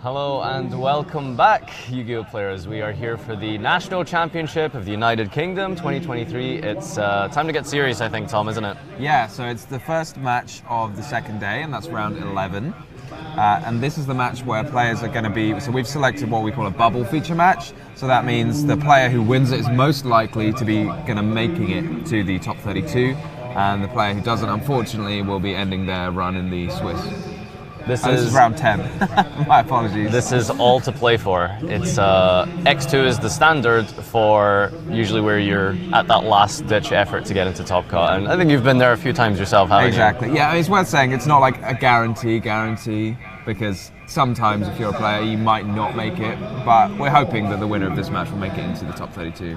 Hello and welcome back, Yu-Gi-Oh players. We are here for the National Championship of the United Kingdom 2023. It's time to get serious, I think, Tom, isn't it? Yeah, so it's the first match of the second day, and that's round 11. And this is the match where players are going to be, so we've selected what we call a bubble feature match. So that means the player who wins it is most likely to be making it to the top 32. And the player who doesn't, unfortunately, will be ending their run in the Swiss. This is round 10. My apologies. This is all to play for. It's X2 is the standard for usually where you're at that last ditch effort to get into top cut. And I think you've been there a few times yourself, haven't you? Exactly. Yeah, it's worth saying it's not like a guarantee, because sometimes if you're a player you might not make it, but we're hoping that the winner of this match will make it into the top 32.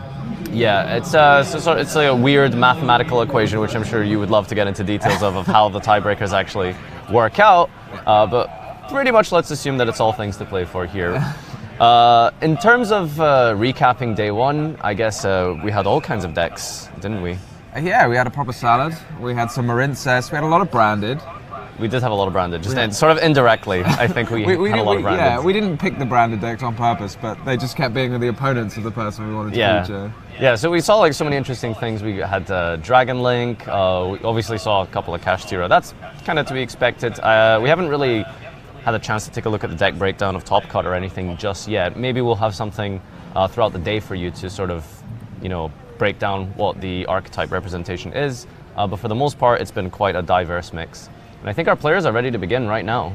Yeah, it's like a weird mathematical equation, which I'm sure you would love to get into details of how the tiebreakers actually work out. But pretty much let's assume that it's all things to play for here. In terms of recapping day one, I guess we had all kinds of decks, didn't we? Yeah, we had a proper salad. We had some Marincess. We had a lot of branded. We did have a lot of branded, just sort of indirectly. I think we had a lot of branded. Yeah, we didn't pick the branded decks on purpose, but they just kept being the opponents of the person we wanted to feature. Yeah, so we saw like so many interesting things. We had Dragon Link. We obviously saw a couple of Kashtira. That's kind of to be expected. We haven't really had a chance to take a look at the deck breakdown of Top Cut or anything just yet. Maybe we'll have something throughout the day for you to sort of, break down what the archetype representation is. But for the most part, it's been quite a diverse mix. And I think our players are ready to begin right now.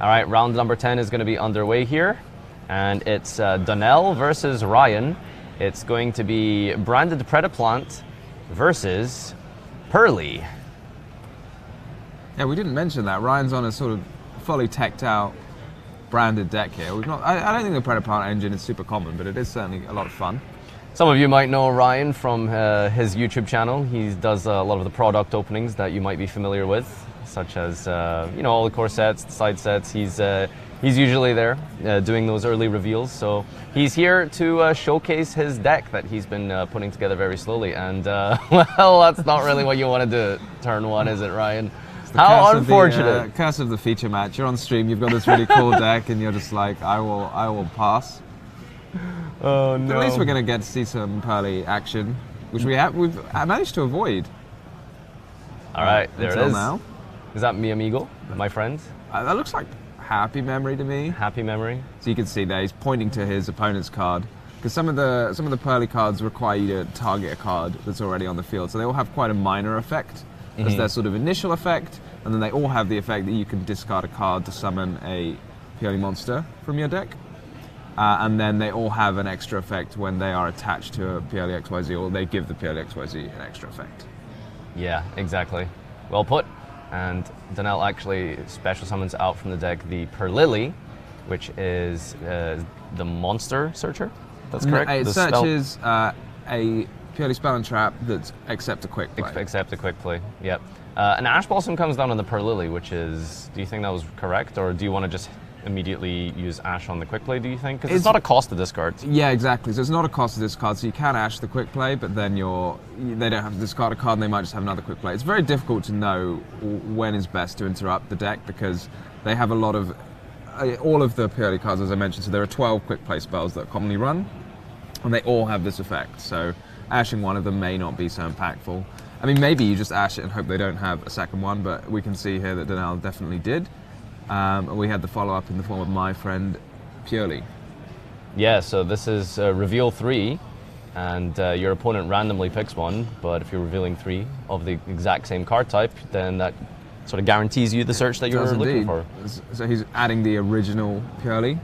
All right, round number 10 is going to be underway here. And it's Donnell versus Ryan. It's going to be Branded Predaplant versus Pearly. Yeah, we didn't mention that. Ryan's on a sort of fully teched out branded deck here. I don't think the Predaplant engine is super common, but it is certainly a lot of fun. Some of you might know Ryan from his YouTube channel. He does a lot of the product openings that you might be familiar with, such as all the core sets, the side sets. He's usually there doing those early reveals. So he's here to showcase his deck that he's been putting together very slowly. And well, that's not really what you want to do turn one, is it, Ryan? How unfortunate! Curse of the feature match. You're on stream. You've got this really cool deck, and you're just like, I will pass. Oh no! But at least we're going to get to see some Pearly action, which we've managed to avoid. All right, there it is. Now. Is that mi amigo, my friend? That looks like Happy Memory to me. Happy Memory. So you can see there, he's pointing to his opponent's card, because some of the Pearly cards require you to target a card that's already on the field. So they all have quite a minor effect as their sort of initial effect, and then they all have the effect that you can discard a card to summon a Pearly monster from your deck. And then they all have an extra effect when they are attached to a Pearly XYZ, or they give the Pearly XYZ an extra effect. Yeah, exactly. Well put. And Donnell actually special summons out from the deck the Perlily, which is the monster searcher. That's correct? It searches a Purely spell and trap that accept a quick play. Accept a quick play, yep. An Ash Blossom comes down on the Perlily, which is, do you think that was correct, or do you want to just immediately use Ash on the quick play, do you think? Because it's not a cost to discard. Yeah, exactly. So it's not a cost to discard, so you can Ash the quick play, but then they don't have to discard a card and they might just have another quick play. It's very difficult to know when is best to interrupt the deck, because they have a lot of, all of the Pearly cards, as I mentioned, so there are 12 quick play spells that are commonly run, and they all have this effect. So ashing one of them may not be so impactful. I mean, maybe you just Ash it and hope they don't have a second one, but we can see here that Donnell definitely did. And we had the follow-up in the form of my friend Purely. Yeah, so this is reveal 3, and your opponent randomly picks one, but if you're revealing 3 of the exact same card type, then that sort of guarantees you the search that you're looking for. So he's adding the original Purely.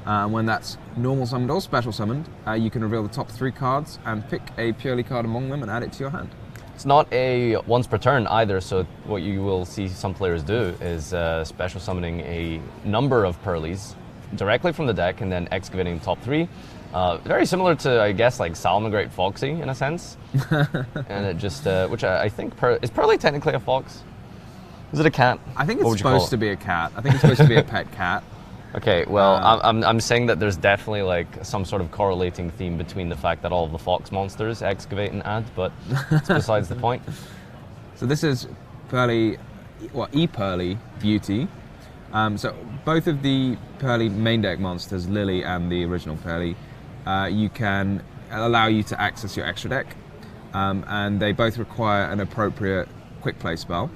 When that's normal summoned or special summoned, you can reveal the top 3 cards and pick a Purely card among them and add it to your hand. It's not a once per turn either, so what you will see some players do is special summoning a number of Pearlies directly from the deck and then excavating the top 3. Very similar to, I guess, like Salamangreat Foxy in a sense. And it just, which I think, is Pearly technically a fox? Is it a cat? I think it's supposed to be a cat. I think it's supposed to be a pet cat. Okay, well, I'm saying that there's definitely like some sort of correlating theme between the fact that all of the fox monsters excavate and add, but it's besides the point. So this is Pearly E-Pearly Beauty. So both of the Pearly main deck monsters, Lily and the original Pearly, you can allow you to access your extra deck, and they both require an appropriate quick play spell.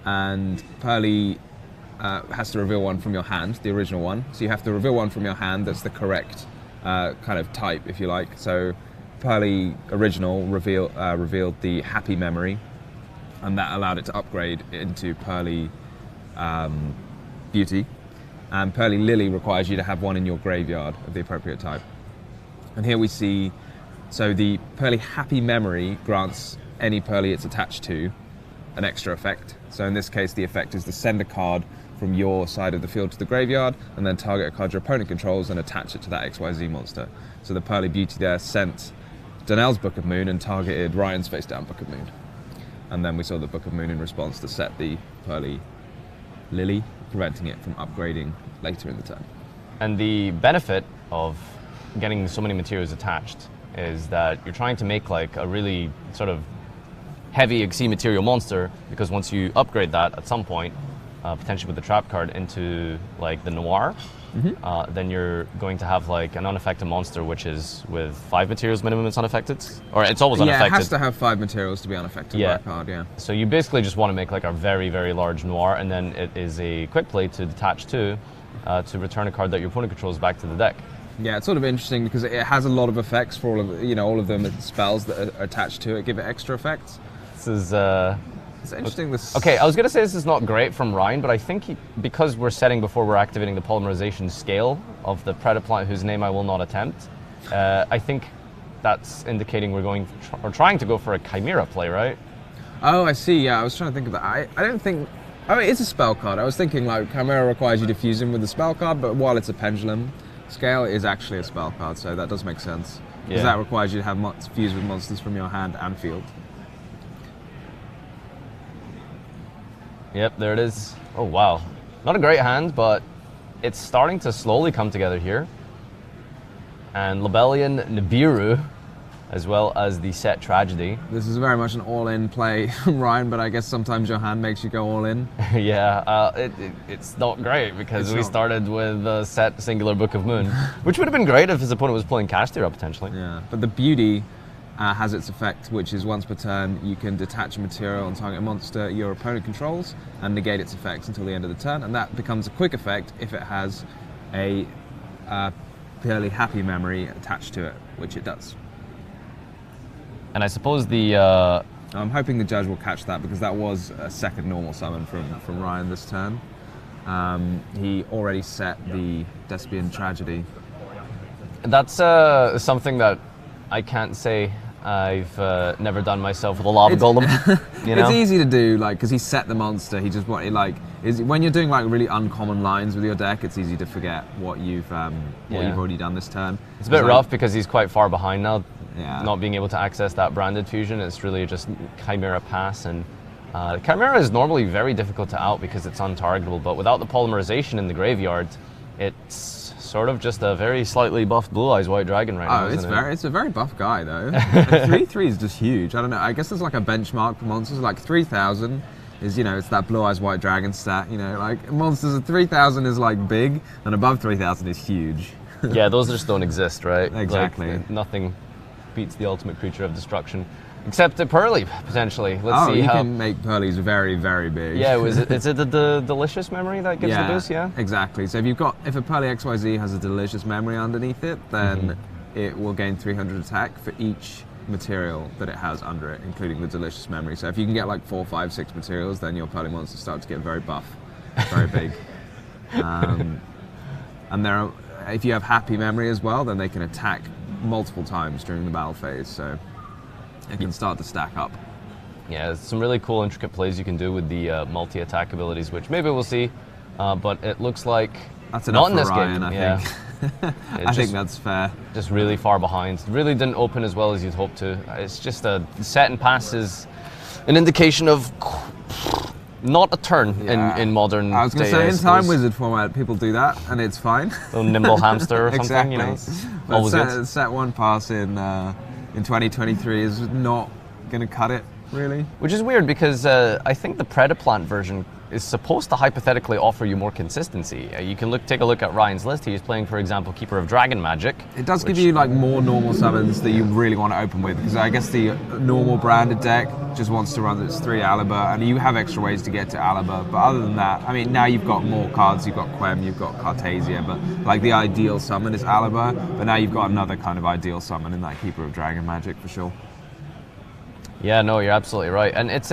And Pearly has to reveal one from your hand, the original one. So you have to reveal one from your hand that's the correct kind of type, if you like. So Pearly original revealed the Happy Memory, and that allowed it to upgrade into Pearly Beauty. And Pearly Lily requires you to have one in your graveyard of the appropriate type. And here we see, so the Pearly Happy Memory grants any Pearly it's attached to an extra effect. So in this case, the effect is to send a card from your side of the field to the graveyard, and then target a card your opponent controls and attach it to that XYZ monster. So the Pearly Beauty there sent Donnell's Book of Moon and targeted Ryan's face down Book of Moon. And then we saw the Book of Moon in response to set the Pearly Lily, preventing it from upgrading later in the turn. And the benefit of getting so many materials attached is that you're trying to make like a really sort of heavy XC material monster, because once you upgrade that at some point, potentially with the trap card, into like the Noir, then you're going to have like an unaffected monster, which is with 5 materials minimum it's unaffected, or it's always unaffected. Yeah, it has to have 5 materials to be unaffected by a card, yeah. So you basically just want to make like a very, very large Noir, and then it is a quick play to detach to return a card that your opponent controls back to the deck. Yeah, it's sort of interesting because it has a lot of effects for all of, all of them spells that are attached to it give it extra effects. This is it's interesting. Okay, I was going to say this is not great from Ryan, but I think because we're setting before we're activating the polymerization scale of the Predaplant, whose name I will not attempt, I think that's indicating we're trying to go for a Chimera play, right? Oh, I see. Yeah, I was trying to think of that. I don't think. Oh, it is a spell card. I was thinking like Chimera requires you to fuse in with the spell card, but while it's a pendulum scale, it is actually a spell card, so that does make sense. Because that requires you to have fuse with monsters from your hand and field. Yep, there it is. Oh, wow. Not a great hand, but it's starting to slowly come together here. And Lebellion, Nibiru, as well as the Set Tragedy. This is very much an all-in play, Ryan, but I guess sometimes your hand makes you go all in. Yeah, it's not great because we started with the Set Singular Book of Moon, which would have been great if his opponent was playing Kashtira potentially. Yeah, but the Beauty has its effect, which is once per turn you can detach a material and target a monster your opponent controls and negate its effects until the end of the turn, and that becomes a quick effect if it has a Pearly Happy Memory attached to it, which it does. And I suppose the... I'm hoping the judge will catch that because that was a second normal summon from Ryan this turn. He already set the Despian Tragedy. That's something that I can't say I've never done myself with a Lava Golem. You know? It's easy to do, like, because he set the monster. He just wanted, like, when you're doing like really uncommon lines with your deck, it's easy to forget what you've already done this turn. It's a bit rough because he's quite far behind now. Yeah. Not being able to access that branded fusion, it's really just Chimera pass, and Chimera is normally very difficult to out because it's untargetable, but without the polymerization in the graveyard, it's sort of just a very slightly buffed Blue Eyes White Dragon right now. It's a very buff guy though. 3/3 is just huge. I don't know. I guess there's like a benchmark for monsters. Like 3,000 is, it's that Blue Eyes White Dragon stat. Like monsters at 3,000 is like big, and above 3,000 is huge. Yeah, those just don't exist, right? Exactly. Like, nothing beats the ultimate creature of destruction. Except a Pearly, potentially. Let's see you how... can make Pearlies very, very big. Yeah, is it the Delicious Memory that gives the boost, yeah? Exactly. So if a Pearly XYZ has a Delicious Memory underneath it, then it will gain 300 attack for each material that it has under it, including the Delicious Memory. So if you can get like 4, 5, 6 materials, then your Pearly monsters start to get very buff, very big. And if you have Happy Memory as well, then they can attack multiple times during the battle phase. So it can start to stack up. Yeah, there's some really cool intricate plays you can do with the multi-attack abilities, which maybe we'll see, but it looks like that's enough not in this for Ryan, game. I think. I think that's fair. Just really far behind. Really didn't open as well as you'd hope to. It's just a set and pass is an indication of not a turn in modern day. I was going to say, in Time Wizard format, people do that, and it's fine. A little nimble hamster or something, But set 1 pass in 2023 is not going to cut it. really. Which is weird because I think the Predaplant version is supposed to hypothetically offer you more consistency. You can take a look at Ryan's list. He's playing, for example, Keeper of Dragon Magic. It does give you like more normal summons that you really want to open with, because I guess the normal branded deck just wants to run its 3 Alaba, and you have extra ways to get to Alaba. But other than that, I mean, now you've got more cards. You've got Quem, you've got Cartasia, but like the ideal summon is Alaba. But now you've got another kind of ideal summon in that Keeper of Dragon Magic for sure. Yeah, no, you're absolutely right. And it's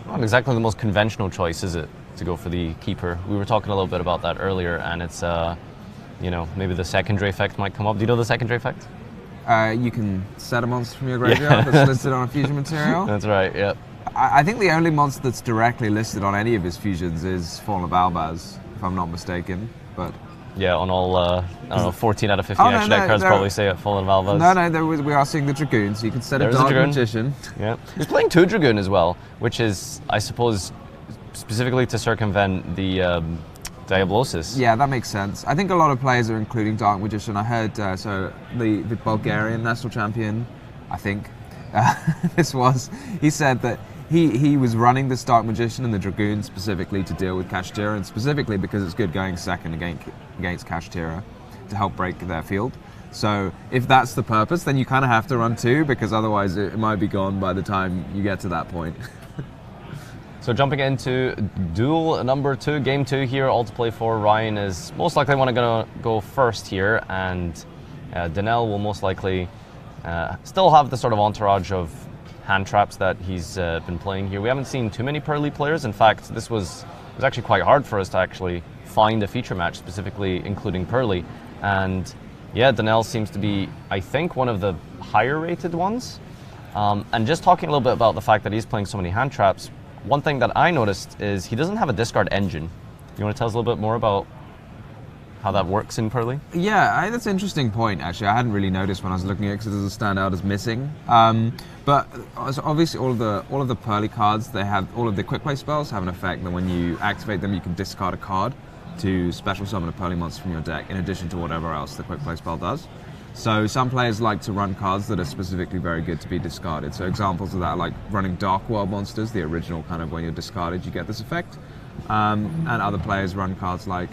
not exactly the most conventional choice, is it, to go for the Keeper? We were talking a little bit about that earlier, and it's, maybe the secondary effect might come up. Do you know the secondary effect? You can set a monster from your graveyard that's listed on a fusion material. That's right, yep. I think the only monster that's directly listed on any of his fusions is Fallen of Albaz, if I'm not mistaken. But yeah, on all, I don't know, 14 out of 15 extra deck cards probably say it, Fallen of Albaz. We are seeing the Dragoon, so you can set There's a Dark Dragoon. Magician. Yeah. He's playing 2 Dragoon as well, which is, I suppose, specifically to circumvent the Diablosis. Yeah, that makes sense. I think a lot of players are including Dark Magician. I heard, the Bulgarian national champion, I think, he said that he was running this Dark Magician and the Dragoon specifically to deal with Kashtira, and specifically because it's good going second against Kashtira to help break their field. So if that's the purpose, then you kind of have to run 2, because otherwise it might be gone by the time you get to that point. So jumping into duel number 2, game 2 here, all to play for. Ryan is most likely going to go first here, and Danelle will most likely still have the sort of entourage of hand traps that he's been playing here. We haven't seen too many Pearly players. In fact, it was actually quite hard for us to actually find a feature match specifically including Pearly. And yeah, Danelle seems to be, I think, one of the higher rated ones. And just talking a little bit about the fact that he's playing so many hand traps, one thing that I noticed is he doesn't have a discard engine. You want to tell us a little bit more about how that works in Pearly? Yeah, that's an interesting point, actually. I hadn't really noticed when I was looking at it, because it doesn't stand out as missing. But obviously all of the Pearly cards, they have all of the quick play spells have an effect that when you activate them, you can discard a card to special summon a Pearly monster from your deck, in addition to whatever else the quick play spell does. So some players like to run cards that are specifically very good to be discarded. So examples of that are like running Dark World monsters, the original kind of when you're discarded, you get this effect. And other players run cards like,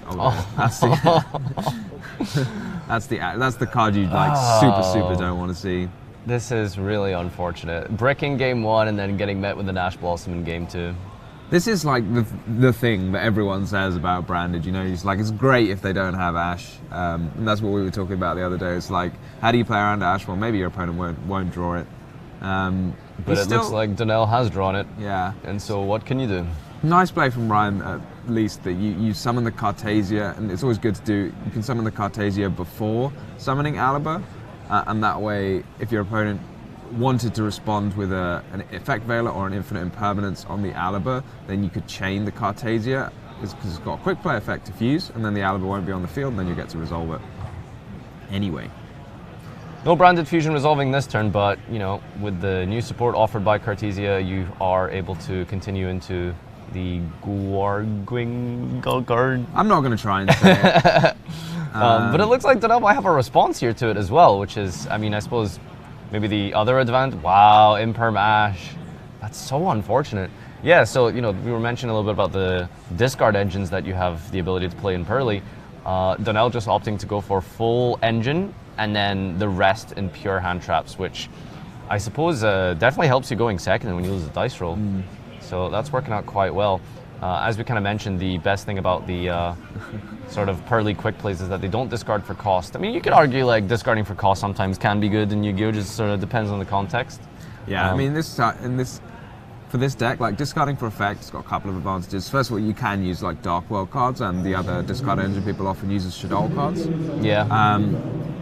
that's the card you like super don't want to see. This is really unfortunate. Bricking game 1 and then getting met with the Ash Blossom in game 2. This is like the thing that everyone says about branded, it's great if they don't have Ash, and that's what we were talking about the other day. It's like, how do you play around Ash? Well, maybe your opponent won't draw it. But it looks like Danelle has drawn it. Yeah. And so what can you do? Nice play from Ryan, at least, that you summon the Cartasia, and it's always good to do, you can summon the Cartasia before summoning Alaba, and that way, if your opponent wanted to respond with an Effect Veiler or an Infinite Impermanence on the Alaba, then you could chain the Cartasia, because it's got a quick play effect to fuse, and then the Alaba won't be on the field, and then you get to resolve it. Anyway. No branded fusion resolving this turn, but with the new support offered by Cartasia, you are able to continue into the Guard. I'm not going to try and say it. But it looks like Danelle might have a response here to it as well, which is, I suppose, maybe the other advantage. Wow, Imperm Ash. That's so unfortunate. Yeah, so, we were mentioning a little bit about the discard engines that you have the ability to play in Pearly. Danelle just opting to go for full engine, and then the rest in pure hand traps, which I suppose definitely helps you going second when you lose the dice roll. So that's working out quite well. As we kind of mentioned, the best thing about the sort of Pearly quick plays is that they don't discard for cost. I mean, you could argue like discarding for cost sometimes can be good in Yu-Gi-Oh! Just sort of depends on the context. Yeah, I mean, for this deck, like discarding for effect, it's got a couple of advantages. First of all, you can use like Dark World cards, and the other discard engine people often use is Shadow cards. Yeah.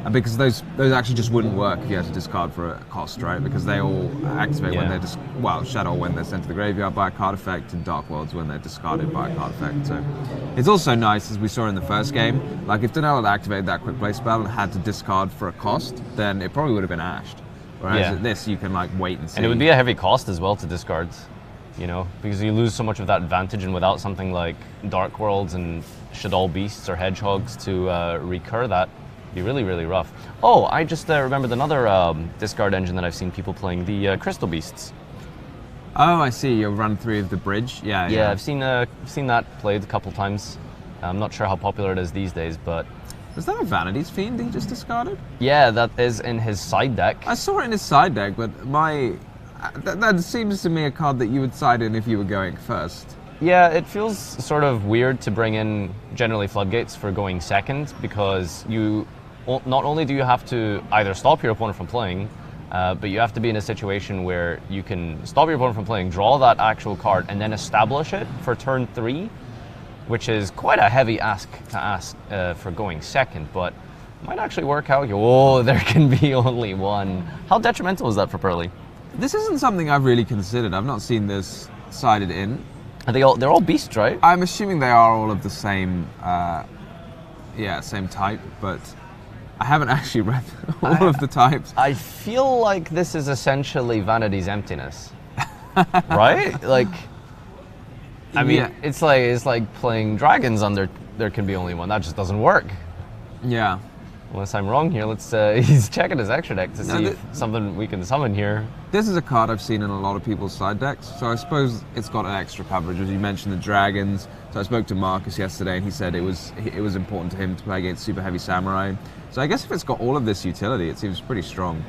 And because those actually just wouldn't work if you had to discard for a cost, right? Because they all activate when they're Shadow when they're sent to the graveyard by a card effect, and Dark Worlds when they're discarded by a card effect. So it's also nice, as we saw in the first game, like if Danelle had activated that quick play spell and had to discard for a cost, then it probably would have been ashed. Whereas at this, you can like wait and see. And it would be a heavy cost as well to discard, because you lose so much of that advantage, and without something like Dark Worlds and Shadow Beasts or Hedgehogs to recur that, it'd be really, really rough. Oh, I just remembered another discard engine that I've seen people playing, the Crystal Beasts. Oh, I see. You'll run 3 of the bridge. Yeah, Yeah, I've seen that played a couple times. I'm not sure how popular it is these days, but Is that a Vanity's Fiend he just discarded? yeah, that is in his side deck. I saw it in his side deck, but that seems to me a card that you would side in if you were going first. Yeah, it feels sort of weird to bring in generally Floodgates for going second, because you not only do you have to either stop your opponent from playing, but you have to be in a situation where you can stop your opponent from playing, draw that actual card, and then establish it for turn 3, which is quite a heavy ask for going second, but might actually work out. Oh, there can be only one. How detrimental is that for Pearly? This isn't something I've really considered. I've not seen this sided in. Are they're all beasts, right? I'm assuming they are all of the same, same type, but I haven't actually read all of the types. I feel like this is essentially Vanity's Emptiness, right? Like, I mean, Yeah. it's like playing dragons on there can be only one. That just doesn't work. Yeah. Unless I'm wrong here, let's. He's checking his extra deck to see if something we can summon here. This is a card I've seen in a lot of people's side decks, so I suppose it's got an extra coverage. As you mentioned, the dragons. So I spoke to Marcus yesterday, and he said it was important to him to play against Super Heavy Samurai. So I guess if it's got all of this utility, it seems pretty strong.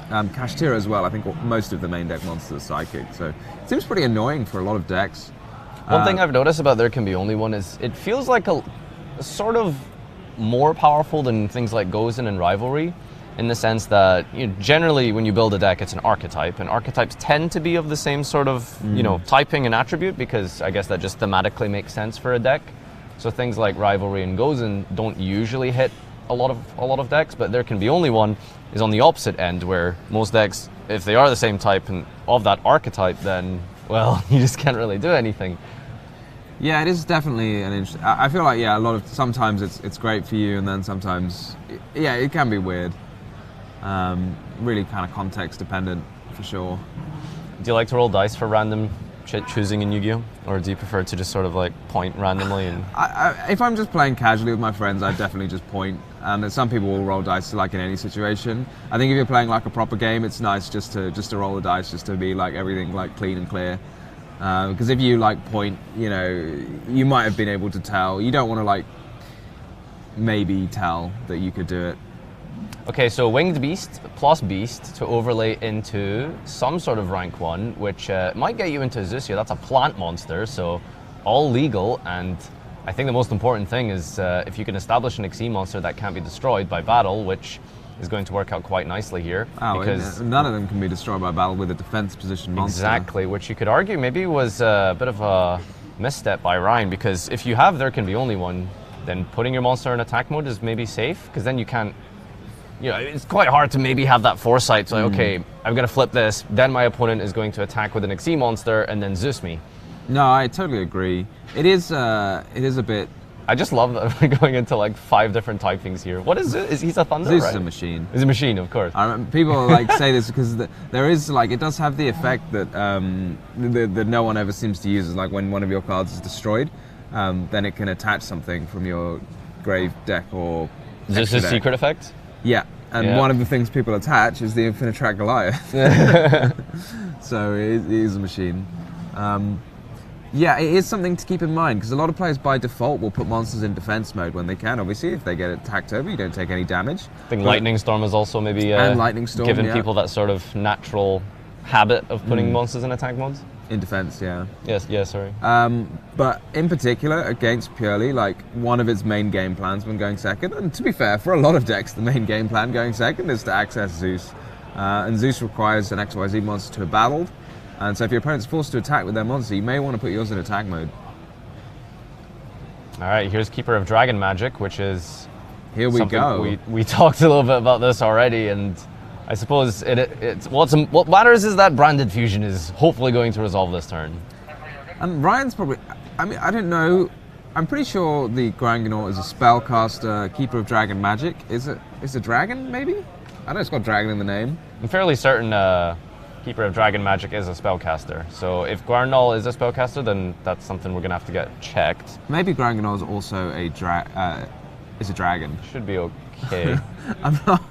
Kashtira as well. I think most of the main deck monsters are psychic, so it seems pretty annoying for a lot of decks. One thing I've noticed about There Can Be Only One is it feels like a sort of more powerful than things like Gozen and Rivalry, in the sense that generally when you build a deck, it's an archetype, and archetypes tend to be of the same sort of typing and attribute, because I guess that just thematically makes sense for a deck. So things like Rivalry and Gozen don't usually hit a lot of decks, but There Can Be Only One is on the opposite end, where most decks, if they are the same type and of that archetype, then well, you just can't really do anything. Yeah, it is definitely an interesting. I feel like sometimes it's great for you, and then sometimes it can be weird. Really kind of context dependent for sure. Do you like to roll dice for random choosing in Yu-Gi-Oh, or do you prefer to just sort of like point randomly? And If I'm just playing casually with my friends, I definitely just point. And some people will roll dice like in any situation. I think if you're playing like a proper game, it's nice just to roll the dice, just to be like everything like clean and clear. Because if you like point, you might have been able to tell. You don't want to like maybe tell that you could do it. Okay, so Winged Beast plus Beast to overlay into some sort of rank 1, which might get you into Zeus. That's a plant monster, so all legal. And I think the most important thing is if you can establish an XE monster that can't be destroyed by battle, which is going to work out quite nicely here. Oh, because none of them can be destroyed by battle with a defense position monster. Exactly, which you could argue maybe was a bit of a misstep by Ryan, because if you have There Can Be Only One, then putting your monster in attack mode is maybe safe, because then you can't, it's quite hard to maybe have that foresight. So, okay, I'm going to flip this, then my opponent is going to attack with an XE monster and then Zeus me. No, I totally agree. It is a bit. I just love that we're going into like 5 different typing here. What is Zeus? He's a thunder, Zeus right? is a machine. He's a machine, of course. People like say this because there is like, it does have the effect that that no one ever seems to use. Is like when one of your cards is destroyed, then it can attach something from your grave deck or. Is this a secret effect? Yeah, and one of the things people attach is the Infinitrack Goliath. So it is a machine. Yeah, it is something to keep in mind, because a lot of players by default will put monsters in defense mode when they can. Obviously, if they get attacked over, you don't take any damage. I think Lightning Storm is also maybe and Lightning Storm, giving people that sort of natural habit of putting monsters in attack modes. In defense, yeah. Yes, sorry. But in particular, against Purely, like one of its main game plans when going second, and to be fair, for a lot of decks, the main game plan going second is to access Zeus. And Zeus requires an XYZ monster to have battled. And so if your opponent's forced to attack with their monster, you may want to put yours in attack mode. All right, here's Keeper of Dragon Magic, which is Here we go. We talked a little bit about this already, and I suppose what matters is that Branded Fusion is hopefully going to resolve this turn. And Ryan's probably, I mean, I don't know. I'm pretty sure the Granganor is a spellcaster, Keeper of Dragon Magic. Is it a dragon, maybe? I know it's got dragon in the name. I'm fairly certain Keeper of Dragon Magic is a spellcaster. So if Guarnol is a spellcaster, then that's something we're going to have to get checked. Maybe Granganor is also a dragon. Should be okay. I'm not.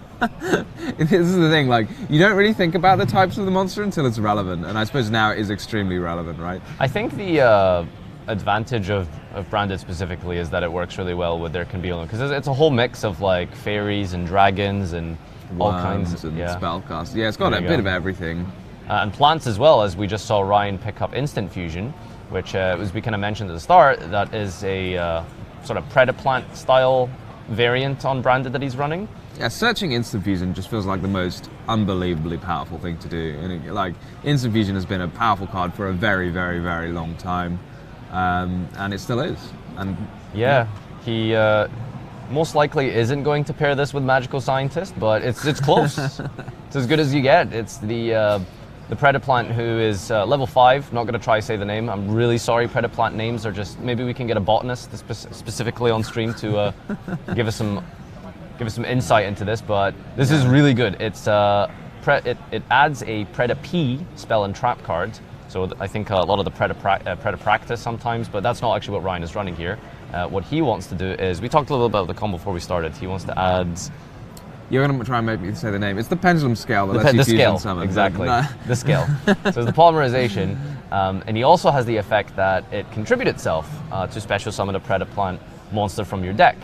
This is the thing, like, you don't really think about the types of the monster until it's relevant, and I suppose now it is extremely relevant, right? I think the advantage of branded specifically is that it works really well with there can be only, because it's a whole mix of like fairies and dragons and all kinds and of spellcast. Yeah, it's got a bit of everything. And plants as well, as we just saw Ryan pick up instant fusion, which as we kind of mentioned at the start, that is a sort of Predaplant style variant on branded that he's running. Yeah, searching instant fusion just feels like the most unbelievably powerful thing to do. And like, instant fusion has been a powerful card for a very, very, very long time, and it still is. And yeah, he most likely isn't going to pair this with Magical Scientist, but it's close. It's as good as you get. It's the Predaplant, who is level 5. Not going to try to say the name. I'm really sorry. Predaplant names are just. Maybe we can get a botanist specifically on stream to give us some insight into this. But this is really good. It's it adds a Preda-P spell and trap card. So I think a lot of the Preda practice sometimes, but that's not actually what Ryan is running here. What he wants to do is, we talked a little bit about the combo before we started. He wants to add. You're going to try and make me say the name. It's the pendulum scale that lets you fusion summon. Exactly. The scale. So it's the polymerization, and he also has the effect that it contributes itself to special summon a Predaplant monster from your deck,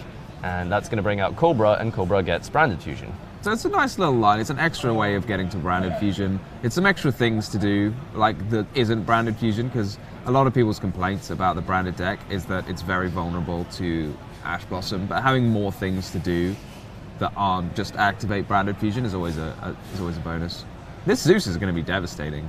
and that's going to bring out Cobra, and Cobra gets branded fusion. So it's a nice little line. It's an extra way of getting to branded fusion. It's some extra things to do, like that isn't branded fusion, because a lot of people's complaints about the branded deck is that it's very vulnerable to Ash Blossom, but having more things to do that aren't just activate branded fusion is always a bonus. This Zeus is going to be devastating.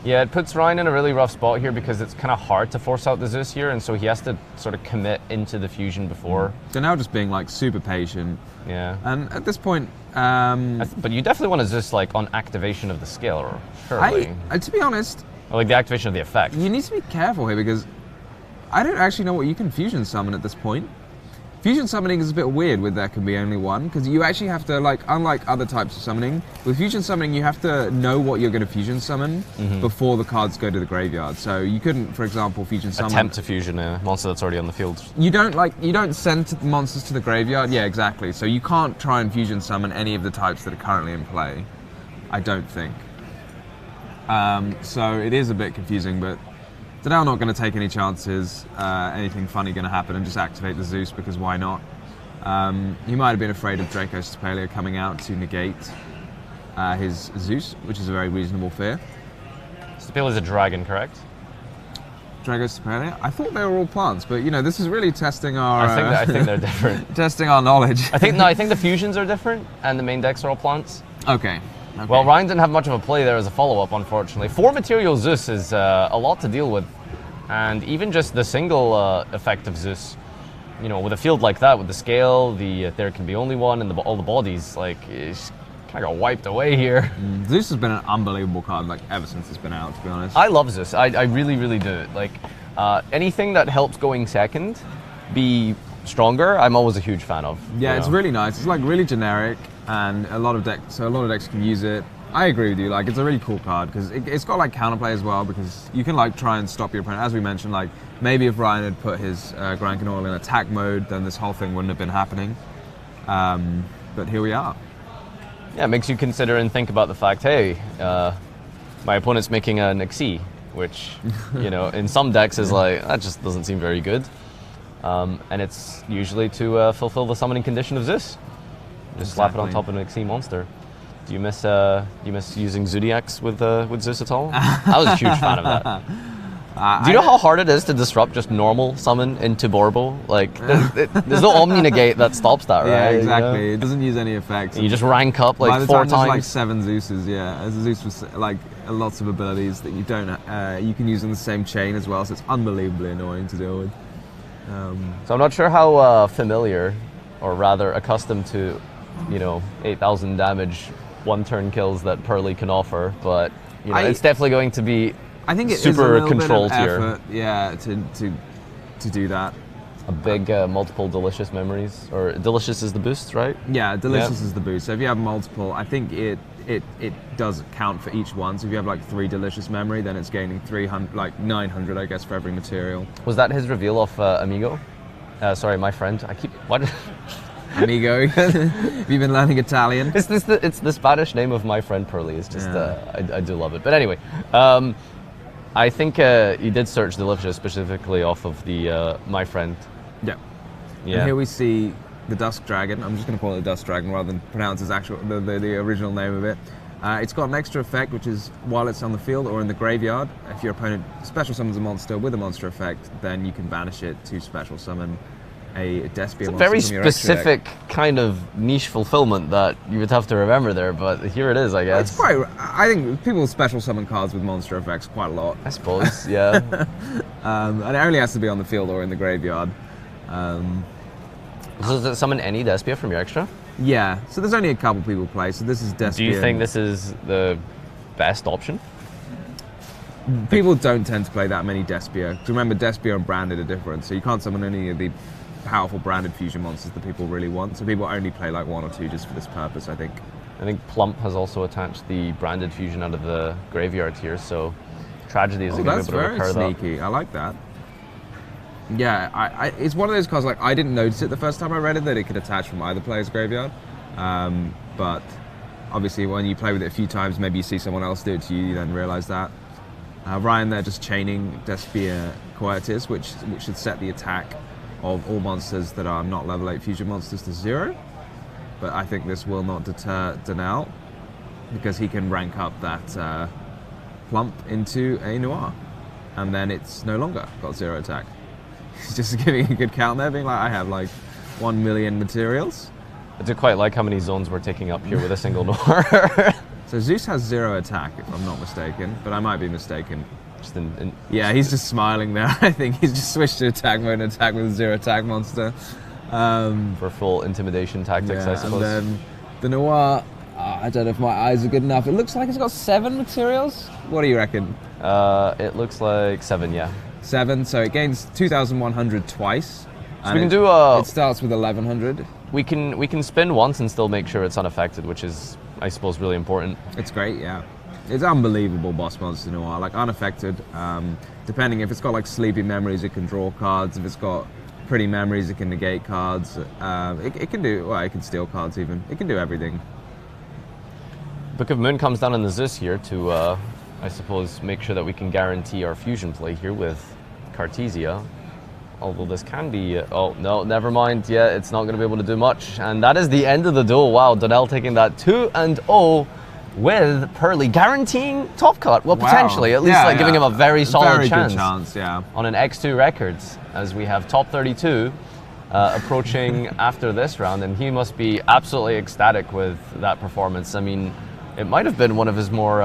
Yeah, it puts Ryan in a really rough spot here because it's kind of hard to force out the Zeus here, and so he has to sort of commit into the fusion before. So now just being like super patient. Yeah. And at this point, but you definitely want to Zeus like on activation of the skill, surely. To be honest, or like the activation of the effect. You need to be careful here because I don't actually know what you can fusion summon at this point. Fusion summoning is a bit weird with there can be only one, because you actually have to, like, unlike other types of summoning, with fusion summoning you have to know what you're going to fusion summon before the cards go to the graveyard. So you couldn't, for example, fusion summon... Attempt to fusion a monster that's already on the field. You don't send monsters to the graveyard, yeah, exactly. So you can't try and fusion summon any of the types that are currently in play, I don't think. So it is a bit confusing, but Dadao not going to take any chances, anything funny going to happen, and just activate the Zeus, because why not? He might have been afraid of Draco's Stapelia coming out to negate his Zeus, which is a very reasonable fear. Stapelia is a dragon, correct? Draco's Stapelia? I thought they were all plants, but you know, this is really testing our... I think they're different. Testing our knowledge. I think the fusions are different, and the main decks are all plants. Okay. Well, Ryan didn't have much of a play there as a follow-up, unfortunately. 4 material Zeus is a lot to deal with. And even just the single effect of Zeus, you know, with a field like that, with the scale, there can be only one, and all the bodies, like, it's kind of got wiped away here. Zeus has been an unbelievable card, like, ever since it's been out, to be honest. I love Zeus. I really, really do. Like, anything that helps going second be stronger, I'm always a huge fan of. Yeah, it's really nice. It's, like, really generic. And a lot of decks can use it. I agree with you. Like, it's a really cool card because it's got like counterplay as well, because you can like try and stop your opponent. As we mentioned, like maybe if Ryan had put his Grand Canoil in attack mode, then this whole thing wouldn't have been happening. But here we are. Yeah, it makes you consider and think about the fact, hey, my opponent's making a Nixie, which you know in some decks is like that just doesn't seem very good, and it's usually to fulfill the summoning condition of Zeus. Just slap it on top of an Nixie monster. Do you miss using Zodiacs with Zeus at all? I was a huge fan of that. Do you know how hard it is to disrupt just normal summon into Borbo? Like, there's no Omni Negate that stops that, right? Yeah, exactly. Yeah. It doesn't use any effects. You just rank up like 4 times. There's like 7 Zeuses, yeah. As a Zeus with like lots of abilities that you don't, you can use in the same chain as well, so it's unbelievably annoying to deal with. So I'm not sure how familiar, or rather accustomed to, you know, 8,000 damage, 1-turn kills that Pearly can offer, but you know, it's definitely going to be super controlled here. Yeah, to do that. A big multiple Delicious memories, or Delicious is the boost, right? Yeah, Delicious is the boost. So if you have multiple, I think it does count for each one. So if you have like 3 Delicious memory, then it's gaining 300, like 900, I guess, for every material. Was that his reveal of Amigo? Sorry, my friend. What? amigo. Have you been learning Italian? It's the Spanish name of my friend Pearly. It's just I do love it. But anyway, I think you did search Duelists specifically off of the my friend. Yeah. Yeah. And here we see the Dusk Dragon. I'm just going to call it the Dusk Dragon rather than pronounce its actual the original name of it. It's got an extra effect, which is while it's on the field or in the graveyard, if your opponent special summons a monster with a monster effect, then you can banish it to special summon a Despia monster. It's a very from your extra specific deck. kind of niche fulfillment that you would have to remember there, but here it is, I guess. It's quite. I think people special summon cards with monster effects quite a lot. I suppose, yeah. And it only has to be on the field or in the graveyard. So does it summon any Despia from your extra? Yeah, so there's only a couple people play, so this is Despia. Do you think this is the best option? People don't tend to play that many Despia. Because remember, Despia and branded are different, so you can't summon any of the powerful branded fusion monsters that people really want. So people only play like 1 or 2 just for this purpose, I think. I think Plump has also attached the branded fusion out of the graveyard here, so Tragedy is going to be able to recur that. That's very sneaky. I like that. Yeah, it's one of those cards, like, I didn't notice it the first time I read it, that it could attach from either player's graveyard. But obviously when you play with it a few times, maybe you see someone else do it to you, you then realize that. Ryan there just chaining Despia Coertis, which should set the attack of all monsters that are not level 8 fusion monsters to 0. But I think this will not deter Donnell, because he can rank up that Plump into a Noir. And then it's no longer got 0 attack. He's just giving a good count there, being like, I have like 1 million materials. I do quite like how many zones we're taking up here with a single Noir. So Zeus has 0 attack, if I'm not mistaken, but I might be mistaken. Just yeah, he's just smiling there. I think he's just switched to attack mode and attack with a 0 attack monster. For full intimidation tactics, I suppose. And then the Noir, I don't know if my eyes are good enough. It looks like it's got 7 materials. What do you reckon? It looks like 7, yeah. 7, so it gains 2,100 twice. So we can do it starts with 1,100. We can spin once and still make sure it's unaffected, which is, I suppose, really important. It's great, yeah. It's unbelievable boss monster Noir, like unaffected. Depending if it's got like sleepy memories, it can draw cards. If it's got pretty memories, it can negate cards. It can do, well, it can steal cards even. It can do everything. Book of Moon comes down in the Zeus here to, I suppose, make sure that we can guarantee our fusion play here with Cartesia. Although this can be, oh no, never mind, yeah, it's not going to be able to do much. And that is the end of the duel. Wow, Donnell taking that 2-0 with Pearly, guaranteeing top cut. Well, potentially, at least giving him a very solid chance. Good chance, yeah. On an X2 records, as we have top 32 approaching after this round, and he must be absolutely ecstatic with that performance. I mean, it might have been one of his more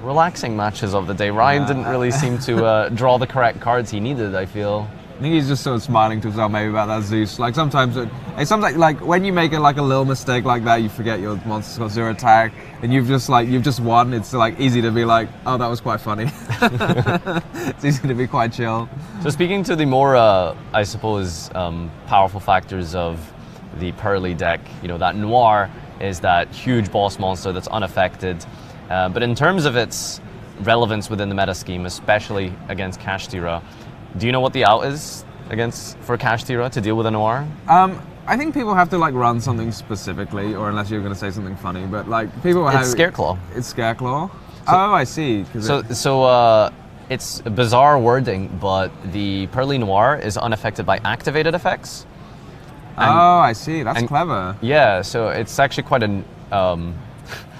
relaxing matches of the day. Ryan didn't really seem to draw the correct cards he needed, I feel. I think he's just sort of smiling to himself maybe about that Zeus. Like sometimes like when you make like a little mistake like that, you forget your monster's got 0 attack, and you've just won. It's like easy to be like, oh, that was quite funny. It's easy to be quite chill. So speaking to the more, I suppose, powerful factors of the Pearly deck, you know, that Noir is that huge boss monster that's unaffected. But in terms of its relevance within the meta scheme, especially against Kashtira, do you know what the out is for Kashtira to deal with a Noir? I think people have to like run something specifically, or unless you're going to say something funny, but like people have... It's Scareclaw. It's Scareclaw? Oh, I see. So it's bizarre wording, but the Pearly Noir is unaffected by activated effects. Oh, I see. That's clever. Yeah, so it's actually quite an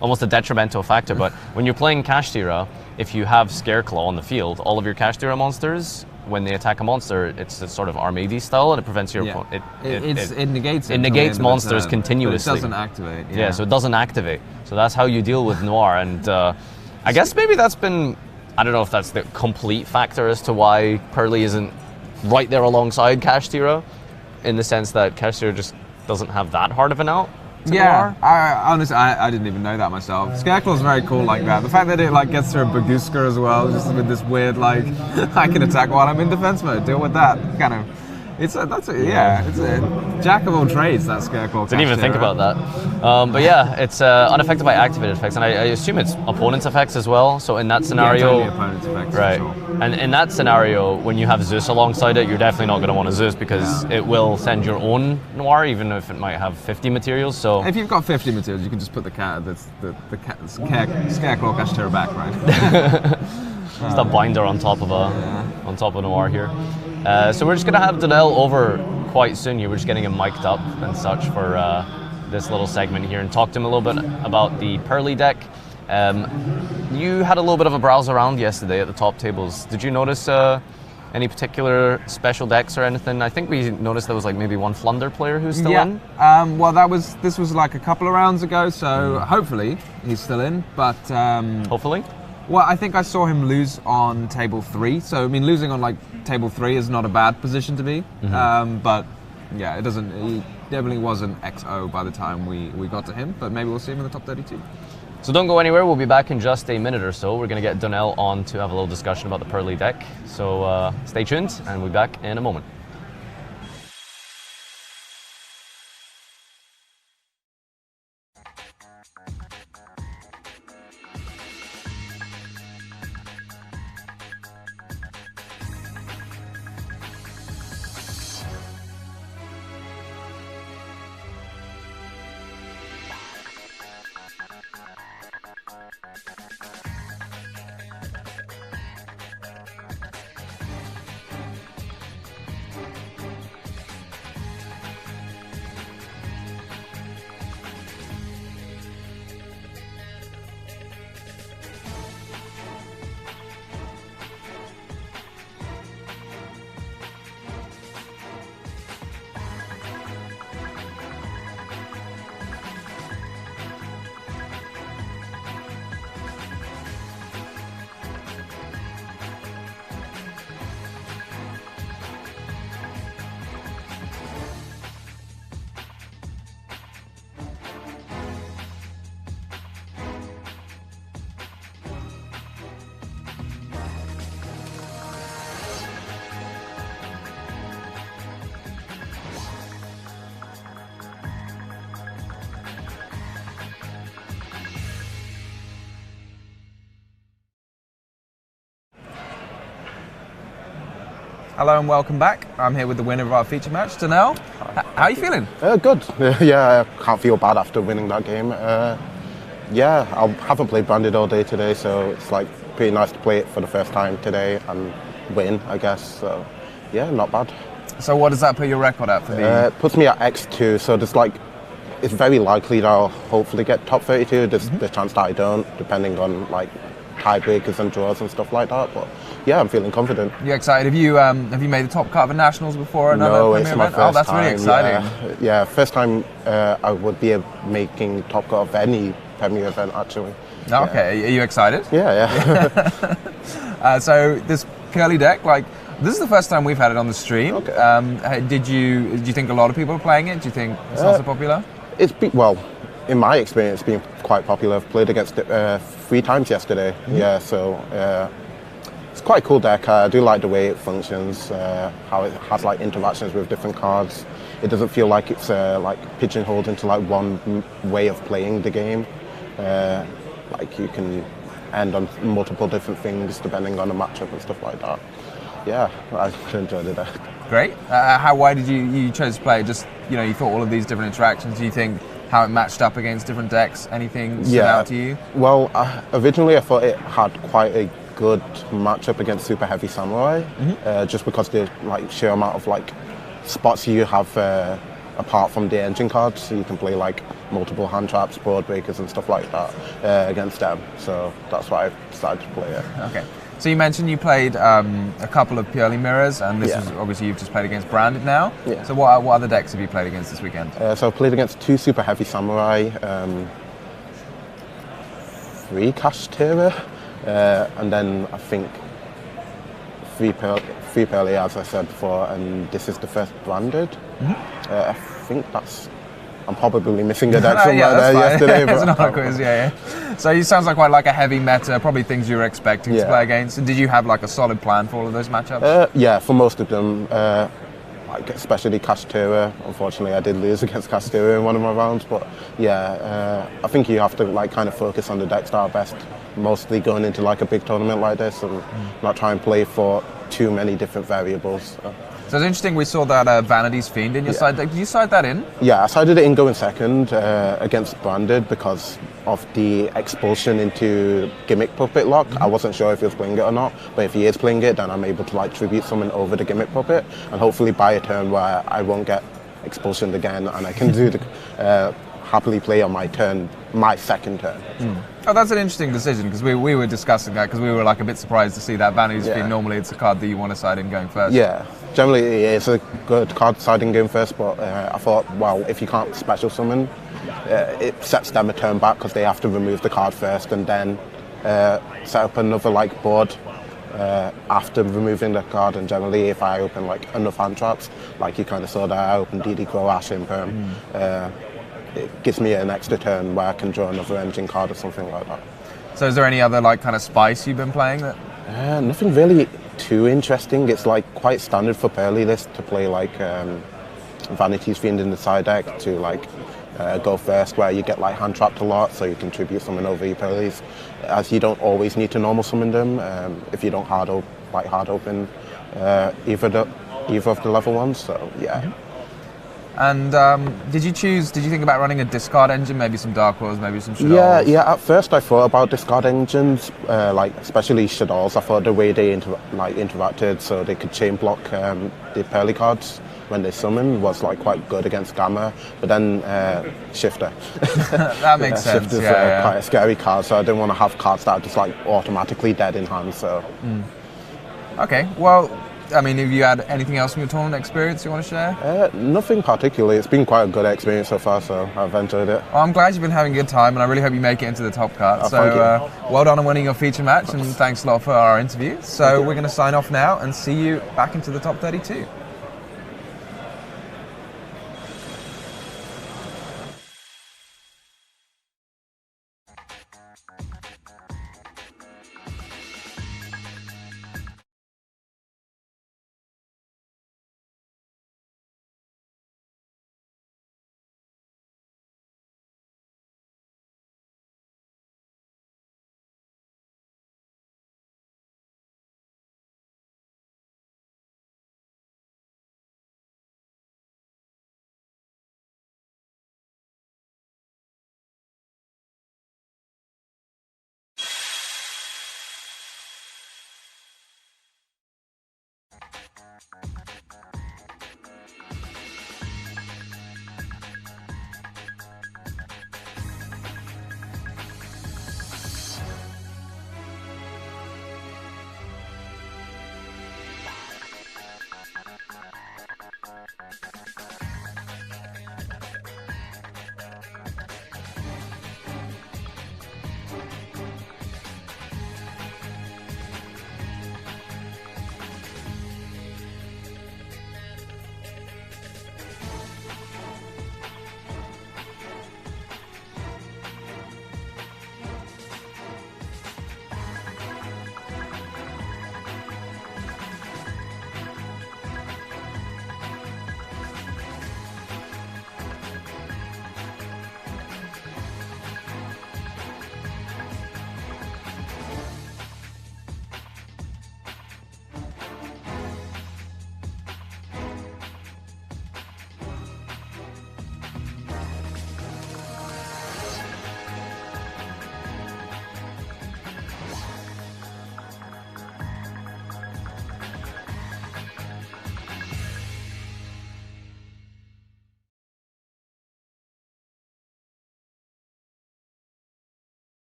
almost a detrimental factor. But when you're playing Kashtira, if you have Scareclaw on the field, all of your Kashtira monsters, when they attack a monster, it's a sort of Armady style, and it prevents your opponent. It negates. It negates monsters continuously. But it doesn't activate. Yeah, so it doesn't activate. So that's how you deal with Noir, and I guess maybe that's been. I don't know if that's the complete factor as to why Pearly isn't right there alongside Kashtira, in the sense that Kashtira just doesn't have that hard of an out. Yeah, honestly, I didn't even know that myself. Scareclaw's very cool like that. The fact that it like gets through a Baguska as well, just with this weird like, I can attack while I'm in defense mode. Deal with that kind of. It's a jack of all trades. That Scareclaw. Didn't even think about that. But yeah, it's unaffected by activated effects, and I assume it's opponent's effects as well. So in that scenario, it's only opponent's effects. Right. Sure. And in that scenario, when you have Zeus alongside it, you're definitely not going to want a Zeus because it will send your own Noir, even if it might have 50 materials. So if you've got 50 materials, you can just put the Scareclaw Kashtira back, right? Just a binder on top of Noir here. So we're just going to have Donnell over quite soon. You were just getting him mic'd up and such for this little segment here, and talk to him a little bit about the Pearly deck. You had a little bit of a browse around yesterday at the top tables. Did you notice any particular special decks or anything? I think we noticed there was like maybe one Flunder player who's still in. Well, this was like a couple of rounds ago, so hopefully he's still in. But hopefully. Well, I think I saw him lose on table 3. So I mean, losing on like table 3 is not a bad position to be. But yeah, it doesn't. He definitely wasn't XO by the time we got to him. But maybe we'll see him in the top 32. So don't go anywhere. We'll be back in just a minute or so. We're going to get Donnell on to have a little discussion about the Pearly deck. So stay tuned, and we'll be back in a moment. Hello and welcome back. I'm here with the winner of our feature match, Donnell. How are you feeling? Good. Yeah, I can't feel bad after winning that game. Yeah, I haven't played Branded all day today, so it's like pretty nice to play it for the first time today and win, I guess. So yeah, not bad. So what does that put your record at for the? It puts me at X2, so there's like, it's very likely that I'll hopefully get top 32. There's the chance that I don't, depending on like tiebreakers and draws and stuff like that. But yeah, I'm feeling confident. You excited? Have you made the top cut of the Nationals before? No, it's my event? first time. Oh, that's really exciting. Yeah, first time I would be making top cut of any Premier event actually. Okay, are you excited? Yeah. So this Curly deck, like, this is the first time we've had it on the stream. Okay. Do you think a lot of people are playing it? Do you think it's not so popular? Well, in my experience, it's been quite popular. I've played against it 3 times yesterday. Yeah, so it's quite a cool deck. I do like the way it functions, how it has like interactions with different cards. It doesn't feel like it's like pigeonholed into like one way of playing the game. Like you can end on multiple different things depending on the matchup and stuff like that. Yeah, I enjoyed the deck. Great. Why did you chose to play? Just, you thought all of these different interactions. Do you think how it matched up against different decks? Anything stood out to you? Well, originally I thought it had quite a good matchup against Super Heavy Samurai, just because the like sheer amount of like spots you have apart from the engine cards, so you can play like multiple hand traps, board breakers, and stuff like that against them. So that's why I decided to play it. Okay. So you mentioned you played a couple of Purely Mirrors, and this is obviously you've just played against Branded now. Yeah. So what other decks have you played against this weekend? So I've played against 2 Super Heavy Samurai, 3 Kashtira, and then I think 3 Purely, as I said before, and this is the first Branded. I think I'm probably missing a deck somewhere there yesterday. It's not a quiz, So it sounds like quite like a heavy meta, probably things you were expecting to play against. And did you have like a solid plan for all of those matchups? Yeah, for most of them. like especially Castera. Unfortunately, I did lose against Castera in one of my rounds, but yeah, I think you have to like kind of focus on the decks that are best, mostly going into like a big tournament like this, and not try and play for too many different variables. So it's interesting, we saw that Vanity's Fiend in your side deck. Did you side that in? Yeah, I sided it in going second against Branded because of the expulsion into Gimmick Puppet lock. I wasn't sure if he was playing it or not, but if he is playing it, then I'm able to like tribute summon over the Gimmick Puppet and hopefully buy a turn where I won't get expulsioned again and I can do the happily play on my turn, my second turn. Oh, that's an interesting decision, because we were discussing that, because we were like a bit surprised to see that Vanity's Fiend. Normally it's a card that you want to side in going first. Yeah, generally it's a good card siding game first, but I thought, well, if you can't special summon, it sets them a turn back because they have to remove the card first and then set up another like board after removing the card. And generally if I open like enough hand traps, like you kind of saw that I opened DD Crow, Ash Imperm, it gives me an extra turn where I can draw another engine card or something like that. So is there any other like kind of spice you've been playing that? Nothing really too interesting. It's like quite standard for Pearly list to play like Vanity's Fiend in the side deck to like go first, where you get like hand trapped a lot, so you can tribute summon over your Pearlies, as you don't always need to normal summon them if you don't hard open either of the level ones. So yeah. And did you think about running a discard engine, maybe some Dark Worlds, maybe some Shaddolls? Yeah. At first I thought about discard engines, like especially Shaddolls. I thought the way they interacted, so they could chain block the Pearly cards when they summon, was like quite good against Gamma. But then Shifter. That makes sense. Shifter's Yeah. quite a scary card, so I didn't want to have cards that are just like automatically dead in hand. So. Okay. Well, I mean, have you had anything else from your tournament experience you want to share? Nothing particularly. It's been quite a good experience so far, so I've enjoyed it. Well, I'm glad you've been having a good time, and I really hope you make it into the top cut. Oh, thank you. Well done on winning your feature match, and thanks a lot for our interview. So we're going to sign off now and see you back into the top 32.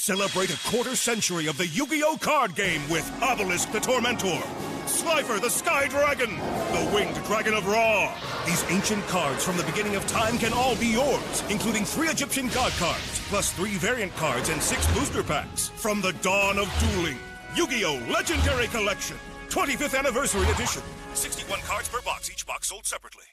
Celebrate a quarter century of the Yu-Gi-Oh! Card game with Obelisk the Tormentor, Slifer the Sky Dragon, the Winged Dragon of Ra. These ancient cards from the beginning of time can all be yours, including 3 Egyptian God cards, plus 3 variant cards and 6 booster packs. From the dawn of dueling, Yu-Gi-Oh! Legendary Collection, 25th Anniversary Edition. 61 cards per box, each box sold separately.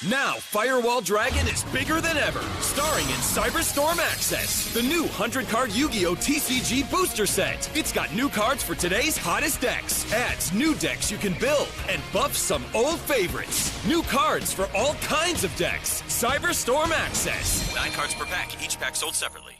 Now, Firewall Dragon is bigger than ever, starring in Cyberstorm Access, the new 100-card Yu-Gi-Oh! TCG booster set. It's got new cards for today's hottest decks, adds new decks you can build, and buffs some old favorites. New cards for all kinds of decks. Cyberstorm Access. 9 cards per pack, each pack sold separately.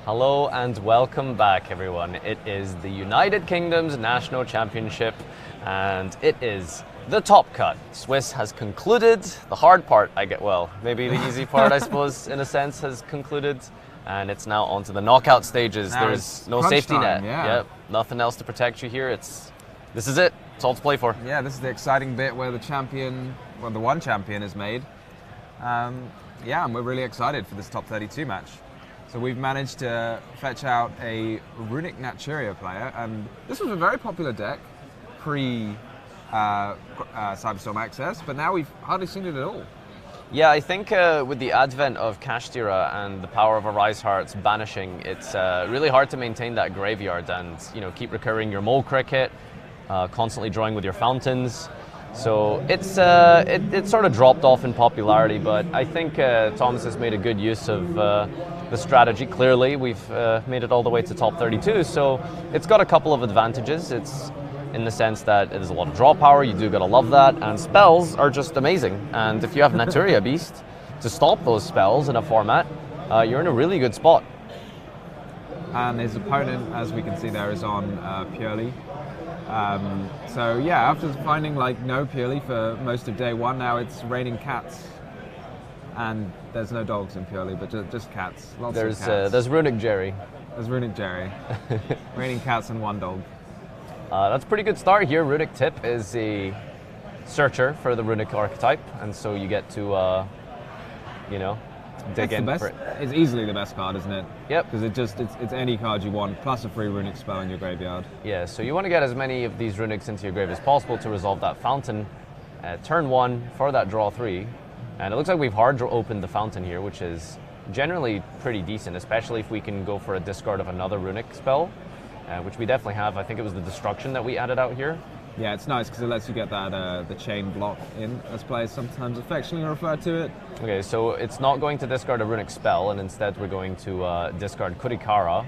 Hello and welcome back, everyone. It is the United Kingdom's National Championship, and it is the top cut. Swiss has concluded. The hard part, maybe the easy part, I suppose, in a sense, has concluded. And it's now on to the knockout stages. Now There's no safety time, net. yeah. Yep, nothing else to protect you here. This is it. It's all to play for. Yeah, this is the exciting bit where the one champion is made. And we're really excited for this top 32 match. So we've managed to fetch out a Runic Naturia player, and this was a very popular deck pre Cyberstorm Access, but now we've hardly seen it at all. Yeah, I think with the advent of Kashtira and the power of Arise Heart's banishing, it's really hard to maintain that graveyard and keep recurring your Mole Cricket, constantly drawing with your fountains. So it sort of dropped off in popularity, but I think Thomas has made a good use of the strategy. Clearly, we've made it all the way to top 32, so it's got a couple of advantages. It's in the sense that there's a lot of draw power, you do gotta love that, and spells are just amazing. And if you have Naturia Beast to stop those spells in a format, you're in a really good spot. And his opponent, as we can see there, is on Purely. So yeah, after finding no Purely for most of day one, now it's raining cats. And there's no dogs in Purely, but just cats. Lots of cats. There's Runic Jerry. There's Runic Jerry. Raining cats and one dog. That's a pretty good start here. Runic Tip is a searcher for the Runic archetype, and so you get to, dig in for it. It's easily the best card, isn't it? Yep. Because it's any card you want, plus a free Runic spell in your graveyard. Yeah, so you want to get as many of these Runics into your grave as possible to resolve that fountain turn one for that draw 3. And it looks like we've hard opened the fountain here, which is generally pretty decent, especially if we can go for a discard of another Runic spell. Which we definitely have. I think it was the Destruction that we added out here. Yeah, it's nice because it lets you get that the chain block in, as players sometimes affectionately refer to it. Okay, so it's not going to discard a Runic spell, and instead we're going to discard Kurikara.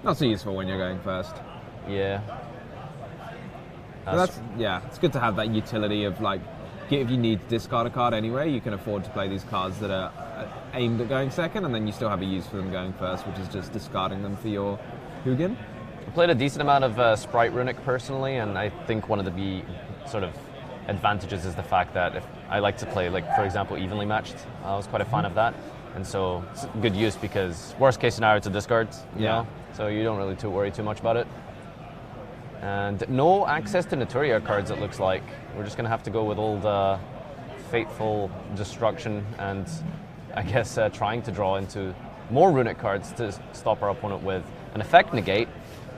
Not so useful when you're going first. Yeah. It's good to have that utility of if you need to discard a card anyway, you can afford to play these cards that are aimed at going second, and then you still have a use for them going first, which is just discarding them for your Hugin. I played a decent amount of Sprite Runic personally, and I think one of the sort of advantages is the fact that if I like to play, for example, evenly matched. I was quite a fan of that, and so it's good use because worst case scenario it's a discard, you know, so you don't really worry too much about it. And no access to Naturia cards, it looks like. We're just going to have to go with old Fateful Destruction and I guess trying to draw into more Runic cards to stop our opponent with an Effect Negate,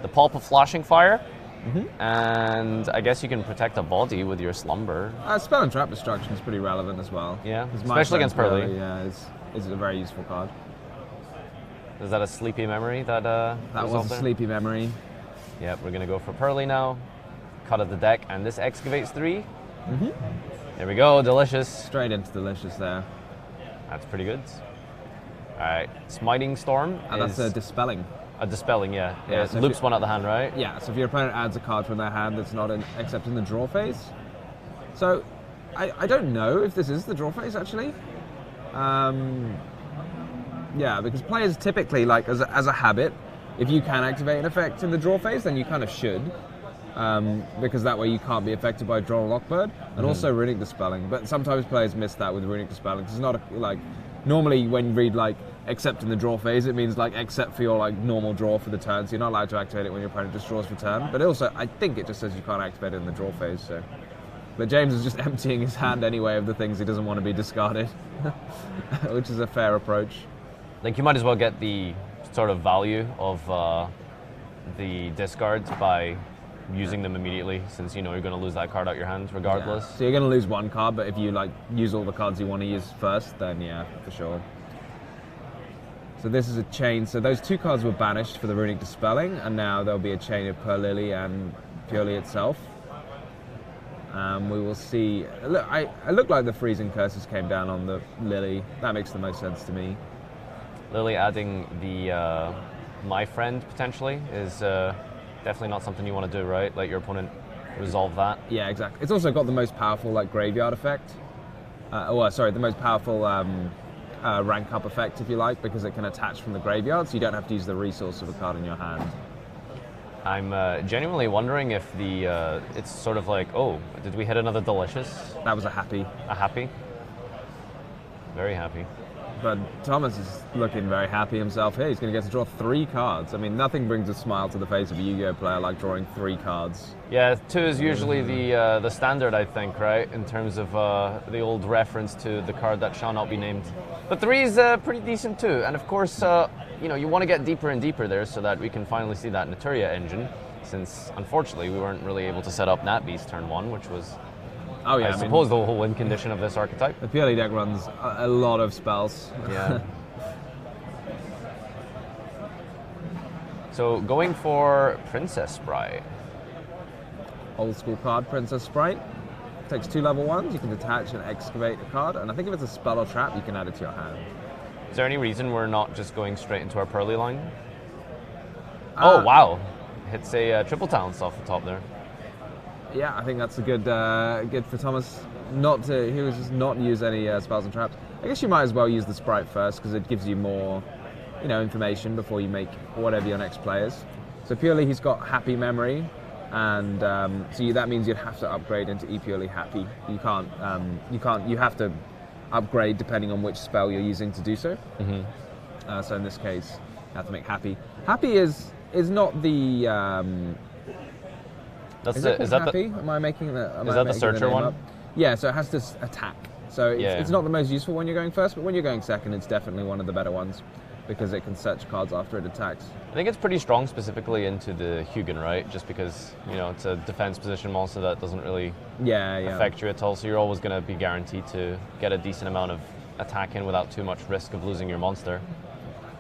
the Pulp of Flashing Fire, and I guess you can protect a body with your Slumber. Spell and Trap Destruction is pretty relevant as well. Yeah, especially against Pearly. Yeah, is a very useful card. Is that a Sleepy Memory that was a Sleepy Memory. Yep, we're going to go for Pearly now. Cut of the deck, and this excavates 3. There we go, Delicious. Straight into Delicious there. That's pretty good. All right, Smiting Storm and that's a Dispelling. A Dispelling, yeah. So it loops one out the hand, right? Yeah, so if your opponent adds a card from their hand that's not except in the draw phase. So, I don't know if this is the draw phase, actually. Yeah, because players typically, as a habit, if you can activate an effect in the draw phase, then you kind of should. Because that way you can't be affected by Draw Lockbird, and also Runic Dispelling. But sometimes players miss that with Runic Dispelling, because it's not normally when you read except in the draw phase, it means except for your normal draw for the turn, so you're not allowed to activate it when your opponent just draws for turn. But also, I think it just says you can't activate it in the draw phase. So, but James is just emptying his hand anyway of the things he doesn't want to be discarded, which is a fair approach. You might as well get the sort of value of the discards by using them immediately, since you're going to lose that card out your hand regardless. Yeah. So you're going to lose one card, but if you use all the cards you want to use first, then yeah, for sure. So this is a chain. So those 2 cards were banished for the Runic Dispelling, and now there'll be a chain of Purlily and Purely itself. We will see. Look, I look like the Freezing Curses came down on the Lily. That makes the most sense to me. Lily adding the My Friend potentially is definitely not something you want to do, right? Let your opponent resolve that. Yeah, exactly. It's also got the most powerful graveyard effect. The most powerful rank up effect, if you like, because it can attach from the graveyard, so you don't have to use the resource of a card in your hand. I'm genuinely wondering if the it's sort of like, oh, did we hit another Delicious? That was a happy. A happy? Very happy. But Thomas is looking very happy himself here. He's going to get to draw 3 cards. I mean, nothing brings a smile to the face of a Yu-Gi-Oh player like drawing 3 cards. Yeah, 2 is usually the standard, I think, right? In terms of the old reference to the card that shall not be named. But 3 is pretty decent too. And of course, you know, you want to get deeper and deeper there so that we can finally see that Naturia engine, since unfortunately we weren't really able to set up Nat Beast turn 1, which was, Oh yeah, I suppose, the whole win condition of this archetype. The purely deck runs a lot of spells. Yeah. So going for Princess Sprite. Old school card, Princess Sprite. Takes 2 level 1s, you can detach and excavate a card, and I think if it's a spell or trap, you can add it to your hand. Is there any reason we're not just going straight into our Pearly line? Oh, wow. Hits a triple talents off the top there. Yeah, I think that's a good good for Thomas not to, he was just not use any spells and traps. I guess you might as well use the Sprite first because it gives you more, you know, information before you make whatever your next play is. So purely he's got Happy Memory, and so that means you'd have to upgrade into purely Happy. You can't, you have to upgrade depending on which spell you're using to do so. Mm-hmm. So in this case, you have to make Happy. Happy is not the is that Happy? Am I making that? Is that the Searcher one? Yeah, so it has to attack. So it's not the most useful when you're going first, but when you're going second, it's definitely one of the better ones because it can search cards after it attacks. I think it's pretty strong specifically into the Hugin, right? Just because, you know, it's a defense position monster that doesn't really affect you at all, so you're always going to be guaranteed to get a decent amount of attack in without too much risk of losing your monster.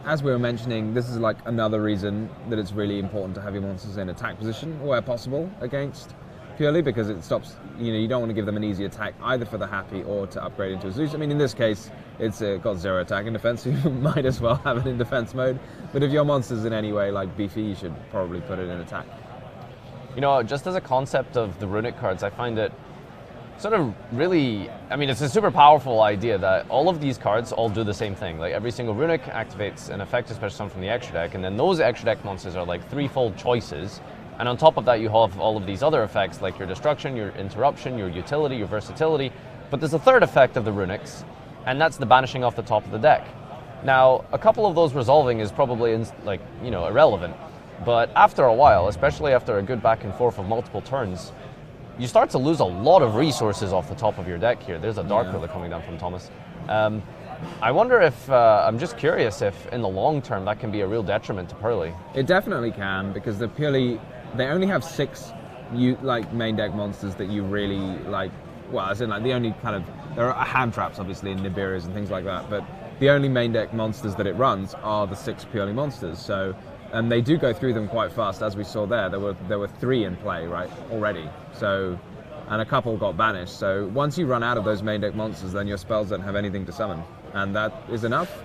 As we were mentioning, this is like another reason that it's really important to have your monsters in attack position where possible against purely, because it stops, you know, you don't want to give them an easy attack either for the Happy or to upgrade into a Zeus. I mean, in this case, it's got 0 attack and defense, so you might as well have it in defense mode. But if your monster's in any way like beefy, you should probably put it in attack. You know, just as a concept of the runic cards, I find it sort of really, I mean, it's a super powerful idea that all of these cards all do the same thing. Like every single runic activates an effect, especially some from the extra deck, and then those extra deck monsters are like 3-fold choices. And on top of that, you have all of these other effects like your destruction, your interruption, your utility, your versatility. But there's a third effect of the runics, and that's the banishing off the top of the deck. Now, a couple of those resolving is probably irrelevant, but after a while, especially after a good back and forth of multiple turns, you start to lose a lot of resources off the top of your deck here. There's a Dark Ruler coming down from Thomas. I wonder if, I'm just curious if in the long term that can be a real detriment to Pearly. It definitely can, because they only have 6 main deck monsters that you really like, well, as in like the only kind of, there are hand traps obviously in Nibirias and things like that, but the only main deck monsters that it runs are the 6 purely monsters. So, and they do go through them quite fast, as we saw there. There were 3 in play, right, already. So, and a couple got banished. So once you run out of those main deck monsters, then your spells don't have anything to summon, and that is enough.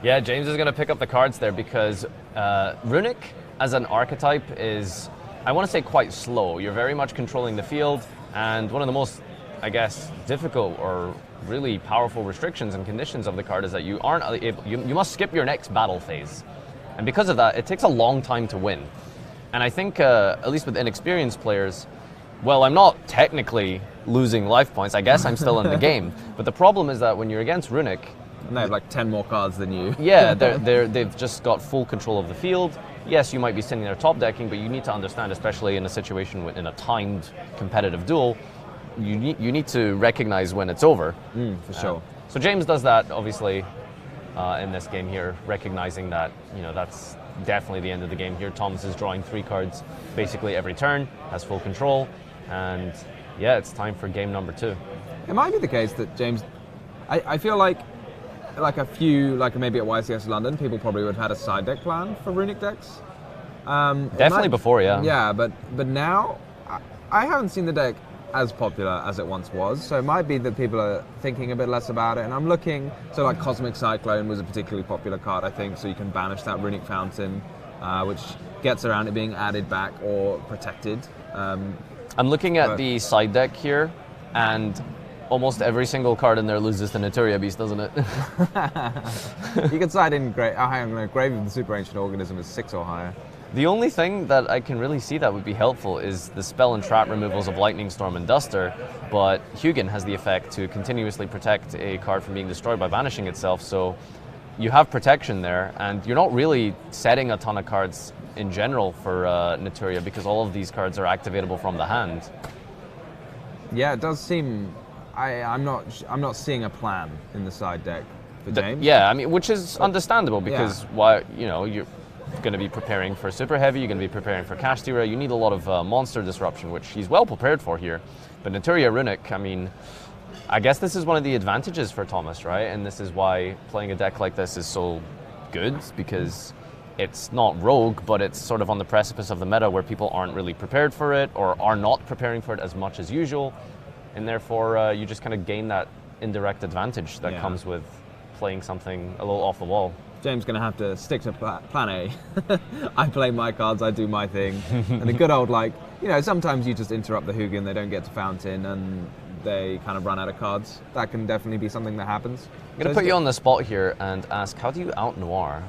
Yeah, James is going to pick up the cards there because Runic as an archetype is, I want to say, quite slow. You're very much controlling the field, and one of the most, I guess, difficult or really powerful restrictions and conditions of the card is that you aren't able, you must skip your next battle phase. And because of that, it takes a long time to win. And I think, at least with inexperienced players, well, I'm not technically losing life points. I guess I'm still in the game. But the problem is that when you're against Runic, and they have like 10 more cards than you. Yeah, they've just got full control of the field. Yes, you might be sitting there top decking, but you need to understand, especially in a situation in a timed competitive duel, you need to recognize when it's over. For sure. So James does that, obviously, in this game here, recognizing that, you know, that's definitely the end of the game here. Thomas is drawing 3 cards basically every turn, has full control, and yeah, it's time for game number 2. It might be the case that James, I feel like a few, like maybe at YCS London, people probably would have had a side deck plan for Runic decks. Definitely before, yeah. Yeah, but now, I haven't seen the deck as popular as it once was, so it might be that people are thinking a bit less about it, and I'm looking, so like Cosmic Cyclone was a particularly popular card, I think, so you can banish that Runic Fountain, which gets around it being added back or protected. I'm looking at the side deck here, and almost every single card in there loses to Naturia Beast, doesn't it? You can side in Grave of the Super Ancient Organism is 6 or higher. The only thing that I can really see that would be helpful is the spell and trap removals of Lightning Storm and Duster, but Hugin has the effect to continuously protect a card from being destroyed by banishing itself, so you have protection there, and you're not really setting a ton of cards in general for Naturia because all of these cards are activatable from the hand. Yeah, it does seem... I'm not seeing a plan in the side deck for James. Yeah, I mean, which is understandable because why you're going to be preparing for Super Heavy, you're going to be preparing for Kashtira, you need a lot of monster disruption, which he's well prepared for here. But Naturia Runic, I mean, I guess this is one of the advantages for Thomas, right? And this is why playing a deck like this is so good, because it's not rogue, but it's sort of on the precipice of the meta where people aren't really prepared for it or are not preparing for it as much as usual. And therefore, you just kind of gain that indirect advantage that comes with playing something a little off the wall. James going to have to stick to plan A. I play my cards, I do my thing. And the good old, like, sometimes you just interrupt the Hugin, they don't get to Fountain, and they kind of run out of cards. That can definitely be something that happens. I'm going to put you on the spot here and ask, how do you out Noir?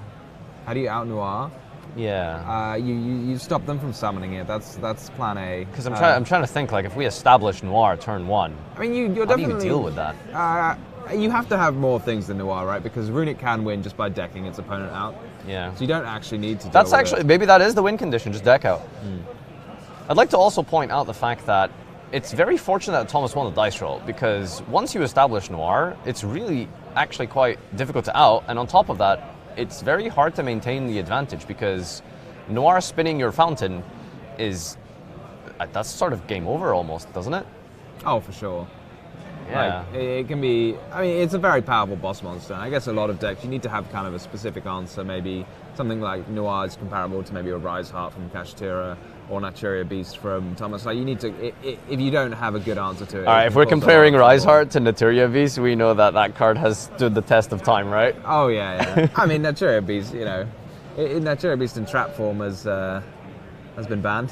How do you out Noir? Yeah. You stop them from summoning it. That's plan A. Because I'm trying to think, like, if we establish Noir turn 1, I mean, you're how definitely... do you deal with that? You have to have more things than Noir, right? Because Runic can win just by decking its opponent out. Yeah. So you don't actually need to deal That's with actually, it. maybe that is the win condition, just deck out. I'd like to also point out the fact that it's very fortunate that Thomas won the dice roll, because once you establish Noir, it's really actually quite difficult to out, and on top of that, it's very hard to maintain the advantage, because Noir spinning your Fountain is, that's sort of game over almost, doesn't it? Oh, for sure. Yeah. Like, it can be, I mean, it's a very powerful boss monster. I guess a lot of decks, you need to have kind of a specific answer. Maybe something like Noir is comparable to maybe a Rise Heart from Kashtira or Naturia Beast from Thomas. Like, you need to, if you don't have a good answer to it. All right, if we're comparing Rise Heart to Naturia Beast, we know that that card has stood the test of time, right? Oh, yeah. I mean, Naturia Beast, Naturia Beast in trap form has been banned.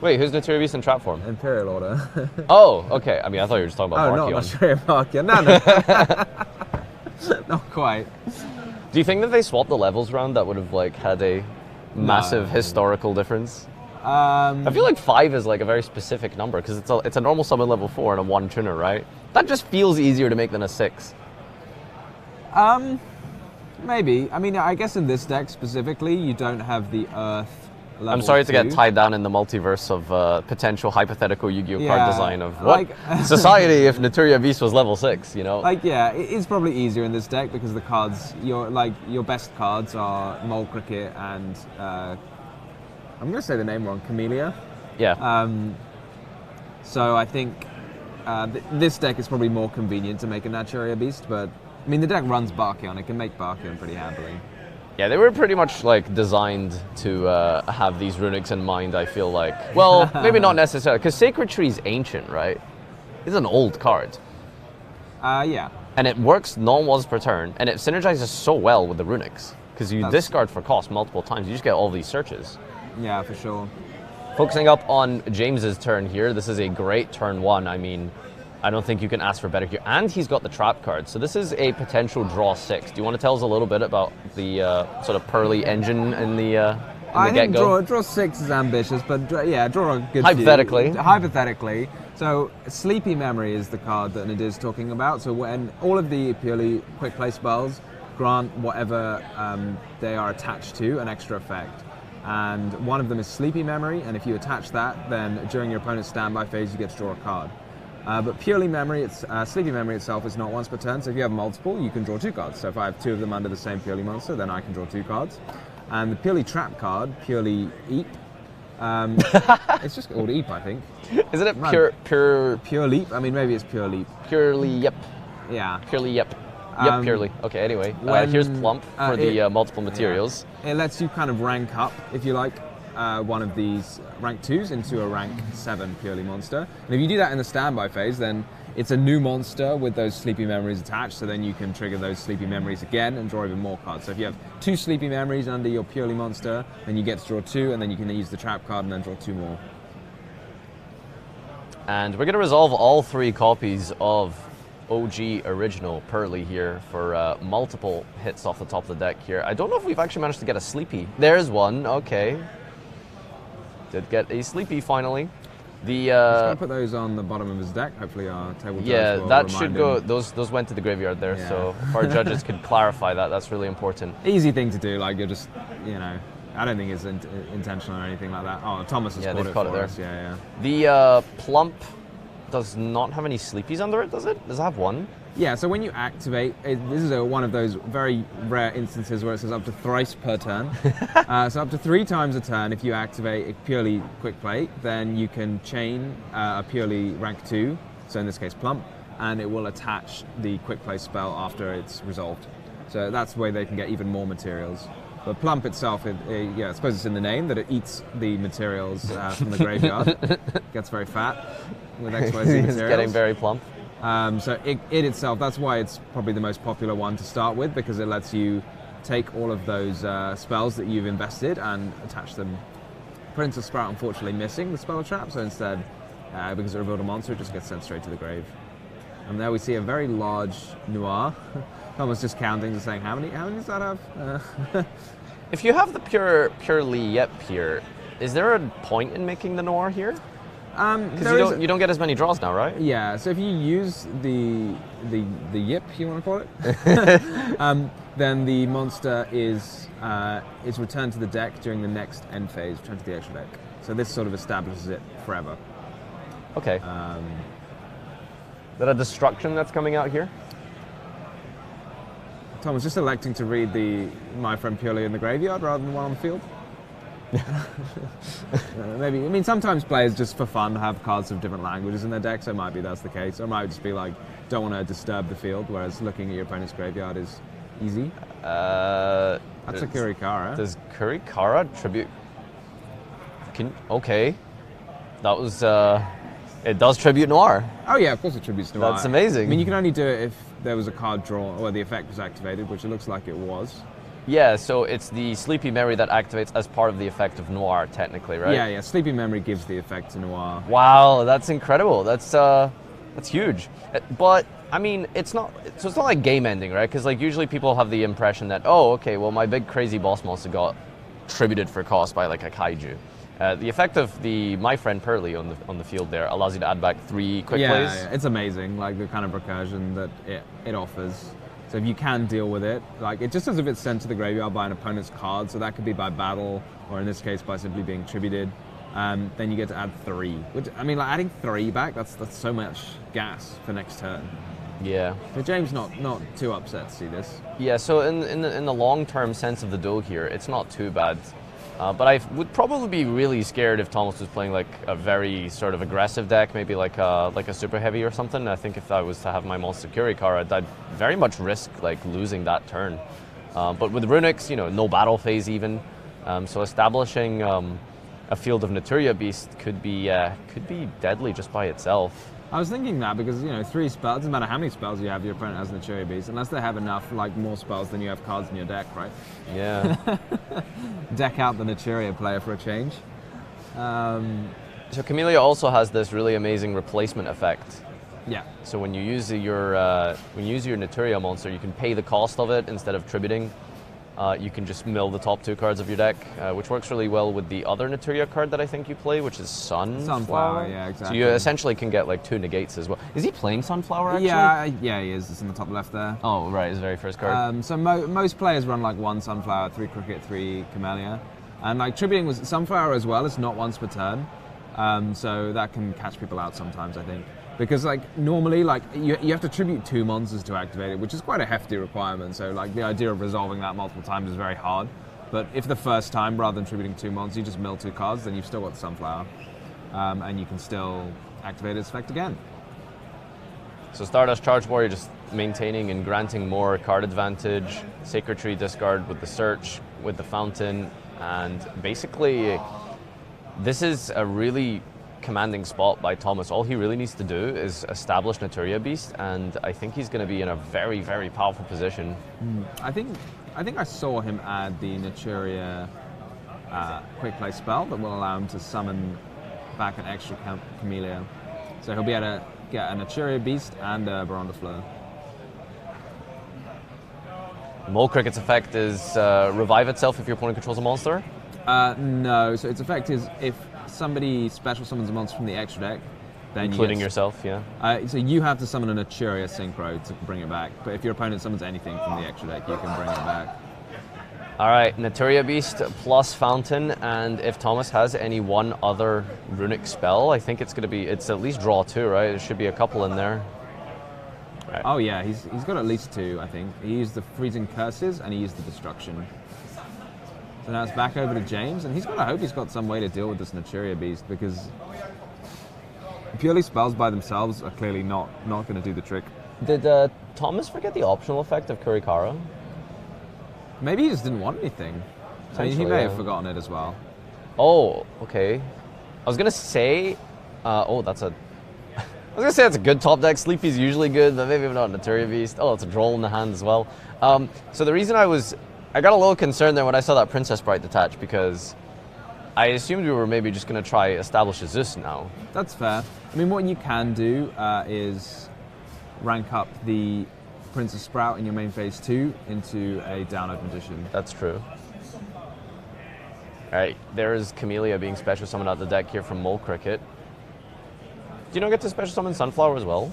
Wait, who's Naturia Beast in trap form? Imperial Order. Oh, okay. I mean, I thought you were just talking about Oh, Markion. not Naturia Markion. No. Not quite. Do you think that they swapped the levels round that would have like had a massive historical difference? I feel like 5 is like a very specific number because it's a normal summon level 4 and a 1 tuner, right? That just feels easier to make than a 6. Maybe. I mean, I guess in this deck specifically, you don't have the Earth level I'm sorry to 2. get tied down in the multiverse of potential hypothetical Yu-Gi-Oh card design of what like, society if Naturia Beast was level 6, Like, yeah, it's probably easier in this deck because the cards, your best cards are Mole Cricket and I'm going to say the name wrong, Camellia. Yeah. So I think this deck is probably more convenient to make a Naturia Beast, but I mean the deck runs Barkion, it can make Barkion pretty happily. Yeah, they were pretty much like designed to have these runics in mind, I feel like. Well, maybe not necessarily, because Sacred Tree is ancient, right? It's an old card. Yeah. And it works non-once per turn, and it synergizes so well with the runics, because you discard for cost multiple times, you just get all these searches. Yeah, for sure. Focusing up on James's turn here, this is a great turn 1. I mean, I don't think you can ask for better here. And he's got the trap card, so this is a potential draw 6. Do you want to tell us a little bit about the sort of Pearly engine in the get-go? I think draw 6 is ambitious, but draw a good Hypothetically. few. Hypothetically. So Sleepy Memory is the card that it is talking about. So when all of the purely quick play spells grant whatever they are attached to an extra effect. And one of them is Sleepy Memory, and if you attach that, then during your opponent's standby phase, you get to draw a card. But Purely Memory, Sleepy Memory itself is not once per turn, so if you have multiple, you can draw 2 cards. So if I have 2 of them under the same Purely monster, then I can draw 2 cards. And the Purely Trap card, Purely Eep, it's just called Eep, I think. Isn't it Pure Leap? I mean, maybe it's Pure Leap. Purely Yep. Yeah. Purely Yep. Yep, Purely. Okay, anyway, here's Plump for the multiple materials. Yeah. It lets you kind of rank up, if you like, one of these rank 2s into a rank 7 Purely monster. And if you do that in the standby phase, then it's a new monster with those Sleepy Memories attached, so then you can trigger those Sleepy Memories again and draw even more cards. So if you have 2 Sleepy Memories under your Purely monster, then you get to draw 2, and then you can use the trap card and then draw 2 more. And we're going to resolve all 3 copies of OG original Pearly here for multiple hits off the top of the deck here. I don't know if we've actually managed to get a Sleepy. There's one, okay. Did get a Sleepy finally. Just gonna put those on the bottom of his deck. Hopefully our table judge will that should remind go. him. Those went to the graveyard there. So if our judges could clarify that, that's really important. Easy thing to do. Like you're just, I don't think it's intentional or anything like that. Oh, Thomas has caught it for us. Yeah. The Plump does not have any Sleepies under it, does it? Does it have one? Yeah, so when you activate, this is one of those very rare instances where it says up to thrice per turn. So up to 3 times a turn, if you activate a purely quick play, then you can chain a purely rank 2, so in this case Plump, and it will attach the quick play spell after it's resolved. So that's the way they can get even more materials. But Plump itself, I suppose it's in the name that it eats the materials from the graveyard. Gets very fat with XYZ materials. It's getting very plump. So it itself, that's why it's probably the most popular one to start with, because it lets you take all of those spells that you've invested and attach them. Princess Sprout unfortunately missing the spell trap, so instead, because it revealed a monster, it just gets sent straight to the grave. And there we see a very large Noir. Thomas just counting, just saying, how many does that have? If you have the purely Yep here, is there a point in making the Noir here? Because you don't get as many draws now, right? Yeah, so if you use the Yip, you want to call it, then the monster is returned to the deck during the next end phase, returned to the extra deck. So this sort of establishes it forever. Okay. Is that a destruction that's coming out here? Tom was just electing to read My Friend Purely in the Graveyard rather than one on the field. Maybe. I mean, sometimes players just for fun have cards of different languages in their deck, so it might be that's the case. Or it might just be like, don't want to disturb the field, whereas looking at your opponent's graveyard is easy. That's a Kurikara. Does Kurikara tribute? Okay. That was. It does tribute Noir. Oh yeah, of course it tributes Noir. That's amazing. I mean, you can only do it if there was a card drawn or the effect was activated, which it looks like it was. Yeah, so it's the Sleepy Memory that activates as part of the effect of Noir, technically, right? Yeah. Sleepy Memory gives the effect to Noir. Wow, that's incredible. That's huge. But I mean, it's not like game ending, right? Because like usually people have the impression that, oh, okay, well my big crazy boss monster got tributed for cost by like a kaiju. The effect of the My Friend Pearly on the field there allows you to add back 3 quick plays. Yeah, it's amazing, like the kind of recursion that it offers. So if you can deal with it, like it just as if it's sent to the graveyard by an opponent's card, so that could be by battle, or in this case by simply being tributed. Then you get to add 3. Which, I mean, like adding 3 back, that's so much gas for next turn. Yeah. So James not too upset to see this. Yeah. So in the long-term sense of the duel here, it's not too bad. But I would probably be really scared if Thomas was playing like a very sort of aggressive deck, maybe like a super heavy or something. I think if I was to have my monster Kurikara, I'd very much risk like losing that turn. But with Runics, no battle phase even. So establishing a field of Naturia Beast could be deadly just by itself. I was thinking that because 3 spells, doesn't matter how many spells you have, your opponent has Naturia Beast, unless they have enough like more spells than you have cards in your deck, right? Yeah. Deck out the Naturia player for a change. So Camellia also has this really amazing replacement effect. Yeah. So when you use your Naturia monster, you can pay the cost of it instead of tributing. You can just mill the top 2 cards of your deck, which works really well with the other Naturia card that I think you play, which is Sunflower. Yeah, exactly. So you essentially can get like 2 negates as well. Is he playing Sunflower actually? Yeah, he is. It's in the top left there. Oh, right, his very first card. So most players run like 1 Sunflower, 3 Cricket, 3 Camellia. And like tributing was Sunflower as well, it's not once per turn. So that can catch people out sometimes, I think. Because like normally like you have to tribute 2 monsters to activate it, which is quite a hefty requirement. So like the idea of resolving that multiple times is very hard. But if the first time, rather than tributing 2 monsters, you just mill 2 cards, then you've still got the Sunflower. And you can still activate its effect again. So Stardust Charge Warrior just maintaining and granting more card advantage. Sacred Tree discard with the Search, with the Fountain. And basically, this is a really commanding spot by Thomas. All he really needs to do is establish Naturia Beast, and I think he's going to be in a very, very powerful position. I think I saw him add the Naturia quick play spell that will allow him to summon back an extra Camellia. So he'll be able to get an Naturia Beast and a Baron de Fleur. Mole Cricket's effect is revive itself if your opponent controls a monster? No, so its effect is if somebody special summons a monster from the extra deck, then Including yourself, yeah. So you have to summon a Naturia Synchro to bring it back, but if your opponent summons anything from the extra deck, you can bring it back. All right, Naturia Beast plus Fountain, and if Thomas has any one other runic spell, I think it's at least draw 2, right? There should be a couple in there. Right. Oh yeah, he's got at least 2, I think. He used the Freezing Curses and he used the Destruction. So now it's back over to James, and I hope he's got some way to deal with this Naturia Beast, because purely spells by themselves are clearly not going to do the trick. Did Thomas forget the optional effect of Kurikara? Maybe he just didn't want anything. I mean, he may have forgotten it as well. Oh, okay. I was gonna say, I was gonna say it's a good top deck. Sleepy's usually good, but maybe not Naturia Beast. Oh, it's a Droll in the hand as well. So the reason I got a little concerned there when I saw that Princess Sprite detach, because I assumed we were maybe just gonna try establish a Zeus now. That's fair. I mean, what you can do is rank up the Princess Sprout in your main phase 2 into a down open edition. That's true. All right, there is Camellia being special summoned out the deck here from Mole Cricket. Do you not get to special summon Sunflower as well?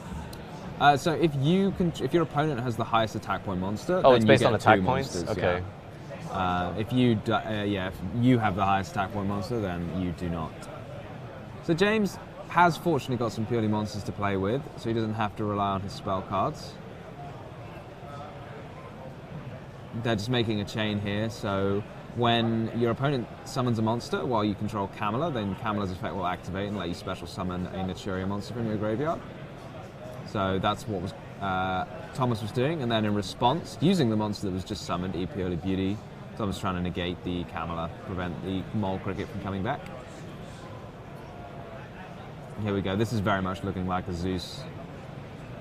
So if your opponent has the highest attack point monster, oh, then it's based you on get attack 2 points. monsters, Okay. Yeah. If you have the highest attack point monster, then you do not. So James has fortunately got some purely monsters to play with, so he doesn't have to rely on his spell cards. They're just making a chain here, so when your opponent summons a monster while you control Camilla, then Camilla's effect will activate and let you special summon a Naturia monster from your graveyard. So that's what Thomas was doing, and then in response, using the monster that was just summoned, E Purely Beauty, Thomas was trying to negate the Camilla, prevent the Mole Cricket from coming back. Here we go, this is very much looking like a Zeus,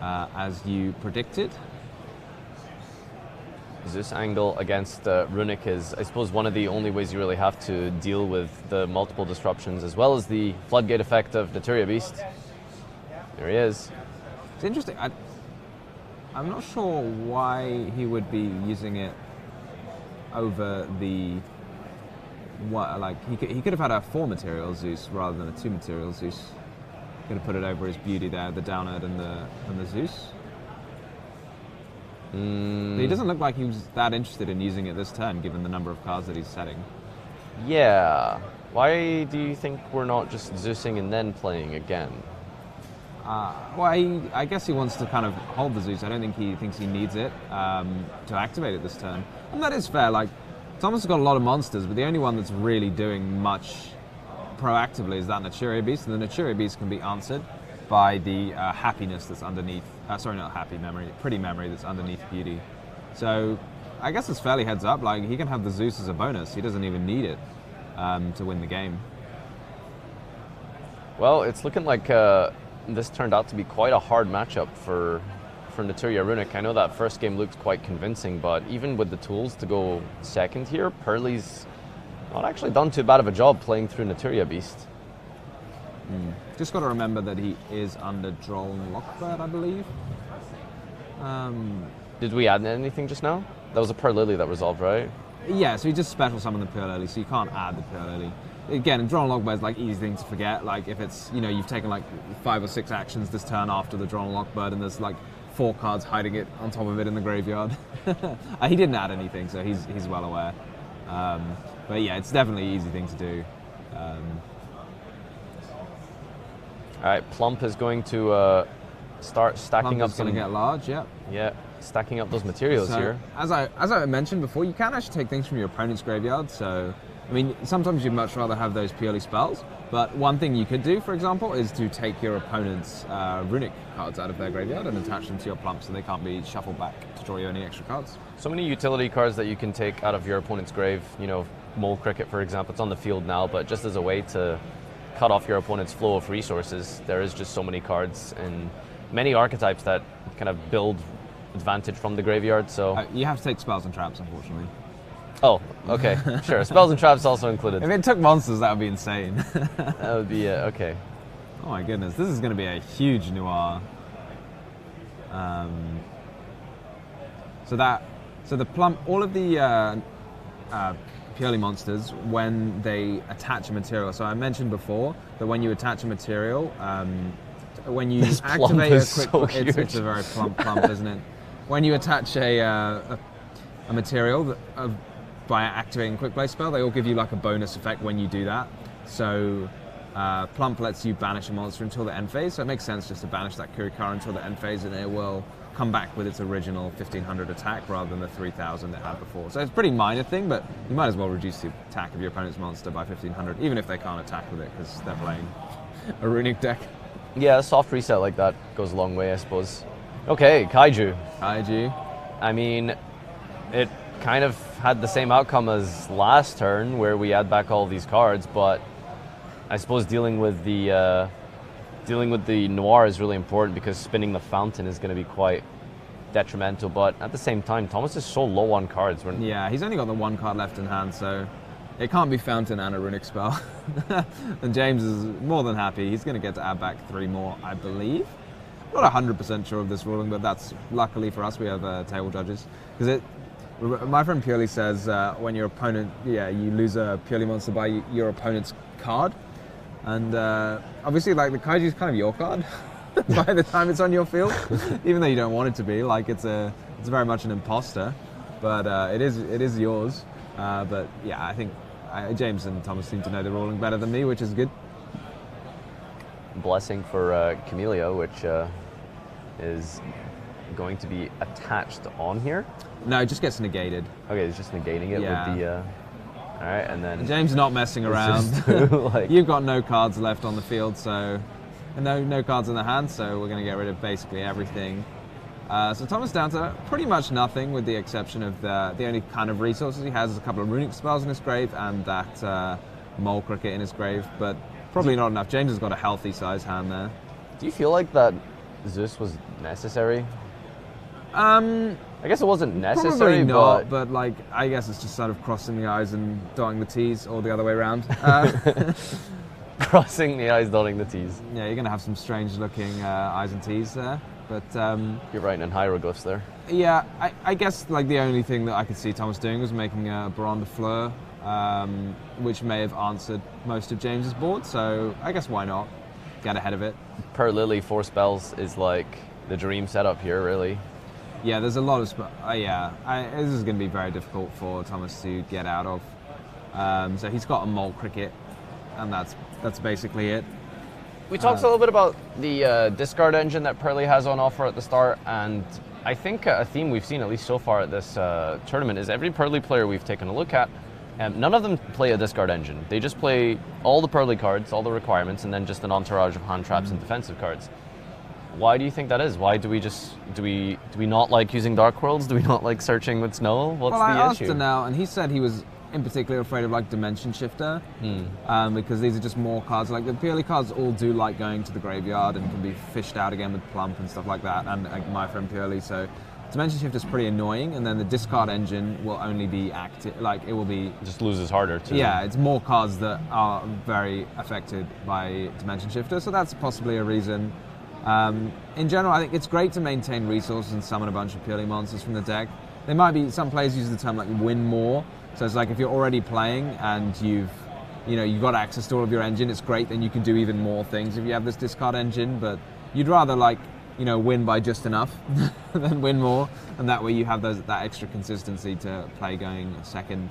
as you predicted. Zeus angle against Runic is, I suppose, one of the only ways you really have to deal with the multiple disruptions, as well as the floodgate effect of Naturia Beast. There he is. It's interesting. I'm not sure why he would be using it over the he could have had a 4 material Zeus rather than a 2 material Zeus. Could have put it over his beauty there, the Downerd and the Zeus. But he doesn't look like he was that interested in using it this turn, given the number of cards that he's setting. Yeah. Why do you think we're not just Zeusing and then playing again? Well, I guess he wants to kind of hold the Zeus. I don't think he thinks he needs it to activate it this turn. And that is fair. Like, Thomas has got a lot of monsters, but the only one that's really doing much proactively is that Naturia Beast, and the Naturia Beast can be answered by the happiness that's underneath, sorry, not happy memory, pretty memory that's underneath beauty. So I guess it's fairly heads up, like he can have the Zeus as a bonus, he doesn't even need it to win the game. Well, it's looking like this turned out to be quite a hard matchup for Naturia Runic. I know that first game looked quite convincing, but even with the tools to go second here, Pearly's not actually done too bad of a job playing through Naturia Beast. Just got to remember that he is under Droll and Lockbird, I believe. Did we add anything just now? That was a Pearl Lily that resolved, right? Yeah, so he just special summoned the Pearl Lily, so you can't add the Pearl Lily. Again, in Droll and Lockbird is like easy thing to forget. Like if it's, you've taken like 5 or 6 actions this turn after the Droll and Lockbird, and there's like 4 cards hiding it on top of it in the graveyard. He didn't add anything, so he's well aware. But yeah, it's definitely an easy thing to do. All right, Plump is going to start stacking Plump up is going to get large, yeah. Yeah, stacking up those materials So, here. as I mentioned before, you can actually take things from your opponent's graveyard. So, I mean, sometimes you'd much rather have those purely spells. But one thing you could do, for example, is to take your opponent's runic cards out of their graveyard and attach them to your Plump so they can't be shuffled back to draw you any extra cards. So many utility cards that you can take out of your opponent's grave. Mole Cricket, for example, it's on the field now, but just as a way to cut off your opponent's flow of resources, there is just so many cards and many archetypes that kind of build advantage from the graveyard. So You have to take spells and traps, unfortunately. Oh, okay, sure. Spells and traps also included. If it took monsters, that would be insane. That would be okay. Oh my goodness, this is going to be a huge noir. So the plump, all of the purely monsters, when they attach a material. So I mentioned before that when you attach a material, when you This plump activate is a quick, so it's huge. a very plump, isn't it? When you attach a material by activating a quick play spell, they all give you like a bonus effect when you do that. So plump lets you banish a monster until the end phase. So it makes sense just to banish that Kurikara until the end phase, and it will come back with its original 1500 attack rather than the 3000 it had before. So it's a pretty minor thing, but you might as well reduce the attack of your opponent's monster by 1500, even if they can't attack with it because they're playing a runic deck. Yeah, a soft reset like that goes a long way, I suppose. Okay, Kaiju. Kaiju. I mean, it kind of had the same outcome as last turn, where we add back all these cards, but I suppose dealing with the noir is really important because spinning the fountain is going to be quite detrimental. But at the same time, Thomas is so low on cards. Yeah, he's only got the one card left in hand, so it can't be fountain and a runic spell. And James is more than happy. He's going to get to add back 3 more, I believe. Not 100% sure of this ruling, but that's luckily for us. We have table judges because my friend Purely says when your opponent, you lose a Purely monster by your opponent's card. And obviously, like, the Kaiju is kind of your card by the time it's on your field, even though you don't want it to be. Like, it's very much an imposter, but it is yours. But yeah, I think James and Thomas seem to know the ruling better than me, which is good. Blessing for Camellia, which is going to be attached on here. No, it just gets negated. Okay, it's just negating it with the. All right, and then James not messing around. like, You've got no cards left on the field, so no cards in the hand, so we're going to get rid of basically everything. So Thomas down to pretty much nothing, with the exception of the only kind of resources he has is a couple of runic spells in his grave and that mole cricket in his grave, but probably not enough. James has got a healthy size hand there. do you feel like that Zeus was necessary? I guess it wasn't necessary, Probably not, but like, I guess it's just sort of crossing the I's and dotting the T's, or the other way around. Crossing the I's, dotting the T's. Yeah, you're going to have some strange looking I's and T's there, but You're writing in hieroglyphs there. yeah, I guess like the only thing that I could see Thomas doing was making a Baron de Fleur, which may have answered most of James's board, so I guess why not get ahead of it. Per Lily, 4 spells is like the dream setup here, really. Yeah, there's a lot of this is going to be very difficult for Thomas to get out of. So he's got a mole cricket, and that's basically it. We talked a little bit about the discard engine that Pearly has on offer at the start, and I think a theme we've seen, at least so far at this tournament, is every Pearly player we've taken a look at, none of them play a discard engine. They just play all the Pearly cards, all the requirements, and then just an entourage of hand traps and defensive cards. Why do you think that is? Why do we not like using Dark Worlds? Do we not like searching with Snow? What's I the asked issue? Danelle, and he said he was in particular afraid of like Dimension Shifter, because these are just more cards. Like the Purely cards all do like going to the graveyard and can be fished out again with Plump and stuff like that, and like my friend Purely. So Dimension Shifter is pretty annoying, and then the discard engine will only be active, like it will be... It just loses harder too. Yeah, it's more cards that are very affected by Dimension Shifter, so that's possibly a reason. In general, I think it's great to maintain resources and summon a bunch of Purely monsters from the deck. There might be, some players use the term like win more, so it's like if you're already playing and you've got access to all of your engine, it's great, then you can do even more things if you have this discard engine, but you'd rather like, win by just enough than win more, and that way you have that extra consistency to play going second.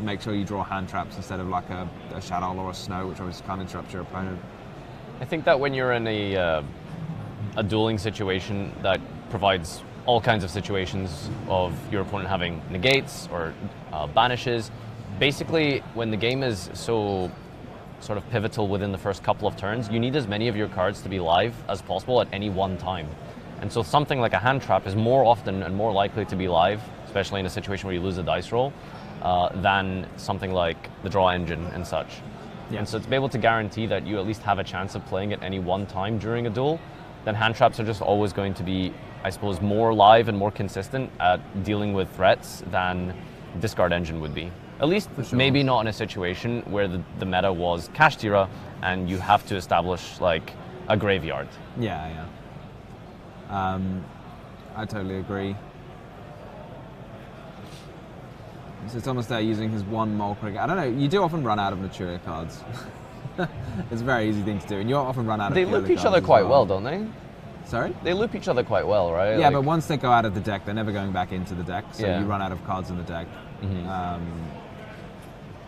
Make sure you draw hand traps instead of like a Shadow or a Snow, which obviously can't interrupt your opponent. I think that when you're in a dueling situation that provides all kinds of situations of your opponent having negates or banishes, basically when the game is so sort of pivotal within the first couple of turns, you need as many of your cards to be live as possible at any one time. And so something like a hand trap is more often and more likely to be live, especially in a situation where you lose a dice roll, than something like the draw engine and such. Yeah. And so to be able to guarantee that you at least have a chance of playing at any one time during a duel, then hand traps are just always going to be, I suppose, more live and more consistent at dealing with threats than discard engine would be. At least sure. maybe not in a situation where the meta was Cash Tira and you have to establish like a graveyard. Yeah. I totally agree. So Thomas there using his one mole cricket. I don't know, you do often run out of Naturia cards. It's a very easy thing to do, and you often run out of They Field loop each cards other as quite well, don't they? Sorry? They loop each other quite well, right? Yeah, like, but once they go out of the deck, they're never going back into the deck, so Yeah. you run out of cards in the deck.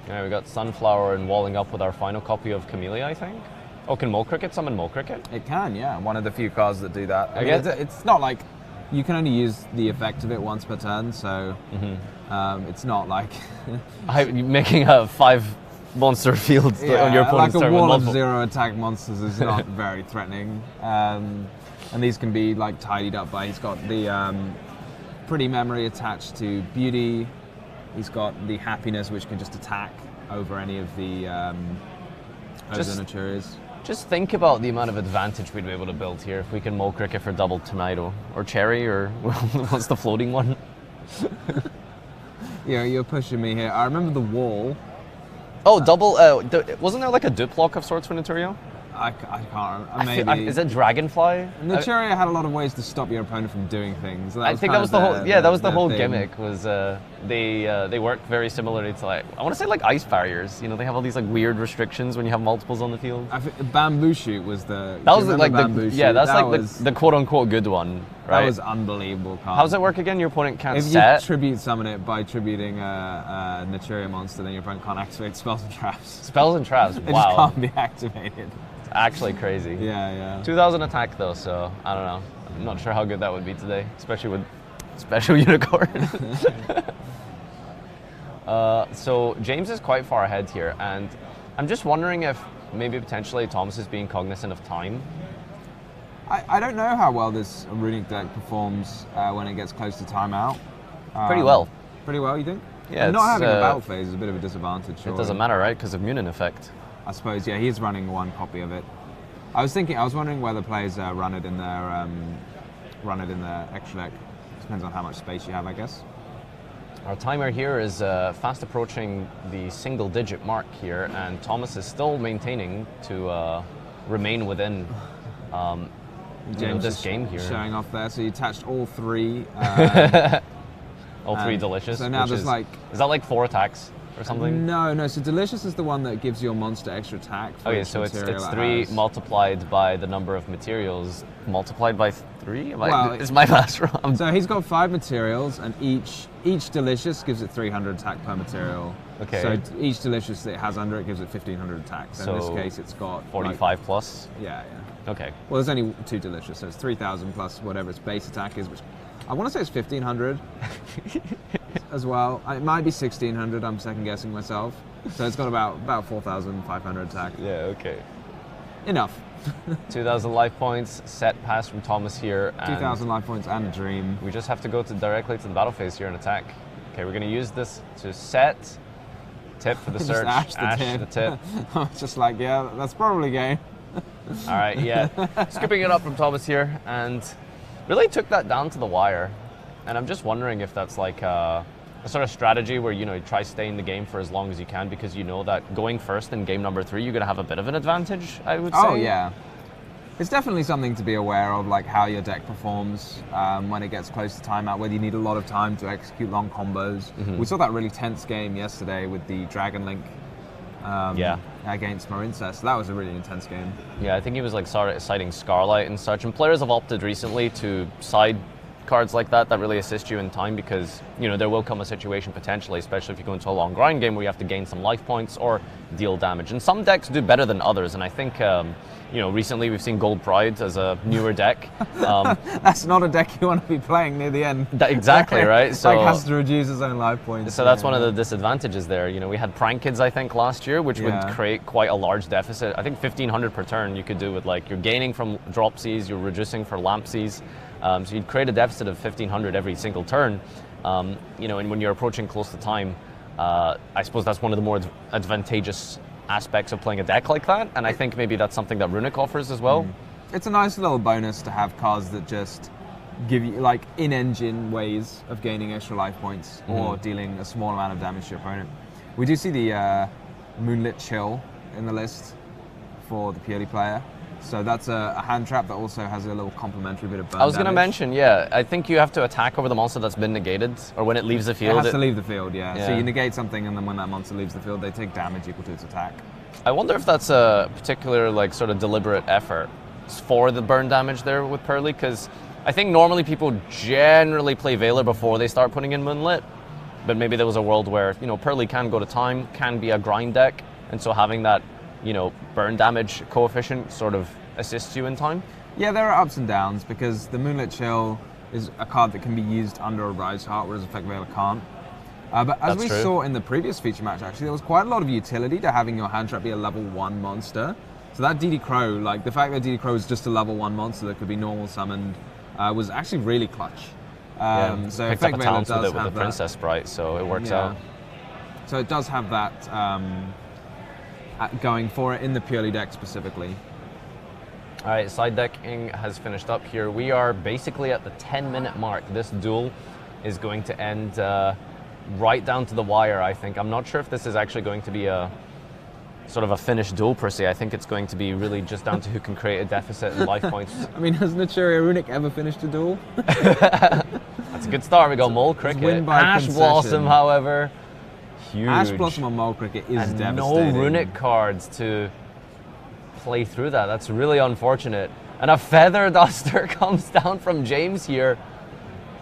Yeah, we got Sunflower and walling up with our final copy of Camellia, I think. Oh, can Mole Cricket summon Mole Cricket? It can, yeah. One of the few cards that do that. I mean, guess- it's not like you can only use the effect of it once per turn, so it's not like Making a 5 monster field on your opponent's like a turn with wall of multiple. 0 attack monsters is not very threatening. And these can be like tidied up by. He's got the pretty memory attached to beauty. He's got the happiness, which can just attack over any of the Naturias. Just think about the amount of advantage we'd be able to build here if we can Mole Cricket for double tomato or cherry or what's the floating one? Yeah, you're pushing me here. I remember the wall. Oh, double. Wasn't there like a duplock of sorts for Naturia? I can't remember. Maybe. Is it Dragonfly? Naturia had a lot of ways to stop your opponent from doing things. So I think that was the whole. Yeah, that was the whole thing. gimmick. Was they work very similarly to like I want to say like ice barriers. You know, they have all these like weird restrictions when you have multiples on the field. I think Bamboo Shoot was the. That was like that's like the quote unquote good one, right? That was unbelievable card. How does it work again? Your opponent can't If set. you tribute summon it by tributing a Naturia monster, then your opponent can't activate spells and traps. Spells and traps. They Wow, just can't be activated. it's actually crazy. Yeah. 2000 attack though, so I don't know. I'm not sure how good that would be today, especially with special unicorn. So James is quite far ahead here, and I'm just wondering if maybe potentially Thomas is being cognizant of time. I don't know how well this runic deck performs when it gets close to timeout. Pretty well. Pretty well, you think? Yeah, Not it's, having a battle phase is a bit of a disadvantage. It doesn't matter, right? Because of Munin effect. I suppose, yeah, he's running one copy of it. I was wondering whether players run it in their extra deck. Depends on how much space you have, I guess. Our timer here is fast approaching the single-digit mark here, and Thomas is still maintaining to remain within this game here. Showing off there, so you attached all 3. All 3 delicious. So now which there's is, like... Is that like 4 attacks or something? No. So delicious is the one that gives your monster extra attack. For Okay, each so it's material it 3 has. multiplied by the number of materials multiplied by 3. Well, Is my math wrong? So he's got 5 materials, and each delicious gives it 300 attack per material. Okay. So each delicious that it has under it gives it 1500 attack. So in this So case, it's got 45 plus? Yeah. Okay. Well, there's only 2 delicious, so it's 3000 plus whatever its base attack is, which I want to say it's 1500 as well. It might be 1600. I'm second guessing myself. So it's got about 4500 attack. Yeah, okay. Enough. 2000 life points, set pass from Thomas here. And 2000 life points and a dream. we just have to go directly to the battle phase here and attack. Okay, we're going to use this to set. Tip for the Just search. ash the tip. I was just like, yeah, that's probably game. All right, yeah. Scooping it up from Thomas here, and really took that down to the wire. And I'm just wondering if that's like a sort of strategy where, you try to stay in the game for as long as you can, because you know that going first in game number 3, you're going to have a bit of an advantage, I would say. Oh, yeah. It's definitely something to be aware of, like how your deck performs when it gets close to timeout, whether you need a lot of time to execute long combos. Mm-hmm. We saw that really tense game yesterday with the Dragon Link against Marincest. That was a really intense game. Yeah, I think he was like citing Scarlight and such, and players have opted recently to side cards like that really assist you in time, because there will come a situation potentially, especially if you go into a long grind game, where you have to gain some life points or deal damage. And some decks do better than others, and I think recently we've seen Gold Pride as a newer deck. That's not a deck you want to be playing near the end. Exactly, right? So like has to reduce its own life points. So that's one of the disadvantages there. We had Prank Kids, I think, last year, which would create quite a large deficit. I think 1500 per turn you could do with, like, you're gaining from Dropsies, you're reducing for Lampsies. So you'd create a deficit of 1500 every single turn. And when you're approaching close to time, I suppose that's one of the more advantageous aspects of playing a deck like that. And I think maybe that's something that Runic offers as well. It's a nice little bonus to have cards that just give you, like, in-engine ways of gaining extra life points or dealing a small amount of damage to your opponent. We do see the Moonlit Chill in the list for the purely player. So that's a hand trap that also has a little complementary bit of burn I was going to damage. mention, yeah, I think you have to attack over the monster that's been negated, or when it leaves the field. It has to leave the field, yeah. So Yeah. you negate something, and then when that monster leaves the field, they take damage equal to its attack. I wonder if that's a particular, like, sort of deliberate effort for the burn damage there with Pearly, because I think normally people generally play Veiler before they start putting in Moonlit, but maybe there was a world where, you know, Pearly can go to time, can be a grind deck, and so having that, you know, burn damage coefficient sort of assists you in time. Yeah, there are ups and downs, because the Moonlit Chill is a card that can be used under a Rise Heart, whereas Effect Veiler can't. But as That's we true. saw in the previous feature match, actually, there was quite a lot of utility to having your hand trap be a level 1 monster. So that DD Crow, like the fact that DD Crow is just a level 1 monster that could be normal summoned, was actually really clutch. So Picked up Effect a Veiler talent does with it with have the that. Princess Sprite, so it works Yeah. out. So it does have that going for it in the purely deck specifically. All right, side decking has finished up here. We are basically at the 10-minute mark. This duel is going to end right down to the wire, I think. I'm not sure if this is actually going to be a sort of a finished duel per se. I think it's going to be really just down to who can create a deficit in life points. I mean, has Naturia Runic ever finished a duel? That's a good start. We got Mole Cricket. win by Ash concession. Blossom, however, huge. Ash Blossom on Mole Cricket is and devastating. no Runic cards to play through that. That's really unfortunate. And a Feather Duster comes down from James here.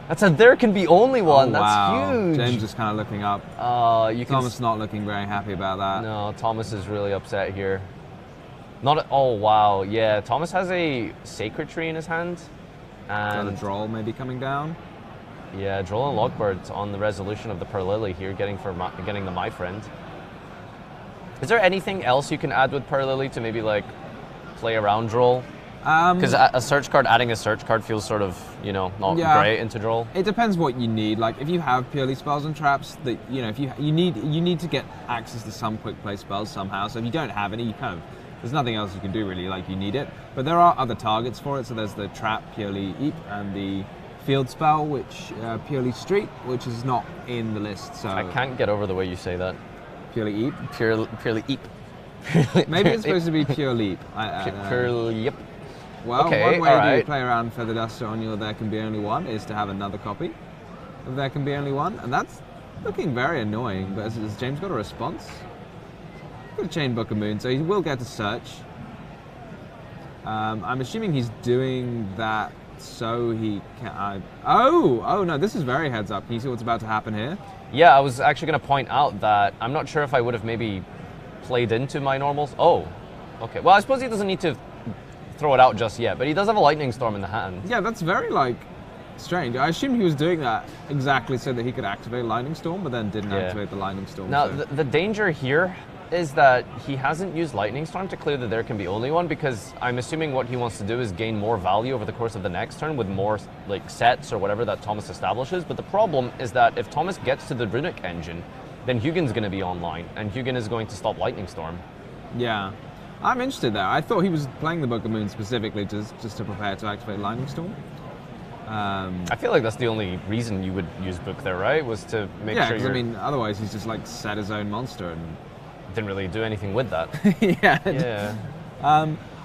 That's a there can be only one. Oh, That's wow. huge. James is kind of looking up. You can Thomas not looking very happy about that. No, Thomas is really upset here. Oh wow, yeah. Thomas has a Sacred Tree in his hand, Got a and Droll maybe coming down. yeah, Droll and Lockbird on the resolution of the Perlily here, getting the My Friend. Is there anything else you can add with Perlily to maybe like play around Droll? Because a search card, adding a search card feels sort of, you know, not Yeah. great into Droll. It depends what you need. Like if you have purely spells and traps, that you know, if you need to get access to some quick play spells somehow. So if you don't have any, you kind of there's nothing else you can do really. Like you need it, but there are other targets for it. So there's the trap purely Eep and the field spell, which purely Street, which is not in the list. So I can't get over the way you say that. purely Eep. Purely Eep. Maybe it's supposed to be pure Leap. I don't know. Purely Yep. Well, Okay, one way to alright. play around Feather Duster on your There Can Be Only One is to have another copy of There Can Be Only One, and that's looking very annoying, but has James got a response? Got a Chain Book of Moon, so he will get to search. I'm assuming he's doing that so he can... Oh no, this is very heads up. Can you see what's about to happen here? Yeah, I was actually going to point out that I'm not sure if I would have maybe played into my normals. Oh, okay. Well, I suppose he doesn't need to throw it out just yet, but he does have a Lightning Storm in the hand. Yeah, that's very, like, strange. I assumed he was doing that exactly so that he could activate Lightning Storm, but then didn't Yeah. activate the Lightning Storm. Now, so. the danger here is that he hasn't used Lightning Storm to clear that there can be only one, because I'm assuming what he wants to do is gain more value over the course of the next turn with more like sets or whatever that Thomas establishes. But the problem is that if Thomas gets to the Runic engine, then Hugin's going to be online, and Hugin is going to stop Lightning Storm. Yeah. I'm interested there. I thought he was playing the Book of Moon specifically just to prepare to activate Lightning Storm. I feel like that's the only reason you would use Book there, right? Was to make Yeah, sure because you I mean, otherwise he's just like set his own monster and didn't really do anything with that. yeah. Yeah.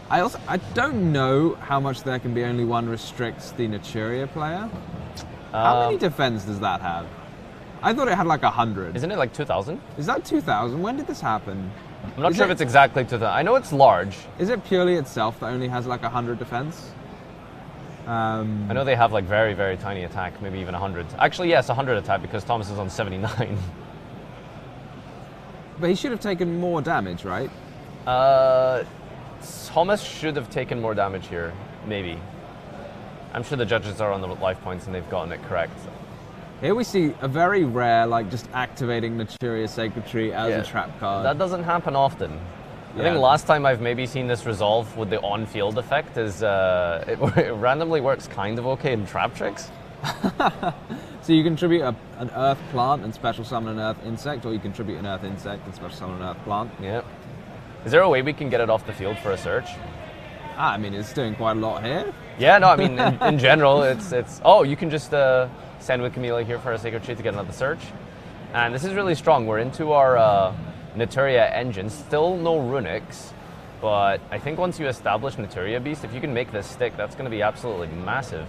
I don't know how much There Can Be Only One restricts the Naturia player. How many defense does that have? I thought it had like 100. Isn't it like 2,000? Is that 2,000? When did this happen? I'm not Is sure if it- it's exactly 2,000. I know it's large. Is it purely itself that only has like 100 defense? I know they have like very, very tiny attack, maybe even 100. Actually, yes, 100 attack because Thomas is on 79. But he should have taken more damage, right? Thomas should have taken more damage here, maybe. I'm sure the judges are on the life points and they've gotten it correct. Here we see a very rare, like just activating Naturia Sacred Tree as a trap card. That doesn't happen often. I think last time I've maybe seen this resolve with the on-field effect is it randomly works kind of okay in trap tricks. So you contribute an earth plant and special summon an earth insect, or you contribute an earth insect and special summon an earth plant. Yeah. Is there a way we can get it off the field for a search? I mean, it's doing quite a lot here. Yeah, no, I mean, in general, it's... Oh, you can just send with Camila here for a Sacred Tree to get another search. And this is really strong. We're into our Naturia engine. Still no runics, but I think once you establish Naturia Beast, if you can make this stick, that's going to be absolutely massive.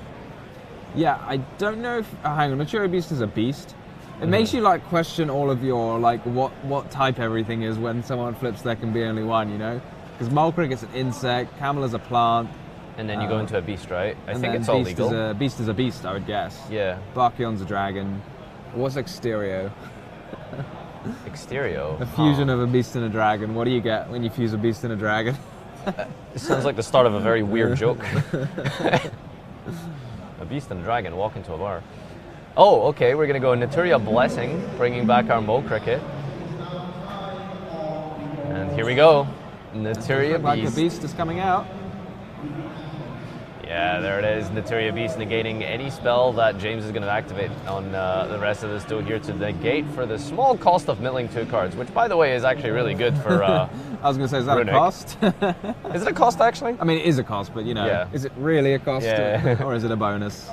Yeah, I don't know if... hang on, Naturia Beast is a beast. It makes you like question all of your like what type everything is when someone flips there can be only one, you know? Because Mole Cricket's an insect, Camel is a plant. And then you go into a beast, right? I think it's beast all legal. Beast is a beast, I would guess. Yeah. Barkion's a dragon. What's Exterio? Exterio. A fusion of a beast and a dragon. What do you get when you fuse a beast and a dragon? This sounds like the start of a very weird joke. A beast and a dragon walk into a bar. Oh, okay, we're going to go Naturia Blessing, bringing back our Mole Cricket. And here we go. Naturia Beast. Like the beast is coming out. Yeah, there it is. Naturia Beast negating any spell that James is going to activate on the rest of this duel here to negate for the small cost of milling 2 cards, which, by the way, is actually really good for I was going to say, is that runic. a cost? Is it a cost, actually? I mean, it is a cost, but, you know, Yeah. is it really a cost? Yeah. Or is it a bonus?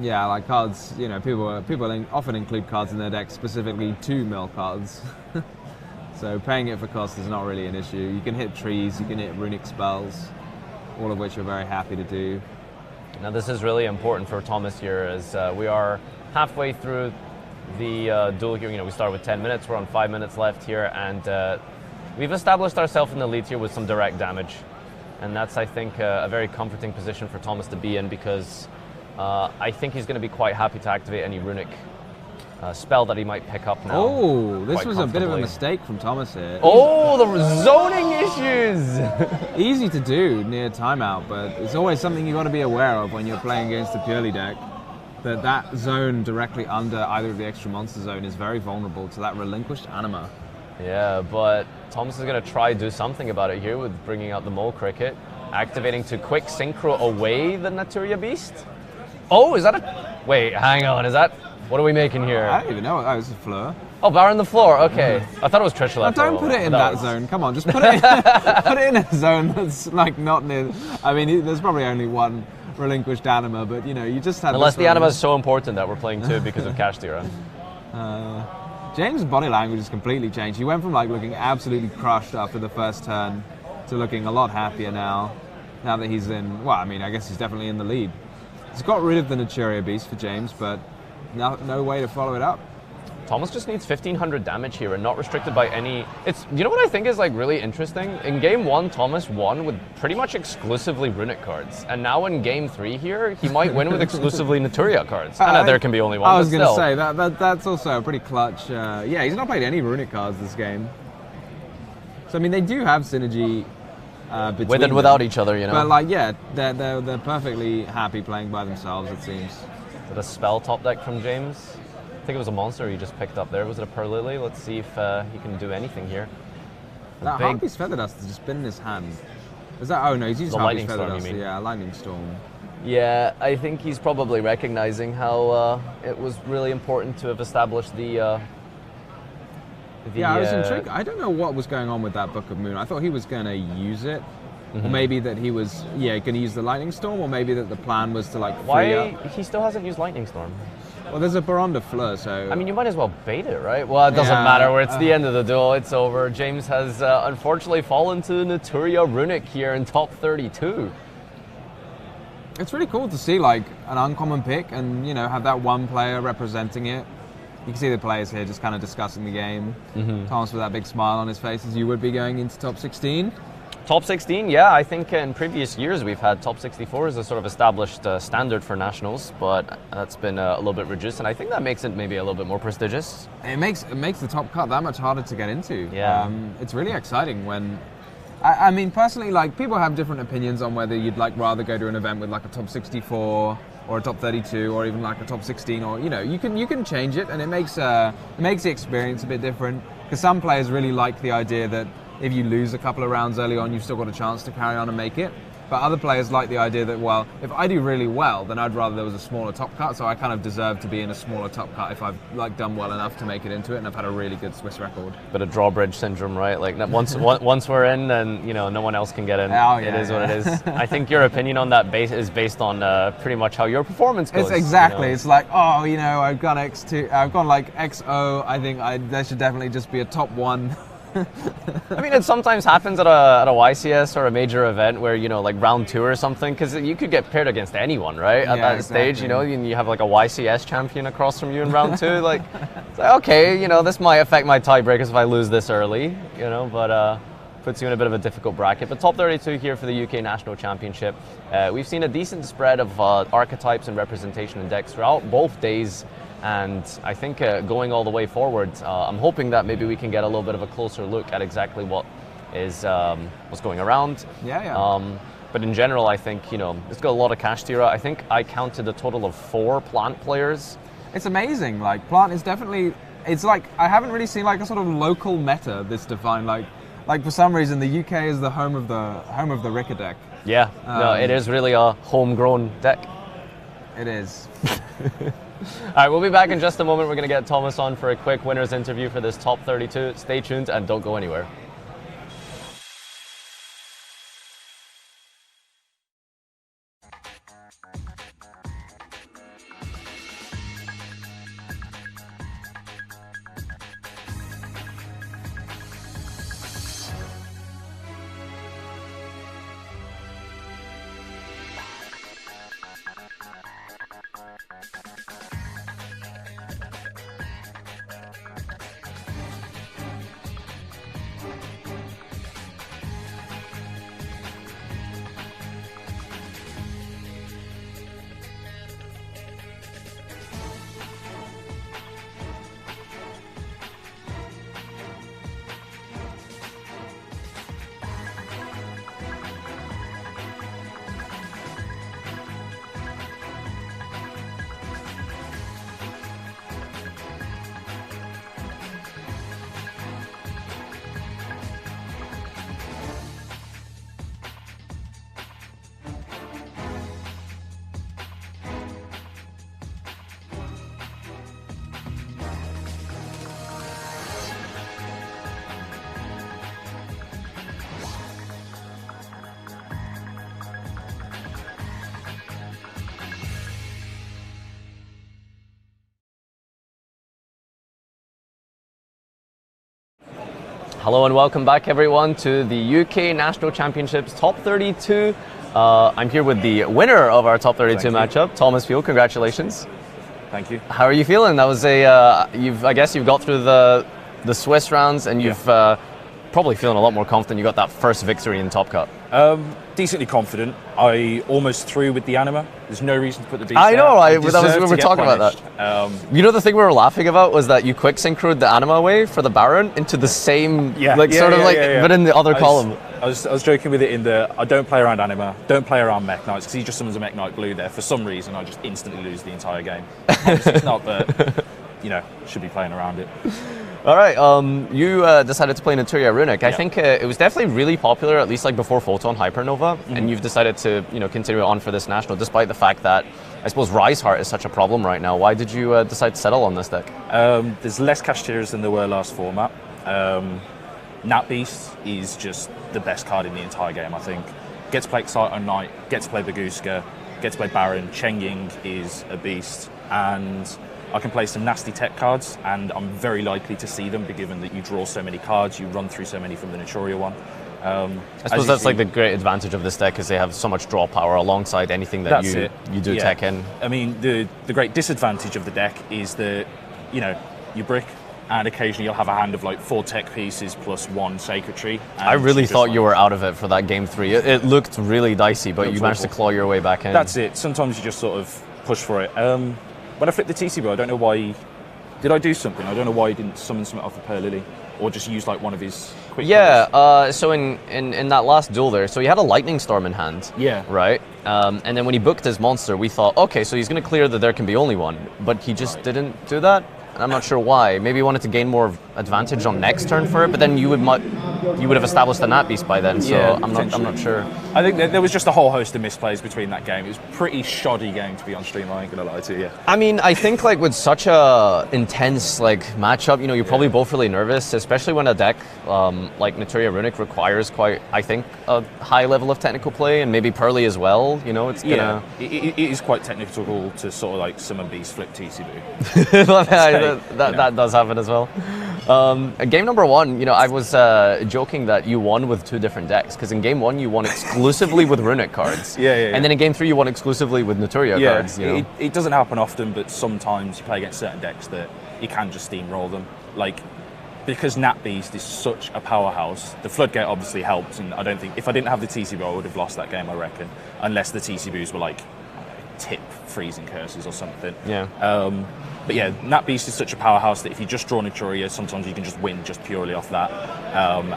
Yeah, like cards, you know, people often include cards in their deck specifically to mill cards. So paying it for cost is not really an issue. You can hit trees, you can hit runic spells, all of which we're very happy to do. Now this is really important for Thomas here, as we are halfway through the duel here. You know, we started with 10 minutes, we're on 5 minutes left here, and we've established ourselves in the lead here with some direct damage. And that's, I think, a very comforting position for Thomas to be in, because I think he's going to be quite happy to activate any runic spell that he might pick up now. Oh, this quite was a bit of a comfortably. mistake from Thomas here. Oh, the zoning issues! Easy to do near timeout, but it's always something you've got to be aware of when you're playing against a purely deck. That zone directly under either of the extra monster zone is very vulnerable to that relinquished anima. Yeah, but Thomas is going to try to do something about it here with bringing out the Mole Cricket, activating to quick synchro away the Naturia Beast. Oh, is that a... Wait, hang on, is that... What are we making here? I don't even know. Oh, it's a Fleur. Oh, Baron the floor, okay. I thought it was Trishula. No, don't put it in that zone. Come on, just put it put it in a zone that's like not near... I mean, there's probably only one relinquished anima, but you know, you just had... Unless the anima is so important that we're playing 2 because of Kashtira. James' body language has completely changed. He went from like looking absolutely crushed after the first turn to looking a lot happier now that he's in... Well, I mean, I guess he's definitely in the lead. He's got rid of the Naturia Beast for James, but no way to follow it up. Thomas just needs 1500 damage here and not restricted by any... You know what I think is like really interesting? In game 1, Thomas won with pretty much exclusively runic cards. And now in game 3 here, he might win with exclusively Naturia cards. I know there can be only one, I was but going to still. say, that's also a pretty clutch... yeah, he's not played any runic cards this game. So, I mean, they do have synergy between with and them. without each other, you know? But, like, yeah, they're perfectly happy playing by themselves, it seems. Is it a spell top deck from James? I think it was a monster he just picked up there. Was it a Perlily? Let's see if he can do anything here. That Harpy's Feather Dust has just been in his hand. Is that... Oh, no, he's used The Harpy's Lightning Feather Storm, Dust. you mean? Yeah, Lightning Storm. Yeah, I think he's probably recognizing how it was really important to have established the yeah, I was intrigued. I don't know what was going on with that Book of Moon. I thought he was going to use it. Or maybe that he was, going to use the Lightning Storm, or maybe that the plan was to, like, free up. He still hasn't used Lightning Storm? Well, there's a Baron de Fleur, so... I mean, you might as well bait it, right? Well, it doesn't matter. Where it's the end of the duel. It's over. James has unfortunately fallen to Naturia Runic here in top 32. It's really cool to see, like, an uncommon pick and, you know, have that one player representing it. You can see the players here just kind of discussing the game. Thomas with that big smile on his face, as you would be going into top 16. Top 16, yeah. I think in previous years we've had top 64 as a sort of established standard for nationals, but that's been a little bit reduced, and I think that makes it maybe a little bit more prestigious. It makes the top cut that much harder to get into. Yeah. It's really exciting when... I mean, personally, like, people have different opinions on whether you'd like rather go to an event with like a top 64 or a top 32 or even like a top 16, or, you know, you can change it, and it makes the experience a bit different, because some players really like the idea that if you lose a couple of rounds early on, you've still got a chance to carry on and make it. But other players like the idea that, well, if I do really well, then I'd rather there was a smaller top cut, so I kind of deserve to be in a smaller top cut if I've like done well enough to make it into it, and I've had a really good Swiss record. Bit of drawbridge syndrome, right? Like once we're in, then no one else can get in. Oh, yeah, it is what it is. I think your opinion on that is based on pretty much how your performance goes. It's exactly. It's like, oh, I've gone X2, I've gone like XO. I think there should definitely just be a top 1. I mean, it sometimes happens at a YCS or a major event where, like round 2 or something, because you could get paired against anyone, right? At that stage, and you have like a YCS champion across from you in round 2. Like, it's like, okay, this might affect my tiebreakers if I lose this early, but puts you in a bit of a difficult bracket. But top 32 here for the UK National Championship. We've seen a decent spread of archetypes and representation in decks throughout both days. And I think going all the way forward, I'm hoping that maybe we can get a little bit of a closer look at exactly what is what's going around. But in general, I think it's got a lot of cash tira. I think I counted a total of 4 plant players. It's amazing. Like plant is definitely. It's like I haven't really seen like a sort of local meta this defined. Like for some reason, the UK is the home of the Ricker deck. Yeah, no, it is really a homegrown deck. It is. All right, we'll be back in just a moment. We're going to get Thomas on for a quick winner's interview for this top 32. Stay tuned and don't go anywhere. Hello and welcome back everyone to the UK National Championships Top 32. I'm here with the winner of our Top 32 matchup, Thomas Field. Congratulations. Thank you. How are you feeling? That was I guess you've got through the Swiss rounds and you've probably feeling a lot more confident. You got that first victory in Top Cut. Decently confident. I almost threw with the anima. There's no reason to put the beast I know, there. we were talking about that. The thing we were laughing about was that you quick synchroed the anima away for the Baron into the same, but in the other column. I was joking with it in the, I don't play around anima, don't play around mech knights, because he just summons a mech knight blue there. For some reason, I just instantly lose the entire game. Obviously it's not, but, should be playing around it. All right, you decided to play Naturia Runic. I think it was definitely really popular, at least like before Photon Hypernova, and you've decided to continue on for this national, despite the fact that I suppose Rise Heart is such a problem right now. Why did you decide to settle on this deck? There's less cash tiers than there were last format. Nat Beast is just the best card in the entire game, I think. Get to play Excite Knight, get to play Baguska, get to play Baron. Cheng Ying is a beast, and I can play some nasty tech cards, and I'm very likely to see them, given that you draw so many cards, you run through so many from the Naturia one. I suppose that's like the great advantage of this deck, is they have so much draw power alongside anything that you do tech in. I mean, the great disadvantage of the deck is that, you brick, and occasionally you'll have a hand of like 4 tech pieces plus 1 Sacred Tree. I really thought you were out of it for that game 3. It looked really dicey, but you managed to claw your way back in. That's it. Sometimes you just sort of push for it. When I flipped the TCB, I don't know why. Did I do something? I don't know why he didn't summon something off of Pearl Lily, or just use like one of his quick. So in that last duel there, so he had a Lightning Storm in hand. Yeah. Right. And then when he booked his monster, we thought, okay, so he's going to clear that there can be only one, but he just didn't do that. I'm not sure why. Maybe he wanted to gain more advantage on next turn for it, but then you would have established the Nat Beast by then, so Yeah, I'm not sure. I think there was just a whole host of misplays between that game. It was a pretty shoddy game to be on stream, I ain't gonna lie to you. I mean, I think like with such a intense like matchup, you know, you're probably both really nervous, especially when a deck like Naturia Runic requires quite, I think, a high level of technical play, and maybe Pearly as well. You know, it's gonna. Yeah, it is quite technical to sort of like summon Beast, flip TCB. That does happen as well. Game number 1, you know, I was joking that you won with 2 different decks, because in game 1 you won exclusively with Runic cards. Yeah. And then in game 3 you won exclusively with Naturia cards. You know? It doesn't happen often, but sometimes you play against certain decks that you can just steamroll them. Like, because Nat Beast is such a powerhouse, the Floodgate obviously helped, and I don't think, if I didn't have the TCB, I would have lost that game, I reckon, unless the TCBs were like tip freezing curses or something. Yeah. But yeah, Nat Beast is such a powerhouse that if you just draw Naturia, sometimes you can just win just purely off that.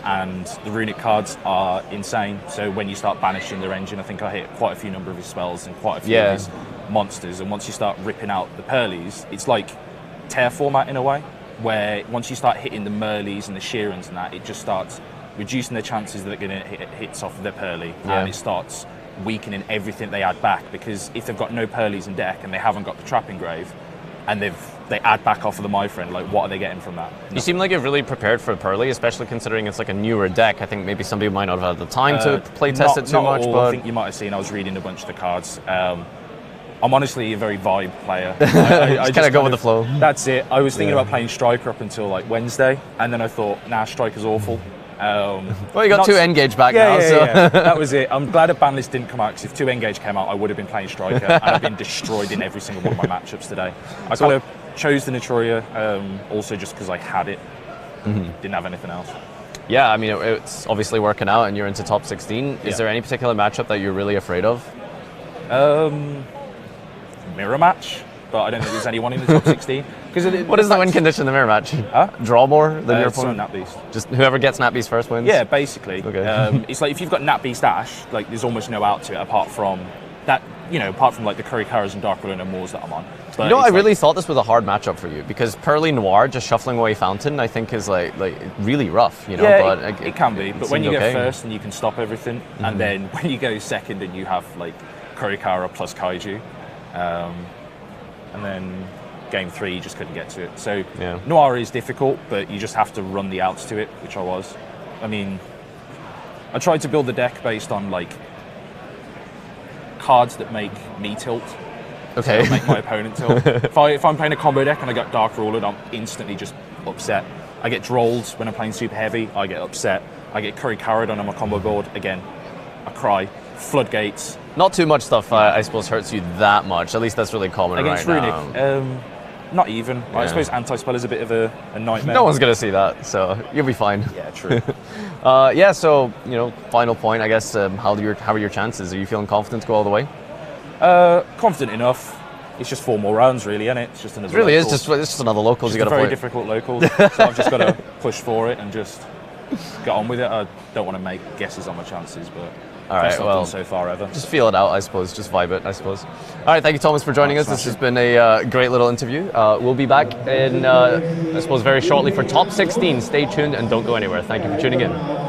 And the Runic cards are insane. So when you start banishing their engine, I think I hit quite a few number of his spells and quite a few of his monsters. And once you start ripping out the Pearlies, it's like tear format in a way, where once you start hitting the Merleys and the Sheerans and that, it just starts reducing their chances that they're going to hit hits off of their Pearly. And it starts weakening everything they add back, because if they've got no Pearlies in deck and they haven't got the Trap Engrave, and they add back off of the My Friend, like, what are they getting from that? You seem like you're really prepared for Pearly, especially considering it's like a newer deck. I think maybe some people might not have had the time to play test it too much. But I think you might have seen, I was reading a bunch of the cards. I'm honestly a very vibe player. I just kind of go with the flow. That's it. I was thinking about playing Striker up until like Wednesday, and then I thought, nah, Striker's awful. Well, you got 2 Engage back now, so. Yeah. That was it. I'm glad a ban list didn't come out, because if 2 Engage came out, I would have been playing Striker, and I've been destroyed in every single one of my matchups today. I kind of chose the Naturia, also just because I had it, didn't have anything else. Yeah, I mean, it's obviously working out, and you're into top 16. Is there any particular matchup that you're really afraid of? Mirror match, but I don't think there's anyone in the top 16. What is the win condition in the mirror match? Huh? Draw more than your opponent? Nat Beast. Just whoever gets Nat Beast first wins? Yeah, basically. Okay. It's like if you've got Nat Beast Ash, like there's almost no out to it apart from that, you know, apart from like the Kurikaras and Dark Ruler and Moors that I'm on. But you know, I really thought this was a hard matchup for you, because Pearly Noir just shuffling away Fountain, I think, is like really rough, you know. Yeah, but it can be. But when you okay. go first and you can stop everything, and then when you go second and you have like Kurikara plus Kaiju, and then game 3 you just couldn't get to it. So Noir is difficult, but you just have to run the outs to it, which I was. I mean, I tried to build the deck based on like cards that make me tilt. Okay. So make my opponent tilt. If I'm playing a combo deck and I got Dark Ruler, I'm instantly just upset. I get Drolls when I'm playing super heavy, I get upset. I get Kurikara on my combo board, again, I cry. Floodgates. Not too much stuff, I suppose, hurts you that much. At least that's really common against right Runic, now. Not even. I suppose Anti-Spell is a bit of a nightmare. No one's going to see that, so you'll be fine. Yeah, true. So, you know, final point, I guess, how are your chances? Are you feeling confident to go all the way? Confident enough. It's just 4 more rounds, really, isn't it? It's just another. It really local. is just another locals you got to play. Very difficult locals. So I've just got to push for it and just get on with it. I don't want to make guesses on my chances, but all right, well, so far ever. Just feel it out, I suppose. Just vibe it, I suppose. All right, thank you, Thomas, for joining us. This has been a great little interview. We'll be back in, I suppose, very shortly for top 16. Stay tuned and don't go anywhere. Thank you for tuning in.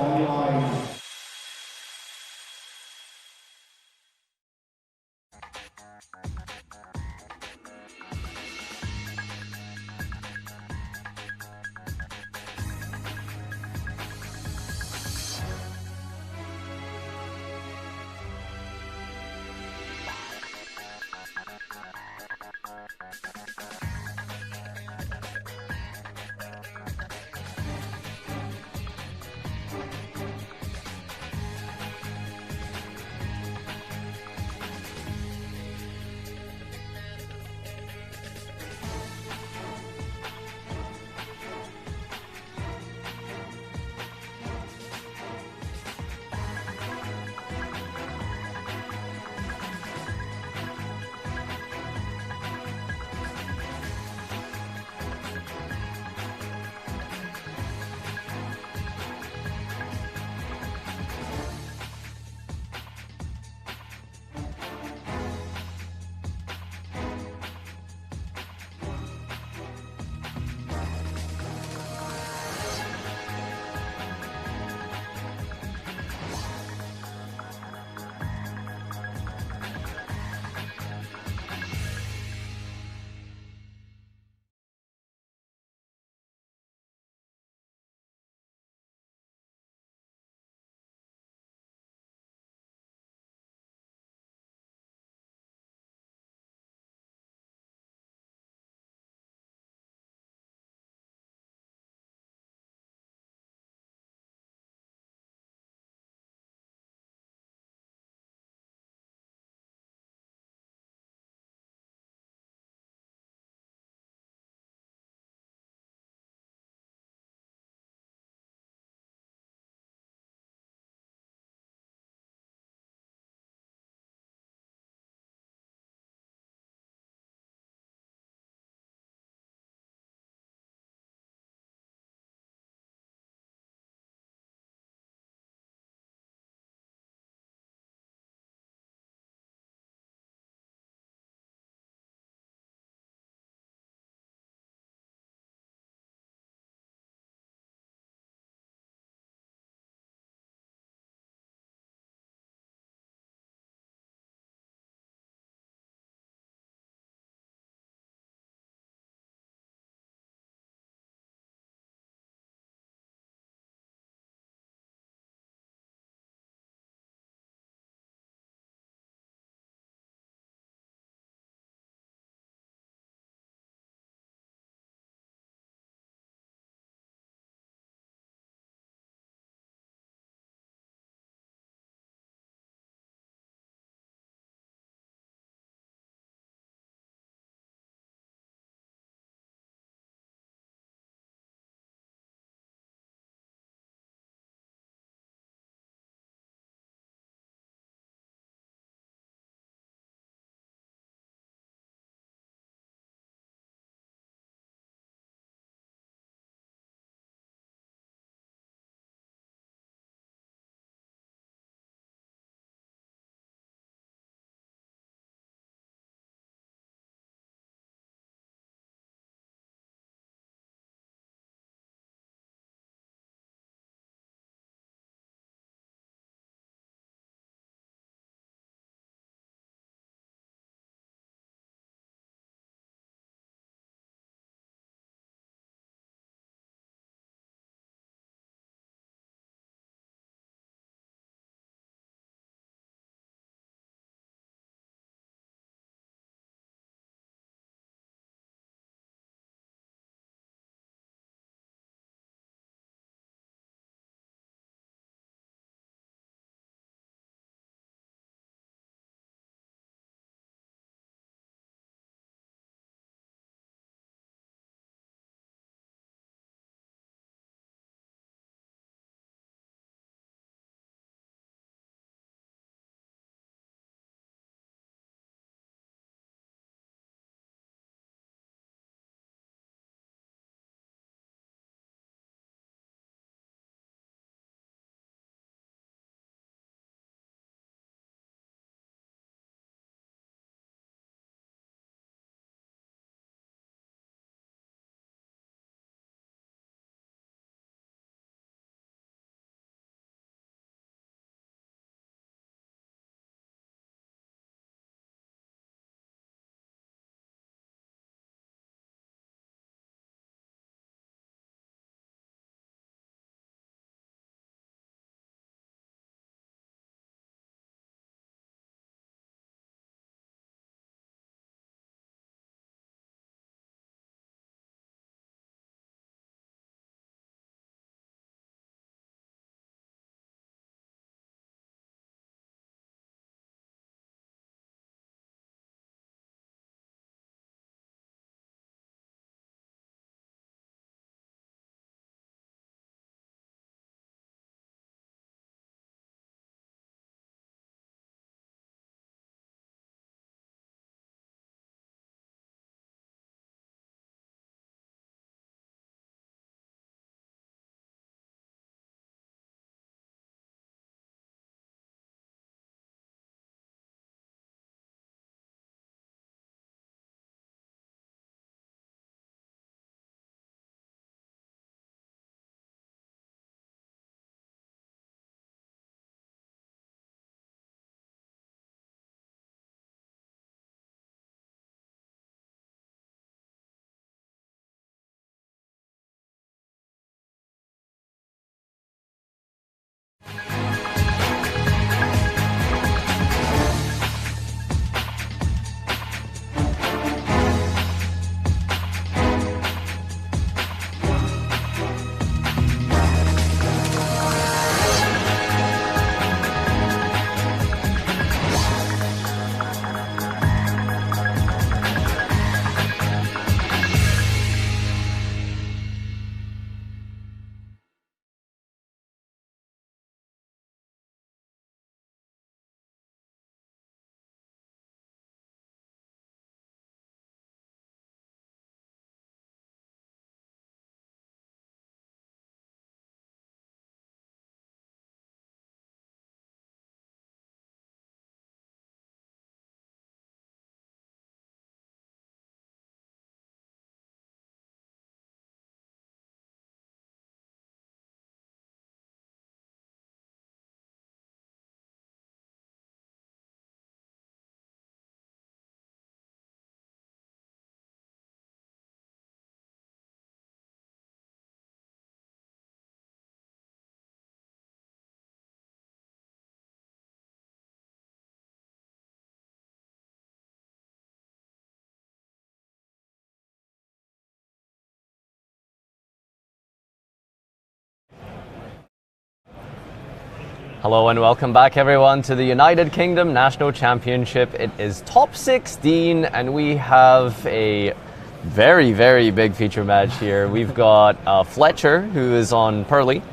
Hello and welcome back everyone to the United Kingdom National Championship. It is top 16 and we have a very, very big feature match here. We've got Fletcher, who is on Pearly,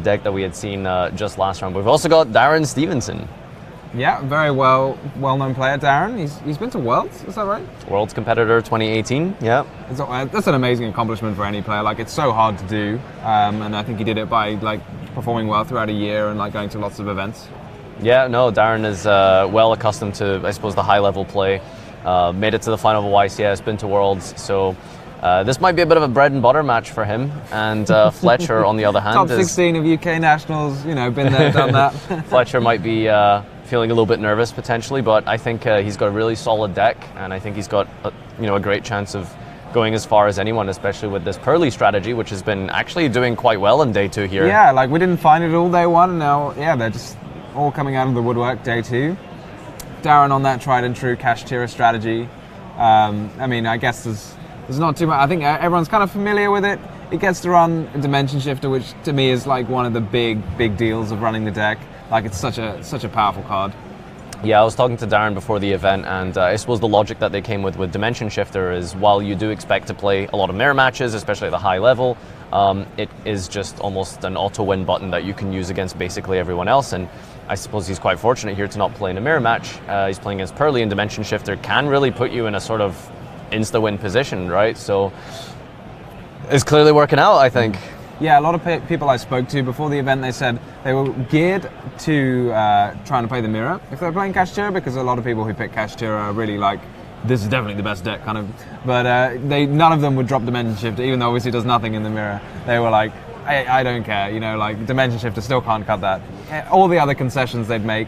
deck that we had seen just last round. We've also got Darren Stevenson. Yeah, very well-known player, Darren. He's been to Worlds, is that right? Worlds competitor 2018, yeah. That's an amazing accomplishment for any player. Like, it's so hard to do, and I think he did it by like performing well throughout a year and like going to lots of events. Yeah, no, Darren is well accustomed to, I suppose, the high-level play. Made it to the final of YCS, been to Worlds, so this might be a bit of a bread and butter match for him. And Fletcher, on the other hand, top 16 of UK nationals, you know, been there, done that. Fletcher might be feeling a little bit nervous potentially, but I think he's got a really solid deck, and I think he's got a great chance of going as far as anyone, especially with this Pearly strategy, which has been actually doing quite well in day 2 here. Yeah, like we didn't find it all day 1, and now they're just all coming out of the woodwork day 2. Darren on that tried and true cash tier strategy. I mean, I guess there's not too much. I think everyone's kind of familiar with it. It gets to run a Dimension Shifter, which to me is like one of the big deals of running the deck. Like, it's such a powerful card. Yeah, I was talking to Darren before the event, and I suppose the logic that they came with Dimension Shifter is, while you do expect to play a lot of mirror matches, especially at the high level, it is just almost an auto-win button that you can use against basically everyone else. And I suppose he's quite fortunate here to not play in a mirror match. He's playing against Pearly, and Dimension Shifter can really put you in a sort of insta-win position, right? So it's clearly working out, I think. Yeah, a lot of people I spoke to before the event, they said they were geared to trying to play the mirror if they're playing Cash Tier, because a lot of people who pick Cash Tier are really like, this is definitely the best deck, kind of. But none of them would drop Dimension Shifter, even though obviously it does nothing in the mirror. They were like, I don't care, you know, like Dimension Shifter still can't cut that. All the other concessions they'd make,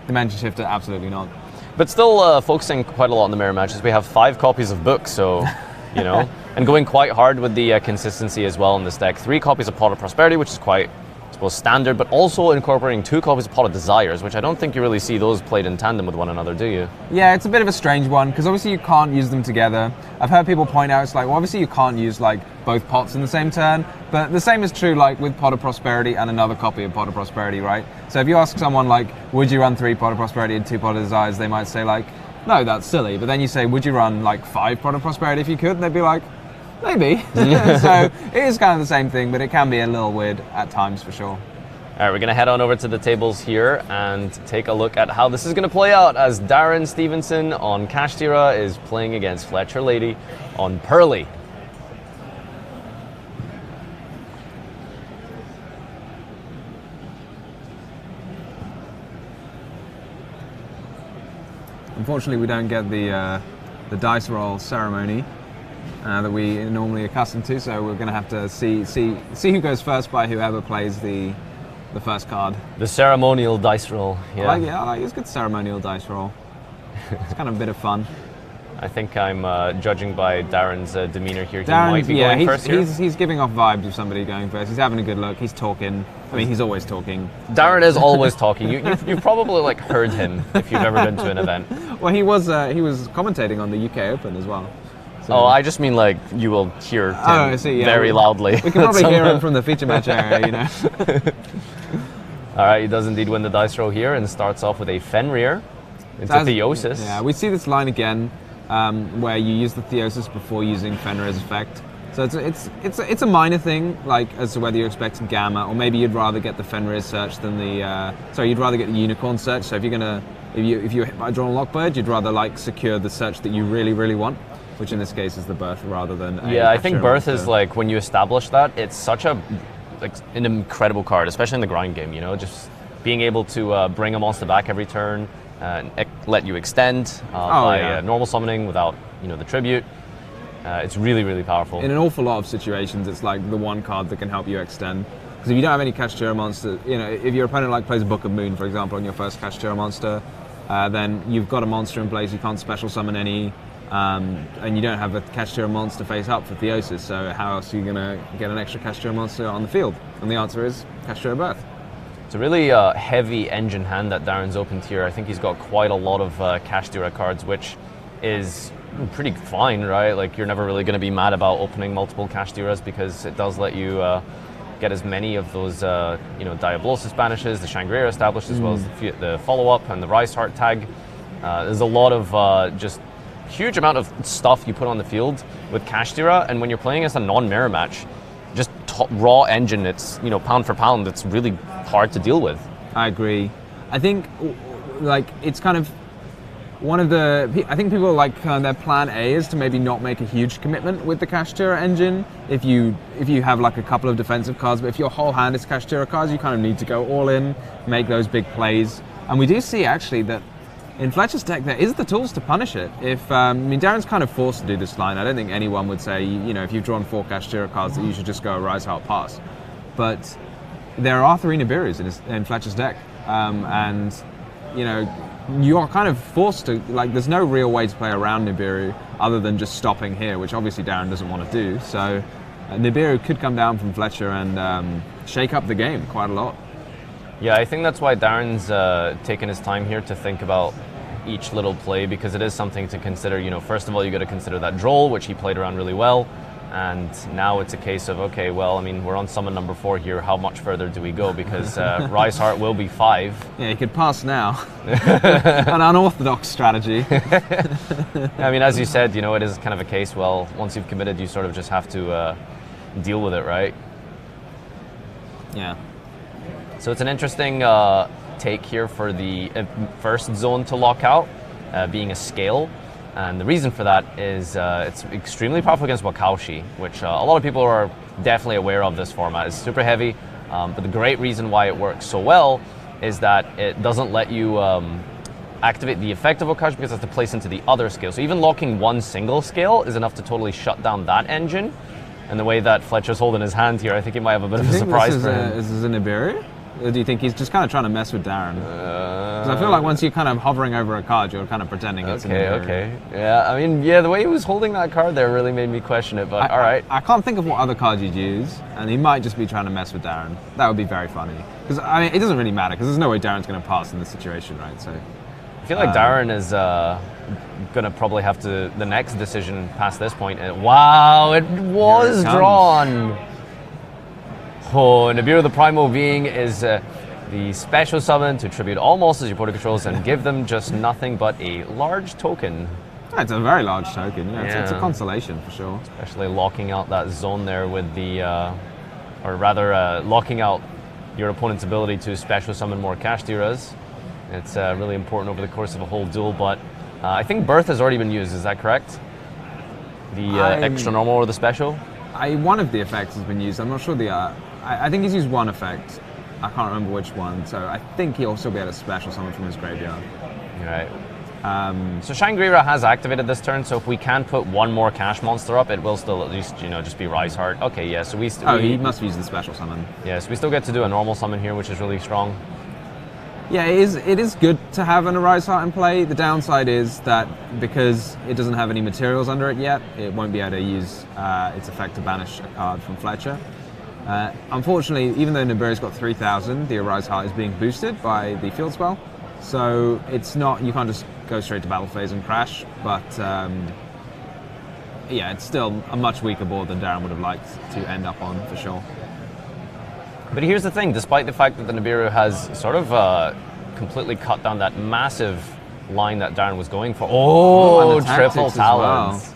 Dimension Shifter absolutely not. But still focusing quite a lot on the mirror matches. We have 5 copies of books, so, you know, and going quite hard with the consistency as well in this deck. 3 copies of Pot of Prosperity, which is quite, I suppose, standard, but also incorporating 2 copies of Pot of Desires, which I don't think you really see those played in tandem with one another, do you? Yeah, it's a bit of a strange one, because obviously you can't use them together. I've heard people point out, it's like, well, obviously you can't use like both pots in the same turn, but the same is true like with Pot of Prosperity and another copy of Pot of Prosperity, right? So if you ask someone like, would you run 3 Pot of Prosperity and 2 Pot of Desires, they might say like, no, that's silly. But then you say, would you run like 5 Pot of Prosperity if you could? And they'd be like, maybe. So it is kind of the same thing, but it can be a little weird at times for sure. All right, we're going to head on over to the tables here and take a look at how this is going to play out, as Darren Stevenson on Kashtira is playing against Fletcher Lady on Pearly. Unfortunately, we don't get the dice roll ceremony that we are normally accustomed to, so we're going to have to see who goes first by whoever plays the first card. The ceremonial dice roll. Yeah. I like it's a good ceremonial dice roll. It's kind of a bit of fun. I think I'm judging by Darren's demeanor here. He might be going first here. He's giving off vibes of somebody going first. He's having a good look. He's talking. I mean, he's always talking. Darren is always talking. You've probably like heard him if you've ever been to an event. Well, he was commentating on the UK Open as well. So. Oh, I just mean like you will hear him very loudly. We can probably hear him from the feature match area, you know. All right, he does indeed win the dice roll here and starts off with a Fenrir into Theosis. Yeah, we see this line again where you use the Theosis before using Fenrir's effect. So it's a minor thing, like as to whether you're expecting Gamma, or maybe you'd rather get the Fenrir search than the you'd rather get the Unicorn search. So if you're hit by a drawn Lockbird, you'd rather like secure the search that you really want, which in this case is the Birth rather than I think Birth is like, when you establish that, it's such an incredible card, especially in the grind game, you know, just being able to bring a monster back every turn and let you extend by normal summoning without, you know, the tribute. It's really powerful. In an awful lot of situations, it's like the one card that can help you extend. Because if you don't have any Kashtira monster, you know, if your opponent like plays Book of Moon, for example, on your first Kashtira monster, then you've got a monster in place, you can't special summon any, and you don't have a Kashtira monster face up for Theosis, so how else are you going to get an extra Kashtira monster on the field? And the answer is Kashtira Birth. It's a really heavy engine hand that Darren's opened here. I think he's got quite a lot of Kashtira cards, which is pretty fine, right? Like, you're never really going to be mad about opening multiple Kashtiras because it does let you get as many of those, Diablosis banishes, the Shangri-La established, as well as the follow-up and the Rise Heart tag. There's a lot of just huge amount of stuff you put on the field with Kashtira, and when you're playing as a non-mirror match, just raw engine, it's, pound for pound, it's really hard to deal with. I agree. I think, it's kind of one of the... I think people their plan A is to maybe not make a huge commitment with the Kashtira engine. If you have a couple of defensive cards, but if your whole hand is Kashtira cards, you kind of need to go all in, make those big plays. And we do see actually that in Fletcher's deck, there is the tools to punish it. Darren's kind of forced to do this line. I don't think anyone would say, if you've drawn 4 Kashtira cards, that you should just go a Rise Heart pass. But there are 3 Nibirus in Fletcher's deck. You're kind of forced to, there's no real way to play around Nibiru other than just stopping here, which obviously Darren doesn't want to do. So Nibiru could come down from Fletcher and shake up the game quite a lot. Yeah, I think that's why Darren's taken his time here to think about each little play, because it is something to consider. First of all, you got to consider that Droll, which he played around really well, and now it's a case of, okay, well, we're on summon number 4 here. How much further do we go? Because Rise Heart will be 5. Yeah, you could pass now. An unorthodox strategy. As you said, it is kind of a case. Well, once you've committed, you sort of just have to deal with it, right? Yeah. So it's an interesting take here for the first zone to lock out, being a scale. And the reason for that is it's extremely powerful against Wakaushi, which a lot of people are definitely aware of this format. It's super heavy, but the great reason why it works so well is that it doesn't let you activate the effect of Wakaushi because it has to place into the other scale. So even locking one single scale is enough to totally shut down that engine. And the way that Fletcher's holding his hand here, I think he might have a bit of a surprise for him. Is this a Nibiru? Or do you think he's just kind of trying to mess with Darren? Because I feel like once you're kind of hovering over a card, you're kind of pretending it's a Nibiru. Okay. Yeah, the way he was holding that card there really made me question it, but all right. I can't think of what other card you'd use, and he might just be trying to mess with Darren. That would be very funny. Because, it doesn't really matter, because there's no way Darren's going to pass in this situation, right? So I feel like Darren is going to probably have to, the next decision past this point, wow, it was drawn! Oh, Nibiru the Primal Being is the special summon to tribute all monsters your opponent controls and give them just nothing but a large token. It's a very large token, It's a consolation for sure. Especially locking out that zone there with the, locking out your opponent's ability to special summon more Kashtiras. It's really important over the course of a whole duel, but I think Birth has already been used, is that correct? The extra normal or the special? One of the effects has been used. I'm not sure I think he's used one effect. I can't remember which one. So I think he'll still be able to special summon from his graveyard. Right. So Shangri-La has activated this turn, so if we can put one more cash monster up, it will still at least, just be Rise Heart. Okay, yeah, so he must have used the special summon. Yeah, so we still get to do a normal summon here, which is really strong. Yeah, it is good to have an Rise Heart in play. The downside is that because it doesn't have any materials under it yet, it won't be able to use its effect to banish a card from Fletcher. Unfortunately, even though Nibiru's got 3,000, the Arise Heart is being boosted by the field spell. So it's not, you can't just go straight to battle phase and crash, but it's still a much weaker board than Darren would have liked to end up on, for sure. But here's the thing, despite the fact that the Nibiru has sort of completely cut down that massive line that Darren was going for. Oh, triple talons.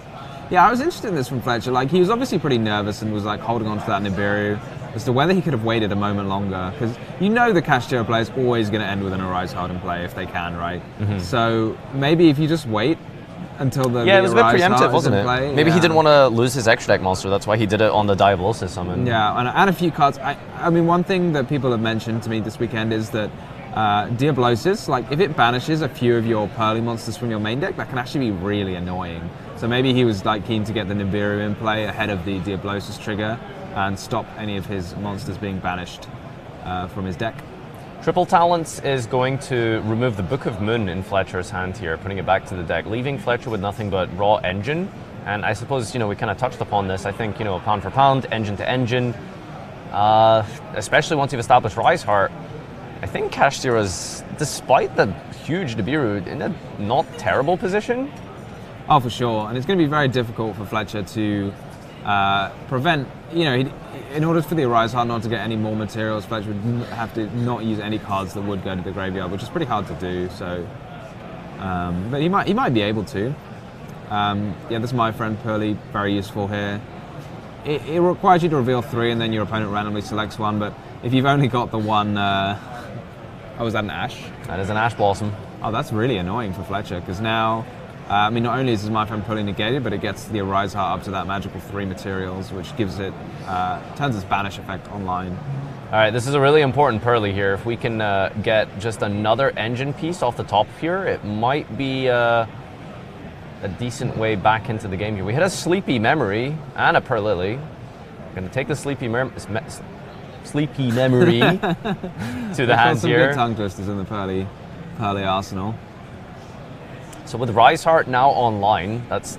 Yeah, I was interested in this from Fletcher. He was obviously pretty nervous and was holding on to that Nibiru as to whether he could have waited a moment longer, because the Kashtira play is always going to end with an Arise Heart in play if they can, right? Mm-hmm. So maybe if you just wait until the it was a bit preemptive, wasn't it? Play, maybe he didn't want to lose his extra deck monster. That's why he did it on the Diablosis summon. Yeah, and a few cards. One thing that people have mentioned to me this weekend is that Diablosis, if it banishes a few of your Pearly monsters from your main deck, that can actually be really annoying. So maybe he was keen to get the Nibiru in play ahead of the Diablosis trigger and stop any of his monsters being banished from his deck. Triple Talents is going to remove the Book of Moon in Fletcher's hand here, putting it back to the deck, leaving Fletcher with nothing but raw engine. And I suppose, we kind of touched upon this. I think, pound for pound, engine to engine, especially once you've established Rise Heart, I think Kashtira's, despite the huge Nibiru, in a not terrible position. Oh, for sure. And it's going to be very difficult for Fletcher to prevent, in order for the Arise Heart not to get any more materials, Fletcher would have to not use any cards that would go to the graveyard, which is pretty hard to do. So, but he might be able to. Yeah, this is my friend Pearly, very useful here. It requires you to reveal 3, and then your opponent randomly selects one. But if you've only got the one, oh, is that an Ash? That is an Ash Blossom. Oh, that's really annoying for Fletcher, because now, I mean, not only is my friend Pearly negated, but it gets the Arise Heart up to that magical 3 materials, which gives it, turns its banish effect online. All right, this is a really important Pearly here. If we can get just another engine piece off the top here, it might be a decent way back into the game here. We hit a Sleepy Memory and a Perlily. We're going to take the Sleepy Memory to the hands some here. good tongue twisters in the Pearly arsenal. So with Rise Heart now online, that's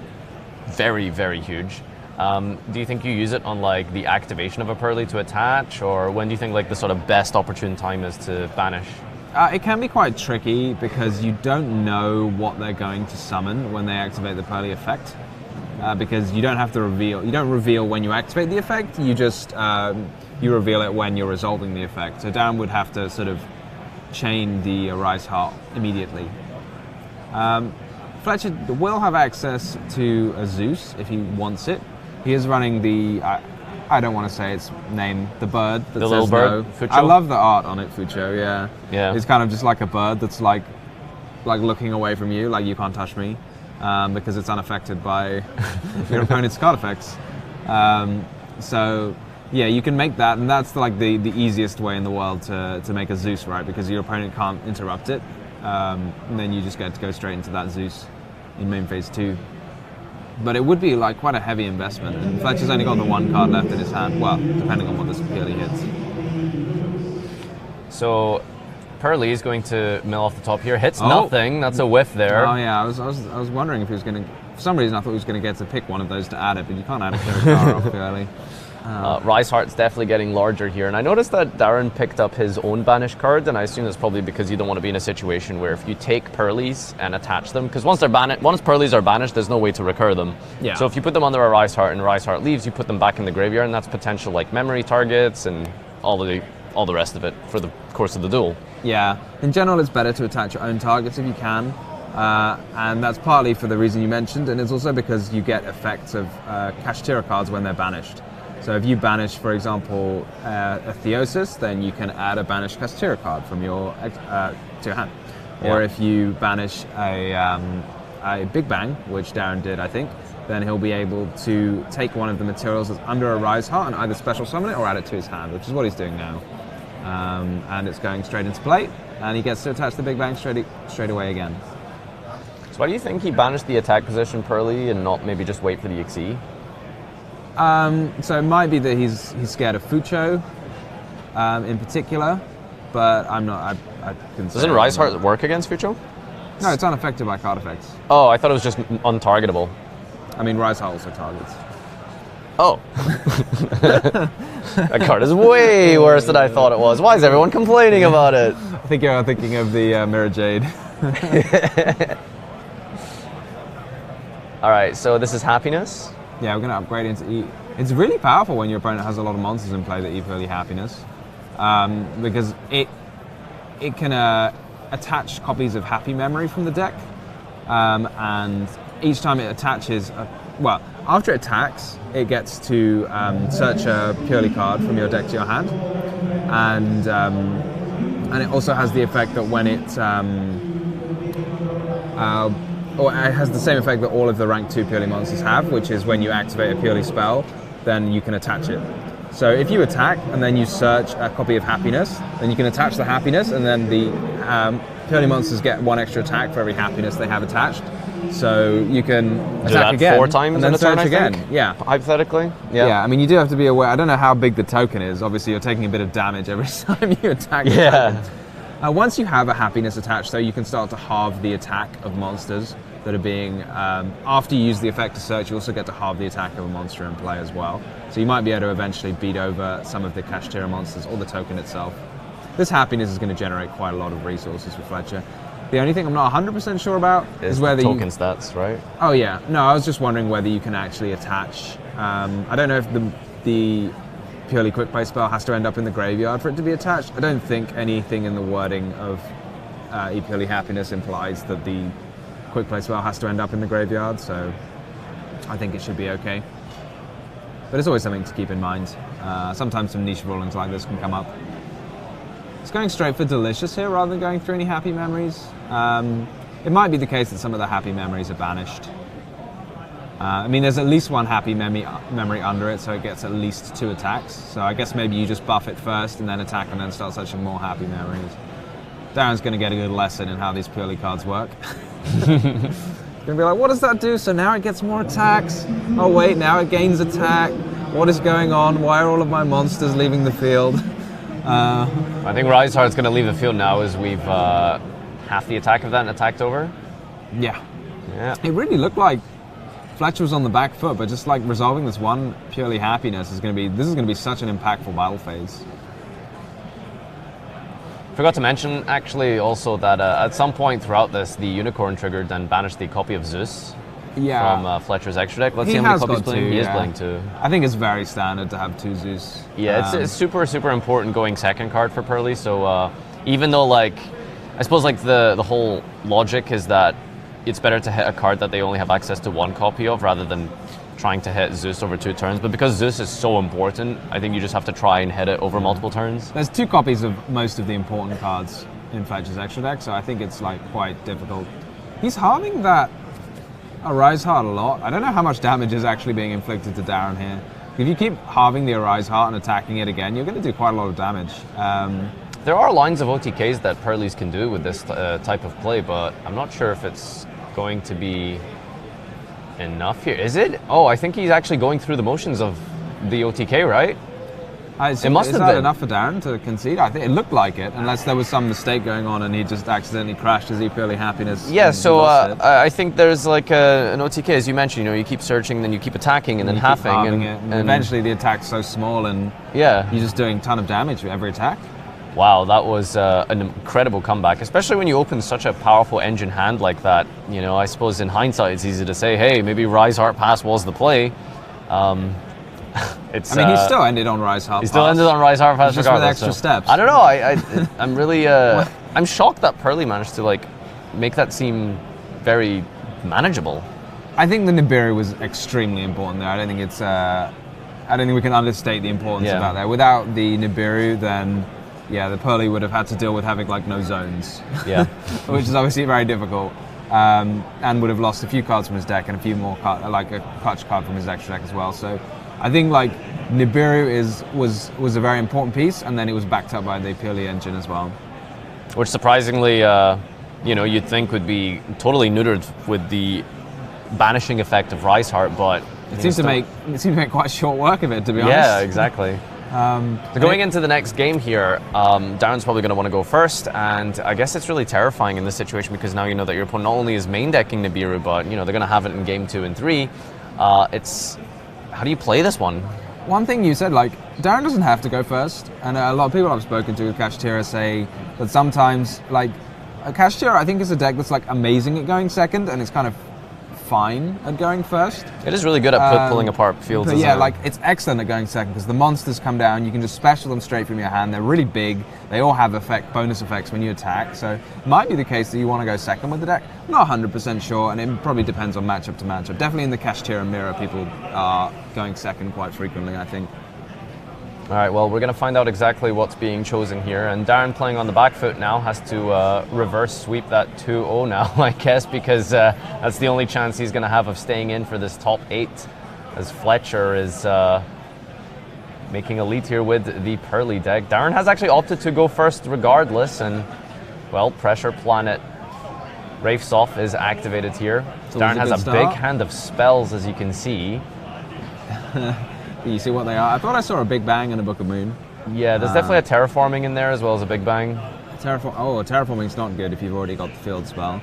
very, very huge. Do you think you use it on like the activation of a Pearly to attach, or when do you think like the sort of best opportune time is to banish? It can be quite tricky because you don't know what they're going to summon when they activate the Pearly effect. Because you don't have to reveal. You don't reveal when you activate the effect. You just you reveal it when you're resolving the effect. So Darren would have to sort of chain the Arise Heart immediately. Fletcher will have access to a Zeus if he wants it. He is running the. I don't want to say its name. The bird that the says little bird. no. Fucho? I love the art on it, Fucho. Yeah. Yeah. It's kind of just like a bird that's like looking away from you, like you can't touch me, because it's unaffected by your opponent's card effects. So yeah, you can make that, and that's like the easiest way in the world to make a Zeus, right? Because your opponent can't interrupt it, and then you just get to go straight into that Zeus in main phase 2. But it would be like quite a heavy investment, and Fletcher's only got the 1 card left in his hand. Well, depending on what this Pearly hits. So Pearly is going to mill off the top here. Hits nothing. That's a whiff there. Oh yeah, I was wondering if he was going to. For some reason, I thought he was going to get to pick one of those to add it, but you can't add a card off Pearly. Rise Heart's definitely getting larger here, and I noticed that Darren picked up his own banish card, and I assume that's probably because you don't want to be in a situation where if you take Pearlies and attach them, because once Pearlies are banished, there's no way to recur them. Yeah. So if you put them under a Rise Heart and Rise Heart leaves, you put them back in the graveyard, and that's potential like memory targets and all the rest of it for the course of the duel. Yeah, in general, it's better to attach your own targets if you can, and that's partly for the reason you mentioned, and it's also because you get effects of Kashtira cards when they're banished. So if you banish, for example, a Theosis, then you can add a banished Kashtira card from your to your hand. Yeah. Or if you banish a Big Bang, which Darren did, I think, then he'll be able to take one of the materials that's under a Rise Heart and either special summon it or add it to his hand, which is what he's doing now. And it's going straight into play, and he gets to attach the Big Bang straight away again. So why do you think he banished the attack position Pearly and not maybe just wait for the XE? So it might be that he's scared of Fucho in particular, but I'm not. I can say. Doesn't Rise Heart work against Fucho? No, it's unaffected by card effects. Oh, I thought it was just untargetable. I mean, Rise Heart also targets. Oh. That card is way worse than I thought it was. Why is everyone complaining about it? I think you're thinking of the Mirror Jade. All right, so this is Happiness. Yeah, we're going to upgrade into E. It's really powerful when your opponent has a lot of monsters in play that E Pearly Happiness, because it can attach copies of Happy Memory from the deck, and each time it attaches, after it attacks, it gets to search a Pearly card from your deck to your hand, and it also has the effect that when it or it has the same effect that all of the rank 2 Pearly monsters have, which is when you activate a Pearly spell, then you can attach it. So if you attack and then you search a copy of Happiness, then you can attach the Happiness, and then the Pearly monsters get 1 extra attack for every Happiness they have attached. So you can attack again 4 times and then in a turn, search again. think? Yeah. Hypothetically? Yeah. Yeah, I mean, you do have to be aware. I don't know how big the token is. Obviously, you're taking a bit of damage every time you attack. Yeah. Once you have a Happiness attached, though, you can start to halve the attack of monsters that are being... after you use the effect to search, you also get to halve the attack of a monster in play as well. So you might be able to eventually beat over some of the Kashtira monsters or the token itself. This Happiness is going to generate quite a lot of resources for Fletcher. The only thing I'm not 100% sure about is whether token stats, right? Oh yeah, no, I was just wondering whether you can actually attach. I don't know if the purely quick play spell has to end up in the graveyard for it to be attached. I don't think anything in the wording of Purely Happiness implies that the quick play spell has to end up in the graveyard, so I think it should be okay. But it's always something to keep in mind. Sometimes some niche rulings like this can come up. It's going straight for Duelists here rather than going through any happy memories. It might be the case that some of the happy memories are banished. I mean, there's at least one happy memory under it, so it gets at least 2 attacks. So I guess maybe you just buff it first and then attack and then start searching more happy memories. Darren's going to get a good lesson in how these purely cards work. He's going to be like, what does that do? So now it gets more attacks. Oh wait, now it gains attack. What is going on? Why are all of my monsters leaving the field? I think Rise Heart's going to leave the field now as we've half the attack of that and attacked over. Yeah. Yeah. It really looked like Fletcher was on the back foot, but just like resolving this one Purely Happiness is going to be such an impactful battle phase. Forgot to mention actually also that at some point throughout this, the Unicorn triggered and banished the copy of Zeus. Yeah. From Fletcher's extra deck. Let's see how many copies he's playing. He is playing 2. I think it's very standard to have 2 Zeus. Yeah, it's super, super important going second card for Purely. So even though, like, I suppose like the whole logic is that it's better to hit a card that they only have access to 1 copy of rather than trying to hit Zeus over 2 turns. But because Zeus is so important, I think you just have to try and hit it over multiple turns. There's 2 copies of most of the important cards in Fletcher's extra deck, so I think it's like quite difficult. He's harming that Arise Heart a lot. I don't know how much damage is actually being inflicted to Darren here. If you keep halving the Arise Heart and attacking it again, you're going to do quite a lot of damage. There are lines of OTKs that Purleys can do with this type of play, but I'm not sure if it's going to be enough here. Is it? Oh, I think he's actually going through the motions of the OTK, right? It must have been enough for Darren to concede. I think it looked like it, unless there was some mistake going on and he just accidentally crashed his Purely Happiness. Yeah, so I think there's like an OTK, as you mentioned. You know, you keep searching, then you keep attacking, and then halving, and eventually the attack's so small, and yeah, you're just doing a ton of damage with every attack. Wow, that was an incredible comeback, especially when you open such a powerful engine hand like that. You know, I suppose in hindsight it's easy to say, hey, maybe Rise Heart Pass was the play. He still ended on Rise Heart Pass. He still ended on Rise Heart Pass just with extra steps. I don't know. I'm really I'm shocked that Purley managed to like make that seem very manageable. I think the Nibiru was extremely important there. I don't think we can understate the importance of that there. Without the Nibiru, then yeah, the Purley would have had to deal with having like no zones. Yeah, which is obviously very difficult. And would have lost a few cards from his deck and a few more like a clutch card from his extra deck as well. So I think like Nibiru was a very important piece, and then it was backed up by the Purely engine as well. Which surprisingly, you'd think would be totally neutered with the banishing effect of Rise Heart, but it seems to make quite short work of it, to be honest. Yeah, exactly. So going into the next game here, Darren's probably going to want to go first, and I guess it's really terrifying in this situation because now you know that your opponent not only is main decking Nibiru, but they're going to have it in game 2 and 3. How do you play this one? One thing you said, like, Darren doesn't have to go first, and a lot of people I've spoken to with Kashtira say that sometimes, like, Kashtira I think is a deck that's like amazing at going second, and it's kind of fine at going first. It is really good at pulling apart fields. But yeah, like it's excellent at going second because the monsters come down, you can just special them straight from your hand. They're really big. They all have bonus effects when you attack. So it might be the case that you want to go second with the deck. I'm not 100% sure, and it probably depends on matchup to matchup. Definitely in the Kashtira mirror, people are going second quite frequently, I think. All right, well, we're going to find out exactly what's being chosen here. And Darren, playing on the back foot now, has to reverse sweep that 2-0 now, I guess, because that's the only chance he's going to have of staying in for this top 8, as Fletcher is making a lead here with the Purley deck. Darren has actually opted to go first regardless, and, well, Pressure Planet Wraith's Off is activated here. Darren has a big hand of spells, as you can see. You see what they are? I thought I saw a Big Bang and a Book of Moon. Yeah, there's definitely a Terraforming in there as well as a Big Bang. Terraforming's not good if you've already got the field spell.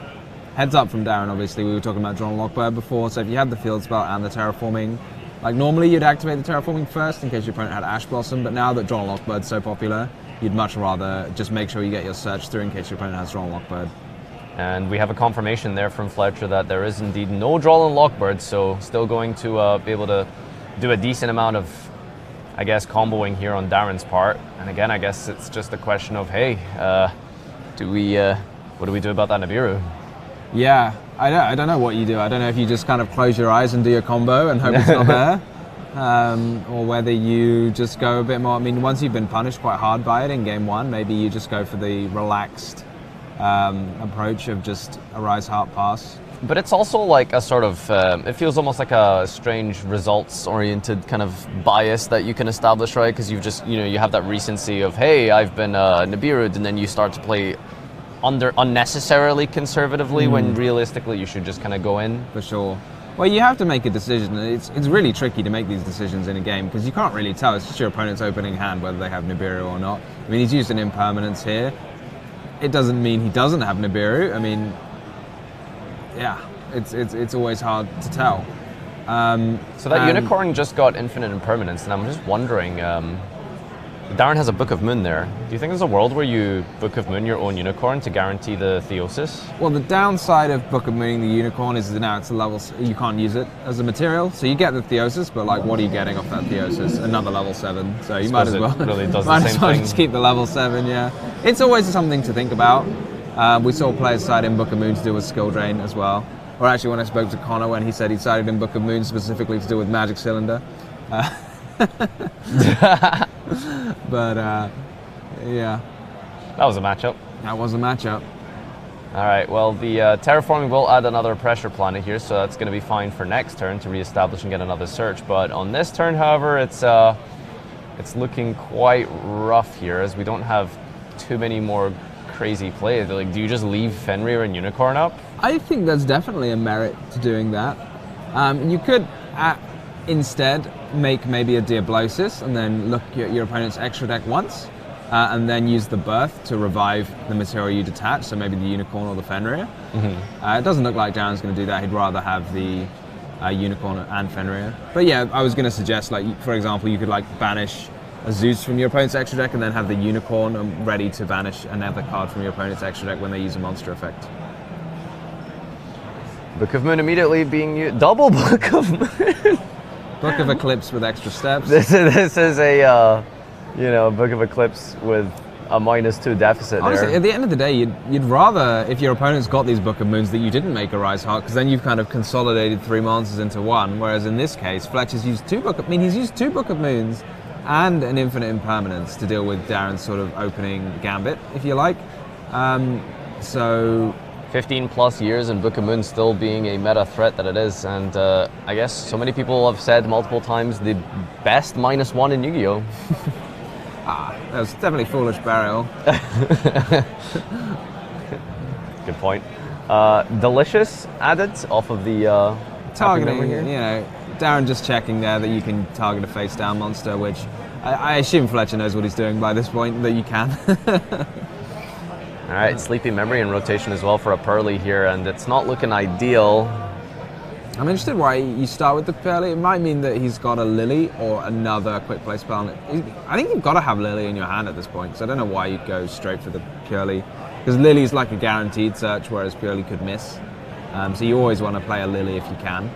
Heads up from Darren, obviously, we were talking about Drawn Lockbird before, so if you had the field spell and the Terraforming, like normally you'd activate the Terraforming first in case your opponent had Ash Blossom, but now that Drawn Lockbird's so popular, you'd much rather just make sure you get your search through in case your opponent has Drawn Lockbird. And we have a confirmation there from Fletcher that there is indeed no draw on Lockbird, so still going to be able to do a decent amount of, I guess, comboing here on Darren's part. And again, I guess it's just a question of, hey, what do we do about that Nibiru? Yeah, I don't know what you do. I don't know if you just kind of close your eyes and do your combo and hope it's not there. Or whether you just go a bit more. I mean, once you've been punished quite hard by it in game one, maybe you just go for the relaxed approach of just a Rise Heart pass. But it's also like a sort of, it feels almost like a strange results-oriented kind of bias that you can establish, right? Because you've just, you have that recency of, hey, I've been Nibiru'd, and then you start to play unnecessarily conservatively when realistically you should just kind of go in. For sure. Well, you have to make a decision. It's really tricky to make these decisions in a game because you can't really tell. It's just your opponent's opening hand whether they have Nibiru or not. I mean, he's used an impermanence here. It doesn't mean he doesn't have Nibiru. I mean, yeah, it's always hard to tell. So that Unicorn just got infinite impermanence, and I'm just wondering, Darren has a Book of Moon there. Do you think there's a world where you Book of Moon your own Unicorn to guarantee the Theosis? Well, the downside of Book of Mooning the Unicorn is that now it's a level, you can't use it as a material. So you get the Theosis, but like, what are you getting off that Theosis? Another level 7. So you might as well. It really does might the as same well thing. just keep the level 7. Yeah, it's always something to think about. We saw players side in Book of Moon to do with skill drain as well. Or actually, when I spoke to Connor, when he said he sided in Book of Moon specifically to do with Magic Cylinder. But yeah, That was a matchup. that was a matchup. All right, well, the Terraforming will add another pressure planet here, so that's going to be fine for next turn to reestablish and get another search. But on this turn, however, it's looking quite rough here, as we don't have too many more crazy plays. Like, do you just leave Fenrir and Unicorn up? I think there's definitely a merit to doing that. You could instead make maybe a Diablosis and then look at your opponent's extra deck once, and then use the Birth to revive the material you detach, so maybe the Unicorn or the Fenrir. It doesn't look like Darren's going to do that. He'd rather have the Unicorn and Fenrir. But yeah, I was going to suggest, like, for example, you could like banish a Zeus from your opponent's extra deck and then have the Unicorn ready to banish another card from your opponent's extra deck when they use a monster effect. Book of Moon immediately being used. Double Book of Moon! Book of Eclipse with extra steps. This is a, Book of Eclipse with a -2 deficit. Honestly, there. at the end of the day, you'd rather, if your opponent's got these Book of Moons, that you didn't make a Rise Heart, because then you've kind of consolidated 3 monsters into one, whereas in this case, Fletcher's used he's used 2 Book of Moons and an infinite impermanence to deal with Darren's sort of opening gambit, if you like. So 15 plus years and Book of Moon still being a meta threat that it is, and I guess so many people have said multiple times the best -1 in Yu-Gi-Oh! That was definitely foolish burial. Good point. Delicious added off of the Targeting, over here. Darren just checking there that you can target a face down monster, which I assume Fletcher knows what he's doing by this point, that you can. All right, Sleepy Memory in rotation as well for a Pearly here, and it's not looking ideal. I'm interested why you start with the Pearly. It might mean that he's got a Lily or another quick play spell. I think you've got to have Lily in your hand at this point, so I don't know why you'd go straight for the Purely. Because Lily's like a guaranteed search, whereas Purely could miss. So you always want to play a Lily if you can,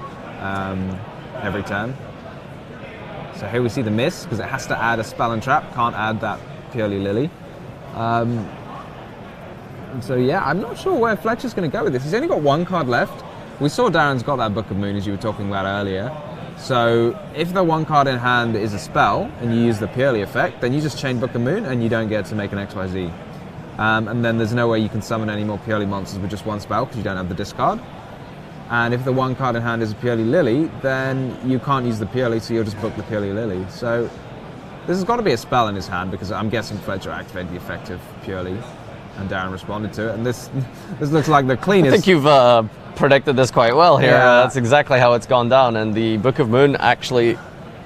every turn. So here we see the miss, because it has to add a spell and trap, can't add that Purely Lily. So yeah, I'm not sure where Fletcher's going to go with this. He's only got 1 card left. We saw Darren's got that Book of Moon, as you were talking about earlier. So if the 1 card in hand is a spell, and you use the Purely effect, then you just chain Book of Moon, and you don't get to make an XYZ. And then there's no way you can summon any more Purely monsters with just 1 spell, because you don't have the discard. And if the 1 card in hand is a Purely Lily, then you can't use the Purely, so you'll just book the Purely Lily. So this has got to be a spell in his hand, because I'm guessing Fletcher activated the effect of Purely, and Darren responded to it. And this looks like the cleanest. I think you've predicted this quite well here. Yeah. That's exactly how it's gone down, and the Book of Moon actually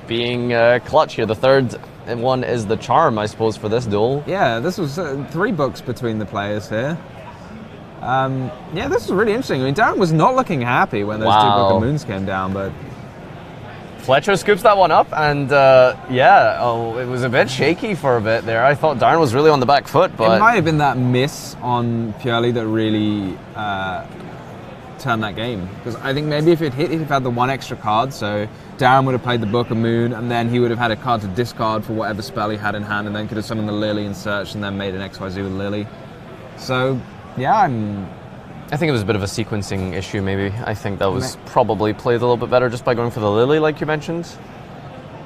being clutch here. The third one is the charm, I suppose, for this duel. Yeah, this was 3 books between the players here. Yeah, this was really interesting. I mean, Darren was not looking happy when those 2 Book of Moons came down, but Fletcher scoops that one up, and it was a bit shaky for a bit there. I thought Darren was really on the back foot, but it might have been that miss on Purely that really turned that game. Because I think maybe if it hit, he'd have had the one extra card, so Darren would have played the Book of Moon, and then he would have had a card to discard for whatever spell he had in hand, and then could have summoned the Lily and searched, and then made an XYZ with Lily. So, yeah, I think it was a bit of a sequencing issue, maybe. I think that was probably played a little bit better just by going for the Lily, like you mentioned.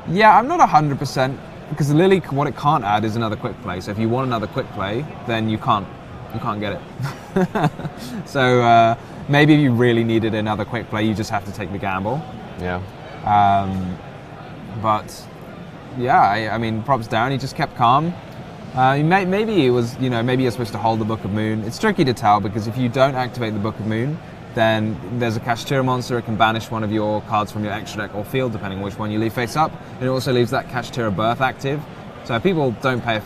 Yeah, I'm not 100%, because the Lily, what it can't add is another quick play. So if you want another quick play, then you can't get it. So maybe if you really needed another quick play, you just have to take the gamble. Yeah. But yeah, I mean, props down. He just kept calm. Maybe it was, maybe you're supposed to hold the Book of Moon. It's tricky to tell because if you don't activate the Book of Moon, then there's a Kashtira monster. It can banish one of your cards from your extra deck or field, depending on which one you leave face up. And it also leaves that Kashtira Birth active. So people don't pay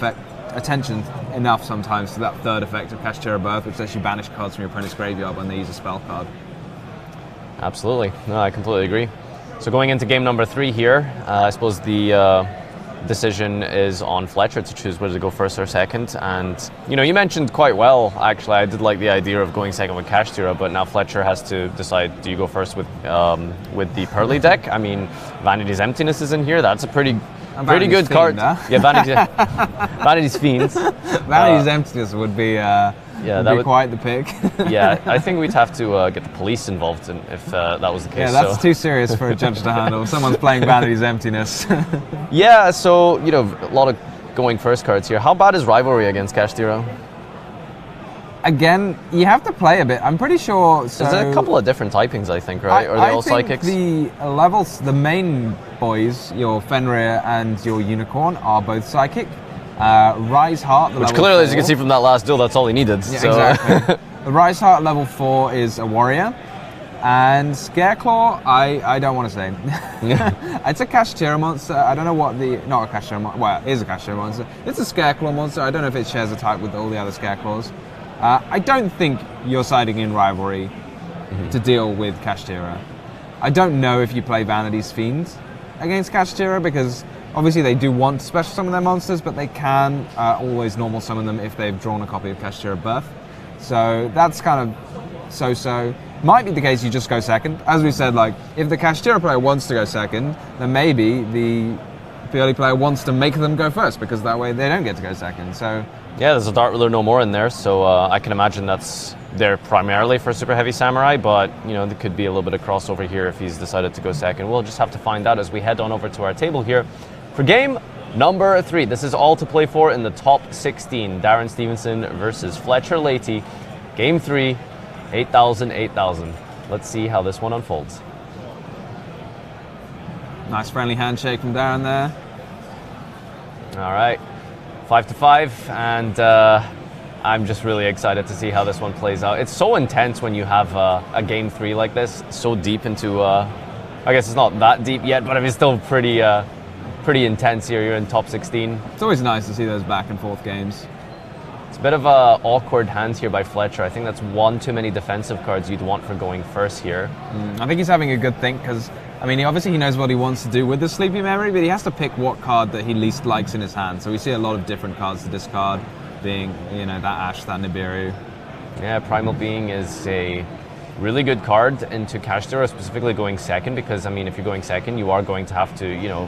attention enough sometimes to that third effect of Kashtira Birth, which lets you banish cards from your opponent's graveyard when they use a spell card. Absolutely. No, I completely agree. So going into game number 3 here, I suppose the decision is on Fletcher to choose whether to go first or second. And, you mentioned quite well, actually, I did like the idea of going second with Kashtira, but now Fletcher has to decide, do you go first with the Pearly deck? I mean, Vanity's Emptiness is in here. That's a pretty good card. Huh? Yeah, Vanity's Fiends. Vanity's Emptiness would be quite the pick. Yeah, I think we'd have to get the police involved if that was the case. Yeah, that's too serious for a judge to handle. Someone's playing Vanity's Emptiness. Yeah, so, a lot of going first cards here. How bad is Rivalry against Kashtira? Again, you have to play a bit. I'm pretty sure. So there's a couple of different typings, I think, right? Are they all psychics? The levels, the main boys, your Fenrir and your Unicorn, are both psychic. Rise Heart, which clearly, as you can see from that last duel, that's all he needed. Yeah, so. Exactly. The Rise Heart level 4 is a warrior, and Scareclaw, I don't want to say. It's a Kashtira monster. I don't know what not a Kashtira monster. Well, it is a Kashtira monster. It's a Scareclaw monster. I don't know if it shares a type with all the other Scareclaws. I don't think you're siding in Rivalry to deal with Kashtira. I don't know if you play Vanity's Fiends against Kashtira because obviously they do want to special summon their monsters, but they can always normal summon them if they've drawn a copy of Kashtira Birth. So that's kind of so-so. Might be the case you just go second. As we said, if the Kashtira player wants to go second, then maybe the Purely player wants to make them go first because that way they don't get to go second. So yeah, there's a Dart Ruler no more in there, so I can imagine that's there primarily for Super Heavy Samurai, but there could be a little bit of crossover here if he's decided to go second. We'll just have to find out as we head on over to our table here for game number 3. This is all to play for in the top 16. Darren Stevenson versus Fletcher Leahy. Game 3, 8,000, 8,000. Let's see how this one unfolds. Nice friendly handshake from Darren there. All right. 5-5, and I'm just really excited to see how this one plays out. It's so intense when you have a game 3 like this, so deep into. I guess it's not that deep yet, but it's still pretty intense here. You're in top 16. It's always nice to see those back and forth games. It's a bit of a awkward hand here by Fletcher. I think that's one too many defensive cards you'd want for going first here. I think he's having a good think because. I mean, obviously he knows what he wants to do with the Sleepy Memory, but he has to pick what card that he least likes in his hand. So we see a lot of different cards to discard, being, that Ash, that Nibiru. Yeah, Primal Being is a really good card into Kashtira, specifically going second, because, I mean, if you're going second, you are going to have to,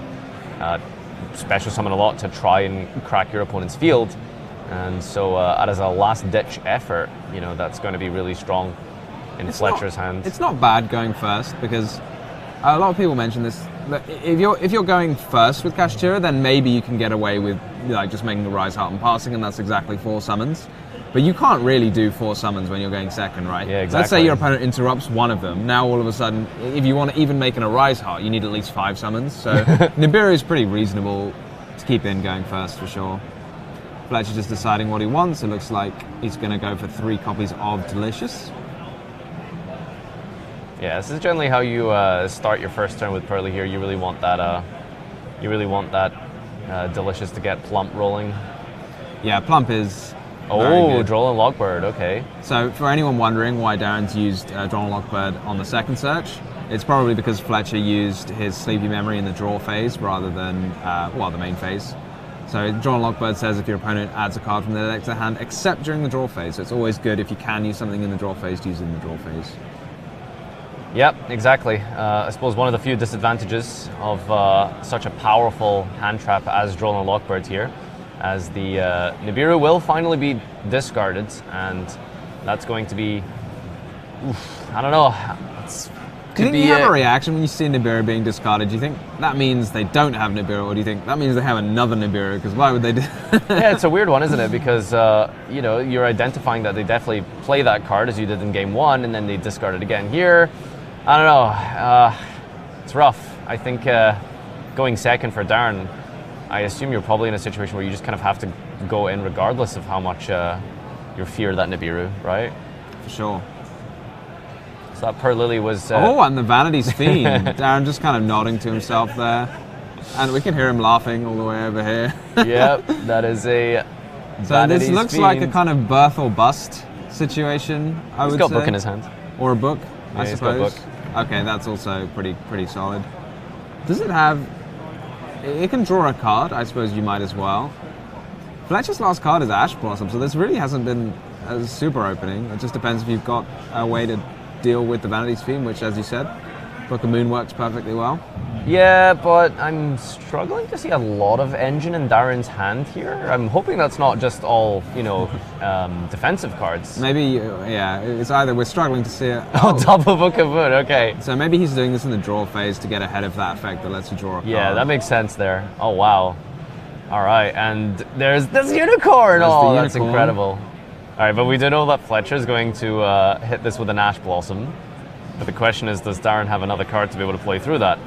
special summon a lot to try and crack your opponent's field. And so as a last-ditch effort, that's going to be really strong in Fletcher's hands. It's not bad going first, because a lot of people mention this. If you're going first with Kashtira, then maybe you can get away with just making the Rise Heart and passing, and that's exactly 4 summons. But you can't really do 4 summons when you're going second, right? Yeah, exactly. Let's say your opponent interrupts one of them. Now all of a sudden, if you want to even make a Rise Heart, you need at least 5 summons. So Nibiru is pretty reasonable to keep in going first for sure. Fletcher's just deciding what he wants. It looks like he's going to go for 3 copies of Delicious. Yeah, this is generally how you start your first turn with Pearly here. You really want that. Delicious to get Plump rolling. Yeah, Plump is. Oh, Droll and Logbird. Okay. So for anyone wondering why Darren's used Droll and Logbird on the second search, It's probably because Fletcher used his Sleepy Memory in the draw phase rather than, the main phase. So Draw Unlock Bird says if your opponent adds a card from their deck to the hand, except during the draw phase. So it's always good if you can use something in the draw phase to use it in the draw phase. Yep, exactly. I suppose one of the few disadvantages of such a powerful hand trap as Draw Unlock Bird here, as the Nibiru will finally be discarded, and that's going to be, I don't know. Do you think you have a reaction when you see Nibiru being discarded? Do you think that means they don't have Nibiru, or do you think that means they have another Nibiru? Because why would they do? Yeah, it's a weird one, isn't it? Because you're identifying that they definitely play that card as you did in game 1, and then they discard it again here. I don't know. It's rough. I think going second for Darren, I assume you're probably in a situation where you just kind of have to go in regardless of how much you fear that Nibiru, right? For sure. So that Per Lily was... and the Vanity's Fiend. Darren just kind of nodding to himself there. And we can hear him laughing all the way over here. Yep, that is a So this looks like a kind of birth or bust situation, I would say. He's got a book in his hand. Or a book, Yeah, I he's got a suppose. book. Okay, that's also pretty solid. Does it have... It can draw a card, I suppose you might as well. Fletcher's last card is Ash Blossom, so this really hasn't been a super opening. It just depends if you've got a way to deal with the Vanity's Fiend, which, as you said, Book of Moon works perfectly well. Yeah, but I'm struggling to see a lot of engine in Darren's hand here. I'm hoping that's not just all, defensive cards. Maybe, it's either we're struggling to see it. Oh, double Book of Moon, okay. So maybe he's doing this in the draw phase to get ahead of that effect that lets you draw a card. Yeah, that makes sense there. Oh, wow. All right, and there's this unicorn. That's incredible. All right, but we do know that Fletcher's going to hit this with an Ash Blossom. But the question is, does Darren have another card to be able to play through that?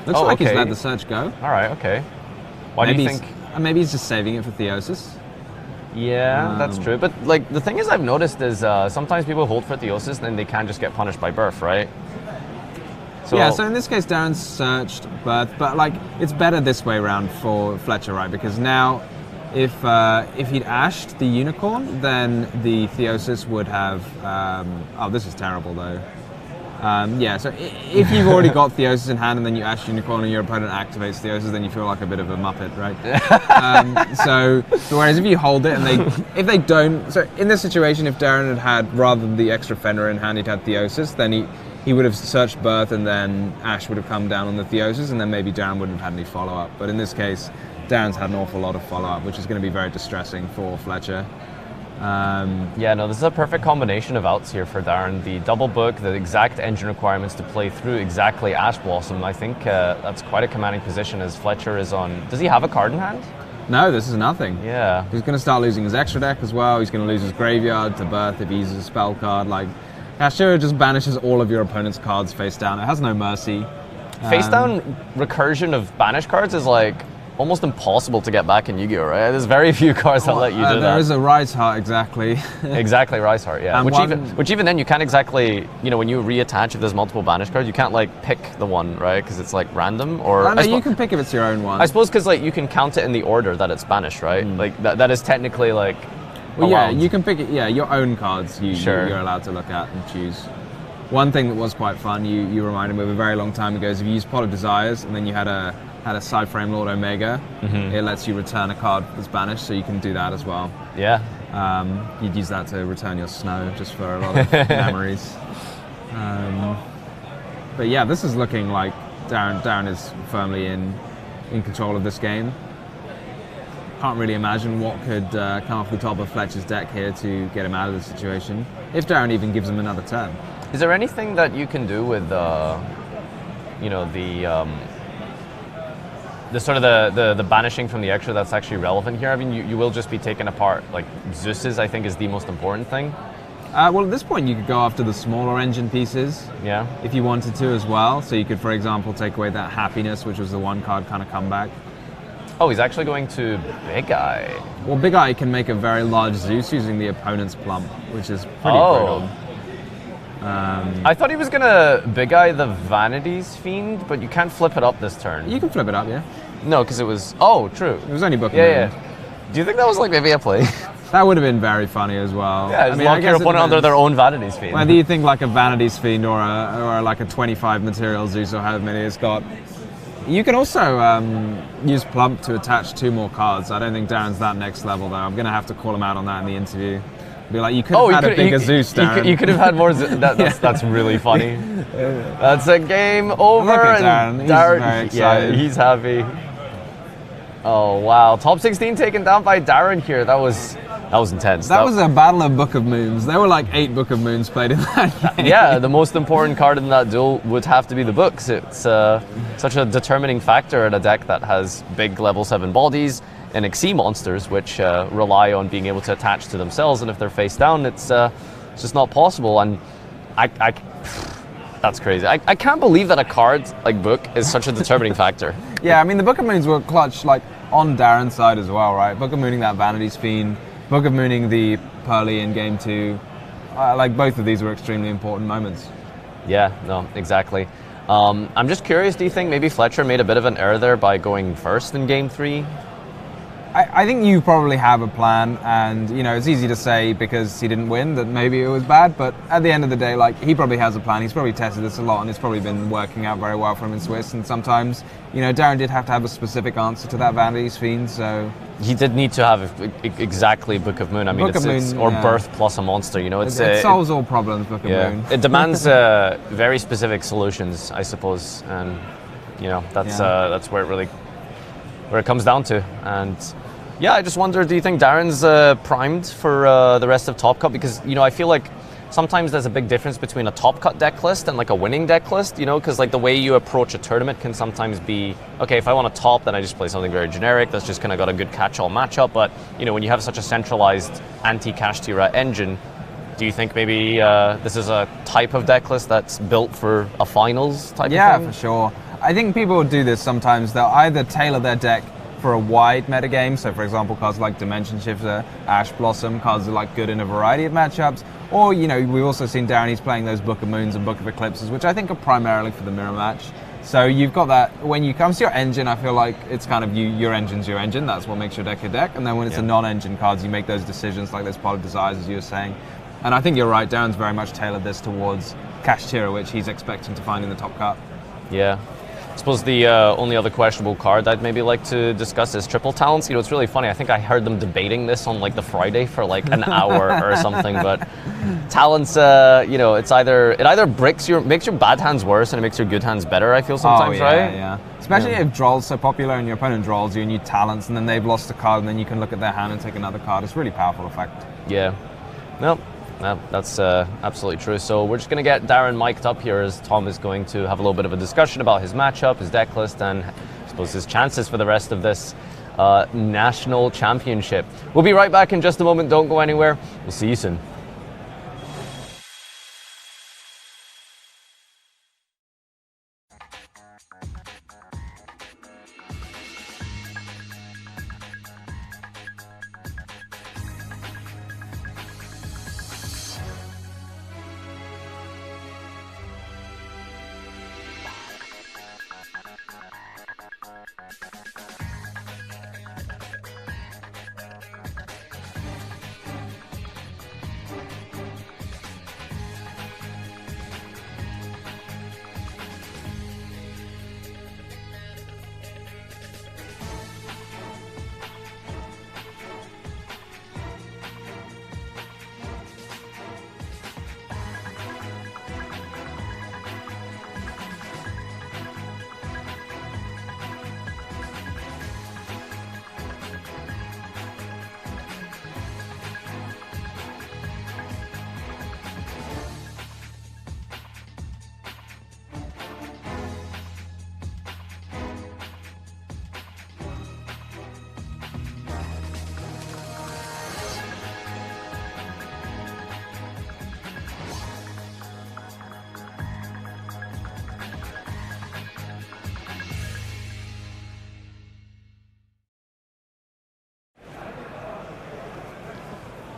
Looks like he's let the search go. All right, okay. Why do you think? Maybe he's just saving it for Theosis. Yeah, that's true. But the thing is, I've noticed is sometimes people hold for Theosis and then they can just get punished by Birth, right? So, yeah, so in this case, Darren's searched Birth, but it's better this way around for Fletcher, right? Because now, if he'd ashed the unicorn, then the Theosis would have. This is terrible though. So if you've already got Theosis in hand and then you ash unicorn and your opponent activates Theosis, then you feel like a bit of a muppet, right? Whereas if you hold it and if they don't, so in this situation, if Darren had rather than the extra Fenrir in hand, he'd had Theosis, then he would have searched Birth and then Ash would have come down on the Theosis and then maybe Darren wouldn't have had any follow-up. But in this case, Darren's had an awful lot of follow-up, which is going to be very distressing for Fletcher. This is a perfect combination of outs here for Darren. The double book, the exact engine requirements to play through exactly Ash Blossom. I think that's quite a commanding position as Fletcher is on... Does he have a card in hand? No, this is nothing. Yeah. He's going to start losing his extra deck as well. He's going to lose his graveyard to Birth if he uses a spell card. Hashira just banishes all of your opponent's cards face down. It has no mercy. Face down recursion of banish cards is almost impossible to get back in Yu-Gi-Oh, right? There's very few cards that let you do that. There is a Rise Heart, exactly. Exactly, Rise Heart, yeah. Which even then you can't exactly, when you reattach if there's multiple banish cards, you can't pick the one, right? Because it's random or... No, you can pick if it's your own one. I suppose because you can count it in the order that it's banished, right? That is technically Well, yeah, you can pick it. Yeah, your own cards you're allowed to look at and choose. One thing that was quite fun, you reminded me of a very long time ago, is if you used Pot of Desires and then you had a side frame Lord Omega, it lets you return a card that's banished, so you can do that as well. Yeah. You'd use that to return your snow, just for a lot of memories. But yeah, this is looking like Darren is firmly in control of this game. Can't really imagine what could come off the top of Fletcher's deck here to get him out of the situation, if Darren even gives him another turn. Is there anything that you can do with the sort of the banishing from the extra that's actually relevant here? I mean, you will just be taken apart. Zeus's, I think, is the most important thing. Well, at this point, you could go after the smaller engine pieces. Yeah. If you wanted to as well. So you could, for example, take away that Happiness, which was the one card kind of comeback. Oh, he's actually going to Big Eye. Well, Big Eye can make a very large Zeus using the opponent's plump, which is pretty brutal. I thought he was going to Big Eye the Vanity's Fiend, but you can't flip it up this turn. You can flip it up, yeah. No, because it was... Oh, true. It was only Book of Moon. Yeah. Do you think that was maybe a play? That would have been very funny as well. Yeah, just lock your opponent under their own Vanity's Fiend. Whether you think like a Vanity's Fiend or like a 25 material Zeus or however many it's got. You can also use Plump to attach 2 more cards. I don't think Darren's that next level though. I'm going to have to call him out on that in the interview. Be like, you could have had a bigger Zeus, Darren. You could have had more Zeus. That's really funny. That's a game over. Look at Darren. He's very excited. Yeah, he's happy. Oh, wow. Top 16 taken down by Darren here. That was intense. That was a battle of Book of Moons. There were like 8 Book of Moons played in that game. Yeah, the most important card in that duel would have to be the books. It's such a determining factor in a deck that has big level 7 bodies and Xyz monsters, which rely on being able to attach to themselves, and if they're face down, it's just not possible. And that's crazy. I can't believe that a card like Book is such a determining factor. Yeah, I mean, the Book of Moons were clutch, like, on Darren's side as well, right? Book of Mooning that Vanity's Fiend, Book of Mooning the Pearly in Game 2. Like, both of these were extremely important moments. Yeah, no, exactly. I'm just curious, do you think maybe Fletcher made a bit of an error there by going first in Game 3? I think you probably have a plan, and you know it's easy to say because he didn't win that maybe it was bad, but at the end of the day, like, he probably has a plan. He's probably tested this a lot, and it's probably been working out very well for him in Swiss. And sometimes, you know, Darren did have to have a specific answer to that Vanity's Fiend, so he did need to have exactly Book of Moon. I mean, Book of Moon, or Birth plus a monster. You know, it solves all problems. Book of Moon. It demands very specific solutions, I suppose, and you know that's where it comes down to. And yeah, I just wonder, do you think Darren's primed for the rest of Top Cut? Because, you know, I feel like sometimes there's a big difference between a Top Cut deck list and like a winning deck list, you know, because like the way you approach a tournament can sometimes be, okay, if I want to top, then I just play something very generic that's just kind of got a good catch-all matchup. But, you know, when you have such a centralized anti-Kashtira engine, do you think maybe this is a type of deck list that's built for a finals type of thing? Yeah, for sure. I think people do this sometimes. They'll either tailor their deck for a wide metagame, so for example cards like Dimension Shifter, Ash Blossom, cards are like good in a variety of matchups, or you know, we've also seen Darren, he's playing those Book of Moons and Book of Eclipses, which I think are primarily for the mirror match. So you've got that, when you come to your engine, I feel like it's kind of your engine's your engine, that's what makes your deck, and then when it's a non-engine cards, you make those decisions like those Pot of Desires, as you were saying. And I think you're right, Darren's very much tailored this towards Kashtira, which he's expecting to find in the top cut. Yeah. I suppose the only other questionable card I'd maybe like to discuss is Triple Talents. You know, it's really funny. I think I heard them debating this on like the Friday for like an hour or something. But Talents, you know, it either makes your bad hands worse and it makes your good hands better. I feel sometimes, right? Yeah. Especially if Droll's so popular and your opponent Drolls you and you Talents and then they've lost a card and then you can look at their hand and take another card. It's a really powerful effect. Yeah. No, that's absolutely true. So we're just going to get Darren mic'd up here as Tom is going to have a little bit of a discussion about his matchup, his deck list, and I suppose his chances for the rest of this national championship. We'll be right back in just a moment. Don't go anywhere. We'll see you soon.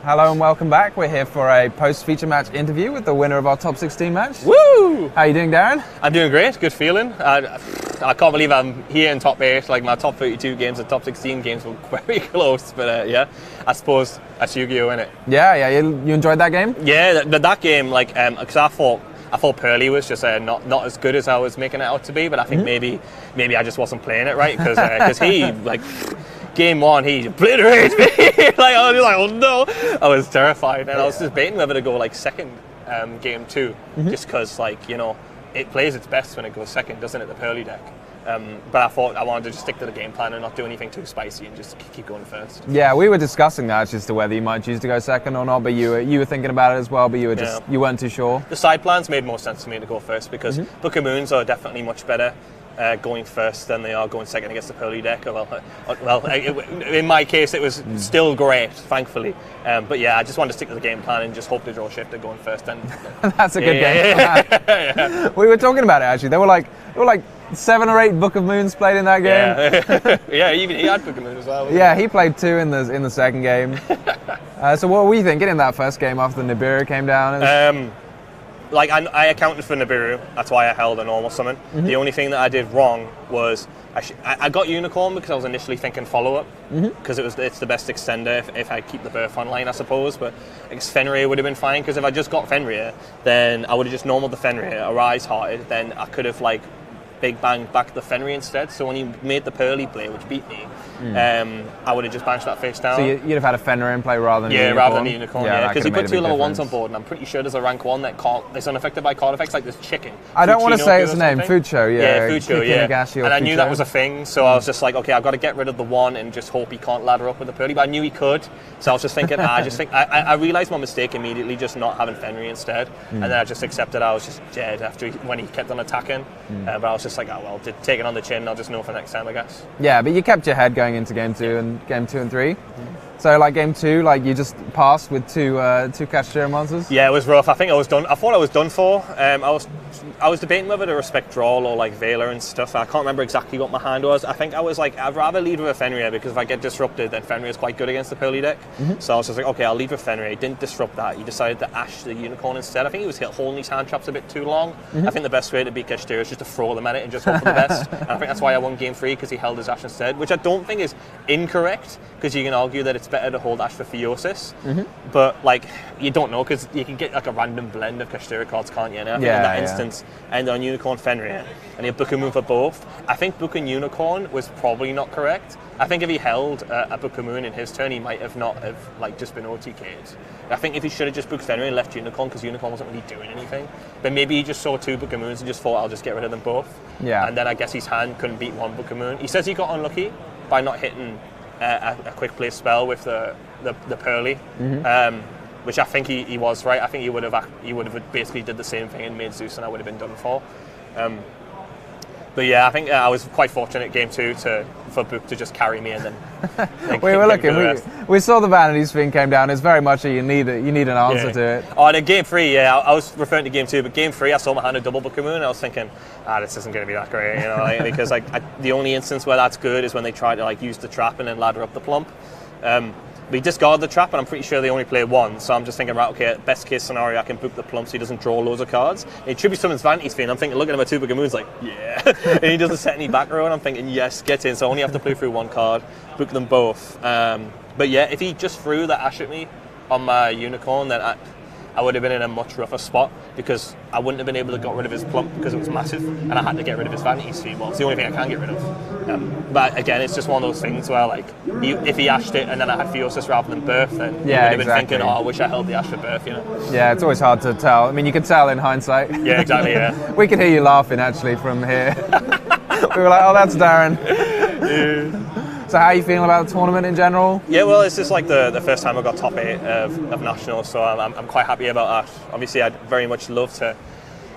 Hello and welcome back. We're here for a post-feature match interview with the winner of our top 16 match. Woo! How are you doing, Darren? I'm doing great. Good feeling. I can't believe I'm here in top 8. Like, my top 32 games and top 16 games were very close. But yeah, I suppose that's Yu-Gi-Oh, innit? Yeah. You enjoyed that game? Yeah, that game, like, because I thought Pearly was just not as good as I was making it out to be. But I think maybe I just wasn't playing it right because he like. Game 1, he obliterated me. Like, I was like, oh no! I was terrified, and I was debating whether to go like second game 2, just because, like, you know, it plays its best when it goes second, doesn't it? The Pearly deck. But I thought I wanted to just stick to the game plan and not do anything too spicy and just keep going first. Yeah, we were discussing that as to whether you might choose to go second or not. But you were thinking about it as well. But you weren't too sure. The side plans made more sense to me to go first because Book of Moons are definitely much better. Going first than they are going second against the Pearly deck. Well, in my case, it was still great, thankfully. But yeah, I just wanted to stick to the game plan and just hope to draw shifter going first. And that's a good game. Yeah. We were talking about it actually. There were like 7 or 8 Book of Moons played in that game. Yeah, even he had Book of Moons as well. Yeah, he played 2 in the second game. So what were you thinking in that first game after the Nibiru came down? Like, I accounted for Nibiru, that's why I held a normal summon. The only thing that I did wrong was I got Unicorn because I was initially thinking follow-up, because it's the best extender if I keep the Birth online, I suppose, but I guess Fenrir would have been fine, because if I just got Fenrir, then I would have just normaled the Fenrir, Arise Hearted, then I could have, like, Big Bang back the Fenrir instead. So when he made the Pearly play, which beat me, I would have just banished that face down. So you'd have had a Fenrir in play rather than Unicorn? Yeah, rather than the Unicorn, because he put 2 level 1s on board, and I'm pretty sure there's a rank 1 that's unaffected by card effects, like this chicken. I don't want to say its name, Fucho, yeah. Fucho, yeah. And I knew that was a thing, so I was just like, okay, I've got to get rid of the 1 and just hope he can't ladder up with the Pearly, but I knew he could, so I was just thinking, I realised my mistake immediately, just not having Fenrir instead, and then I just accepted I was just dead when he kept on attacking, but I was just like, oh well, take it on the chin, I'll just know for next time, I guess. Yeah, but you kept your head going into game 2 and game 2 and 3. So like game 2, like you just passed with two Kashtira monsters? Yeah, it was rough. I think I was done. I thought I was done for. I was debating whether to respect draw or like Veiler and stuff. I can't remember exactly what my hand was. I think I was like, I'd rather lead with a Fenrir, because if I get disrupted, then Fenrir is quite good against the Pearly deck. So I was just like, okay, I'll lead with Fenrir. He didn't disrupt that. He decided to Ash the Unicorn instead. I think he was holding these hand traps a bit too long. I think the best way to beat Kashtira is just to throw them at it and just hope for the best. And I think that's why I won game 3, because he held his Ash instead, which I don't think is incorrect, because you can argue that it's better to hold Ash for Theosis, but like you don't know, because you can get like a random blend of Kashtira cards, can't you? And I think in that instance, and on Unicorn Fenrir, and you Book of Moon for both. I think Book and Unicorn was probably not correct. I think if he held a Book of Moon in his turn, he might have not have like just been OTK'd. I think if he should have just booked Fenrir and left Unicorn, because Unicorn wasn't really doing anything, but maybe he just saw 2 Book of Moons and just thought, I'll just get rid of them both. Yeah. And then I guess his hand couldn't beat 1 Book of Moon. He says he got unlucky by not hitting a quick play spell with the Pearly, which I think he was right. I think he would have basically did the same thing and made Zeus, and I would have been done for. But yeah, I think I was quite fortunate game 2 for Book to just carry me, and then we were looking. We saw the Vanity Spin came down. It's very much you need an answer to it. Oh, and in game 3, I was referring to game 2, but game 3 I saw my hand a double Book of Moon, and I was thinking, this isn't going to be that great, you know, like, because like the only instance where that's good is when they try to like use the trap and then ladder up the plump. We discard the trap, and I'm pretty sure they only play 1, so I'm just thinking, right, okay, best case scenario, I can book the plump so he doesn't draw loads of cards. And he tributes summons Vanity Spin, I'm thinking, looking at my 2 Book of Moons, like, yeah. And he doesn't set any back row, and I'm thinking, yes, get in, so I only have to play through 1 card, book them both. But yeah, if he just threw the Ash at me on my Unicorn, then I would have been in a much rougher spot, because I wouldn't have been able to get rid of his plump because it was massive, and I had to get rid of his Vanity Spin. Well, it's the only thing I can get rid of. But again, it's just one of those things where, like, if he ashed it and then I had Theosis rather than Birth, then you would have been thinking, I wish I held the Ash for Birth, you know? Yeah, it's always hard to tell. I mean, you can tell in hindsight. Yeah, exactly, yeah. We could hear you laughing, actually, from here. We were like, oh, that's Darren. So how are you feeling about the tournament in general? Yeah, well, it's just like the first time I got top 8 of Nationals, so I'm quite happy about that. Obviously, I'd very much love to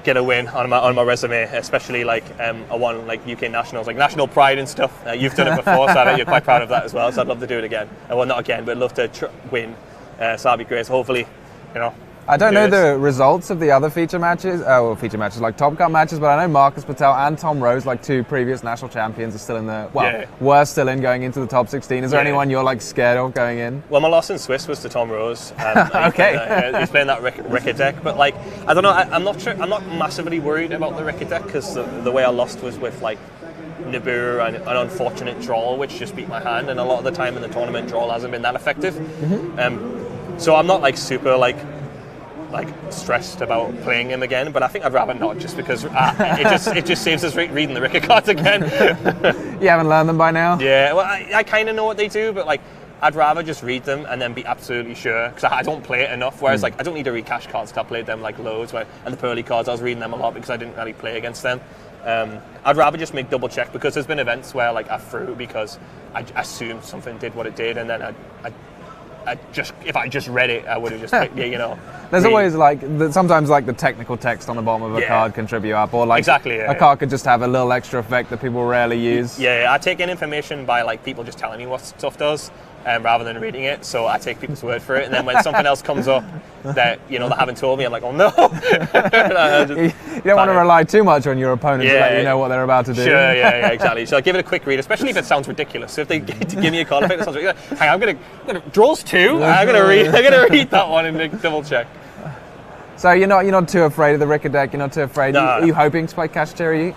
get a win on my resume, especially like a one like UK Nationals, like national pride and stuff. You've done it before, so I bet you're quite proud of that as well, so I'd love to do it again. Well, not again, but I'd love to win, so that'd be great. So hopefully, you know, I don't know Yes. the results of the other feature matches, like Top Cut matches, but I know Marcus Patel and Tom Rose, like 2 previous national champions, are still in were still in going into the top 16. Is there anyone you're like scared of going in? Well, my loss in Swiss was to Tom Rose. Okay. He's playing that Ricker deck, but like, I don't know. I'm not sure. I'm not massively worried about the Ricker deck because the way I lost was with like Nibiru and an unfortunate draw, which just beat my hand, and a lot of the time in the tournament, draw hasn't been that effective. So I'm not like super like stressed about playing him again, but I think I'd rather not, just because it just saves us reading the Ricker cards again. You haven't learned them by now? Yeah, well, I kind of know what they do, but like, I'd rather just read them and then be absolutely sure, because I don't play it enough. Whereas like, I don't need to read cash cards because I played them like loads, and the pearly cards I was reading them a lot because I didn't really play against them. I'd rather just make double check, because there's been events where like I threw because I assumed something did what it did, and then if I just read it, I would have just picked, There's always like sometimes like the technical text on the bottom of a card can trip you up, or like a card could just have a little extra effect that people rarely use. Yeah, I take in information by like people just telling me what stuff does, rather than reading it. So I take people's word for it, and then when something else comes up that they haven't told me, I'm like, oh no. You don't want to rely too much on your opponent to let you know what they're about to do. Sure, yeah, exactly. So I give it a quick read, especially if it sounds ridiculous. So if they give me a card effect that sounds ridiculous, hang on, I'm gonna draws 2. I'm gonna read that one and double check. So you're not too afraid of the Ricker deck. You're not too afraid. No. Are you hoping to play Kashtira?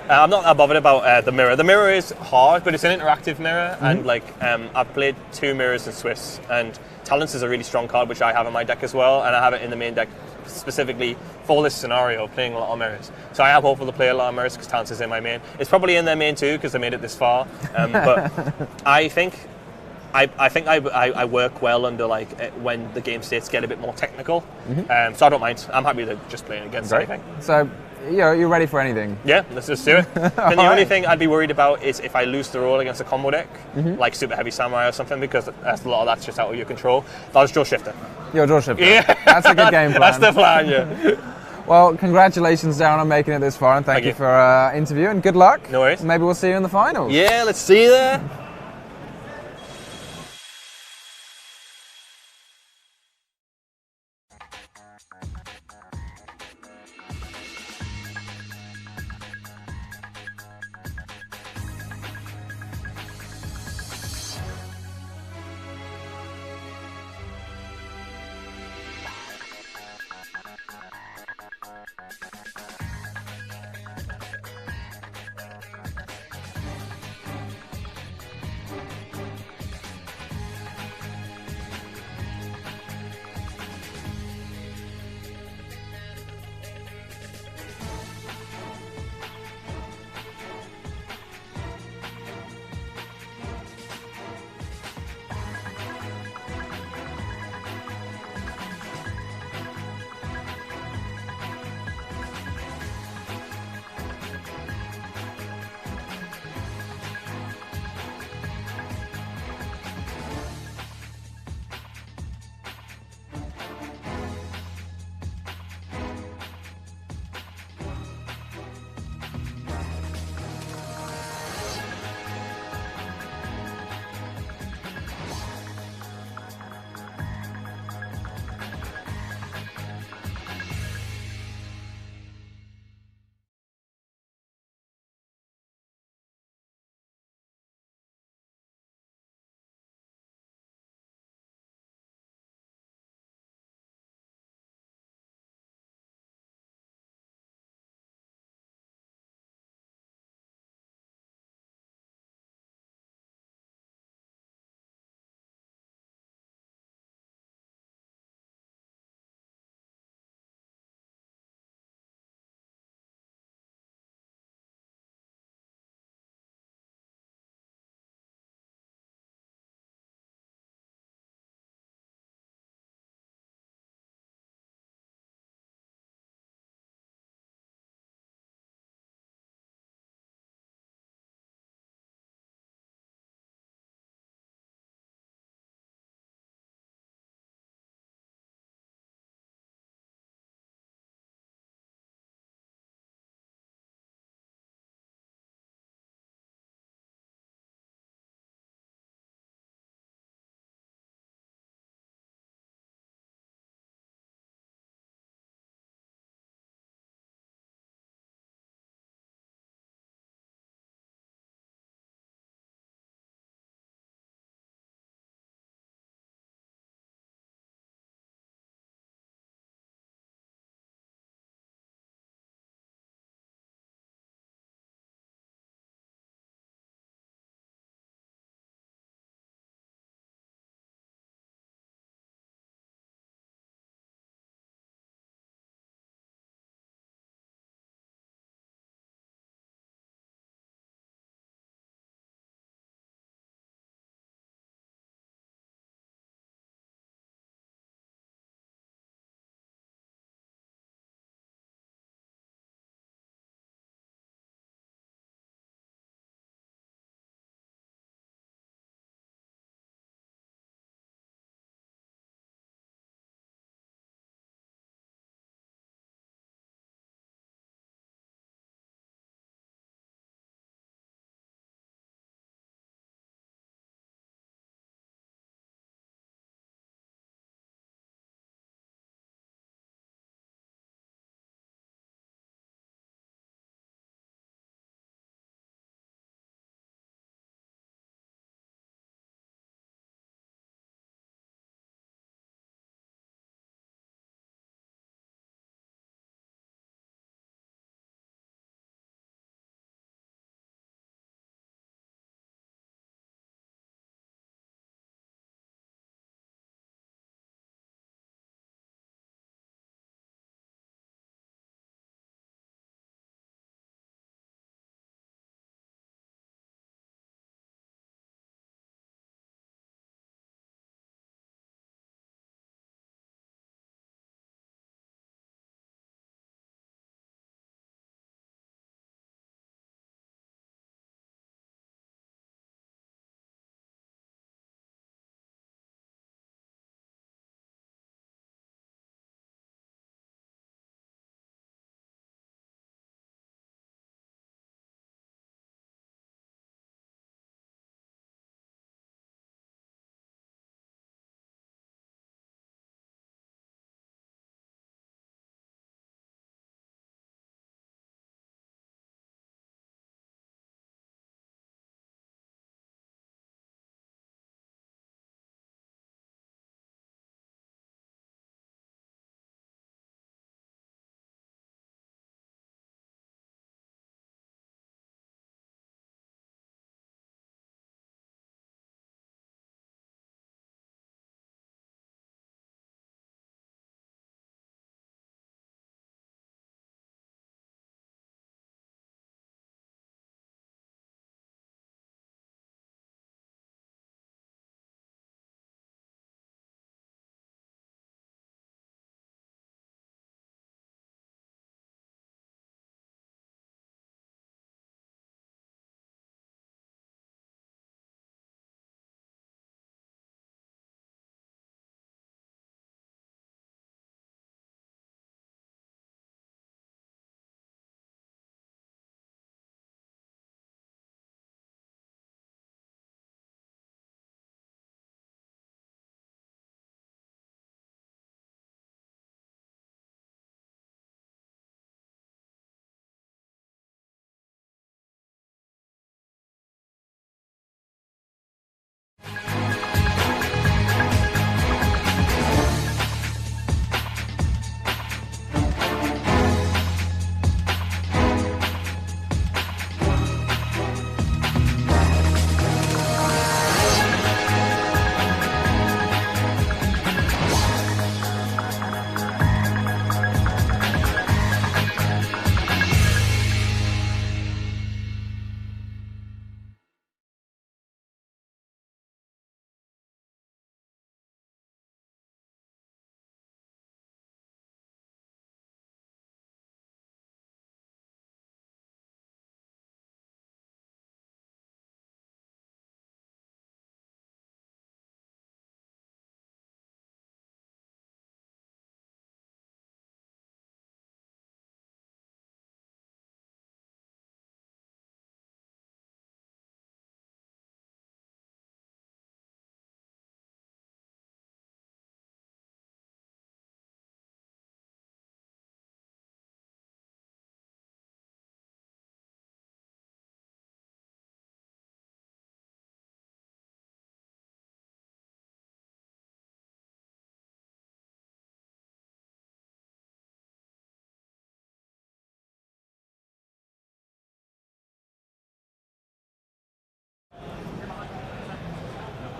I'm not that bothered about the mirror. The mirror is hard, but it's an interactive mirror, and like I've played 2 mirrors in Swiss, and Talents is a really strong card, which I have in my deck as well, and I have it in the main deck specifically for this scenario, playing a lot of mirrors. So I am hopeful to play a lot of mirrors because Talents is in my main. It's probably in their main too because they made it this far, but I think I work well under like when the game states get a bit more technical, so I don't mind. I'm happy to just play against anything. So you're ready for anything? Yeah, let's just do it. And the only thing I'd be worried about is if I lose the roll against a combo deck, like Super Heavy Samurai or something, because a lot of that's just out of your control. I'll just draw shifter. You'll draw shifter. Yeah, that's a good game plan. That's the plan. Yeah. Well, congratulations, Darren, on making it this far, and thank you for interview, and good luck. No worries. Maybe we'll see you in the finals. Yeah, let's see you there.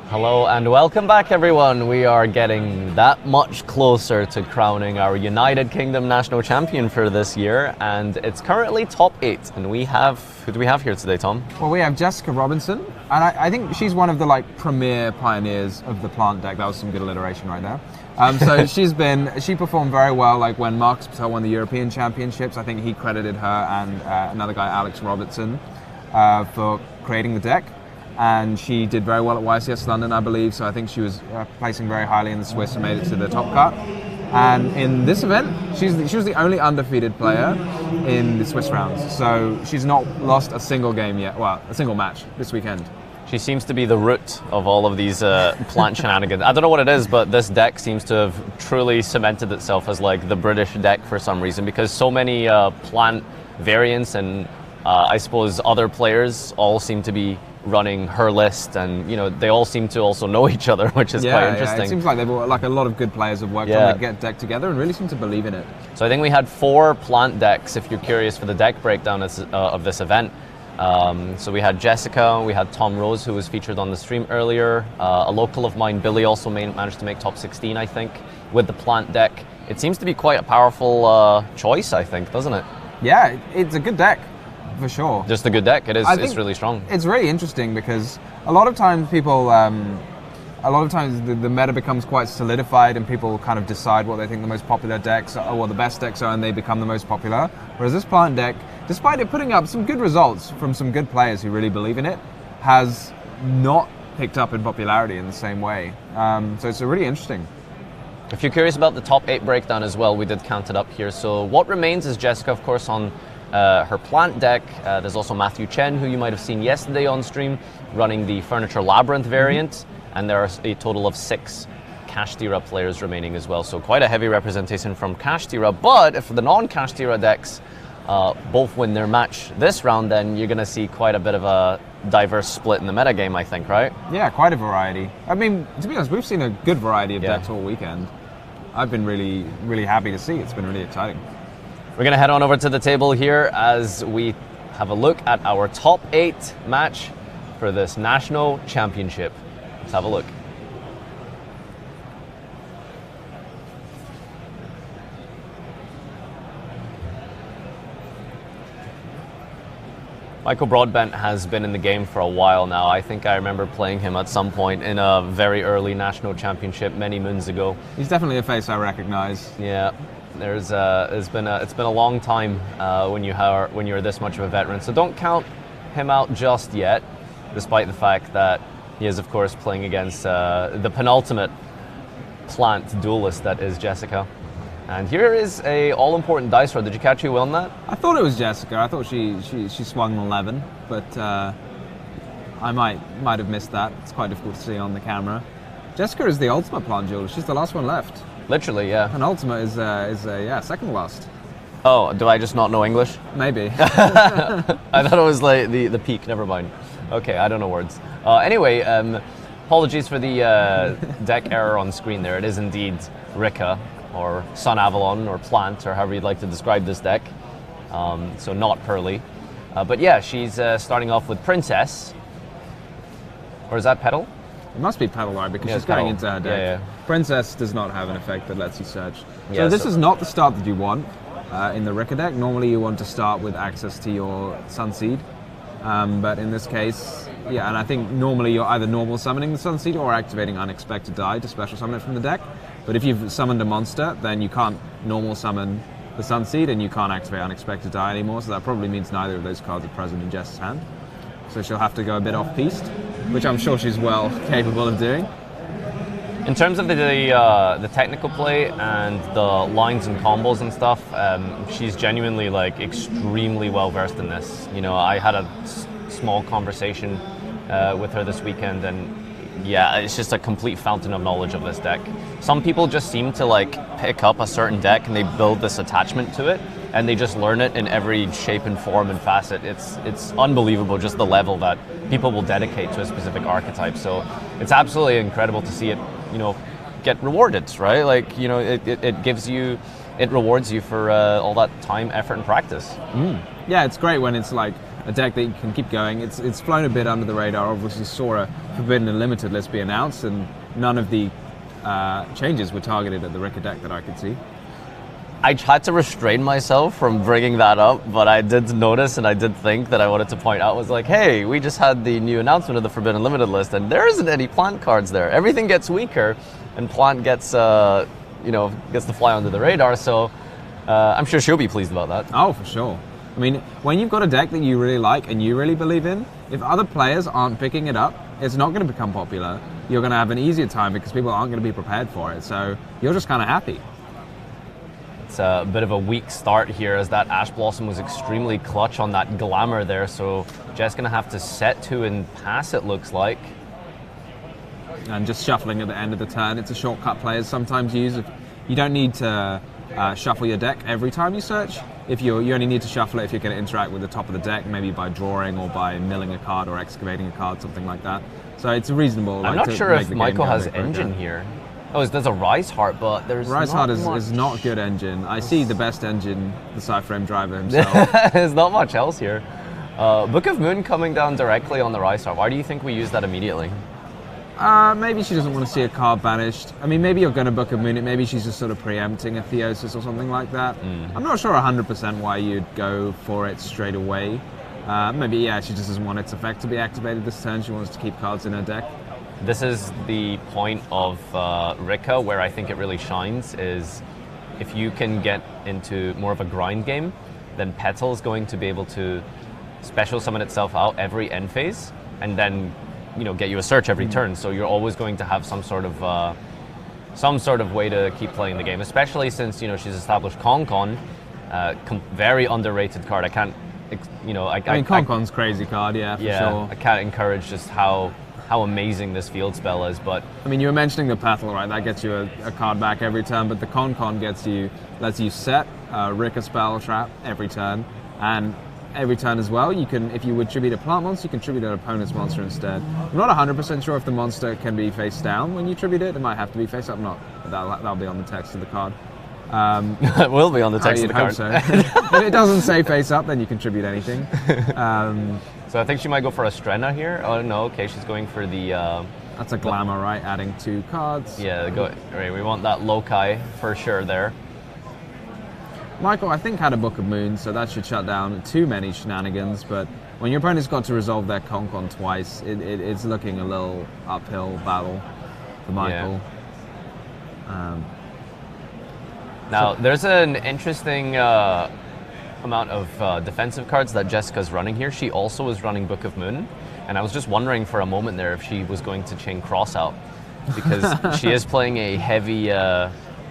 Hello and welcome back, everyone. We are getting that much closer to crowning our United Kingdom national champion for this year, and it's currently top 8. And we have, who do we have here today, Tom? Well, we have Jessica Robinson, and I think she's one of the premier pioneers of the plant deck. That was some good alliteration right there. So she performed very well. Like when Marcus Patel won the European Championships, I think he credited her and another guy, Alex Robertson, for creating the deck. And she did very well at YCS London, I believe, so I think she was placing very highly in the Swiss and made it to the top cut. And in this event, she was the only undefeated player in the Swiss rounds, so she's not lost a single game yet, well, a single match this weekend. She seems to be the root of all of these plant shenanigans. I don't know what it is, but this deck seems to have truly cemented itself as like the British deck for some reason, because so many plant variants and I suppose other players all seem to be running her list, and they all seem to also know each other, which is quite interesting. Yeah, it seems like they've a lot of good players have worked on the deck together and really seem to believe in it. So I think we had 4 plant decks, if you're curious, for the deck breakdown of this event. So we had Jessica, we had Tom Rose, who was featured on the stream earlier. A local of mine, Billy, also managed to make top 16, I think, with the plant deck. It seems to be quite a powerful choice, I think, doesn't it? Yeah, it's a good deck. For sure. Just a good deck. It's really strong. It's really interesting because a lot of times the meta becomes quite solidified and people kind of decide what they think the most popular decks are, or what the best decks are, and they become the most popular. Whereas this plant deck, despite it putting up some good results from some good players who really believe in it, has not picked up in popularity in the same way. So it's really interesting. If you're curious about the top 8 breakdown as well, we did count it up here. So what remains is Jessica, of course, on her plant deck. There's also Matthew Chen, who you might have seen yesterday on stream, running the Furniture Labyrinth variant, and there are a total of 6 Kashtira players remaining as well, so quite a heavy representation from Kashtira. But if the non-Kashtira decks both win their match this round, then you're going to see quite a bit of a diverse split in the metagame, I think, right? Yeah, quite a variety. I mean, to be honest, we've seen a good variety of decks all weekend. I've been really, really happy to see. It's been really exciting. We're going to head on over to the table here as we have a look at our top 8 match for this national championship. Let's have a look. Michael Broadbent has been in the game for a while now. I think I remember playing him at some point in a very early national championship many moons ago. He's definitely a face I recognize. Yeah. It's been a long time when you're this much of a veteran. So don't count him out just yet, despite the fact that he is, of course, playing against the penultimate plant duelist that is Jessica. And here is a all-important dice roll. Did you catch who won that? I thought it was Jessica. I thought she swung an 11, but I might have missed that. It's quite difficult to see on the camera. Jessica is the ultimate plant duelist. She's the last one left. Literally, yeah. And ultimate is second last. Oh, do I just not know English? Maybe. I thought it was like the peak. Never mind. Okay, I don't know words. Anyway, apologies for the deck error on screen there. It is indeed Rika, or Sun Avalon, or Plant, or however you'd like to describe this deck. So not Pearly. But yeah, she's starting off with Princess. Or is that Petal? It must be Petal, right? Because she's Petal. going into her deck. Yeah. Princess does not have an effect that lets you search. Yeah, so this is not the start that you want in the Rika deck. Normally you want to start with access to your Sunseed. But in this case, yeah, and I think normally you're either normal summoning the Sunseed or activating Unexpected Die to special summon it from the deck. But if you've summoned a monster, then you can't normal summon the Sunseed and you can't activate Unexpected Die anymore, so that probably means neither of those cards are present in Jess's hand. So she'll have to go a bit off-piste, which I'm sure she's well capable of doing. In terms of the technical play and the lines and combos and stuff, she's genuinely like extremely well versed in this. You know, I had a small conversation with her this weekend, and yeah, it's just a complete fountain of knowledge of this deck. Some people just seem to like pick up a certain deck and they build this attachment to it, and they just learn it in every shape and form and facet. It's unbelievable just the level that people will dedicate to a specific archetype. So it's absolutely incredible to see it, you know, get rewarded, right? Like, you know, it gives you it rewards you for all that time, effort, and practice. Yeah, it's great when it's like a deck that you can keep going. It's flown a bit under the radar. Obviously saw a Forbidden and Limited list be announced, and none of the changes were targeted at the Rika deck that I could see. I had to restrain myself from bringing that up, but I did notice and I did think that I wanted to point out was like, hey, we just had the new announcement of the Forbidden Limited list, and there isn't any plant cards there. Everything gets weaker, and plant gets, gets to fly under the radar. So I'm sure she'll be pleased about that. Oh, for sure. I mean, when you've got a deck that you really like and you really believe in, if other players aren't picking it up, it's not going to become popular. You're going to have an easier time because people aren't going to be prepared for it. So you're just kind of happy. It's a bit of a weak start here as that Ash Blossom was extremely clutch on that Glamour there. So Jess going to have to set to and pass, it looks like. And just shuffling at the end of the turn. It's a shortcut players sometimes use. You don't need to shuffle your deck every time you search. If you only need to shuffle it if you're going to interact with the top of the deck, maybe by drawing or by milling a card or excavating a card, something like that. So it's reasonable. I'm not sure if Michael has engine here. Oh, there's a Rise Heart, but there's Rise not Heart much. is not good engine. I see the best engine, the Cyframe driver himself. There's not much else here. Book of Moon coming down directly on the Rise Heart. Why do you think we use that immediately? Maybe she doesn't want to see a card banished. I mean, maybe you're going to Book of Moon it. Maybe she's just sort of preempting a Theosis or something like that. I'm not sure 100% why you'd go for it straight away. Maybe, yeah, she just doesn't want its effect to be activated this turn. She wants to keep cards in her deck. This is the point of Rika where I think it really shines, is if you can get into more of a grind game, then Petal is going to be able to special summon itself out every end phase and then get you a search every turn. So you're always going to have some sort of way to keep playing the game, especially since she's established Con, very underrated card. I can't, I mean, Con's crazy card, yeah, for sure. I can't encourage just how amazing this field spell is, but I mean, you were mentioning the Petal, right? That gets you a card back every turn, but the Con lets you set Rika spell trap every turn, and every turn as well, you can, if you would tribute a plant monster, you can tribute an opponent's monster instead. I'm not 100% sure if the monster can be face down when you tribute it. It might have to be face up. Not, that'll be on the text of the card. It will be on the text of the card. So. If it doesn't say face up, then you can tribute anything. So I think she might go for a Strenna here. Oh no, okay, she's going for the... That's a Glamour, right? Adding 2 cards. Yeah, right, we want that Loci for sure there. Michael, I think, had a Book of Moon, so that should shut down too many shenanigans, but when your opponent's got to resolve their Con twice, it's looking a little uphill battle for Michael. Yeah. Now, there's an interesting amount of defensive cards that Jessica's running here. She also is running Book of Moon, and I was just wondering for a moment there if she was going to chain Crossout, because she is playing a heavy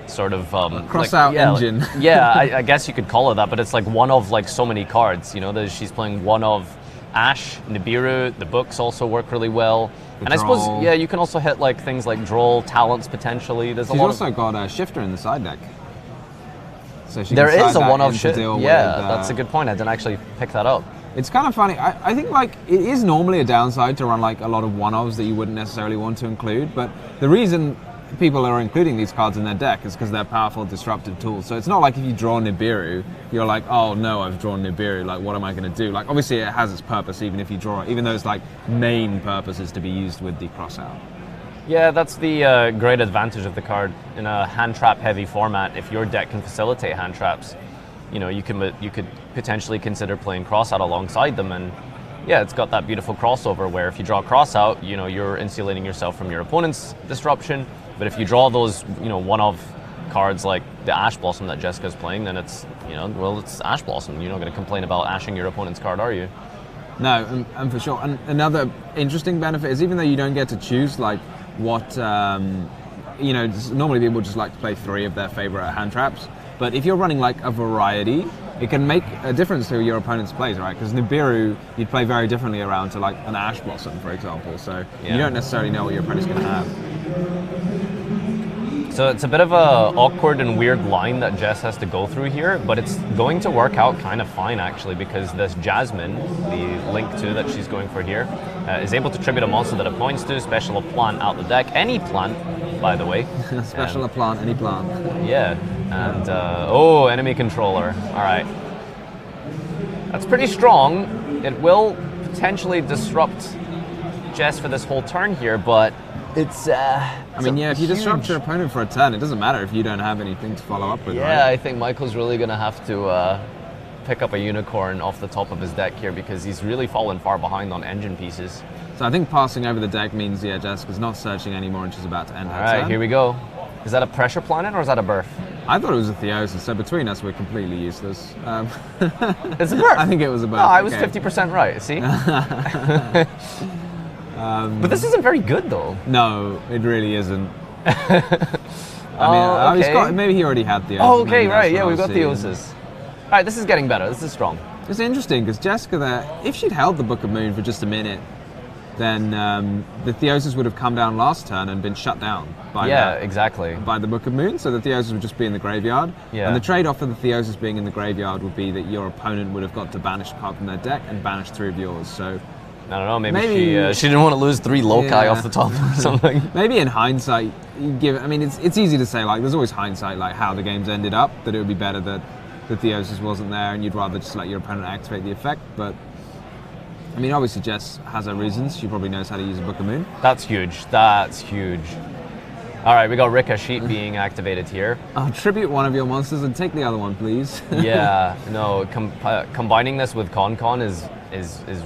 sort of Crossout engine. I guess you could call it that, but it's like one of so many cards. She's playing one of Ash, Nibiru. The books also work really well, and I suppose you can also hit things like Droll, Talents potentially. She's also got a Shifter in the side deck. So there is a one-off shift. Yeah, that's a good point. I didn't actually pick that up. It's kind of funny. I think it is normally a downside to run a lot of one-offs that you wouldn't necessarily want to include, but the reason people are including these cards in their deck is because they're powerful disruptive tools. So it's not like if you draw Nibiru, you're like, oh no, I've drawn Nibiru, what am I going to do? Obviously it has its purpose even if you draw it, even though its main purpose is to be used with the Crossout. Yeah, that's the great advantage of the card in a hand trap heavy format. If your deck can facilitate hand traps, you could potentially consider playing Crossout alongside them, and yeah, it's got that beautiful crossover where if you draw Crossout, you're insulating yourself from your opponent's disruption. But if you draw those, one-of cards like the Ash Blossom that Jessica's playing, then it's, it's Ash Blossom. You're not going to complain about ashing your opponent's card, are you? No, and for sure. And another interesting benefit is even though you don't get to choose what, normally people just like to play 3 of their favorite hand traps. But if you're running a variety, it can make a difference to your opponent's plays, right? Because Nibiru, you'd play very differently around to an Ash Blossom, for example. So you don't necessarily know what your opponent's going to have. So it's a bit of a awkward and weird line that Jess has to go through here, but it's going to work out kind of fine actually, because this Jasmine, the Link 2 that she's going for here, is able to tribute a monster that it points to, special a plant out the deck, any plant, by the way. Special a plant, any plant. Yeah, And, oh, enemy controller. All right. That's pretty strong. It will potentially disrupt Jess for this whole turn here, but it's... I mean, yeah, if you disrupt your opponent for a turn, it doesn't matter if you don't have anything to follow up with, yeah, right? I think Michael's really going to have to pick up a unicorn off the top of his deck here because he's really fallen far behind on engine pieces. So I think passing over the deck means, yeah, Jessica's not searching anymore and she's about to end her All right, turn. here we go. Is that a pressure planet or is that a birth? I thought it was a Theosis, so between us we're completely useless. It's a birth. I think it was a birth. No, I was okay. 50% right, see? But this isn't very good though. No, it really isn't. I mean, he's got, maybe he already had Theosis. Oh, okay, maybe right, that's yeah, what we've I got was seeing. Theosis. All right, this is getting better, this is strong. It's interesting because Jessica there, if she'd held the Book of Moon for just a minute, then the Theosis would have come down last turn and been shut down by exactly. by the Book of Moon, so the Theosis would just be in the graveyard. Yeah. And the trade-off for the Theosis being in the graveyard would be that your opponent would have got to banish a card from their deck and banish 3 of yours. So I don't know, maybe she didn't want to lose 3 loci off the top or something. maybe in hindsight, I mean, it's easy to say, like, there's always hindsight, like how the game's ended up, that it would be better that the Theosis wasn't there and you'd rather just let your opponent activate the effect, but I mean, obviously Jess has her reasons. She probably knows how to use a Book of Moon. That's huge. That's huge. All right, we got Rika Sheet being activated here. I'll tribute one of your monsters and take the other one, please. Yeah, no, combining this with Con is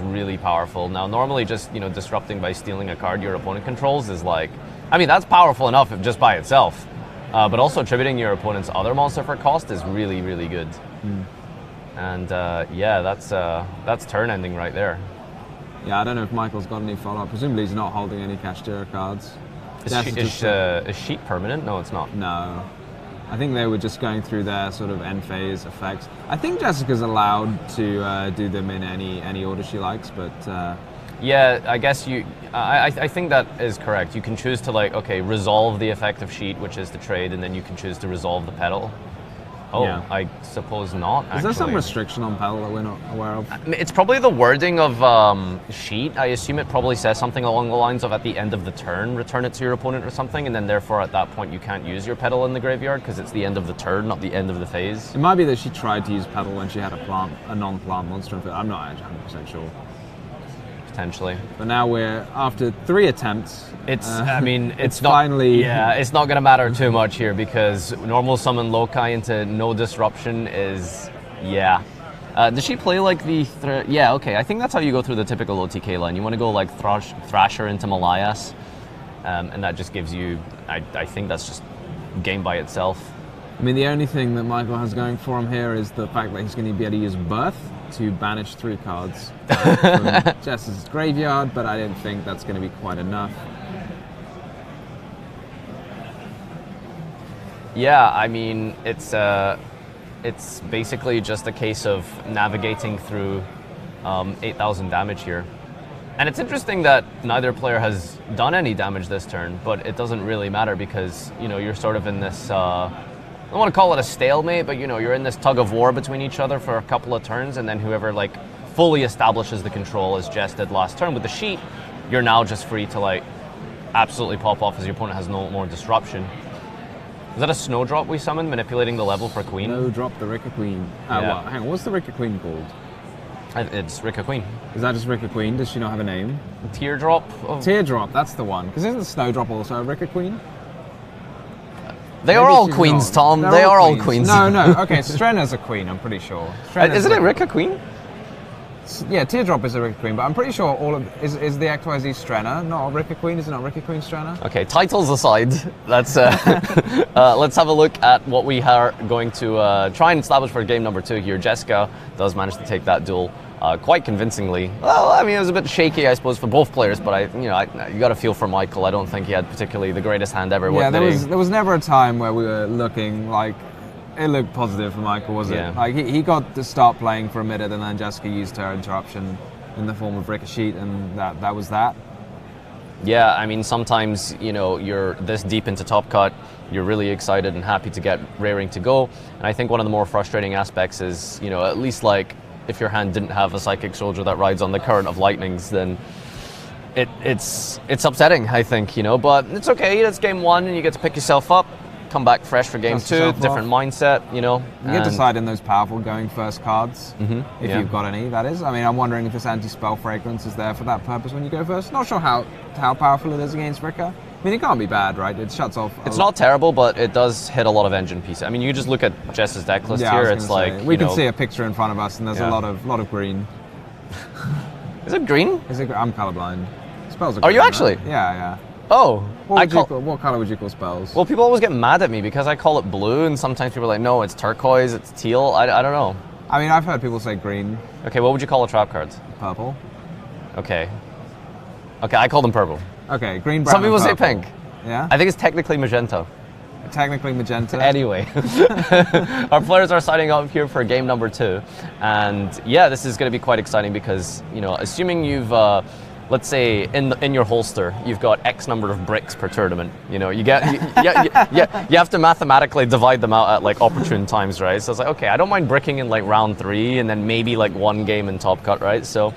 really powerful. Now, normally just, disrupting by stealing a card your opponent controls is like, I mean, that's powerful enough just by itself. But also attributing your opponent's other monster for cost is really, really good. And yeah, that's turn ending right there. Yeah, I don't know if Michael's got any follow-up. Presumably he's not holding any Kashtira cards. Is Sheet permanent? No, it's not. No. I think they were just going through their sort of end phase effects. I think Jessica's allowed to do them in any order she likes, but... Yeah, I guess I think that is correct. You can choose to, like, okay, resolve the effect of Sheet, which is the trade, and then you can choose to resolve the pedal. Oh, yeah. I suppose not, actually. Is there some restriction on pedal that we're not aware of? It's probably the wording of Sheet. I assume it probably says something along the lines of at the end of the turn, return it to your opponent or something, and then therefore at that point you can't use your pedal in the graveyard because it's the end of the turn, not the end of the phase. It might be that she tried to use pedal when she had a non-plant monster in it. I'm not 100% sure. Potentially. But now we're, after 3 attempts... I mean, it's not... finally... Yeah, it's not going to matter too much here because normal summon Loci into no disruption is... Yeah. Does she play like the... Yeah, okay. I think that's how you go through the typical OTK line. You want to go like Thrasher into Malayas, and that just gives you... I think that's just game by itself. I mean, the only thing that Michael has going for him here is the fact that he's going to be able to use Birth to banish 3 cards from Jess's graveyard, but I don't think that's going to be quite enough. Yeah, I mean, it's basically just a case of navigating through 8,000 damage here. And it's interesting that neither player has done any damage this turn, but it doesn't really matter because, you're sort of in this... I don't want to call it a stalemate, but you're in this tug of war between each other for a couple of turns, and then whoever fully establishes the control, as Jess did last turn with the Sheet, you're now just free to absolutely pop off as your opponent has no more disruption. Is that a Snowdrop we summoned, manipulating the level for Queen? Snowdrop the Rika Queen. Yeah. Well, hang on, what's the Rika Queen called? It's Rika Queen. Is that just Rika Queen? Does she not have a name? Teardrop? Teardrop, that's the one. Because isn't Snowdrop also a Rika Queen? They are all queens, Tom. They are all queens. No, okay, Strenna's a queen, I'm pretty sure. Isn't it Rika Queen? Yeah, Teardrop is a Rika Queen, but I'm pretty sure all of... Is the XYZ Strenna not a Rika Queen? Is it not Rika Queen Strenna? Okay, titles aside, let's have a look at what we are going to try and establish for game number 2 here. Jessica does manage to take that duel quite convincingly. Well, I mean, it was a bit shaky, I suppose, for both players, but you got a feel for Michael. I don't think he had particularly the greatest hand ever. Yeah, there was never a time where we were looking like it looked positive for Michael, was it? Like he got to start playing for a minute, and then Jessica used her interruption in the form of Ricochet, and that was that. Yeah, I mean, sometimes you're this deep into Top Cut, you're really excited and happy to get raring to go, and I think one of the more frustrating aspects is at least if your hand didn't have a Psychic Soldier that rides on the current of lightnings, then it's upsetting, I think, but it's okay. It's game 1 and you get to pick yourself up. come back fresh for game Dust 2, yourself different mindset, you know. You can decide in those powerful going first cards, if yeah. you've got any, that is. I mean, I'm wondering if this anti-spell fragrance is there for that purpose when you go first. Not sure how powerful it is against Rika. I mean, it can't be bad, right? It shuts off. It's not terrible, but it does hit a lot of engine pieces. I mean, you just look at Jess's deck list Yeah, I was here. gonna It's like say, we you can know, see a picture in front of us, and there's Yeah. a lot of green. Is it green? I'm colorblind. Spells are Are green, you right? actually? Yeah, yeah. Oh, What color would you call spells? Well, people always get mad at me because I call it blue, and sometimes people are like, no, it's turquoise, it's teal. I don't know. I mean, I've heard people say green, Okay, what would you call a trap card? purple. Okay. Okay, I call them purple. Okay, green, brown. Some people and say purple. pink. Yeah. I think it's technically magenta. Technically magenta. Anyway, our players are signing up here for game number 2, and yeah, this is going to be quite exciting because, you know, assuming you've, let's say in your holster, you've got X number of bricks per tournament. You know, you have to mathematically divide them out at like opportune times, right? So it's like, okay, I don't mind bricking in like round 3 and then maybe like 1 game in Top Cut, right? So.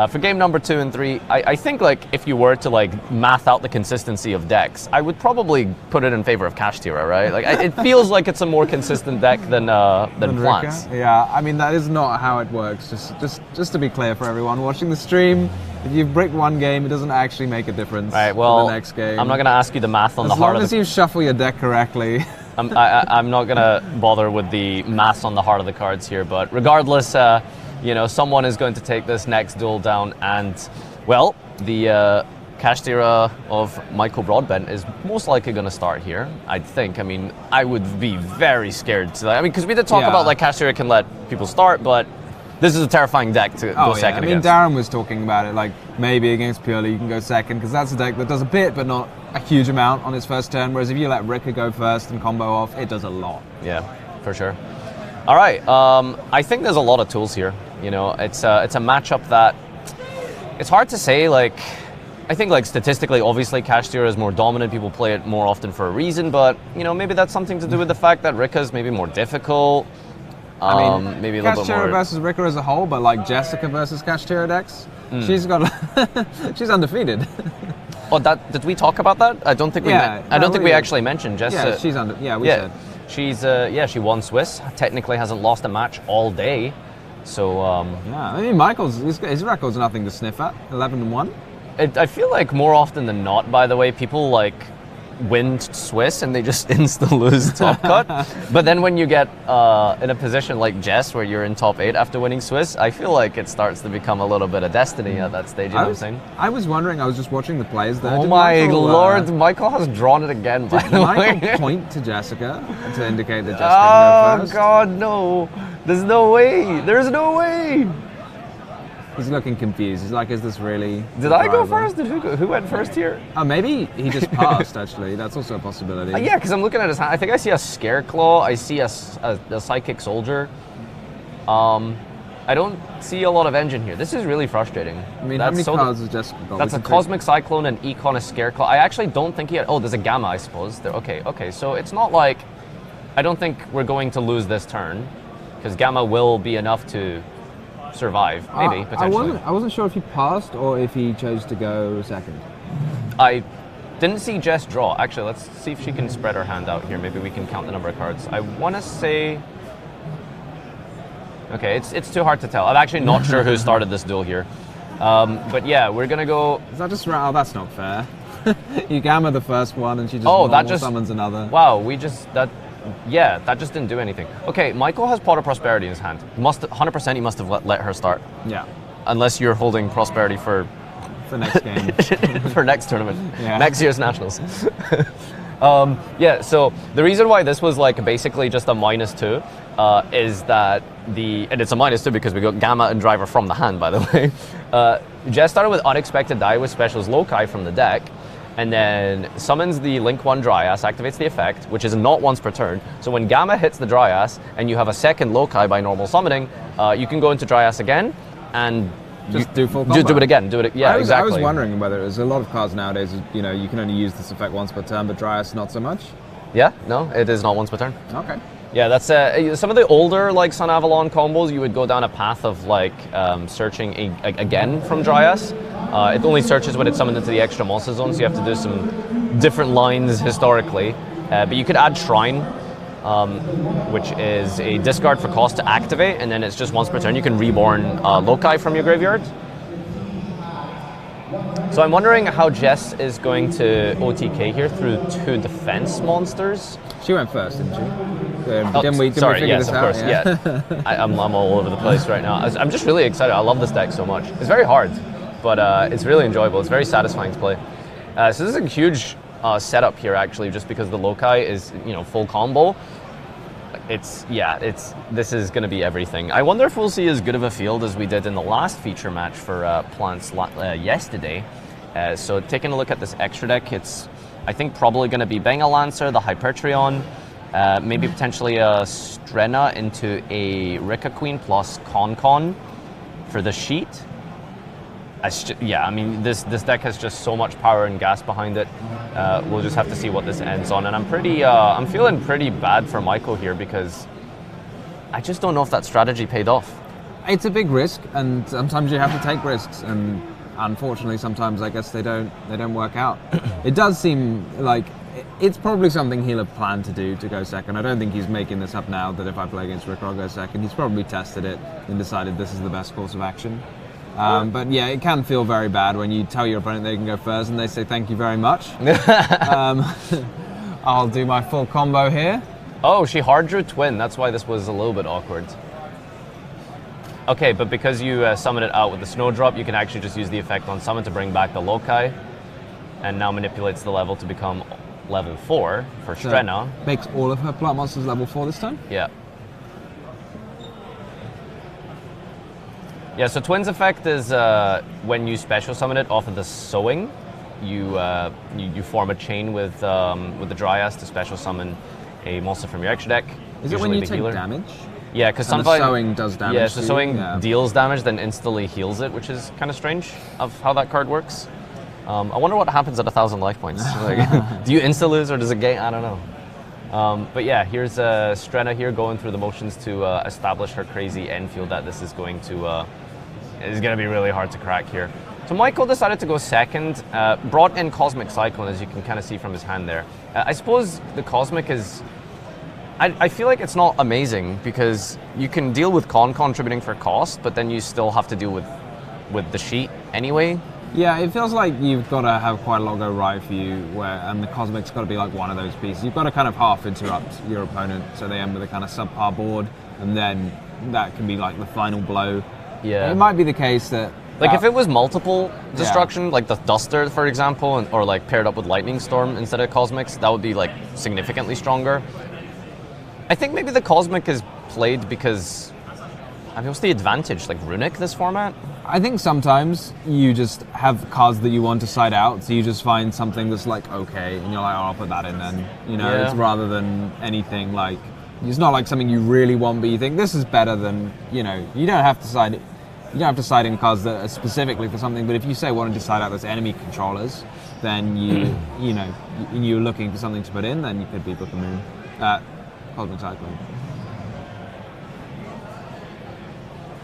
For game number 2 and 3, I think like if you were to like math out the consistency of decks, I would probably put it in favor of Kashtira, right? Like it feels like it's a more consistent deck than Plants. Rika? Yeah, I mean that is not how it works. Just to be clear for everyone watching the stream, if you've bricked 1 game, it doesn't actually make a difference. All right, well, for the next game. I'm not going to ask you the math on the As heart long of as the. you shuffle your deck correctly. I'm not going to bother with the math on the heart of the cards here, but regardless. You know, someone is going to take this next duel down, and, well, the Kashtira of Michael Broadbent is most likely going to start here, I think. I mean, I would be very scared to. I mean, because we did talk about, like, Kashtira can let people start, but this is a terrifying deck to go second I mean, against. Darren was talking about it, like, maybe against Purely you can go second, because that's a deck that does a bit, but not a huge amount on its first turn, whereas if you let Rika go first and combo off, it does a lot. Yeah, for sure. All right, I think there's a lot of tools here. You know, it's a matchup that it's hard to say. Like, I think like statistically, obviously, Kashtira is more dominant. People play it more often for a reason, but you know, maybe that's something to do with the fact that Rika is maybe more difficult. I mean, maybe a little bit Kashtira more versus Rika as a whole, but like Jessica versus Kashtira decks, she's undefeated. Oh, did we talk about that? I don't think we. I don't think we actually mentioned Jess. Yeah, she's under. Yeah, we said. She's she won Swiss. Technically, hasn't lost a match all day. So yeah, I mean Michael's his record's nothing to sniff at. 11-1. I feel like more often than not, by the way, people like win Swiss and they just insta lose Top Cut. But then when you get in a position like Jess where you're in top 8 after winning Swiss, I feel like it starts to become a little bit of destiny at that stage. You know what I'm saying? I was wondering. I was just watching the plays there. Oh Did my Michael, lord! Michael has drawn it again. By Did the Michael way. point to Jessica to indicate that Jessica can go first? Oh god, no! There's no way! There's no way! He's looking confused. He's like, is this really... Did I go first? Did who went first here? Oh, maybe he just passed, actually. That's also a possibility. Yeah, because I'm looking at his hand. I think I see a Scareclaw. I see a Psychic Soldier. I don't see a lot of engine here. This is really frustrating. I mean, how many cards has Jessica got? That's a Cosmic Cyclone, an Econ, a Scareclaw. I actually don't think he had... Oh, there's a Gamma, I suppose. Okay. So it's not like... I don't think we're going to lose this turn, because Gamma will be enough to survive, maybe, potentially. I wasn't sure if he passed or if he chose to go second. I didn't see Jess draw. Actually, let's see if she can spread her hand out here. Maybe we can count the number of cards. I want to say... Okay, it's too hard to tell. I'm actually not sure who started this duel here. But yeah, we're going to go... Is that just... Oh, that's not fair. You Gamma the first one and she just summons another. Wow, yeah, that just didn't do anything. Okay, Michael has Pot of Prosperity in his hand. 100% he must have let her start. Yeah. Unless you're holding Prosperity for next game. for next tournament. Yeah. Next year's Nationals. Yeah, so the reason why this was like basically just a -2 is that and it's a -2 because we got Gamma and Driver from the hand, by the way. Jess started with Unexpected Die with Specials Loci from the deck, and then summons the Link 1 Dryas, activates the effect, which is not once per turn. So when Gamma hits the Dryas, and you have a second Loci by normal summoning, you can go into Dryas again, and just do full combo. Do it again. Yeah, exactly. I was wondering whether there's a lot of cards nowadays, you know, you can only use this effect once per turn, but Dryas not so much? Yeah, no, it is not once per turn. Okay. Yeah, that's some of the older like Sun Avalon combos. You would go down a path of like searching again from Dryas. It only searches when it's summoned into the extra monster zone, so you have to do some different lines historically. But you could add Shrine, which is a discard for cost to activate, and then it's just once per turn you can reborn Loci from your graveyard. So I'm wondering how Jess is going to OTK here through 2 defense monsters. She went first, didn't she? Didn't we Sorry, figure yes, this of out? course, yeah. I'm all over the place right now. I'm just really excited. I love this deck so much. It's very hard, but it's really enjoyable. It's very satisfying to play. So this is a huge setup here, actually, just because the Loci is, full combo. This is going to be everything. I wonder if we'll see as good of a field as we did in the last feature match for Plants yesterday. So taking a look at this extra deck, it's, I think, probably going to be Bengal Lancer, the Hypertrion, maybe potentially a Strenna into a Rika Queen plus Con for the sheet. I mean, this deck has just so much power and gas behind it. We'll just have to see what this ends on. And I'm feeling pretty bad for Michael here because I just don't know if that strategy paid off. It's a big risk, and sometimes you have to take risks, and unfortunately, sometimes I guess they don't work out. It does seem like it's probably something he'll have planned to do to go second. I don't think he's making this up now that if I play against Rick, I'll go second. He's probably tested it and decided this is the best course of action. But yeah, it can feel very bad when you tell your opponent they can go first and they say thank you very much. I'll do my full combo here. Oh, she hard drew Twin. That's why this was a little bit awkward. Okay, but because you summon it out with the Snowdrop, you can actually just use the effect on summon to bring back the Loci, and now manipulates the level to become level 4 for Strenna. So makes all of her plant monsters level 4 this time? Yeah. Yeah, so Twin's effect is when you special summon it off of the Sowing, you form a chain with the Dryas to special summon a monster from your extra deck. Is it when you take damage? Yeah, because sometimes the Sowing does damage. Yeah, so Sowing deals damage, then instantly heals it, which is kind of strange of how that card works. I wonder what happens at 1,000 life points. Like, do you insta lose or does it gain? I don't know. But yeah, here's Strenna here going through the motions to establish her crazy end field that this is going to be really hard to crack here. So Michael decided to go second, brought in Cosmic Cyclone, as you can kind of see from his hand there. I suppose the Cosmic is, I feel like it's not amazing because you can deal with contributing for cost, but then you still have to deal with the sheet anyway. Yeah, it feels like you've got to have quite a lot go right for you, and the Cosmic's got to be like one of those pieces. You've got to kind of half interrupt your opponent so they end with a kind of subpar board, and then that can be like the final blow. Yeah. It might be the case that... Like if it was multiple destruction, like the Duster, for example, or like paired up with Lightning Storm instead of Cosmics, that would be like significantly stronger. I think maybe the Cosmic is played because, I mean, what's the advantage? Like Runic this format? I think sometimes you just have cards that you want to side out, so you just find something that's like, okay, and you're like, oh, I'll put that in then. It's rather than anything like, it's not like something you really want, but you think this is better than, you don't have to side it. You don't have to side in cards that are specifically for something, but if you say wanting to side out those enemy controllers, then you're looking for something to put in, then you could be Book of Moon. Cosmic Cyclone.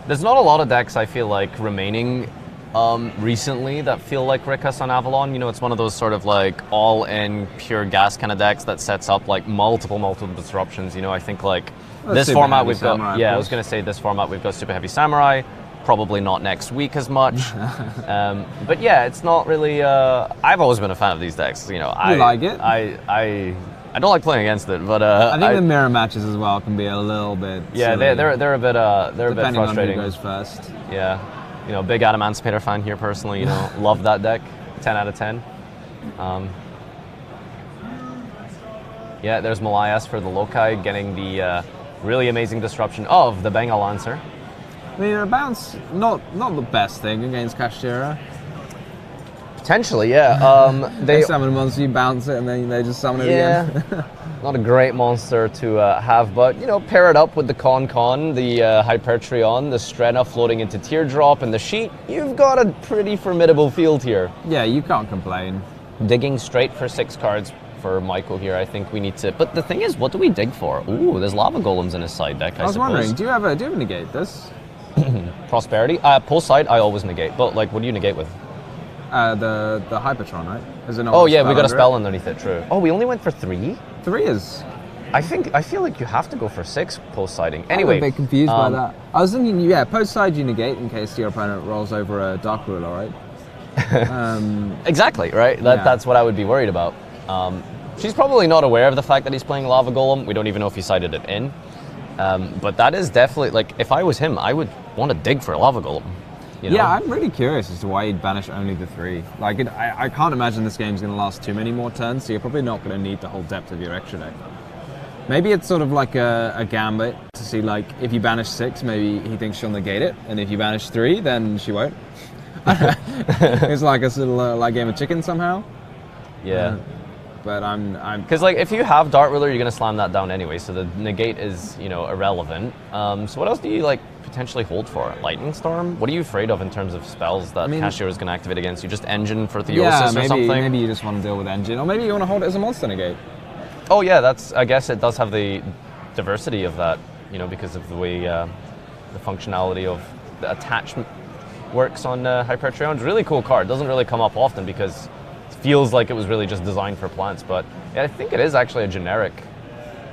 There's not a lot of decks I feel like remaining recently that feel like Rikas on Avalon. It's one of those sort of like all-in pure gas kind of decks that sets up like multiple disruptions. I think like this format we've got. Samurai, I was going to say this format we've got Super Heavy Samurai. Probably not next week as much. But yeah, it's not really. I've always been a fan of these decks. You like it? I don't like playing against it, but I think the mirror matches as well can be a little bit. Yeah, silly. they're a bit Depending frustrating. on who goes first. Yeah, big Adamantipator fan here personally. Love that deck, 10 out of 10. Yeah, there's Malayas for the Loci getting the really amazing disruption of the Bengal Lancer. I mean, a bounce, not the best thing against Kashtira. Potentially, yeah. They summon a monster, you bounce it, and then they just summon it again. Not a great monster to have, but pair it up with the Con, the Hypertrion, the Strenna floating into Teardrop, and the Sheet. You've got a pretty formidable field here. Yeah, you can't complain. Digging straight for 6 cards for Michael here. I think we need to. But the thing is, what do we dig for? Ooh, there's Lava Golems in his side deck. I was suppose. wondering, do you have a negate this? Prosperity. Post side, I always negate. But like, what do you negate with? The Hypertron, right? Is it not? Oh yeah, we got a under spell underneath it. True. Oh, we only went for 3. it? 3 is. I feel like you have to go for 6 post siding. Anyway, Anyway, I'm a bit confused by that. I was thinking, yeah, post side you negate in case your opponent rolls over a Dark Ruler, right? exactly right. That's what I would be worried about. She's probably not aware of the fact that he's playing Lava Golem. We don't even know if he sided it in. But that is definitely, like, if I was him, I would want to dig for a Lava Golem. You know? Yeah, I'm really curious as to why he'd banish only the 3. Like, I can't imagine this game's going to last too many more turns, so you're probably not going to need the whole depth of your extra deck. Maybe it's sort of like a gambit to see, like, if you banish 6, maybe he thinks she'll negate it, and if you banish 3, then she won't. It's like a little like game of chicken somehow. Yeah. But I'm because, like, if you have Dart Ruler, you're gonna slam that down anyway, so the negate is, you know, irrelevant. So what else do you like potentially hold for? Lightning Storm? What are you afraid of in terms of spells that Cashier is gonna activate against you? Just Engine for Theosis or something? Maybe you just want to deal with Engine, or maybe you want to hold it as a monster negate. Oh yeah, I guess it does have the diversity of that, you know, because of the way the functionality of the attachment works on Hypertrion. It's a really cool card. Doesn't really come up often because it feels like it was really just designed for plants, but yeah, I think it is actually a generic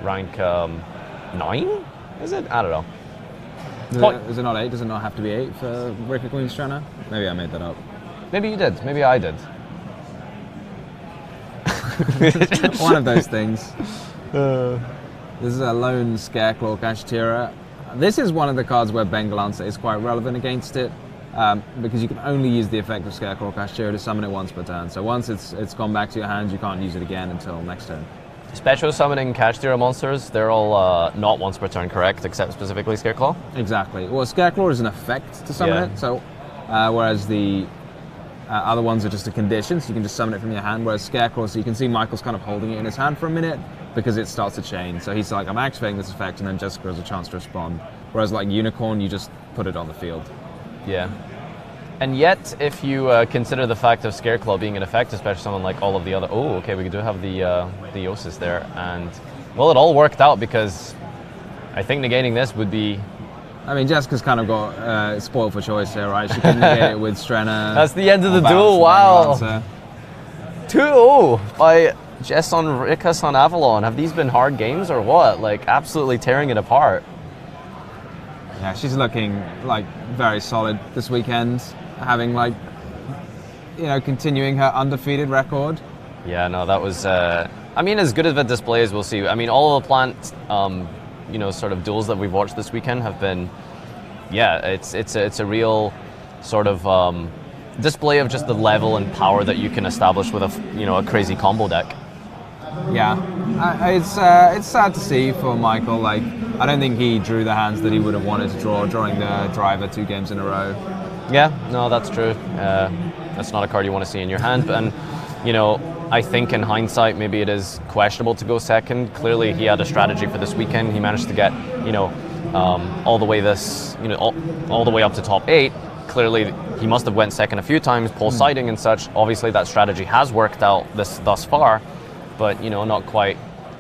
rank 9, is it? I don't know. Is it not 8? Does it not have to be 8 for Breaker Queen's Trana? Maybe I made that up. Maybe you did. Maybe I did. One of those things. This is a lone Scareclaw Kashtira. This is one of the cards where Bengal Answer is quite relevant against it, because you can only use the effect of Scareclaw Kashtira to summon it once per turn. So once it's gone back to your hand, you can't use it again until next turn. Special summoning Kashtira monsters, they're all not once per turn, correct? Except specifically Scareclaw? Exactly. Well, Scareclaw is an effect to summon it, so whereas the other ones are just a condition, so you can just summon it from your hand, whereas Scareclaw, so you can see Michael's kind of holding it in his hand for a minute because it starts a chain. So he's like, I'm activating this effect, and then Jessica has a chance to respond. Whereas like Unicorn, you just put it on the field. Yeah. And yet, if you consider the fact of Scareclaw being an effect, especially someone like all of the other... Oh, okay, we do have the Theosis there. And, well, it all worked out because I think negating this would be... I mean, Jessica's kind of got spoiled for choice here, right? She can negate it with Strenna. That's the end of the duel, wow. 2-0 by Jess on Rikas on Avalon. Have these been hard games or what? Like, absolutely tearing it apart. Yeah, she's looking, like, very solid this weekend, having, like, you know, continuing her undefeated record. Yeah, no, that was, I mean, as good as the display as we'll see. I mean, all of the plant, you know, sort of duels that we've watched this weekend have been, yeah, it's a real sort of display of just the level and power that you can establish with a crazy combo deck. Yeah, it's sad to see for Michael. Like, I don't think he drew the hands that he would have wanted to draw, drawing the driver 2 games in a row. Yeah, no, that's true. That's not a card you want to see in your hand. And, you know, I think in hindsight, maybe it is questionable to go second. Clearly, he had a strategy for this weekend. He managed to get, you know, all the way all the way up to top 8. Clearly, he must have went second a few times, pole siding and such. Obviously, that strategy has worked out thus far, but, you know, not quite.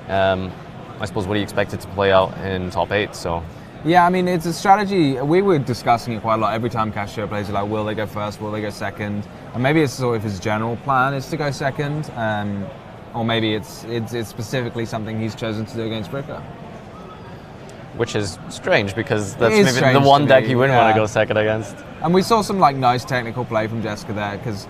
I suppose what do you expect it to play out in top 8? So. Yeah, I mean, it's a strategy. We were discussing it quite a lot every time Cashier plays it. Like, will they go first? Will they go second? And maybe it's sort of his general plan is to go second, or maybe it's specifically something he's chosen to do against Bricker. Which is strange because that's maybe the one deck you wouldn't want to go second against. And we saw some like nice technical play from Jessica there because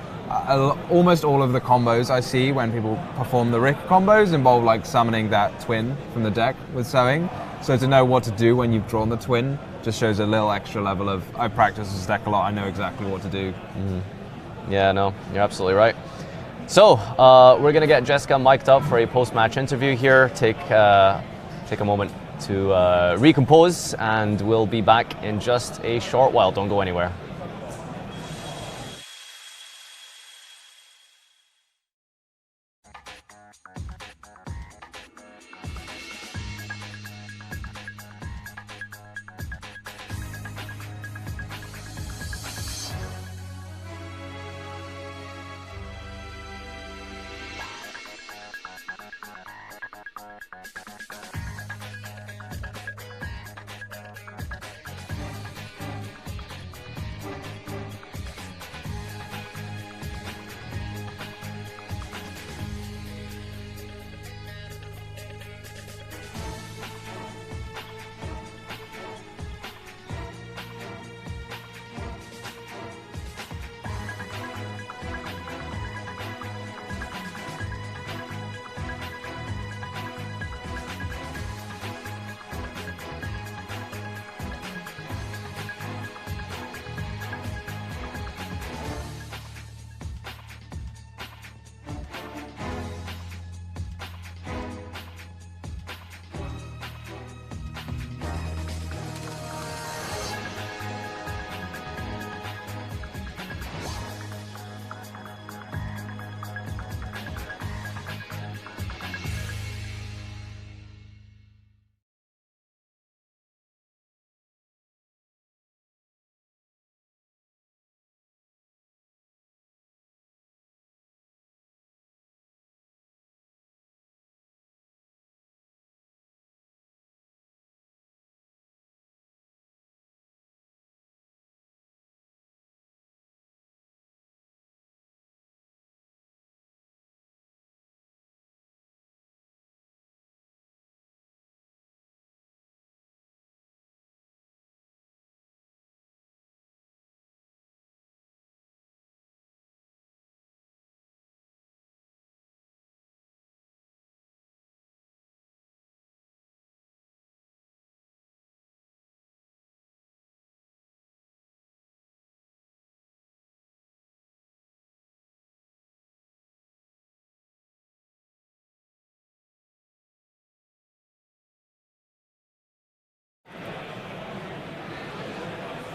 almost all of the combos I see when people perform the Rick combos involve like summoning that twin from the deck with sewing. So to know what to do when you've drawn the twin just shows a little extra level of, I practice this deck a lot, I know exactly what to do. Mm-hmm. Yeah, no, you're absolutely right. So, we're going to get Jessica mic'd up for a post-match interview here. Take a moment to recompose, and we'll be back in just a short while. Don't go anywhere.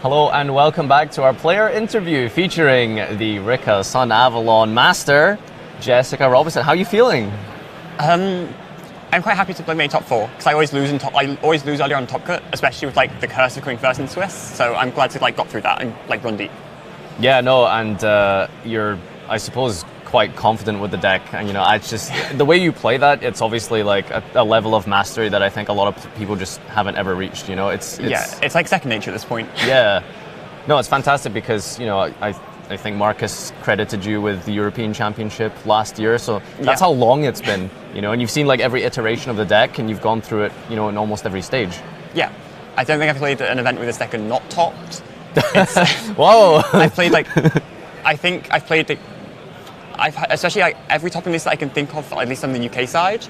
Hello and welcome back to our player interview featuring the Rika Sun Avalon Master, Jessica Robinson. How are you feeling? I'm quite happy to play my top 4 because I always lose earlier on top cut, especially with like the curse of coming first in Swiss. So I'm glad to like got through that and like run deep. Yeah, no, and you're, I suppose, quite confident with the deck, and it's just the way you play that. It's obviously like a level of mastery that I think a lot of people just haven't ever reached. It's like second nature at this point. Yeah, no, it's fantastic because I think Marcus credited you with the European Championship last year, so that's how long it's been, and you've seen like every iteration of the deck and you've gone through it, in almost every stage. Yeah, I don't think I've played an event with this deck and not topped. Whoa! I've played especially like every topping list that I can think of, at least on the UK side,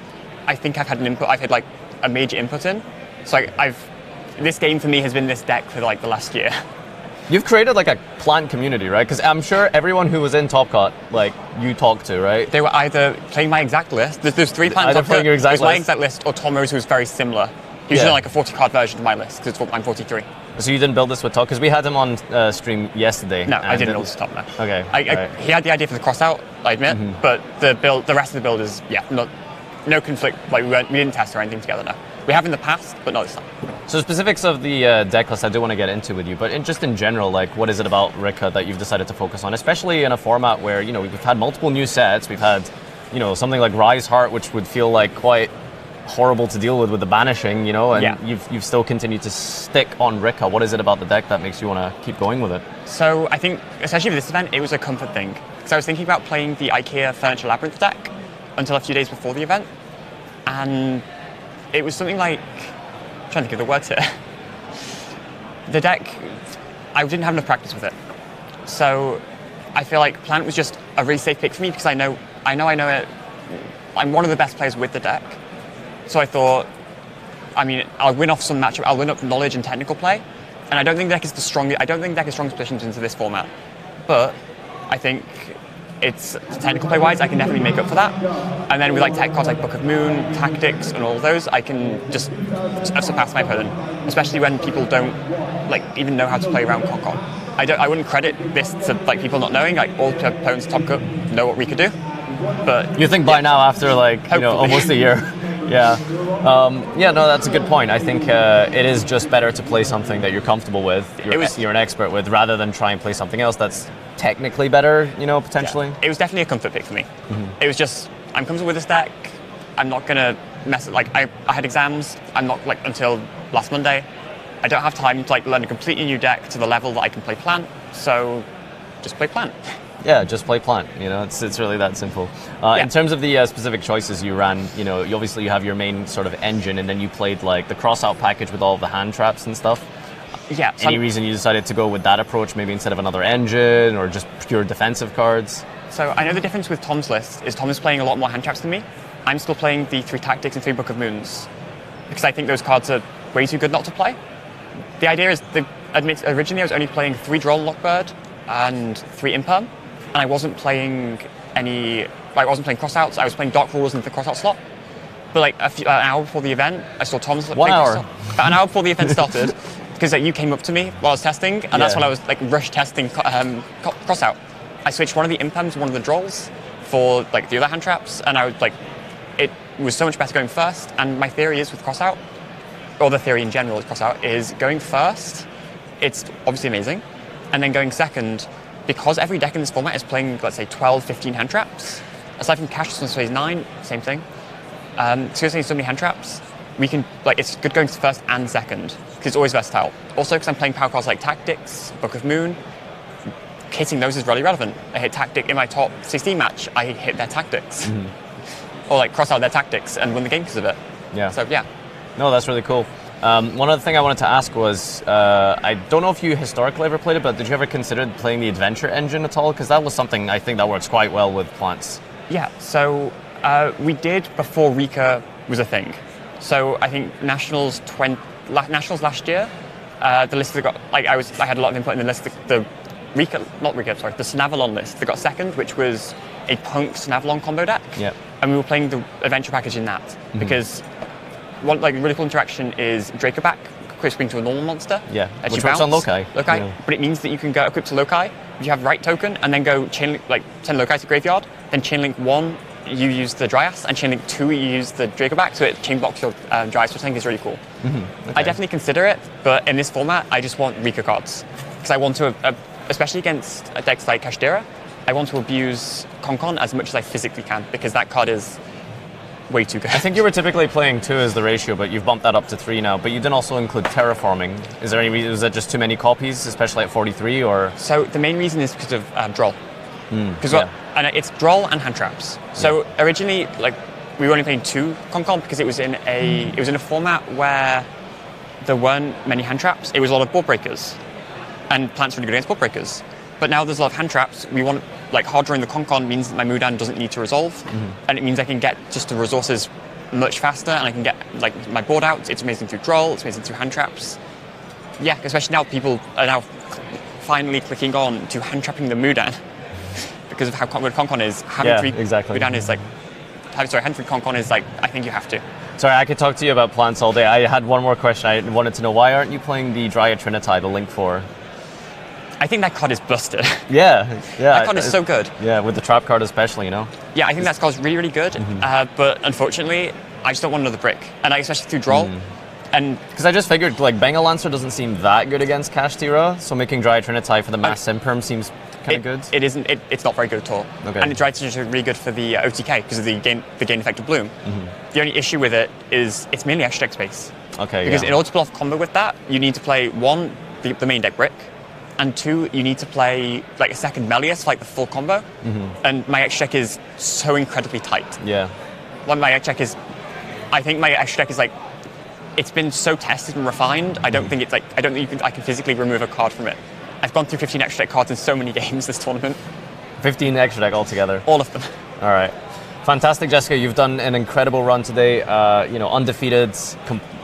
I think I've had like a major input in. So this game for me has been this deck for like the last year. You've created like a plant community, right? Because I'm sure everyone who was in Top Cut, like you talked to, right? They were either playing my exact list. There's 3 plants. Either playing your exact list. My exact list, or Tomo's, who's very similar. He's doing like a 40-card version of my list because I'm 43. So you didn't build this with Top? Because we had him on stream yesterday. No, I didn't build this Top. No. Okay. He had the idea for the crossout, I admit, but the rest of the build is no conflict. Like we didn't test or anything together. No, we have in the past, but not this time. So specifics of the deck list I do want to get into with you, but just in general, like what is it about Rika that you've decided to focus on, especially in a format where we've had multiple new sets, we've had something like Rise Heart, which would feel like quite horrible to deal with the banishing, and you've still continued to stick on Rika. What is it about the deck that makes you want to keep going with it? So I think, especially for this event, it was a comfort thing. Because I was thinking about playing the IKEA Furniture Labyrinth deck until a few days before the event, and it was something like, I'm trying to think of the words here. The deck, I didn't have enough practice with it. So I feel like Plant was just a really safe pick for me because I know it. I'm one of the best players with the deck. So I thought, I'll win off some matchup. I'll win up knowledge and technical play, and I don't think deck is the strongest. I don't think deck is strongest positions into this format, but I think it's technical play wise. I can definitely make up for that. And then with like tech cards like Book of Moon, Tactics, and all of those, I can just surpass my opponent. Especially when people don't even know how to play around Concon. I wouldn't credit this to like people not knowing. Like all opponents Top Cup know what we could do, but you think by now after almost a year. Yeah. No, that's a good point. I think it is just better to play something that you're comfortable with, you're an expert with, rather than try and play something else that's technically better, potentially. Yeah. It was definitely a comfort pick for me. It was just, I'm comfortable with this deck. I'm not going to mess it. I had exams. I'm not until last Monday. I don't have time to learn a completely new deck to the level that I can play Plant. So just play Plant. Yeah, just play Plant. It's really that simple. In terms of the specific choices you ran, you obviously you have your main sort of engine, and then you played like the crossout package with all of the hand traps and stuff. Yeah. Any reason you decided to go with that approach, maybe instead of another engine or just pure defensive cards? So I know the difference with Tom's list is Tom is playing a lot more hand traps than me. I'm still playing the 3 Tactics and 3 Book of Moons because I think those cards are way too good not to play. The idea is, originally I was only playing 3 Droll Lockbird and 3 Imperm. And I wasn't playing crossouts. I was playing Dark Rules in the crossout slot. But an hour before the event, I saw Tom's 1 hour. About an hour before the event started, because you came up to me while I was testing, and that's when I was rush testing crossout. I switched one of the Imperms to one of the Drolls for the other hand traps, and I was it was so much better going first. And my theory is with crossout, or the theory in general with crossout, is going first, it's obviously amazing, and then going second. Because every deck in this format is playing, let's say, 12, 15 hand traps, aside from Cash plays 9, same thing. So so many hand traps, we can, it's good going first and second, because it's always versatile. Also, because I'm playing power cards like Tactics, Book of Moon, hitting those is really relevant. I hit Tactic in my top 16 match, I hit their Tactics. Or cross out their Tactics and win the game because of it. Yeah. So, yeah. No, that's really cool. One other thing I wanted to ask was, I don't know if you historically ever played it, but did you ever consider playing the Adventure engine at all? Because that was something I think that works quite well with Plants. Yeah, so we did before Rika was a thing. So I think Nationals last year, the list that got, I had a lot of input in the list, the Snavalon list that got second, which was a Punk Snavalon combo deck. Yeah. And we were playing the Adventure package in that, because one really cool interaction is Dracoback equips into a normal monster. Yeah, As which you works on bounce, Loci. Yeah. But it means that you can go equip to Loci. If you have right token, and then go send Loci to graveyard. Then chainlink 1, you use the Dryas, and chainlink 2, you use the Dracoback. So it chain blocks your Dryas, which I think is really cool. Okay. I definitely consider it, but in this format, I just want Rika cards because I want to, especially against decks like Kashtira, I want to abuse Konkon as much as I physically can because that card is way too good. I think you were typically playing 2 as the ratio, but you've bumped that up to 3 now. But you didn't also include terraforming. Is there any reason? Was that just too many copies, especially at 43, or? So the main reason is because of Droll. Because and it's Droll and hand traps. So originally, we were only playing 2 Konkon because it was in a format where there weren't many hand traps. It was a lot of board breakers, and plants really good against board breakers. But now there's a lot of hand traps. We want hard drawing the Konkon means that my Mudan doesn't need to resolve, and it means I can get just the resources much faster, and I can get my board out. It's amazing through Droll. It's amazing through hand traps. Yeah, especially now people are now finally clicking on to hand trapping the Mudan because of how good Konkon is. Having 3 Mudan is having 3 Konkon is I think you have to. Sorry, I could talk to you about plants all day. I had one more question. I wanted to know, why aren't you playing the Dryad Trinity, the Link 4? I think that card is busted. Yeah. That card is so good. Yeah, with the trap card especially, Yeah, I think that card's really, really good. But unfortunately, I just don't want another brick, and especially through Droll. And because I just figured Bengal Lancer doesn't seem that good against Kashtira, so making Dryad Trinity for the mass Simperm seems kind of good. It isn't. It's not very good at all. Okay. And Dryad Trinity is really good for the OTK because of the gain effect of Bloom. The only issue with it is it's mainly extra deck space. Okay. Because in order to pull off combo with that, you need to play 1, the main deck brick, and 2, you need to play a second Melius, the full combo. And my extra deck is so incredibly tight. Yeah. My extra deck is, I think my extra deck is it's been so tested and refined. I don't think it's I don't think I can physically remove a card from it. I've gone through 15 extra deck cards in so many games this tournament. 15 extra deck altogether. All of them. All right. Fantastic, Jessica. You've done an incredible run today. Undefeated,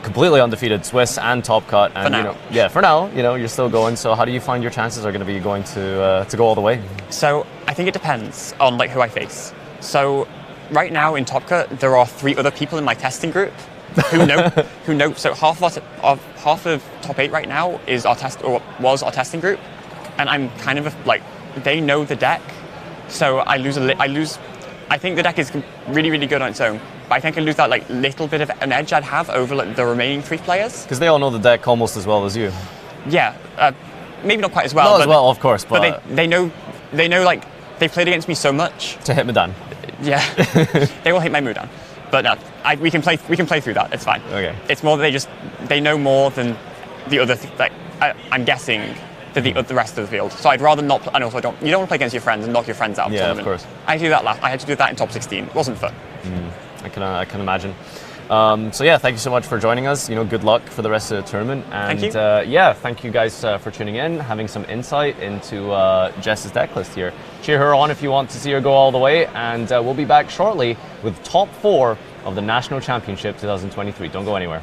completely undefeated Swiss and Top Cut. And, for now. You're still going. So how do you find your chances are going to be going to go all the way? So I think it depends on who I face. So right now in Top Cut, there are 3 other people in my testing group who know. So half of Top 8 right now is was our testing group, and I'm kind of they know the deck. So I lose. I think the deck is really, really good on its own, but I think I lose that little bit of an edge I'd have over the remaining 3 players. Because they all know the deck almost as well as you. Yeah, maybe not quite as well. Not as well, of course, but they know they've played against me so much to hit Mudan. Yeah, they will hit my Mudan, but no, we can play through that. It's fine. Okay. It's more that they know more than the other. I'm guessing the rest of the field. So I'd rather not. And also, you don't want to play against your friends and knock your friends out. Yeah, of course. I had to do that in top 16. It wasn't fun. I can imagine. So yeah, thank you so much for joining us. Good luck for the rest of the tournament. And thank you. Thank you guys for tuning in, having some insight into Jess's deck list here. Cheer her on if you want to see her go all the way. And we'll be back shortly with top 4 of the National Championship 2023. Don't go anywhere.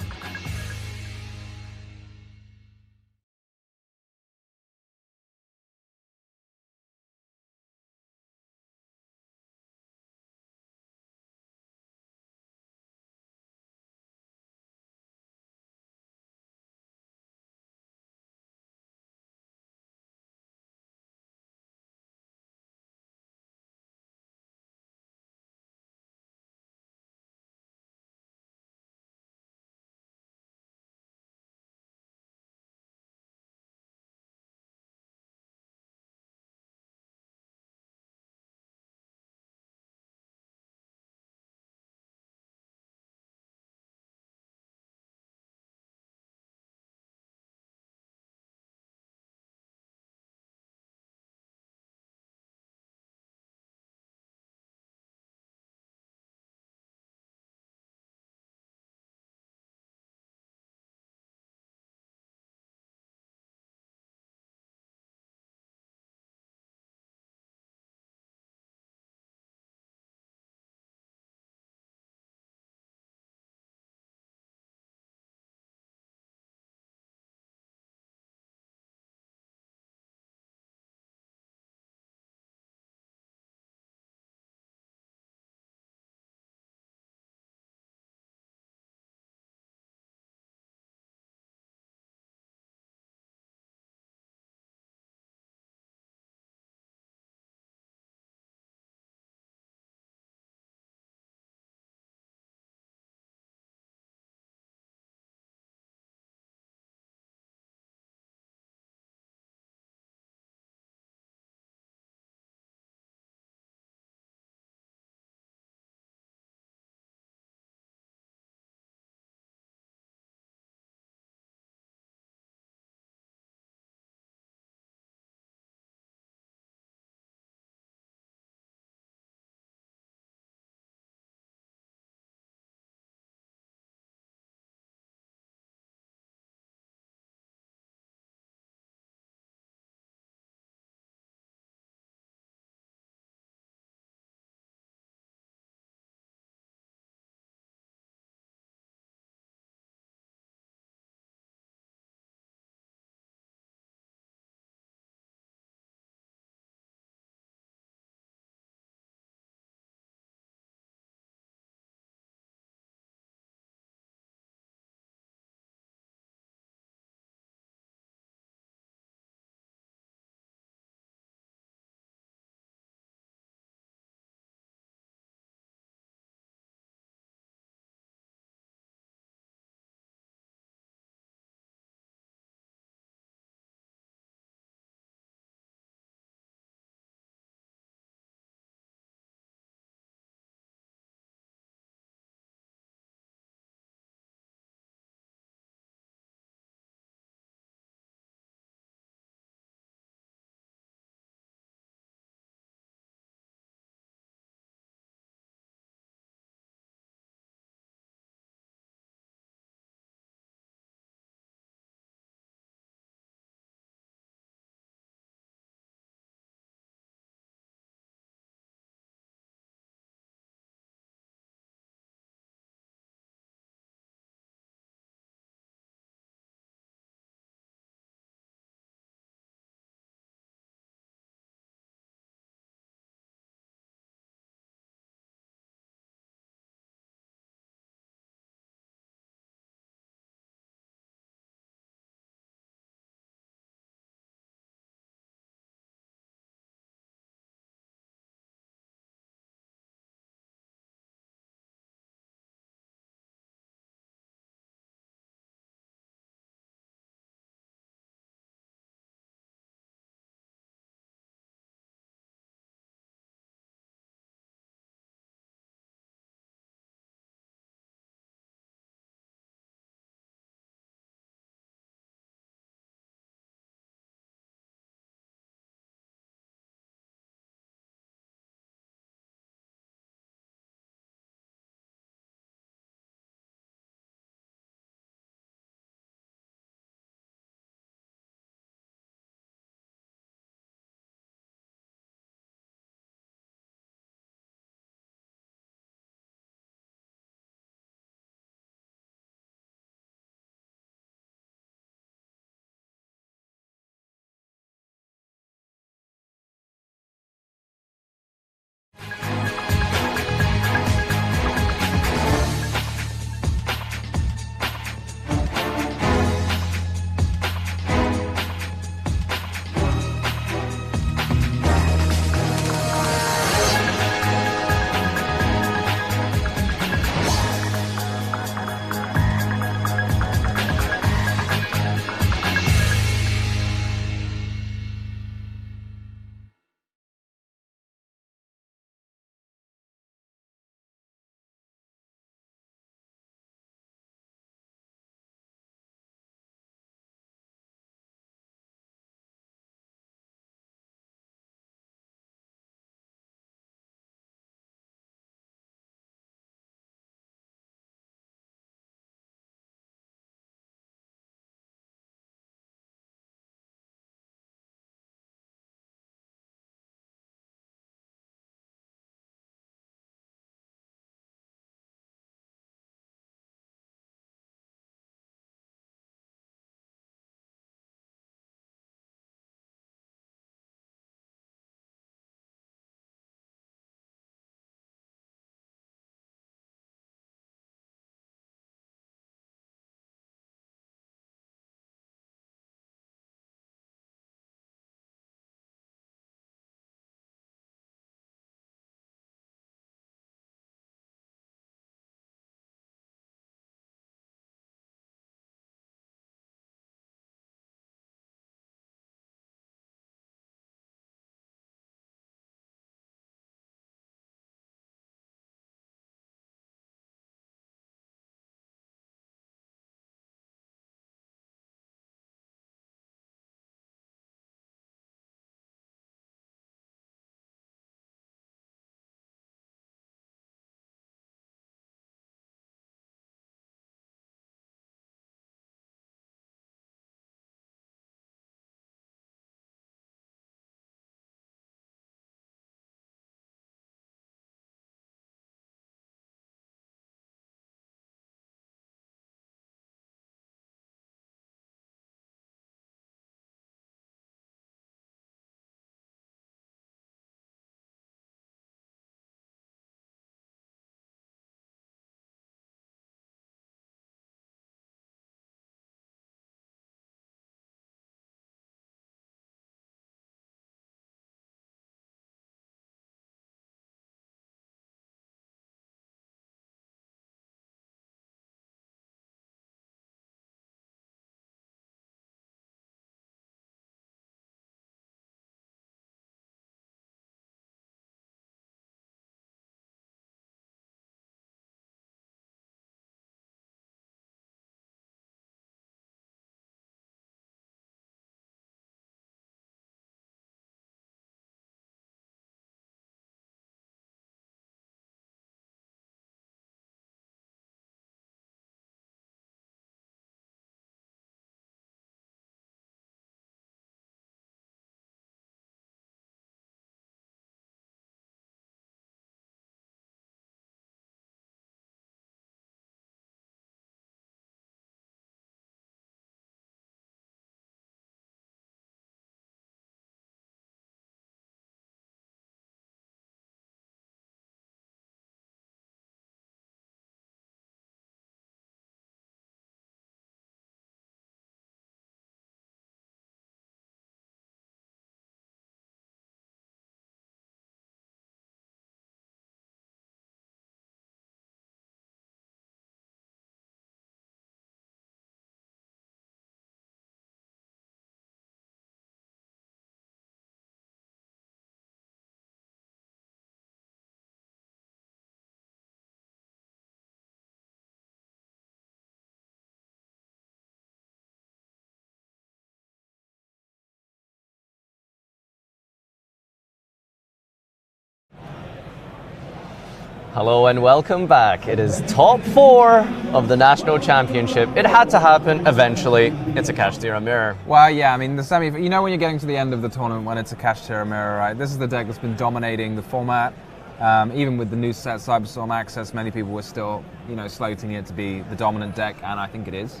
Hello and welcome back. It is top 4 of the National Championship. It had to happen eventually. It's a Kashtira mirror. Well, yeah, I mean, the semi, you know when you're getting to the end of the tournament when it's a Kashtira mirror, right? This is the deck that's been dominating the format. Even with the new set Cyberstorm Access, many people were still, slating it to be the dominant deck, and I think it is.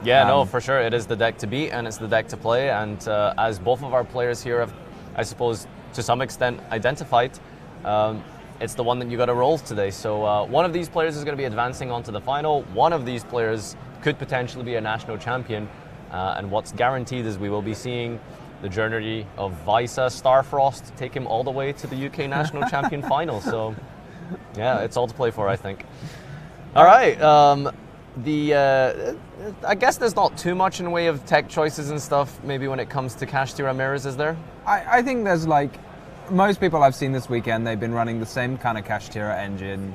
Yeah, no, for sure. It is the deck to beat, and it's the deck to play. And as both of our players here have, I suppose, to some extent identified, it's the one that you got to roll today. So one of these players is going to be advancing onto the final. One of these players could potentially be a national champion. And what's guaranteed is we will be seeing the journey of Visa Starfrost take him all the way to the UK national champion final. So yeah, it's all to play for, I think. All right. I guess there's not too much in the way of tech choices and stuff, maybe when it comes to Kashtira mirrors, is there? I think there's most people I've seen this weekend, they've been running the same kind of Kashtira engine.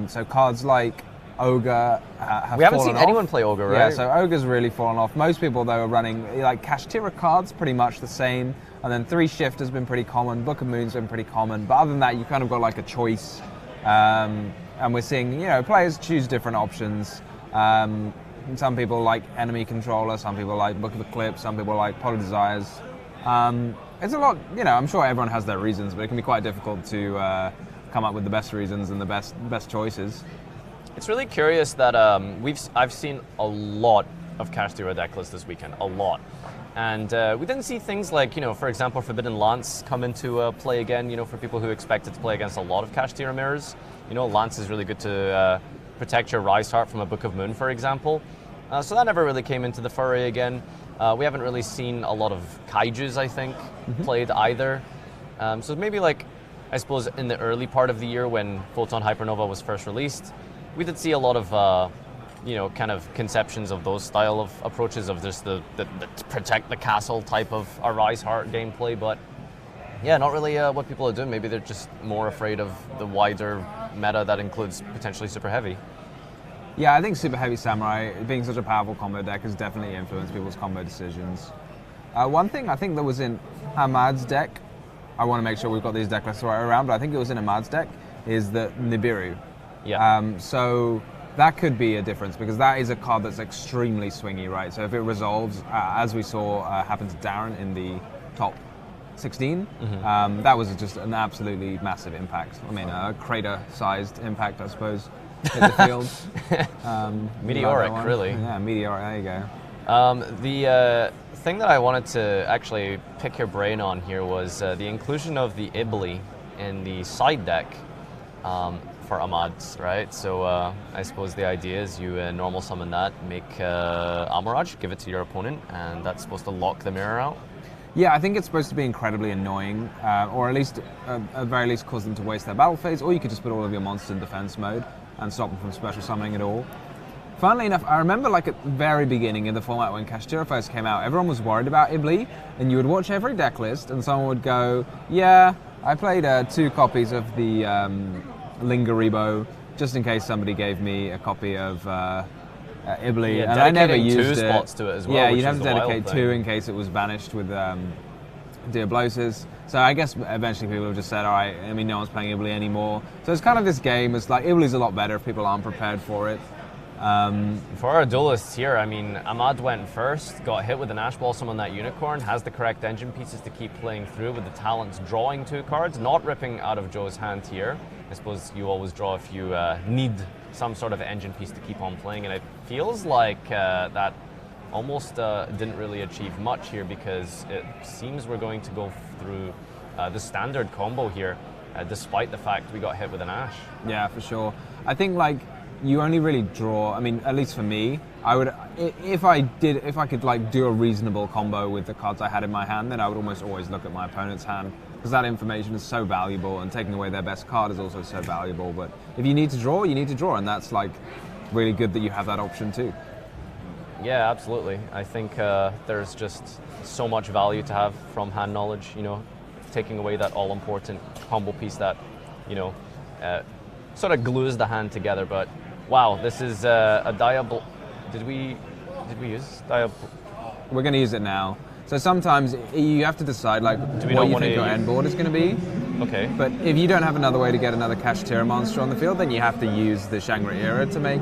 So cards like Ogre have We haven't fallen seen off. anyone play Ogre, right? Yeah, so Ogre's really fallen off. Most people, though, are running Kashtira cards pretty much the same. And then 3 Shift has been pretty common. Book of Moon's been pretty common. But other than that, you kind of got a choice. And we're seeing, players choose different options. Some people like Enemy Controller, some people like Book of Eclipse, some people like Pot of Desires. It's a lot, I'm sure everyone has their reasons, but it can be quite difficult to come up with the best reasons and the best choices. It's really curious that I've seen a lot of Kashtira deck lists this weekend, a lot. And we didn't see things like, for example, Forbidden Lance come into play again, for people who expected to play against a lot of Kashtira mirrors. Lance is really good to protect your Rise Heart from a Book of Moon, for example. So that never really came into the foray again. We haven't really seen a lot of Kaijus, I think, played either. So maybe I suppose in the early part of the year when Photon Hypernova was first released, we did see a lot of, kind of conceptions of those style of approaches of just the protect the castle type of a Rise Heart gameplay, but yeah, not really what people are doing. Maybe they're just more afraid of the wider meta that includes potentially Super Heavy. Yeah, I think Super Heavy Samurai, being such a powerful combo deck, has definitely influenced people's combo decisions. One thing I think that was in Ahmad's deck, I want to make sure we've got these deck lists right around, but I think it was in Ahmad's deck, is the Nibiru. Yeah. So that could be a difference, because that is a card that's extremely swingy, right? So if it resolves, as we saw happen to Darren in the top 16, that was just an absolutely massive impact. I mean, a crater-sized impact, I suppose. Hit the field. Meteoric, really. Yeah, meteoric, there you go. The thing that I wanted to actually pick your brain on here was the inclusion of the Ibli in the side deck for Ahmad's, right? So I suppose the idea is you normal summon that, make Amoraj, give it to your opponent, and that's supposed to lock the mirror out. Yeah, I think it's supposed to be incredibly annoying, or at least, at very least, cause them to waste their battle phase, or you could just put all of your monsters in defense mode and stop them from special summoning at all. Funnily enough, I remember at the very beginning in the format when Kashtira first came out, everyone was worried about Ibli, and you would watch every deck list, and someone would go, yeah, I played 2 copies of the Lingaribo, just in case somebody gave me a copy of Ibli, Yeah, and I never dedicating used 2 it. spots to it as well, Yeah, which you'd have is to the wild dedicate thing. 2 in case it was banished with Diablosis. So I guess eventually people have just said, all right, I mean, no one's playing Ibli anymore. So it's kind of this game, it's like Ibli's a lot better if people aren't prepared for it. For our duelists here, I mean, Ahmad went first, got hit with an Ash Blossom on that Unicorn, has the correct engine pieces to keep playing through with the talents drawing 2 cards, not ripping out of Joe's hand here. I suppose you always draw if you need some sort of engine piece to keep on playing, and it feels like that almost didn't really achieve much here, because it seems we're going to go through the standard combo here, despite the fact we got hit with an Ash. Yeah, for sure. I think you only really draw, I mean, at least for me, I would, if I could do a reasonable combo with the cards I had in my hand, then I would almost always look at my opponent's hand, because that information is so valuable, and taking away their best card is also so valuable. But if you need to draw, you need to draw, and that's really good that you have that option too. Yeah, absolutely. I think there's just so much value to have from hand knowledge, taking away that all-important combo piece that, sort of glues the hand together. But wow, this is a Diablo. Did we use Diablo? We're going to use it now. So sometimes you have to decide what you think your end board is going to be. Okay. But if you don't have another way to get another Kashtira monster on the field, then you have to use the Shangri-Ira to make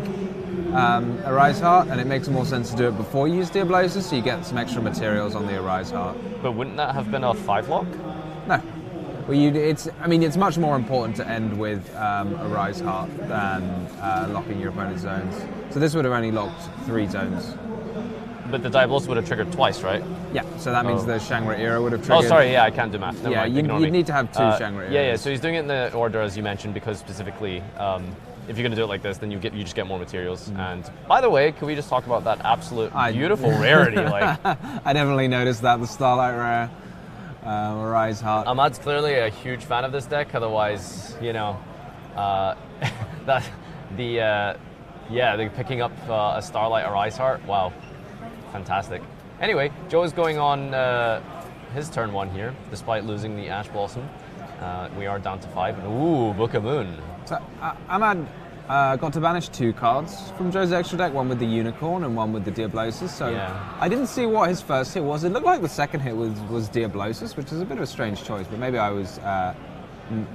Arise Heart, and it makes more sense to do it before you use Diablosis, so you get some extra materials on the Arise Heart. But wouldn't that have been a 5-lock? No. Well, it's much more important to end with Arise Heart than locking your opponent's zones. So this would have only locked 3 zones. But the Diablos would have triggered twice, right? Yeah, so that means the Shangri-Ira would have triggered. Oh, sorry, yeah, I can't do math. Never mind, you'd ignore me. need to have 2 Shangri-Iras. Yeah, so he's doing it in the order as you mentioned because specifically, if you're going to do it like this, then you just get more materials. And by the way, can we just talk about that absolute beautiful rarity? Like, I definitely noticed that, the Starlight Rare, Arise Heart. Ahmad's clearly a huge fan of this deck. Otherwise, you know, they're picking up a Starlight Arise Heart. Wow. Fantastic. Anyway, Joe is going on his turn 1 here, despite losing the Ash Blossom. We are down to 5. Ooh, Book of Moon. So Ahmad got to banish 2 cards from Joe's extra deck, one with the Unicorn and one with the Diablosis. So I didn't see what his first hit was. It looked like the second hit was Diablosis, which is a bit of a strange choice, but maybe I was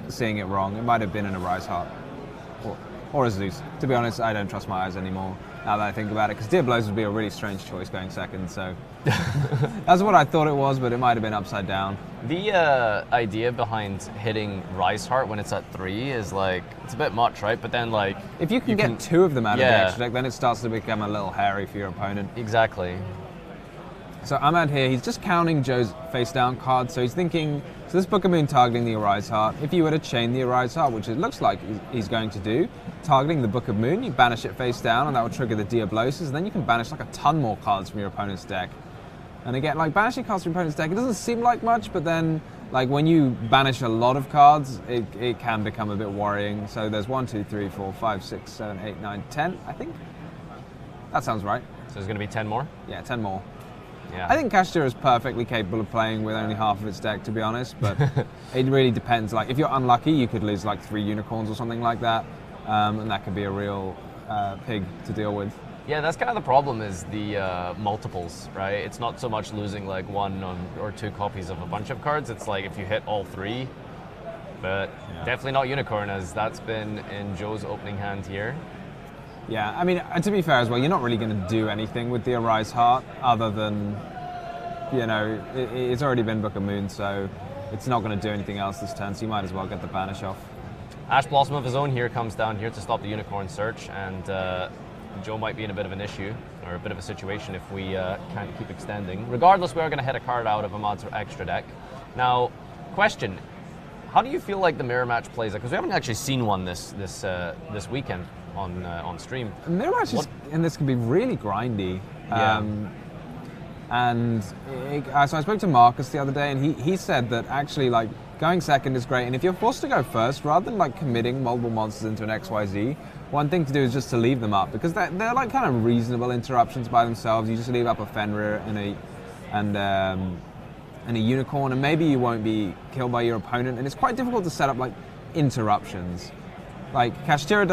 seeing it wrong. It might have been an Arise Heart or a Zeus. To be honest, I don't trust my eyes anymore now that I think about it, because Diablosis would be a really strange choice going second, so that's what I thought it was, but it might have been upside down. The idea behind hitting Rise Heart when it's at 3 is like, it's a bit much, right? But then like... If you can get 2 of them out of the extra deck, then it starts to become a little hairy for your opponent. Exactly. So Ahmad here, he's just counting Joe's face down card, so he's thinking, so this Book of Moon targeting the Arise Heart, if you were to chain the Arise Heart, which it looks like he's going to do, targeting the Book of Moon, you banish it face down and that will trigger the Diablosis, and then you can banish like a ton more cards from your opponent's deck. And again, like banishing cards from your opponent's deck, it doesn't seem like much, but then like when you banish a lot of cards, it can become a bit worrying. So there's 1, 2, 3, 4, 5, 6, 7, 8, 9, 10, I think. That sounds right. So there's going to be 10 more? Yeah, 10 more. Yeah. I think Kashtira is perfectly capable of playing with only half of its deck, to be honest, but it really depends. Like, if you're unlucky, you could lose like 3 Unicorns or something like that, and that could be a real pig to deal with. Yeah, that's kind of the problem, is the multiples, right? It's not so much losing like 1 or 2 copies of a bunch of cards, it's like if you hit all 3, but definitely not Unicorn, as that's been in Joe's opening hand here. Yeah, I mean, to be fair as well, you're not really going to do anything with the Arise Heart other than, you know, it's already been Book of Moon, so it's not going to do anything else this turn, so you might as well get the banish off. Ash Blossom of his own here comes down here to stop the Unicorn search, and Joe might be in a bit of an issue, or a bit of a situation if we can't keep extending. Regardless, we are going to hit a card out of Ahmad's extra deck. Now, question, how do you feel like the mirror match plays? Because we haven't actually seen one this weekend on stream. Mirror matches in this can be really grindy. So I spoke to Marcus the other day, and he said that actually like going second is great, and if you're forced to go first, rather than like committing multiple monsters into an XYZ, one thing to do is just to leave them up, because they're like kind of reasonable interruptions by themselves. You just leave up a Fenrir and a Unicorn, and maybe you won't be killed by your opponent, and it's quite difficult to set up like interruptions. Like Kashtira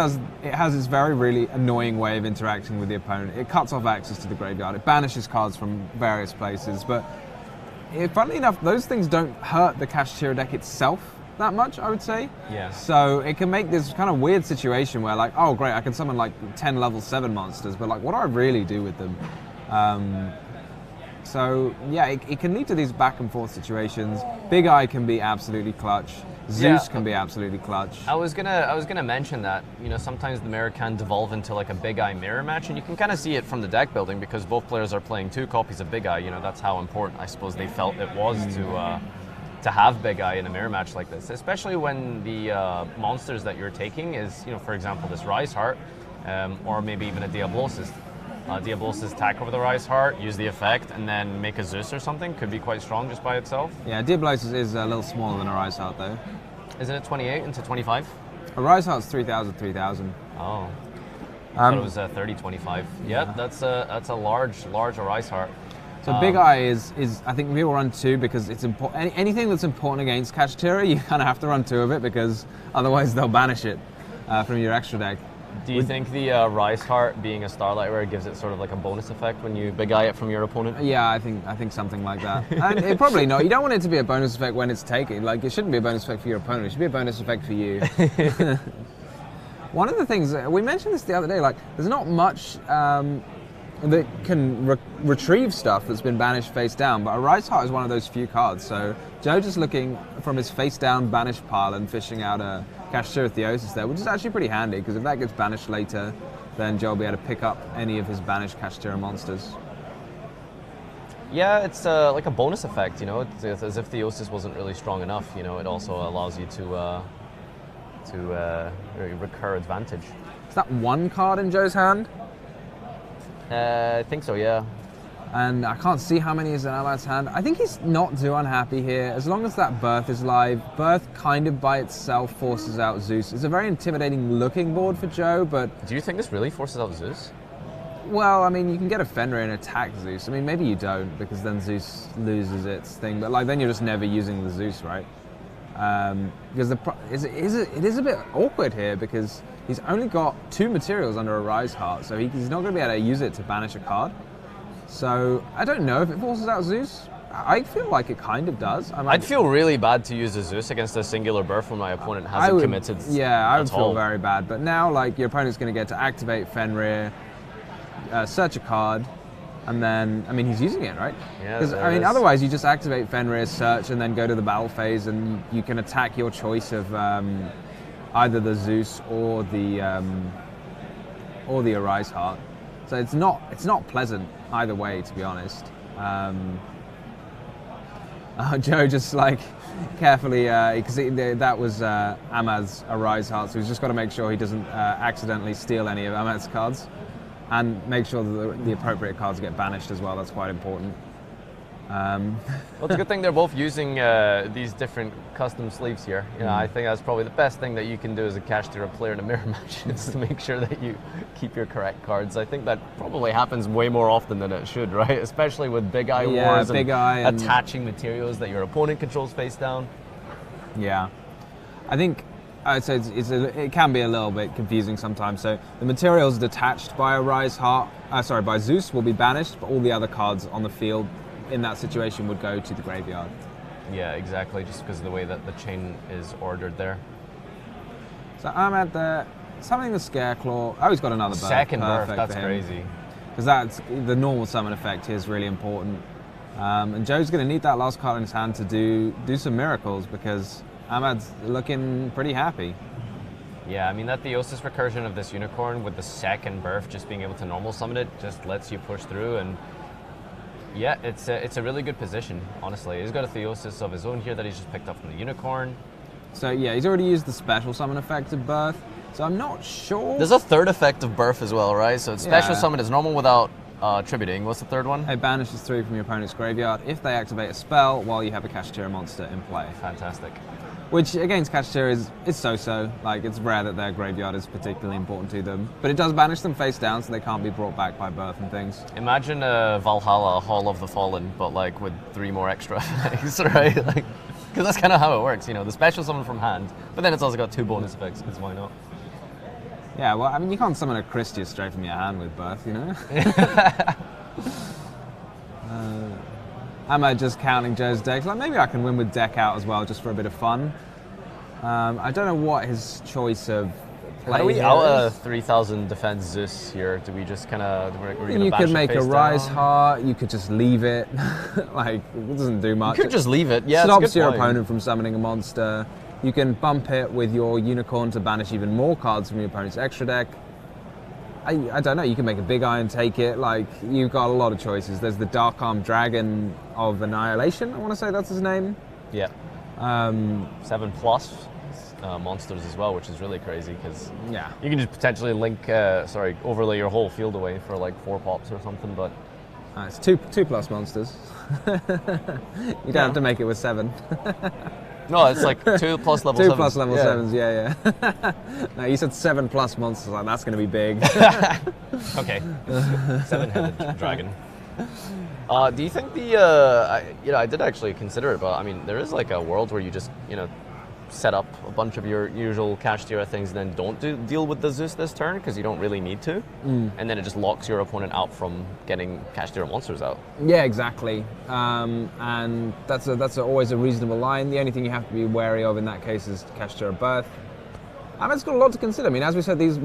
has this very really annoying way of interacting with the opponent. It cuts off access to the graveyard, it banishes cards from various places, but funnily enough, those things don't hurt the Kashtira deck itself that much, I would say. Yeah. So it can make this kind of weird situation where like, oh great, I can summon like 10 level 7 monsters, but like what do I really do with them? So yeah, it can lead to these back and forth situations. Big Eye can be absolutely clutch. Zeus can be absolutely clutch. I was gonna mention that, you know, sometimes the mirror can devolve into like a Big Eye mirror match, and you can kind of see it from the deck building because both players are playing 2 copies of Big Eye. You know, that's how important I suppose they felt it was to have Big Eye in a mirror match like this, especially when the monsters that you're taking is, you know, for example, this Rise Heart, or maybe even a Diablosis. Diablosis attack over the Rise Heart, use the effect, and then make a Zeus or something. Could be quite strong just by itself. Yeah, Diablosis is a little smaller than a Rise Heart though. Isn't it 28 into 25? A Rise Heart's 3,000, 3,000. Oh. I thought it was 30, 25. Yeah, that's a large Rise Heart. So Big Eye is I think people run 2 because it's important. Anything that's important against Kashtira, you kind of have to run 2 of it because otherwise they'll banish it from your extra deck. Do you think the Rise Heart being a Starlight Rare gives it sort of like a bonus effect when you big eye it from your opponent? Yeah, I think something like that. And it probably not. You don't want it to be a bonus effect when it's taken. Like, it shouldn't be a bonus effect for your opponent. It should be a bonus effect for you. One of the things, we mentioned this the other day, like, there's not much that can retrieve stuff that's been banished face down, but a Rise Heart is one of those few cards. So Joe just looking from his face down banished pile and fishing out a Kashtira Theosis there, which is actually pretty handy, because if that gets banished later, then Joe will be able to pick up any of his banished Kashtira monsters. Yeah, it's like a bonus effect, you know. It's as if Theosis wasn't really strong enough, you know. It also allows you to recur advantage. Is that one card in Joe's hand? I think so, yeah. And I can't see how many is in Ahmad's hand. I think he's not too unhappy here. As long as that Birth is live, Birth kind of by itself forces out Zeus. It's a very intimidating looking board for Joe, but... Do you think this really forces out Zeus? Well, I mean, you can get a Fenrir and attack Zeus. I mean, maybe you don't, because then Zeus loses its thing, but like then you're just never using the Zeus, right? Because it is a bit awkward here, because he's only got 2 materials under a Rise Heart, so he's not going to be able to use it to banish a card. So I don't know if it forces out Zeus. I feel like it kind of does. I'd feel really bad to use a Zeus against a singular Birth when my opponent hasn't committed. Yeah, I would feel very bad. But now, like, your opponent's going to get to activate Fenrir, search a card, and then, I mean, he's using it, right? Yeah, Because, I mean, otherwise you just activate Fenrir, search, and then go to the battle phase, and you can attack your choice of either the Zeus or the Arise Heart. So it's not pleasant either way, to be honest. Joe just like carefully, because that was Ahmad's Arise Heart, so he's just got to make sure he doesn't accidentally steal any of Ahmad's cards, and make sure that the appropriate cards get banished as well. That's quite important. Well, it's a good thing they're both using these different custom sleeves here. You know, I think that's probably the best thing that you can do as a Kashtira player in a mirror match, is to make sure that you keep your correct cards. I think that probably happens way more often than it should, right? Especially with Big Eye Wars and attaching materials that your opponent controls face down. Yeah, I think I'd say it can be a little bit confusing sometimes. So the materials detached by a Rise Heart, by Zeus, will be banished, but all the other cards on the field in that situation would go to the graveyard. Yeah, exactly, just because of the way that the chain is ordered there. So Ahmad there, something the Scareclaw. Oh, he's got another Birth. Second Birth, that's crazy. Because that's the normal summon effect here is really important. And Joe's going to need that last card in his hand to do some miracles, because Ahmad's looking pretty happy. Yeah, I mean, that Theosis recursion of this Unicorn with the second Birth, just being able to normal summon it, just lets you push through. And yeah, it's a really good position, honestly. He's got a Theosis of his own here that he's just picked up from the Unicorn. So yeah, he's already used the special summon effect of Birth, so I'm not sure. There's a third effect of Birth as well, right? So it's special summon is normal without tributing. What's the third one? It banishes 3 from your opponent's graveyard if they activate a spell while you have a Kashtira monster in play. Fantastic. Which against Kashtira is so-so. Like, it's rare that their graveyard is particularly important to them. But it does banish them face down, so they can't be brought back by Birth and things. Imagine Valhalla, Hall of the Fallen, but like with 3 more extra effects, right? Like, because that's kind of how it works, you know, the special summon from hand, but then it's also got 2 bonus effects, because why not? Yeah, well, I mean, you can't summon a Christia straight from your hand with Birth, you know? Ahmad just counting Joe's decks. Like, maybe I can win with deck out as well, just for a bit of fun. I don't know what his choice of play is. How do we out a 3,000 defense Zeus here? Do we just kind of... You could make a Rise Heart, you could just leave it. Like, it doesn't do much. You could just leave it, yeah. Stops your opponent from summoning a monster. You can bump it with your Unicorn to banish even more cards from your opponent's extra deck. I don't know, you can make a Big Eye and take it. Like, you've got a lot of choices. There's the Dark Arm Dragon of Annihilation, I want to say that's his name. Yeah. 7+ monsters as well, which is really crazy, because you can just potentially link, overlay your whole field away for like 4 pops or something, but... it's 2+ monsters. You don't have to make it with 7. No, it's like 2+ level 7s. 2+ level 7s, yeah. No, you said 7+ monsters, like that's going to be big. Okay, 7-headed dragon. Do you think the, I did actually consider it, but I mean, there is like a world where you just, set up a bunch of your usual cash Tira things and then don't deal with the Zeus this turn because you don't really need to. And then it just locks your opponent out from getting cash Tira monsters out. Yeah, exactly. And that's always a reasonable line. The only thing you have to be wary of in that case is cash Tira birth. I mean, it's got a lot to consider. I mean, as we said, these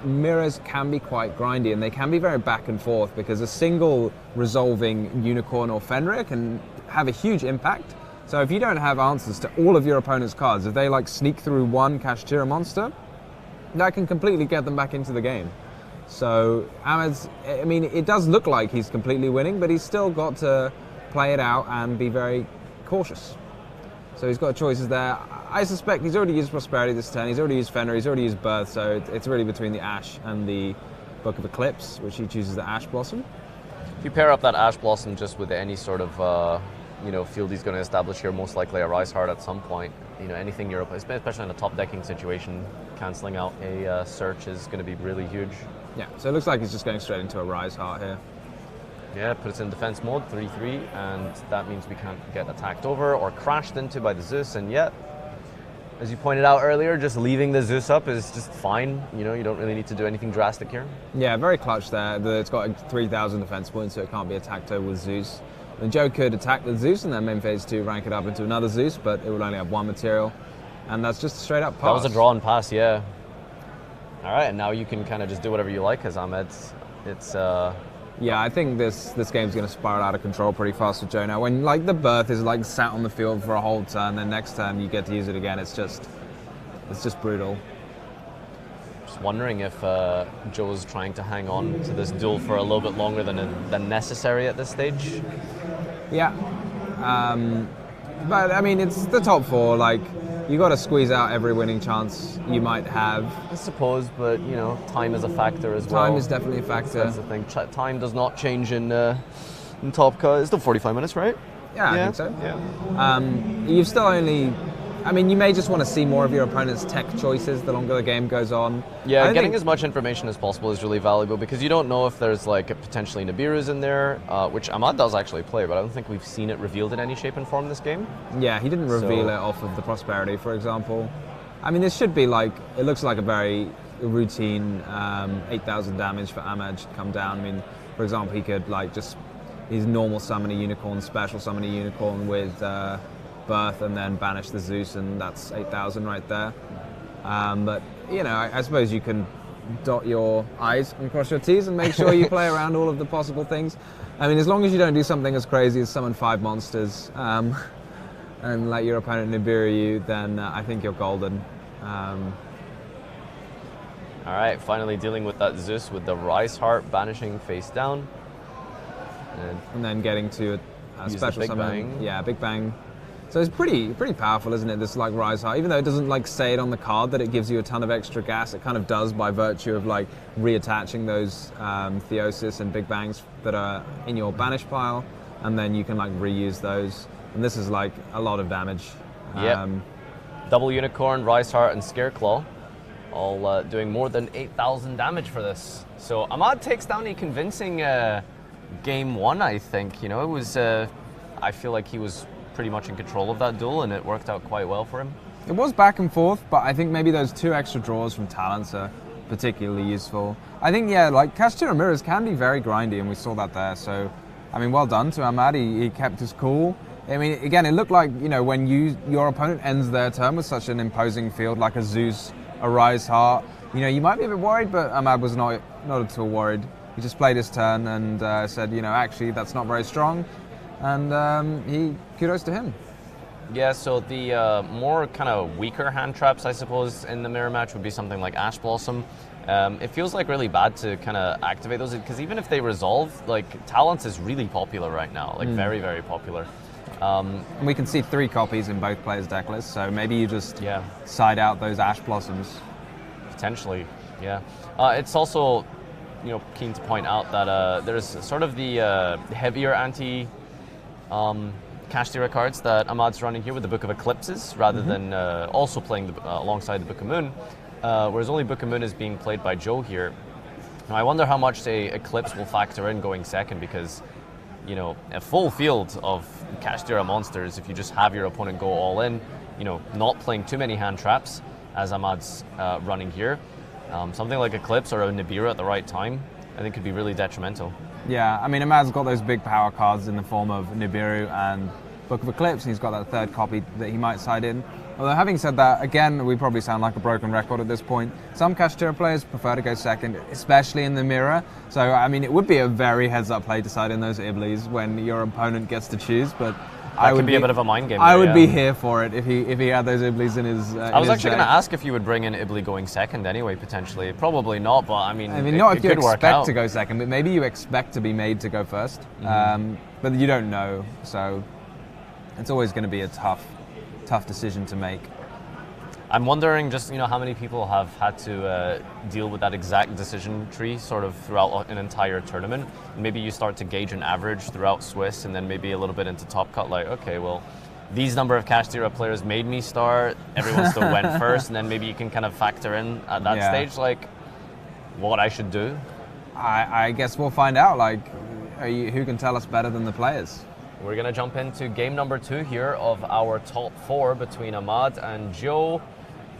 mirrors can be quite grindy and they can be very back and forth because a single resolving Unicorn or Fenrir can have a huge impact. So if you don't have answers to all of your opponent's cards, if they like sneak through one cash Tira monster, that can completely get them back into the game. So Ahmed's, I mean, it does look like he's completely winning, but he's still got to play it out and be very cautious. So he's got choices there. I suspect he's already used Prosperity this turn, he's already used Fenrir, he's already used Birth, so it's really between the Ash and the Book of Eclipse, which he chooses the Ash Blossom. If you pair up that Ash Blossom just with any sort of field he's going to establish here, most likely a Rise Heart at some point. Anything Europe, especially in a top decking situation, cancelling out a search is going to be really huge. Yeah, so it looks like he's just going straight into a Rise Heart here. Yeah, puts in defense mode, 3/3, and that means we can't get attacked over or crashed into by the Zeus, and yet, as you pointed out earlier, just leaving the Zeus up is just fine. You don't really need to do anything drastic here. Yeah, very clutch there. It's got 3,000 defense points, so it can't be attacked over with Zeus. And Joe could attack the Zeus and then main phase 2 rank it up into another Zeus, but it will only have one material. And that's just a straight up pass. That was a draw and pass, yeah. All right, and now you can kind of just do whatever you like as Ahmed. Yeah, I think this game's going to spiral out of control pretty fast for Joe now. When the Birth is sat on the field for a whole turn, then next turn you get to use it again. It's just brutal. Just wondering if Joe's trying to hang on to this duel for a little bit longer than necessary at this stage. Yeah, but I mean it's the top 4. You got to squeeze out every winning chance you might have. I suppose, but time is a factor as well. Time is definitely a factor. That's the thing. Time does not change in top cut. It's still 45 minutes, right? Yeah, I think so. Yeah. You've still only. I mean, you may just want to see more of your opponent's tech choices the longer the game goes on. Yeah, getting as much information as possible is really valuable because you don't know if there's potentially Nibiru's in there, which Ahmad does actually play, but I don't think we've seen it revealed in any shape and form this game. Yeah, he didn't reveal it off of the Prosperity, for example. I mean, this should be it looks like a very routine 8,000 damage for Ahmad should come down. I mean, for example, he could his normal summon a Unicorn, special summon a Unicorn with Birth and then banish the Zeus, and that's 8,000 right there. But I suppose you can dot your I's and cross your T's and make sure you play around all of the possible things. I mean, as long as you don't do something as crazy as summon 5 monsters and let your opponent Nibiru you, then I think you're golden. All right, finally dealing with that Zeus with the Rise Heart banishing face down, and then getting to a special Big summon. Bang. Yeah, Big Bang. So it's pretty powerful, isn't it, this Rise Heart? Even though it doesn't say it on the card that it gives you a ton of extra gas, it kind of does by virtue of reattaching those Theosis and Big Bangs that are in your banish pile, and then you can reuse those. And this is a lot of damage. Yep. Double Unicorn, Rise Heart, and Scareclaw, all doing more than 8,000 damage for this. So Ahmad takes down a convincing game 1, I think. It was. I feel like he was pretty much in control of that duel, and it worked out quite well for him. It was back and forth, but I think maybe those 2 extra draws from talents are particularly useful. I think, cash Tira mirrors can be very grindy, and we saw that there. So, I mean, well done to Ahmad. He kept his cool. I mean, again, it looked like, when your opponent ends their turn with such an imposing field, like a Zeus, a Rise Heart, you might be a bit worried, but Ahmad was not at all worried. He just played his turn and said, actually, that's not very strong. And kudos to him. Yeah, so the more kind of weaker hand traps, I suppose, in the mirror match would be something like Ash Blossom. It feels really bad to kind of activate those, because even if they resolve, Talents is really popular right now, very, very popular. We can see 3 copies in both players' deck lists, so maybe you just side out those Ash Blossoms. Potentially, yeah. It's also, keen to point out that there's sort of the heavier cash Tira cards that Ahmad's running here with the Book of Eclipses, rather than also playing alongside the Book of Moon, whereas only Book of Moon is being played by Joe here. Now, I wonder how much, say, Eclipse will factor in going second, because a full field of cash Tira monsters, if you just have your opponent go all in, not playing too many hand traps as Ahmad's running here. Something like Eclipse or a Nibiru at the right time, I think could be really detrimental. Yeah, I mean, Ahmad's got those big power cards in the form of Nibiru and Book of Eclipse, and he's got that third copy that he might side in. Although having said that, again, we probably sound like a broken record at this point. Some Kashtira players prefer to go second, especially in the mirror. So, I mean, it would be a very heads-up play to side in those Iblis when your opponent gets to choose, but that could be a bit of a mind game. I would be here for it if he had those Iblis in his I was actually going to ask if you would bring in Ibli going second anyway, potentially. Probably not, but I mean not if you expect to go second, but maybe you expect to be made to go first. But you don't know, so it's always going to be a tough decision to make. I'm wondering just how many people have had to deal with that exact decision tree sort of throughout an entire tournament. Maybe you start to gauge an average throughout Swiss and then maybe a little bit into Top Cut, like, okay, well, these number of Kashtira players made me start, everyone still went first, and then maybe you can kind of factor in at that stage, like, what I should do. I guess we'll find out, like, who can tell us better than the players? We're going to jump into game number 2 here of our top 4 between Ahmad and Joe.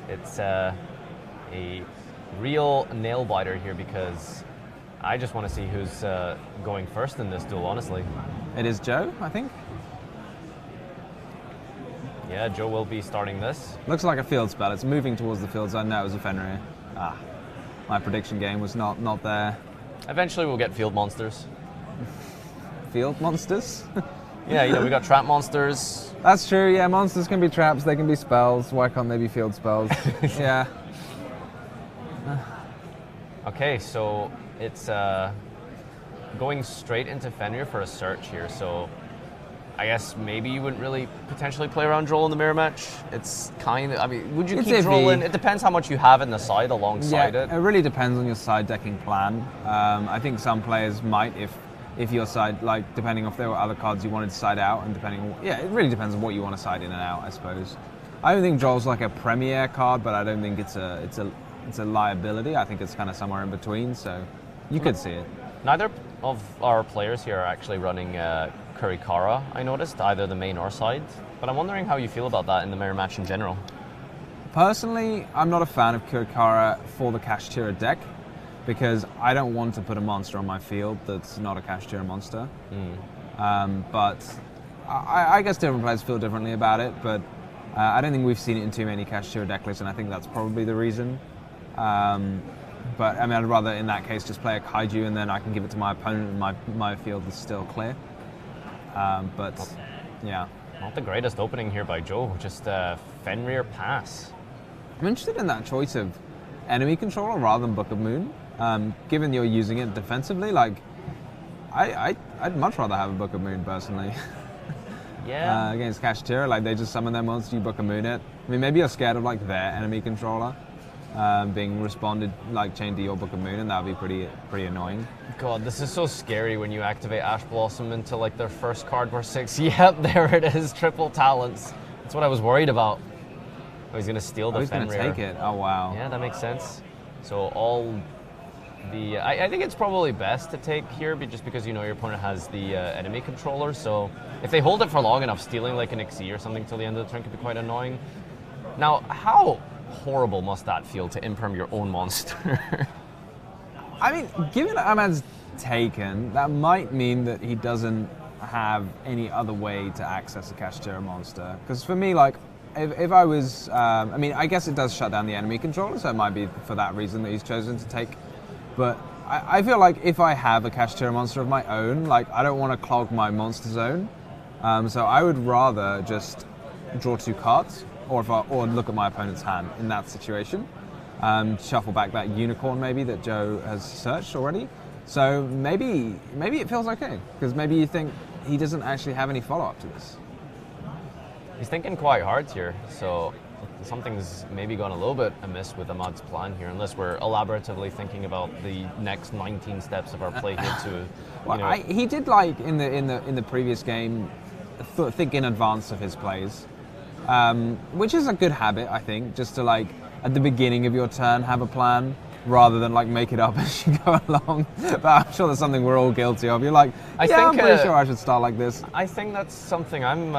It's a real nail biter here because I just want to see who's going first in this duel, honestly. It is Joe, I think. Yeah, Joe will be starting this. Looks like a field spell. It's moving towards the field zone. No, it was a Fenrir. My prediction game was not there. Eventually we'll get field monsters. Field monsters? Yeah, we got trap monsters. That's true, yeah, monsters can be traps, they can be spells. Why can't they be field spells? Yeah. Okay, so it's going straight into Fenrir for a search here, so I guess maybe you wouldn't really potentially play around Droll in the mirror match. It's kind of, would you keep Droll in? It depends how much you have in the side alongside it. It really depends on your side decking plan. I think some players might if your side, like, depending if there were other cards you wanted to side out, and depending on, it really depends on what you want to side in and out, I suppose. I don't think Droll's like a premier card, but I don't think it's a liability. I think it's kind of somewhere in between, so you could see it. Neither of our players here are actually running Kurikara, I noticed, either the main or side, but I'm wondering how you feel about that in the mirror match in general. Personally, I'm not a fan of Kurikara for the Kashtira deck, because I don't want to put a monster on my field that's not a Kashtira monster. But I guess different players feel differently about it, but I don't think we've seen it in too many Kashtira deck lists, and I think that's probably the reason. But I mean, I'd rather in that case just play a Kaiju and then I can give it to my opponent and my field is still clear. But yeah. Not the greatest opening here by Joe, just Fenrir pass. I'm interested in that choice of enemy controller rather than Book of Moon. Given you're using it defensively, like, I'd much rather have a Book of Moon personally. Yeah. Against Kashtira, like, they just summon their monster, you Book of Moon it. I mean, maybe you're scared of, like, their enemy controller being responded, like, chained to your Book of Moon, and that would be pretty annoying. God, this is so scary when you activate Ash Blossom into, like, their first card for 6. Yep, there it is, triple talents. That's what I was worried about. Oh, he's going to steal the Fenrir. He's going to take it. Oh, wow. Yeah, that makes sense. So all the... I think it's probably best to take here just because, your opponent has the enemy controller. So if they hold it for long enough, stealing like an XE or something till the end of the turn could be quite annoying. Now, how horrible must that feel to imperm your own monster? I mean, given Ahmad's taken, that might mean that he doesn't have any other way to access a Kashtira monster. Because for me, like, if I was, I mean, I guess it does shut down the enemy controller, so it might be for that reason that he's chosen to take. But I feel like if I have a Kashtira monster of my own, like, I don't want to clog my monster zone. So I would rather just draw 2 cards, or look at my opponent's hand in that situation. Shuffle back that unicorn maybe that Joe has searched already. So maybe it feels okay, because maybe you think he doesn't actually have any follow-up to this. He's thinking quite hard here, so something's maybe gone a little bit amiss with Ahmad's plan here, unless we're elaboratively thinking about the next 19 steps of our play here to. Well, he did, like, in the previous game, think in advance of his plays, which is a good habit, I think, just to, like, at the beginning of your turn have a plan. rather than like make it up as you go along. But I'm sure that's something we're all guilty of. You're like, I I'm think, pretty sure I should start like this. I think that's something I'm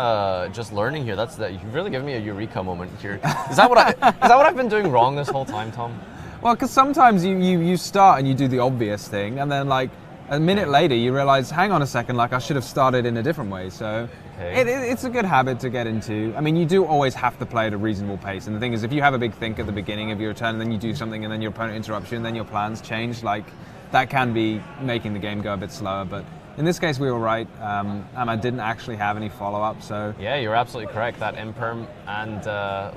just learning here. You've really given me a eureka moment here. Is that what I've been doing wrong this whole time, Tom? Well, because sometimes you start and you do the obvious thing, and then like a minute later you realize, hang on a second, like I should have started in a different way. So it's a good habit to get into. I mean, you do always have to play at a reasonable pace. And the thing is, if you have a big think at the beginning of your turn, and then you do something, and then your opponent interrupts you, and then your plans change, like that can be making the game go a bit slower. But in this case, we were right. I didn't actually have any follow-up, so... Yeah, you're absolutely correct. That imperm and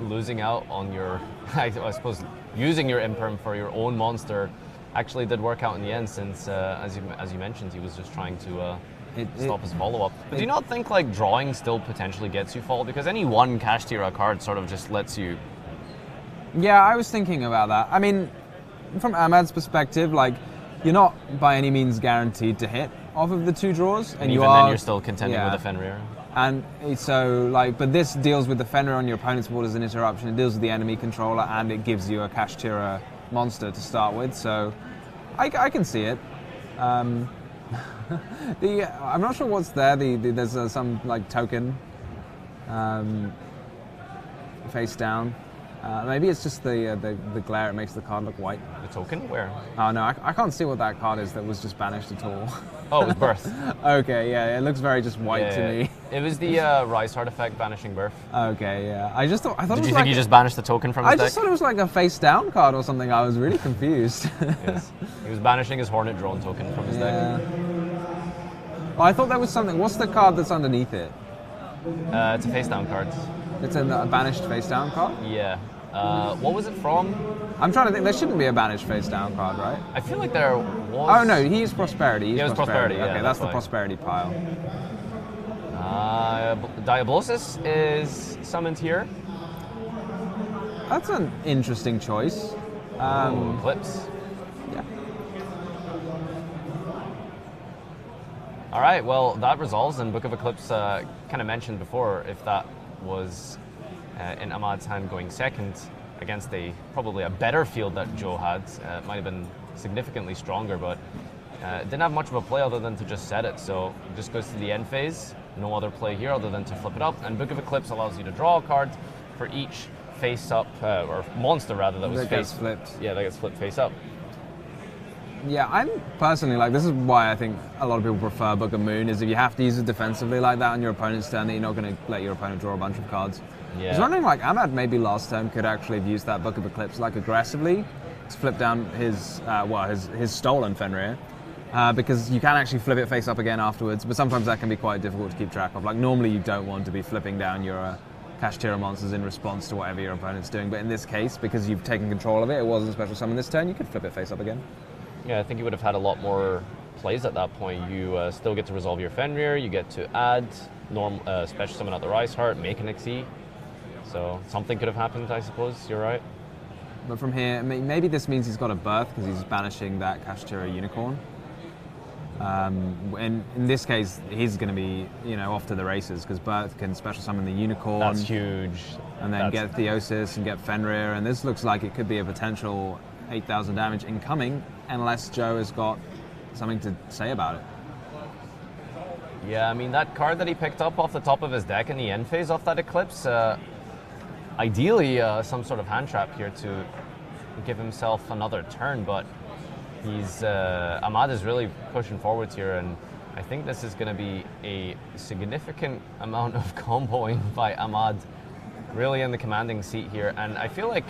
losing out on your... I suppose using your imperm for your own monster actually did work out in the end, since, as you mentioned, he was just trying to stop his follow-up. But do you not think like drawing still potentially gets you fall? Because any one cash Tira card sort of just lets you... Yeah, I was thinking about that. I mean, from Ahmad's perspective, like, you're not by any means guaranteed to hit off of the 2 draws. And even then you're still contending with a Fenrir. And so, like, but this deals with the Fenrir on your opponent's board as an interruption. It deals with the enemy controller, and it gives you a cash Tira monster to start with. So, I can see it. I'm not sure what's there. There's some like token face down. Maybe it's just the glare. It makes the card look white. The token? Where? Oh no, I can't see what that card is that was just banished at all. Oh, it was Birth. Okay, yeah, it looks very just white to me. It was the Rise Heart effect banishing Birth. Okay, yeah. I thought. Did you think he just banished the token from his deck? I just thought it was like a face down card or something. I was really confused. Yes. He was banishing his Hornet Drone token from his deck. Oh, I thought there was something. What's the card that's underneath it? It's a face down card. It's a banished face down card? Yeah. What was it from? I'm trying to think. There shouldn't be a banished face down card, right? I feel like there was. Oh no, he's Prosperity. He's Prosperity. Yeah, okay, that's the Prosperity pile. Diablosis is summoned here. That's an interesting choice. Eclipse. Yeah. All right. Well, that resolves, and Book of Eclipse kind of mentioned before, if that was in Ahmad's hand going second against probably a better field that Joe had. It might have been significantly stronger, but didn't have much of a play other than to just set it. So it just goes to the end phase. No other play here other than to flip it up. And Book of Eclipse allows you to draw a card for each face up, or monster rather, that was face flipped. Yeah, that gets flipped face up. Yeah, I'm personally like, this is why I think a lot of people prefer Book of Moon, is if you have to use it defensively like that on your opponent's turn, that you're not going to let your opponent draw a bunch of cards. Yeah. I was wondering, like, Ahmad maybe last turn could actually have used that Book of Eclipse like aggressively to flip down his stolen Fenrir, because you can actually flip it face up again afterwards, but sometimes that can be quite difficult to keep track of. Like, normally you don't want to be flipping down your cash Tira monsters in response to whatever your opponent's doing, but in this case, because you've taken control of it, it wasn't a special summon this turn, you could flip it face up again. Yeah, I think you would have had a lot more plays at that point. You still get to resolve your Fenrir, you get to add special summon out the Rise Heart, make an XE. So something could have happened, I suppose. You're right. But from here, maybe this means he's got a Birth because he's banishing that cash Tira Unicorn. And in this case, he's going to be, off to the races because Birth can special summon the Unicorn. That's huge. And then get Theosis and get Fenrir. And this looks like it could be a potential 8,000 damage incoming, unless Joe has got something to say about it. Yeah, I mean, that card that he picked up off the top of his deck in the end phase off that Eclipse, ideally some sort of hand trap here to give himself another turn, but Ahmad is really pushing forwards here, and I think this is going to be a significant amount of comboing by Ahmad, really in the commanding seat here. And I feel like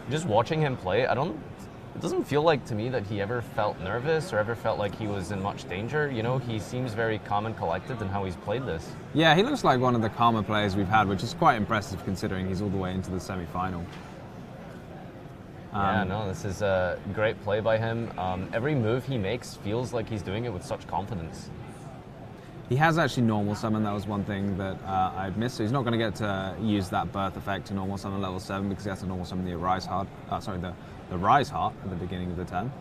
just watching him play, it doesn't feel like to me that he ever felt nervous or ever felt like he was in much danger. He seems very calm and collected in how he's played this. Yeah, he looks like one of the calmer players we've had, which is quite impressive considering he's all the way into the semi-final. Yeah, no, this is a great play by him. Every move he makes feels like he's doing it with such confidence. He has actually normal summon. That was one thing that I'd missed. So he's not going to get to use that Birth effect to normal summon level 7 because he has to normal summon the Rise Heart. The Rise Heart at the beginning of the turn.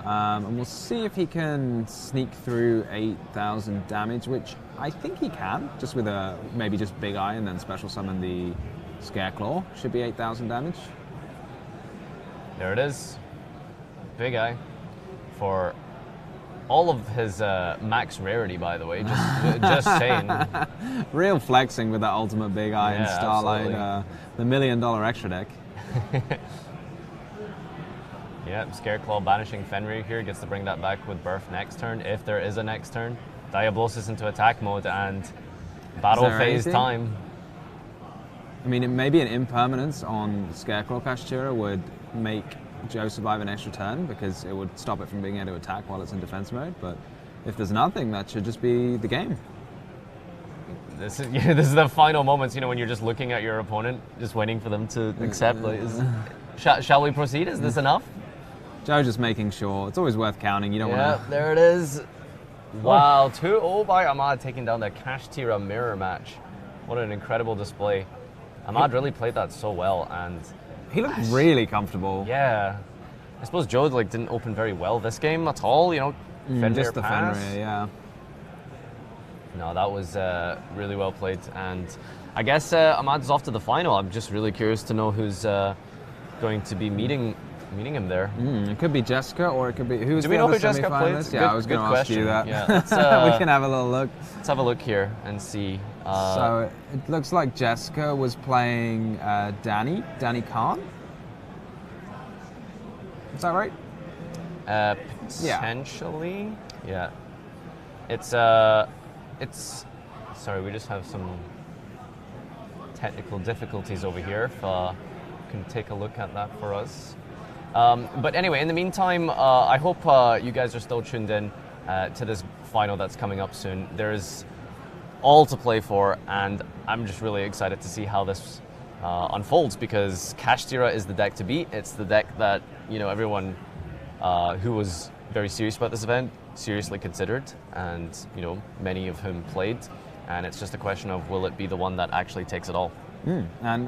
And we'll see if he can sneak through 8,000 damage, which I think he can, just with maybe just Big Eye and then special summon the Scareclaw. Should be 8,000 damage. There it is. Big Eye for all of his max rarity, by the way. Just saying. Real flexing with that ultimate Big Eye and Starlight, the $1 million extra deck. Yeah, Scareclaw banishing Fenrir here, gets to bring that back with Birth next turn, if there is a next turn. Diablosis into attack mode and battle phase time. I mean, maybe an impermanence on Scareclaw Kashtira would make Joe survive an extra turn because it would stop it from being able to attack while it's in defense mode, but if there's nothing, that should just be the game. This is the final moments, you know, when you're just looking at your opponent, just waiting for them to accept. Like, shall we proceed? Is this enough? Joe just making sure. It's always worth counting. You don't want to... there it is. Wow, 2-0 by Ahmad taking down the Kashtira mirror match. What an incredible display. Ahmad really played that so well, and he looked really comfortable. Yeah. I suppose Joe didn't open very well this game at all, you know. Just the Fenrir, yeah. No, that was really well played, and I guess Ahmad's off to the final. I'm just really curious to know who's going to be meeting him there. It could be Jessica, or it could be... Do we know who Jessica plays? Yeah, I was going to ask you that. Yeah, we can have a little look. Let's have a look here and see. So it looks like Jessica was playing Danny Khan. Is that right? Potentially. Yeah. It's sorry, we just have some technical difficulties over here. If can take a look at that for us. But anyway, in the meantime, I hope you guys are still tuned in to this final that's coming up soon. There's all to play for, and I'm just really excited to see how this unfolds, because Kashtira is the deck to beat. It's the deck that, you know, everyone who was very serious about this event seriously considered, and, you know, many of whom played, and it's just a question of, will it be the one that actually takes it all?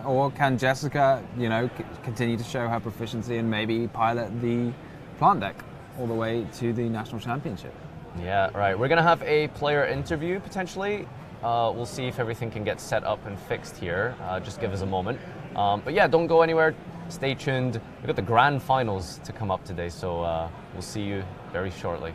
Or can Jessica, you know, continue to show her proficiency and maybe pilot the plant deck all the way to the national championship? Yeah, right. We're gonna have a player interview potentially. We'll see if everything can get set up and fixed here. Just give us a moment. But yeah, don't go anywhere. Stay tuned. We've got the grand finals to come up today, so we'll see you very shortly.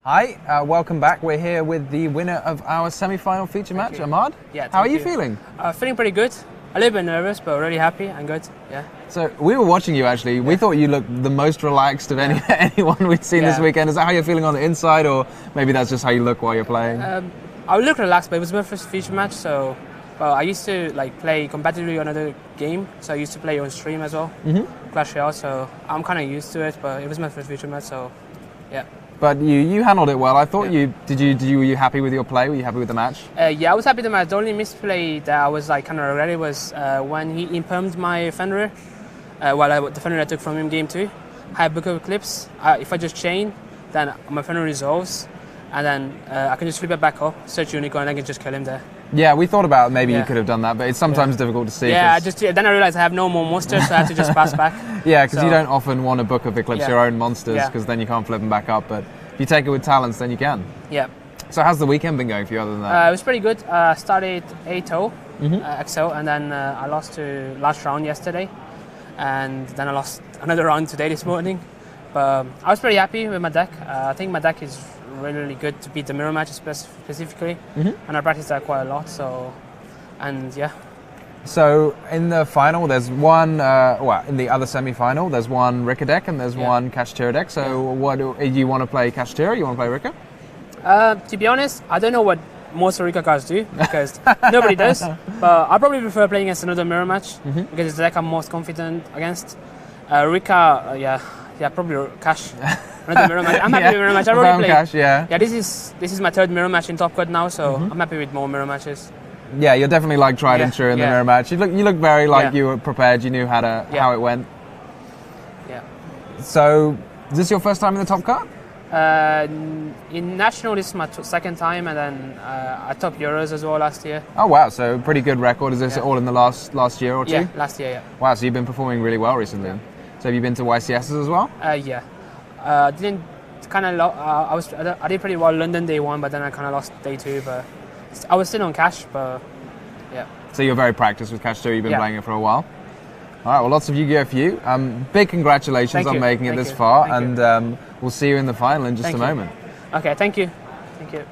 Hi, welcome back. We're here with the winner of our semi-final feature match, Ahmad. Yeah, how are thank you feeling? Feeling pretty good. A little bit nervous, but really happy and good. Yeah. So we were watching you actually. We thought you looked the most relaxed of anyone we'd seen this weekend. Is that how you're feeling on the inside, or maybe that's just how you look while you're playing? I look relaxed, but it was my first feature match, so I used to play competitively on another game. So I used to play on stream as well, Clash Royale. So I'm kind of used to it, but it was my first feature match, so yeah. But you handled it well. I thought were you happy with your play? Were you happy with the match? Yeah, I was happy with the match. The only misplay that I was kind of regretted was when he impermed my Fenrir. The Fenrir I took from him game 2. I had book of Eclipse. If I just chain, then my Fenrir resolves, and then I can just flip it back up, search Unicorn, and I can just kill him there. Yeah, we thought about maybe you could have done that, but it's sometimes difficult to see. Yeah, then I realized I have no more monsters, so I had to just pass back. Yeah, because you don't often want to book of Eclipse your own monsters, because then you can't flip them back up. But if you take it with talents, then you can. Yeah. So how's the weekend been going for you other than that? It was pretty good. Started 8-0 XO, and then I lost to last round yesterday, and then I lost another round today this morning. But I was pretty happy with my deck. I think my deck is really good to beat the mirror matches specifically, and I practice that quite a lot. So in the final, there's one. In the other semi-final, there's one Rika deck and there's one Kashtira deck. So, what do you want to play? Kashtira? You want to play Rika? To be honest, I don't know what most Rika cards do because nobody does. But I probably prefer playing against another mirror match because it's the deck I'm most confident against. Rika, probably Cash. Another mirror match. I'm happy with mirror match. I already played. Cash, yeah. Yeah, this is my third mirror match in Top Cut now, so I'm happy with more mirror matches. Yeah, you're definitely tried and true in the mirror match. You look very you were prepared. You knew how it went. Yeah. So, is this your first time in the Top Cut? In National, this is my second time, and then I top Euros as well last year. Oh wow, so pretty good record. Is this all in the last year or two? Yeah, last year, yeah. Wow, so you've been performing really well recently. Yeah. So have you been to YCSs as well? Yeah. Didn't kind of I did pretty well London day 1, but then I kind of lost day 2. But I was still on Cash, but yeah. So you're very practiced with Cash too. You've been playing it for a while. All right. Well, lots of Yu-Gi-Oh for you. Big congratulations on making it this far, and we'll see you in the final in just a moment. Okay. Thank you. Thank you.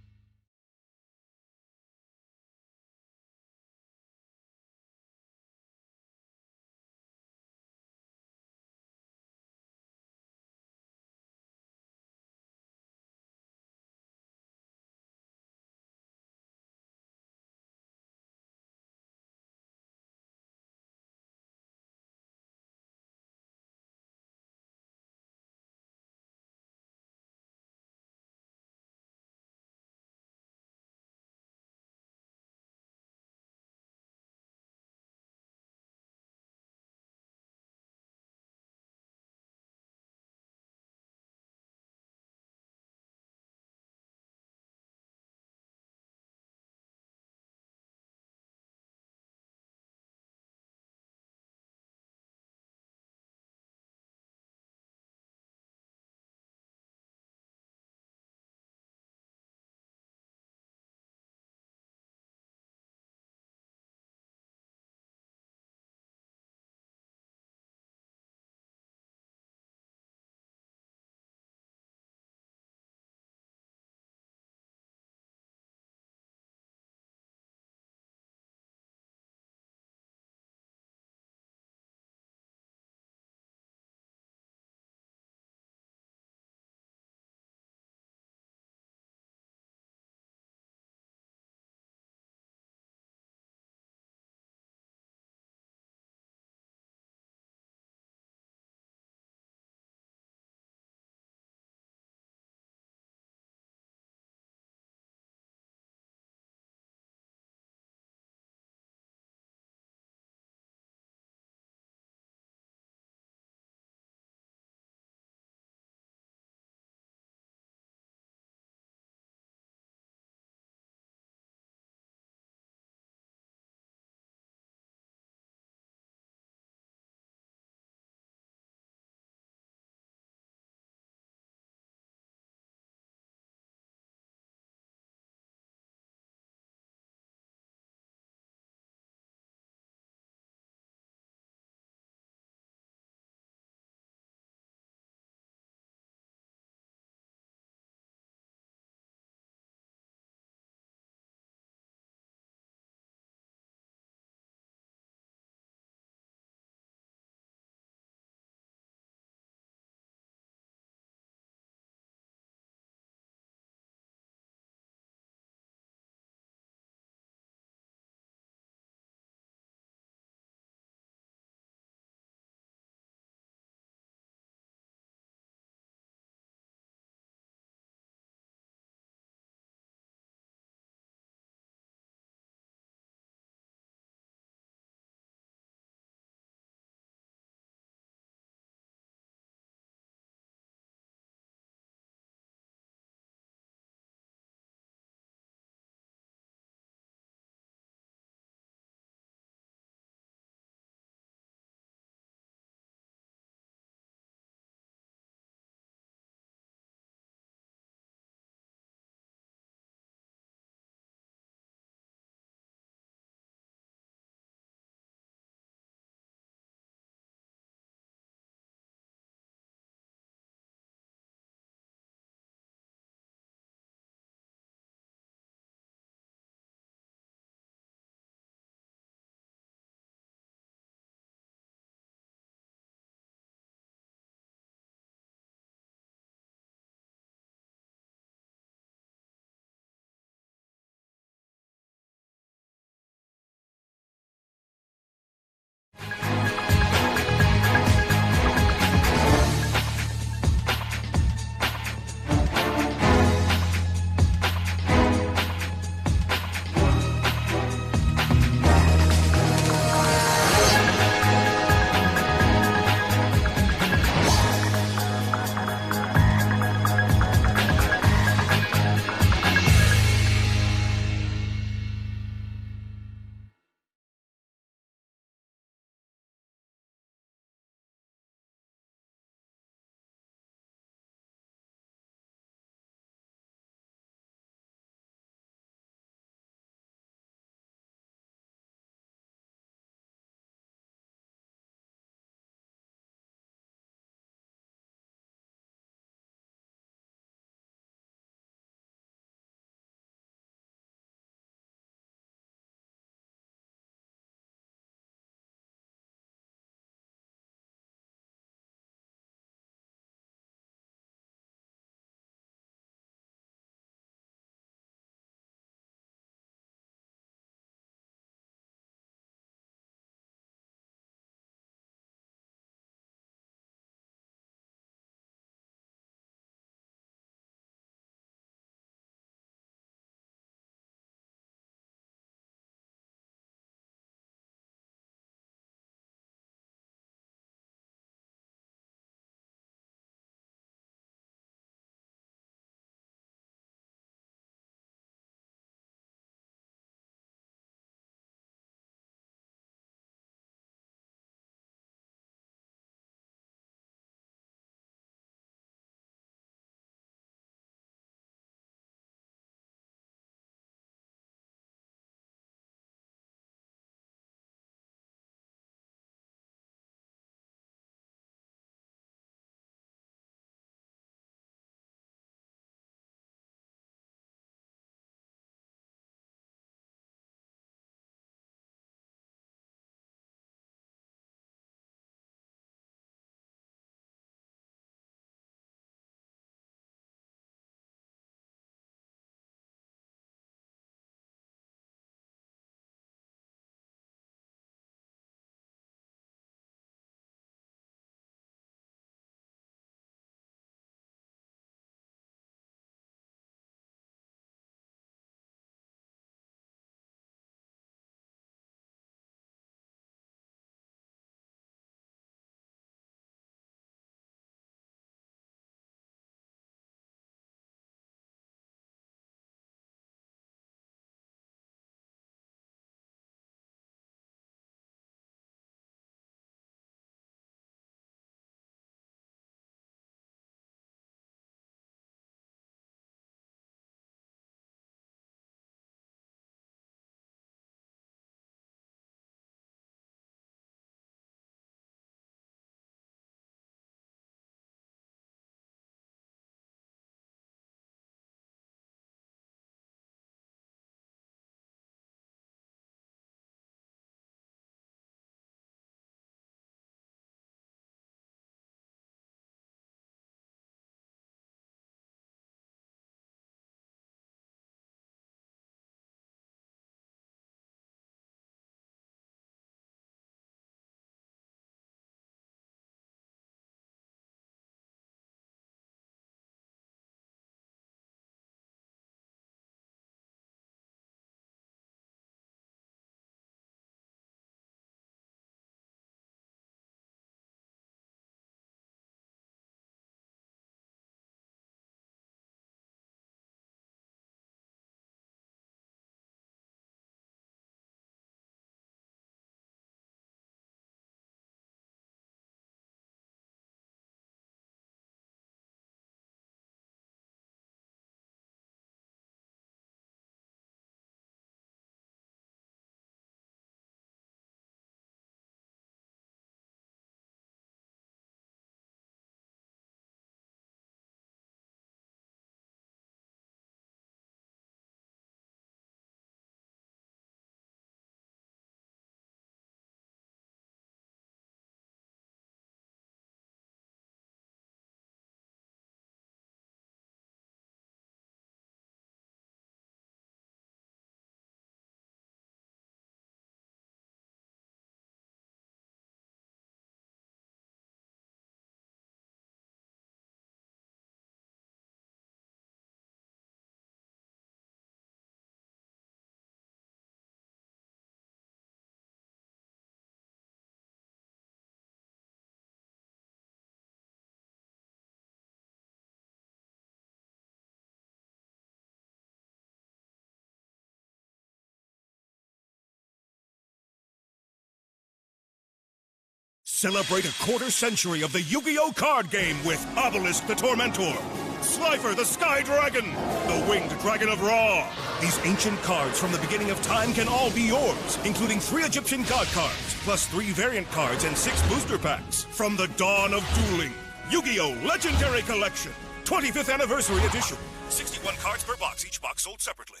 Celebrate a quarter century of the Yu-Gi-Oh! Card game with Obelisk the Tormentor, Slifer the Sky Dragon, the Winged Dragon of Ra. These ancient cards from the beginning of time can all be yours, including 3 Egyptian god cards, plus 3 variant cards and 6 booster packs. From the dawn of dueling, Yu-Gi-Oh! Legendary Collection, 25th Anniversary Edition. 61 cards per box, each box sold separately.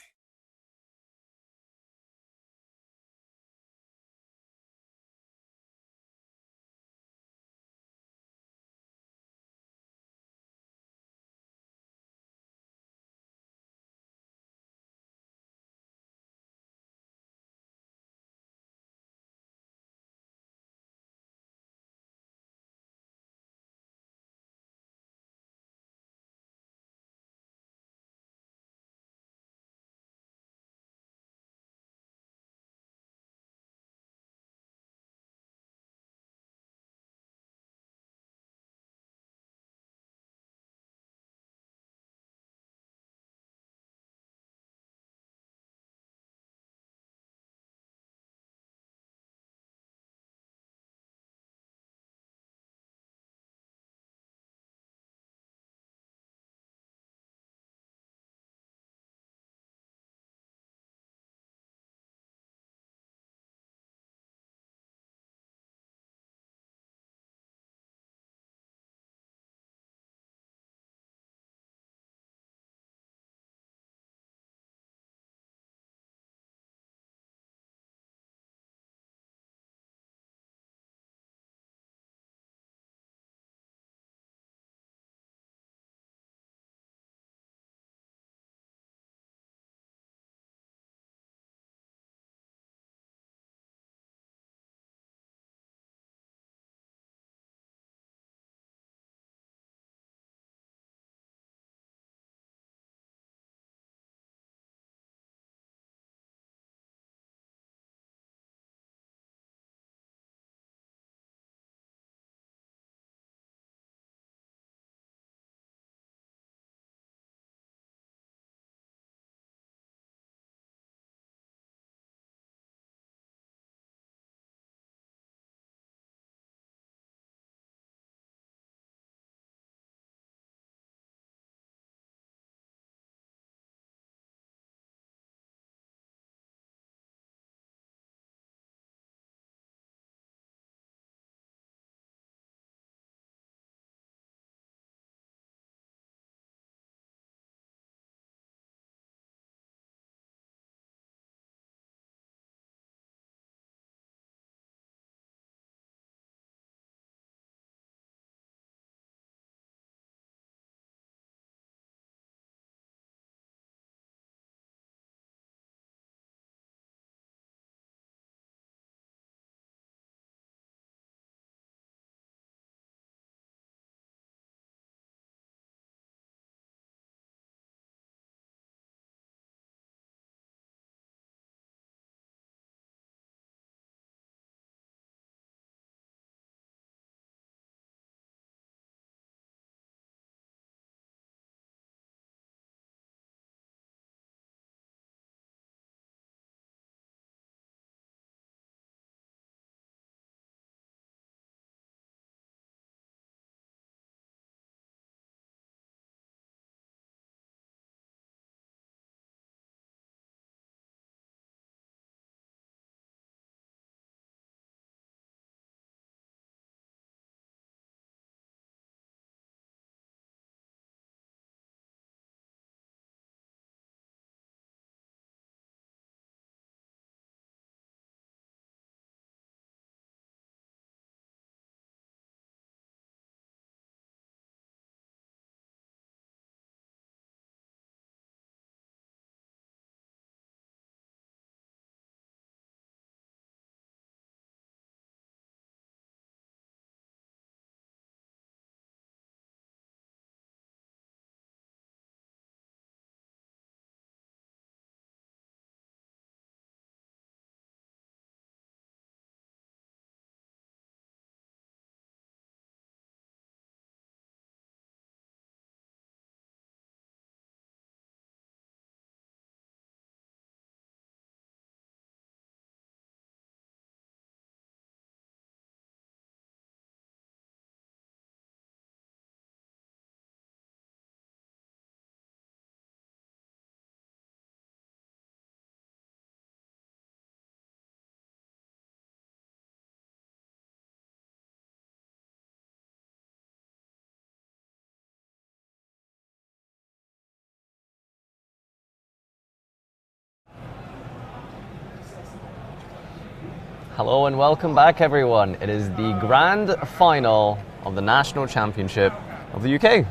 Hello and welcome back, everyone. It is the grand final of the National Championship of the UK.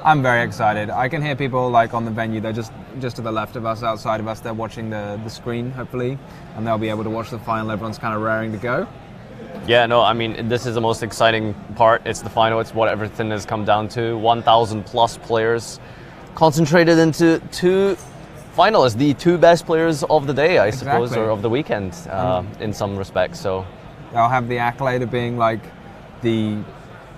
I'm very excited. I can hear people like on the venue. They're just to the left of us, outside of us. They're watching the screen, hopefully, and they'll be able to watch the final. Everyone's kind of raring to go. Yeah, no, I mean, this is the most exciting part. It's the final. It's what everything has come down to. 1,000 plus players concentrated into two finalists, the two best players of the day, I suppose, or of the weekend, in some respects. So they'll have the accolade of being like the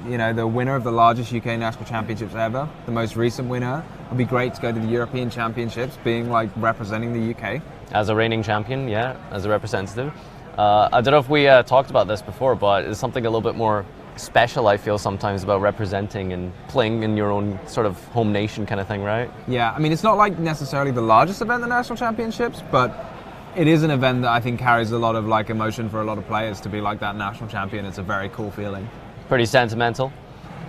winner of the largest UK national championships ever, the most recent winner. It'll be great to go to the European Championships, being like representing the UK. As a reigning champion, yeah, as a representative. I don't know if we talked about this before, but it's something a little bit more special, I feel, sometimes about representing and playing in your own sort of home nation kind of thing, right? Yeah, I mean, it's not like necessarily the largest event in the national championships, but it is an event that I think carries a lot of like emotion for a lot of players to be like that national champion. It's a very cool feeling. Pretty sentimental.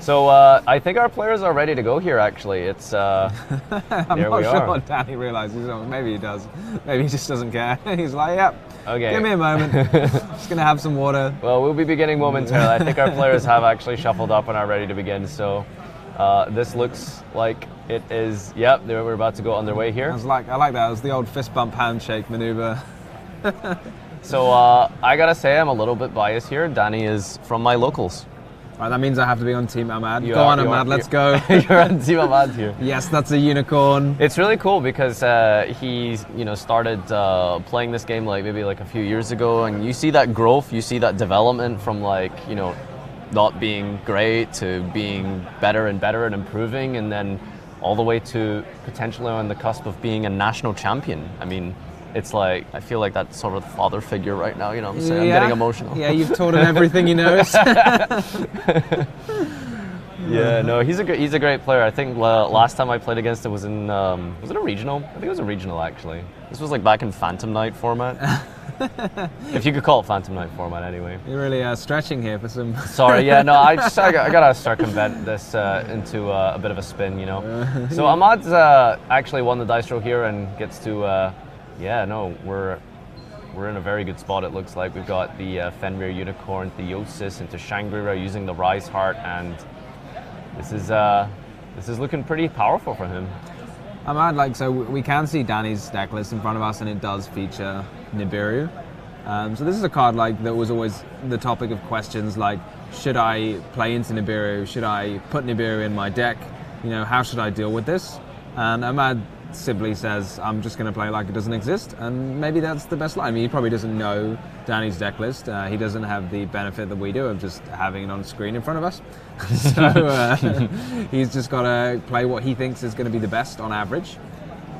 So I think our players are ready to go here, actually. It's I'm not sure what Danny realizes. Maybe he does. Maybe he just doesn't care. He's like, yep, okay, give me a moment. Just going to have some water. Well, we'll be beginning momentarily. I think our players have actually shuffled up and are ready to begin. So this looks like it is, yep, we're about to go on their way here. I like that. It was the old fist bump handshake maneuver. So I got to say, I'm a little bit biased here. Danny is from my locals. Right, that means I have to be on Team Ahmad. Go on, Ahmad, let's go. You're on Team Ahmad here. Yes, that's a unicorn. It's really cool because he's started playing this game maybe a few years ago, and you see that growth, you see that development from not being great to being better and improving, and then all the way to potentially on the cusp of being a national champion. I mean, it's like, I feel like that's sort of the father figure right now, you know what I'm saying? Yeah. I'm getting emotional. Yeah, you've taught him everything he knows. Yeah, no, he's a great player. I think last time I played against him was in, was it a regional? I think it was a regional, actually. This was like back in Phantom Night format. If you could call it Phantom Night format, anyway. You're really stretching here for some... Sorry, yeah, no, I gotta circumvent this into a bit of a spin, you know. So Ahmad's actually won the dice roll here and gets to... yeah, no, we're in a very good spot, it looks like. We've got the Fenrir Unicorn, Theosis into Shangri-La using the Rise Heart, and this is looking pretty powerful for him. Ahmad, so we can see Danny's deck list in front of us, and it does feature Nibiru. So this is a card that was always the topic of questions, like, should I play into Nibiru? Should I put Nibiru in my deck? You know, how should I deal with this? And Ahmad simply says, I'm just going to play like it doesn't exist, and maybe that's the best line. I mean, he probably doesn't know Danny's deck list. He doesn't have the benefit that we do of just having it on screen in front of us. So he's just got to play what he thinks is going to be the best on average.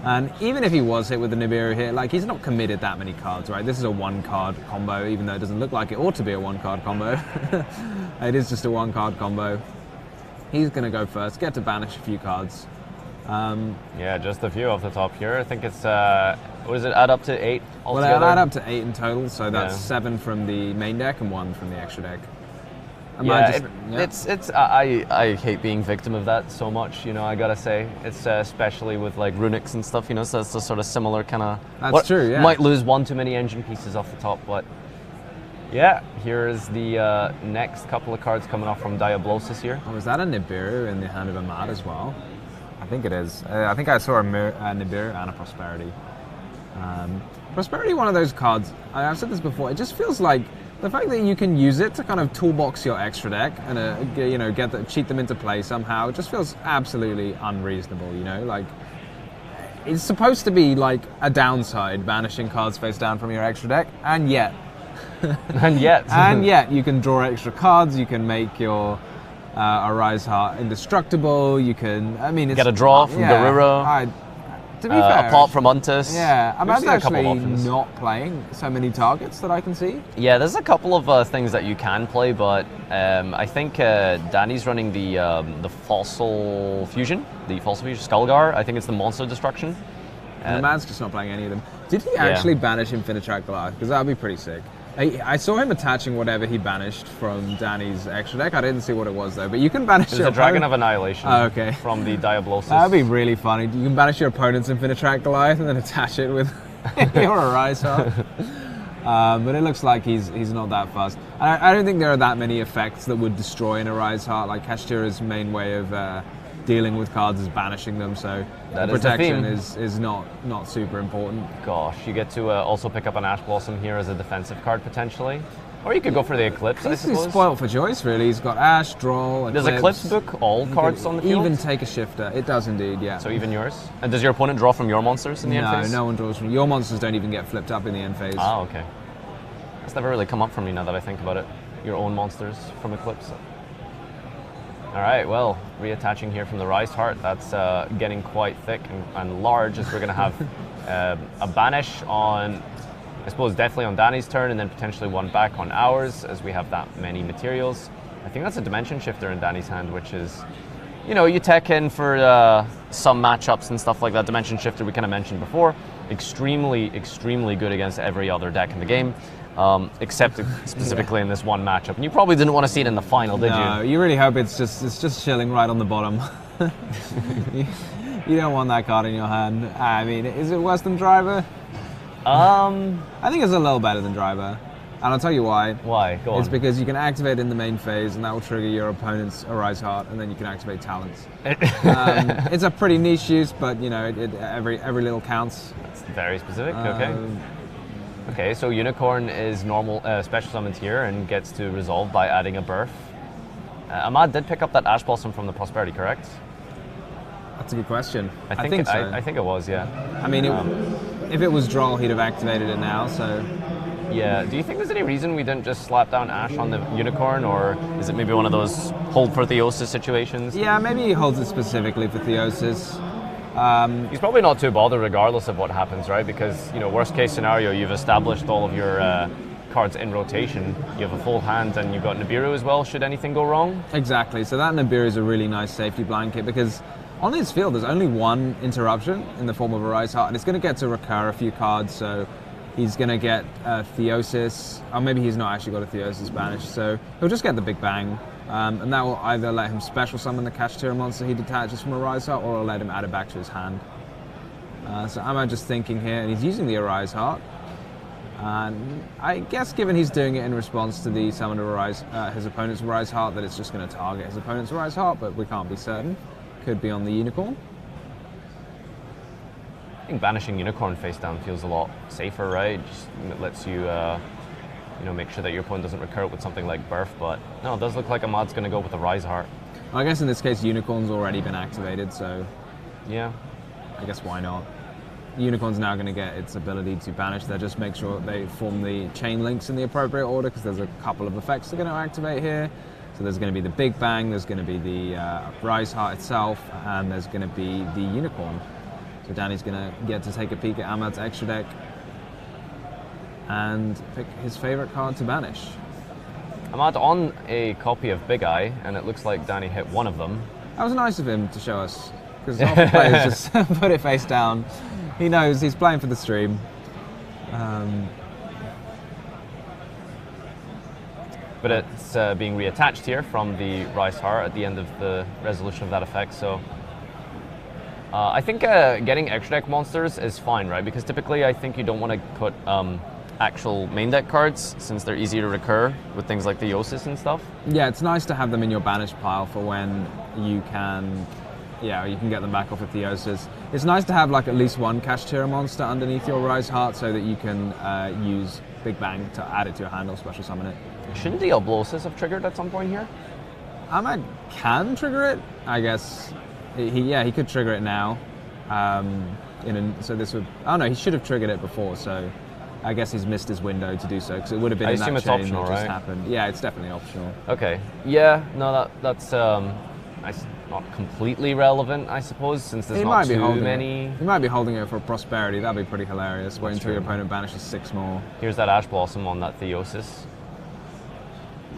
And even if he was hit with the Nibiru here, he's not committed that many cards, right? This is a one-card combo, even though it doesn't look like it ought to be a one-card combo. It is just a one-card combo. He's going to go first, get to banish a few cards. Yeah, just a few off the top here. I think it's, what does it add up to 8 altogether? Well, it'll add up to 8 in total, so that's 7 from the main deck and 1 from the extra deck. I hate being victim of that so much, you know, I gotta say. It's especially with runics and stuff, you know, so it's a sort of similar kind of... That's true, yeah. Might lose one too many engine pieces off the top, but... Yeah, here is the next couple of cards coming off from Diablosis here. Oh, is that a Nibiru in the hand of Ahmad as well? I think it is. I think I saw a Nibiru and a Prosperity. Prosperity, one of those cards, I've said this before, it just feels like the fact that you can use it to kind of toolbox your extra deck and cheat them into play somehow, it just feels absolutely unreasonable, you know? It's supposed to be like a downside, banishing cards face down from your extra deck, and yet... and yet you can draw extra cards, you can make your... a Rise Heart indestructible. You can, get a draw from Garuro. To be fair, a pop from Untus. Yeah, I'm actually not playing so many targets that I can see. Yeah, there's a couple of things that you can play, but I think Danny's running the Fossil Fusion, Skullgar. I think it's the Monster Destruction. And the man's just not playing any of them. Did he actually banish Infinitrack Goliath? Because that would be pretty sick. I saw him attaching whatever he banished from Danny's extra deck. I didn't see what it was though, but you can banish your Dragon of Annihilation from the Diablosis. That would be really funny. You can banish your opponent's Infinitrack Goliath and then attach it with your Rise Heart. But it looks like he's not that fast. I don't think there are that many effects that would destroy an Arise Heart. Like Kashtira's main way of dealing with cards is banishing them, so the protection is not super important. Gosh, you get to also pick up an Ash Blossom here as a defensive card potentially. Or you could go for the Eclipse, I suppose. He's spoiled for choice, really. He's got Ash, Draw, Eclipse. Does Eclipse book all cards on the field? Even take a Shifter. It does indeed, yeah. So even yours? And does your opponent draw from your monsters in the end phase? No one draws from... Your monsters don't even get flipped up in the end phase. Ah, okay. That's never really come up for me now that I think about it. Your own monsters from Eclipse. All right, well, reattaching here from the Rise Heart. That's getting quite thick and large, as we're going to have a banish on... I suppose definitely on Danny's turn, and then potentially one back on ours, as we have that many materials. I think that's a Dimension Shifter in Danny's hand, which is, you know, you tech in for some matchups and stuff like that. Dimension Shifter we kind of mentioned before, extremely good against every other deck in the game, except specifically in this one matchup. And you probably didn't want to see it in the final, did you? No, you really hope it's just chilling right on the bottom. You don't want that card in your hand. I mean, is it worse than Driver? I think it's a little better than Driver, and I'll tell you why. Why? Go on. It's because you can activate in the main phase, and that will trigger your opponent's Arise Heart, and then you can activate Talents. It's a pretty niche use, but you know, every little counts. That's very specific. Okay. Okay, so Unicorn is normal, special summoned here, and gets to resolve by adding a Birth. Ahmad did pick up that Ash Blossom from the Prosperity, correct? That's a good question. I think so. I think it was, yeah. I mean, if it was Droll, he'd have activated it now, so... Yeah, do you think there's any reason we didn't just slap down Ash on the Unicorn, or is it maybe one of those hold for Theosis situations? Yeah, maybe he holds it specifically for Theosis. He's probably not too bothered regardless of what happens, right? Because, you know, worst case scenario, you've established all of your cards in rotation, you have a full hand, and you've got Nibiru as well, should anything go wrong? Exactly, so that Nibiru is a really nice safety blanket, because on his field, there's only one interruption in the form of a Rise Heart, and it's going to get to recur a few cards, so he's going to get Theosis, or maybe he's not actually got a Theosis banished, so he'll just get the Big Bang, and that will either let him special summon the Kashtira monster he detaches from a Rise Heart, or it'll let him add it back to his hand. So I'm just thinking here, and he's using the Arise Heart, and I guess given he's doing it in response to the summon of his opponent's Arise Heart, that it's just going to target his opponent's Arise Heart, but we can't be certain. Could be on the Unicorn. I think banishing Unicorn face down feels a lot safer, right? Just lets you, you know, make sure that your opponent doesn't recur it with something like Birth. But no, it does look like Ahmad's going to go with the Rise Heart. I guess in this case, Unicorn's already been activated, so yeah, I guess why not? Unicorn's now going to get its ability to banish. They'll just make sure they form the chain links in the appropriate order, because there's a couple of effects they're going to activate here. So there's going to be the Big Bang, there's going to be the Rise Heart itself, and there's going to be the Unicorn. So Danny's going to get to take a peek at Ahmad's extra deck and pick his favorite card to banish. Ahmad on a copy of Big Eye, and it looks like Danny hit one of them. That was nice of him to show us, because often players just put it face down. He knows he's playing for the stream. But it's being reattached here from the Rise Heart at the end of the resolution of that effect. So I think getting extra deck monsters is fine, right? Because typically I think you don't want to put actual main deck cards, since they're easier to recur with things like the Theosis and stuff. Yeah, it's nice to have them in your banish pile for when you can, you can get them back off of Theosis. It's nice to have like at least one Kashtira monster underneath your Rise Heart, so that you can use Big Bang to add it to your hand or special summon it. Shouldn't the Oblosis have triggered at some point here? Ahmad can trigger it, I guess. He could trigger it now. So this would... Oh no, he should have triggered it before, so I guess he's missed his window to do so, because it would have been in that chain that optional, just right? happened. Yeah, it's definitely optional. Okay. Yeah, no, that's not completely relevant, I suppose, since there's not too many... He might be holding it for Prosperity. That'd be pretty hilarious. Wait until your opponent banishes 6 more. Here's that Ash Blossom on that Theosis.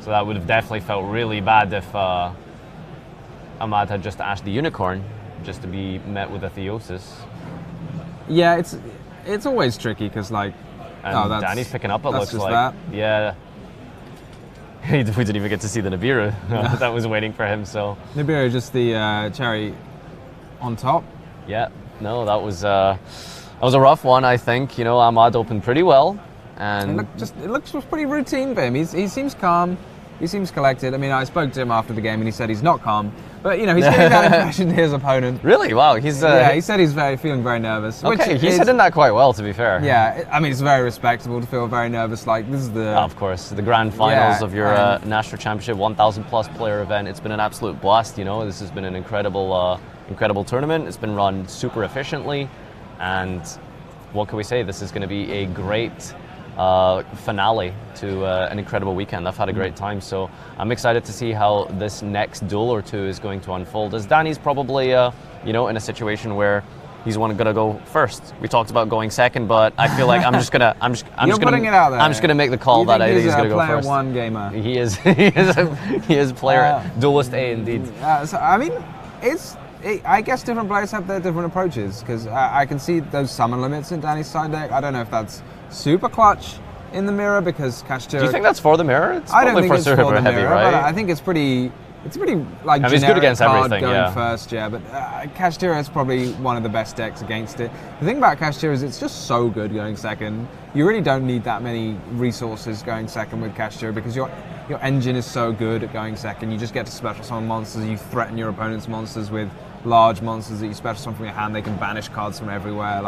So that would have definitely felt really bad if Ahmad had just ashed the Unicorn, just to be met with a Theosis. Yeah, it's always tricky, because like... And Danny's picking up, it looks like. That. Yeah. We didn't even get to see the Nibiru. That was waiting for him, so... Nibiru, just the cherry on top. Yeah, no, that was a rough one, I think. You know, Ahmad opened pretty well, And it looks pretty routine for him. He seems calm. He seems collected. I mean, I spoke to him after the game and he said he's not calm. But, he's giving that impression to his opponent. Really? Wow. He said he's feeling very nervous. Okay, he's hitting that quite well, to be fair. Yeah, I mean, it's very respectable to feel very nervous. Like, this is the... Of course, the grand finals of your National Championship 1,000 plus player event. It's been an absolute blast, This has been an incredible tournament. It's been run super efficiently. And what can we say? This is going to be a great finale to an incredible weekend. I've had a great time, so I'm excited to see how this next duel or two is going to unfold. As Danny's probably, in a situation where he's going to go first. We talked about going second, but I feel like I'm just gonna make the call that I think he's going to go first. Player one gamer. He is. he is player duelist A indeed. I mean, I guess different players have their different approaches, because I can see those summon limits in Danny's side deck. I don't know if that's super clutch in the mirror, because Kashtira... Do you think that's for the mirror? It's I don't think it's for the heavy, mirror, right? but I think it's pretty like he's good against card everything, going first, but Kashtira is probably one of the best decks against it. The thing about Kashtira is it's just so good going second. You really don't need that many resources going second with Kashtira, because your engine is so good at going second. You just get to special summon monsters, you threaten your opponent's monsters with large monsters that you special summon from your hand. They can banish cards from everywhere.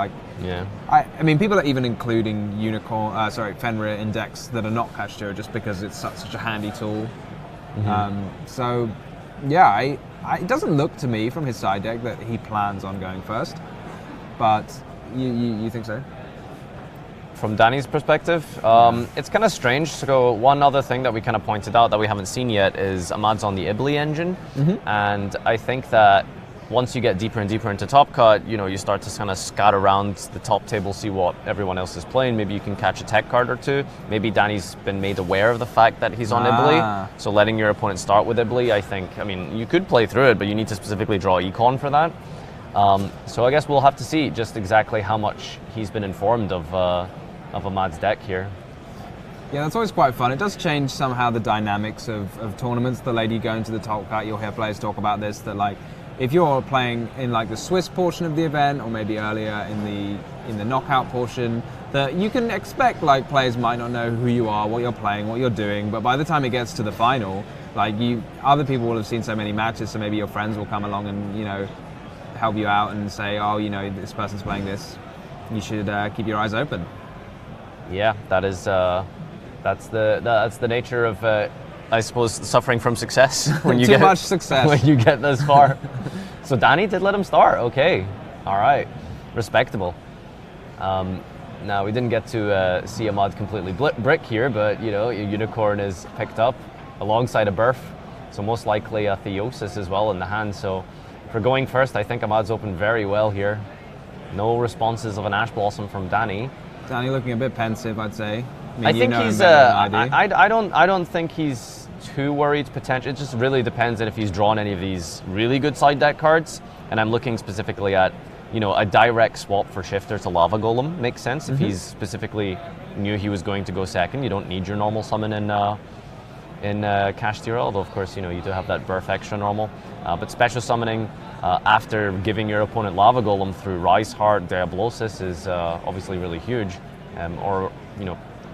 I mean, people are even including Fenrir in decks that are not Kashtira just because it's such a handy tool. It doesn't look to me from his side deck that he plans on going first, but you think so? From Danny's perspective, it's kind of strange. So one other thing that we kind of pointed out that we haven't seen yet is Ahmad's on the Ibli engine, and I think that once you get deeper and deeper into Top Cut, you start to kind of scout around the top table, see what everyone else is playing. Maybe you can catch a tech card or two. Maybe Danny's been made aware of the fact that he's on Ibli, so letting your opponent start with Ibli, I mean, you could play through it, but you need to specifically draw Econ for that. So I guess we'll have to see just exactly how much he's been informed of Ahmad's deck here. Yeah, that's always quite fun. It does change somehow the dynamics of tournaments. The later you go into the Top Cut, you'll hear players talk about this, that if you're playing in the Swiss portion of the event, or maybe earlier in the knockout portion, that you can expect players might not know who you are, what you're playing, what you're doing, but by the time it gets to the final, other people will have seen so many matches, so maybe your friends will come along and help you out and say, this person's playing this, you should keep your eyes open. Yeah, that's the nature of I suppose suffering from success when you Too much success when you get this far. So Danny did let him start. Okay, all right, respectable. Now we didn't get to see Ahmad completely brick here, but a Unicorn is picked up alongside a Burf, so most likely a Theosis as well in the hand. So for going first, I think Ahmad's opened very well here. No responses of an Ash Blossom from Danny. Danny looking a bit pensive, I'd say. I think he's. I don't think he's too worried. Potentially, it just really depends on if he's drawn any of these really good side deck cards. And I'm looking specifically at, a direct swap for Shifter to Lava Golem makes sense. If he's specifically knew he was going to go second, you don't need your normal summon in Kashtira. Although of course, you do have that Burf extra normal. But special summoning after giving your opponent Lava Golem through Rise Heart Diablosis is obviously really huge. Or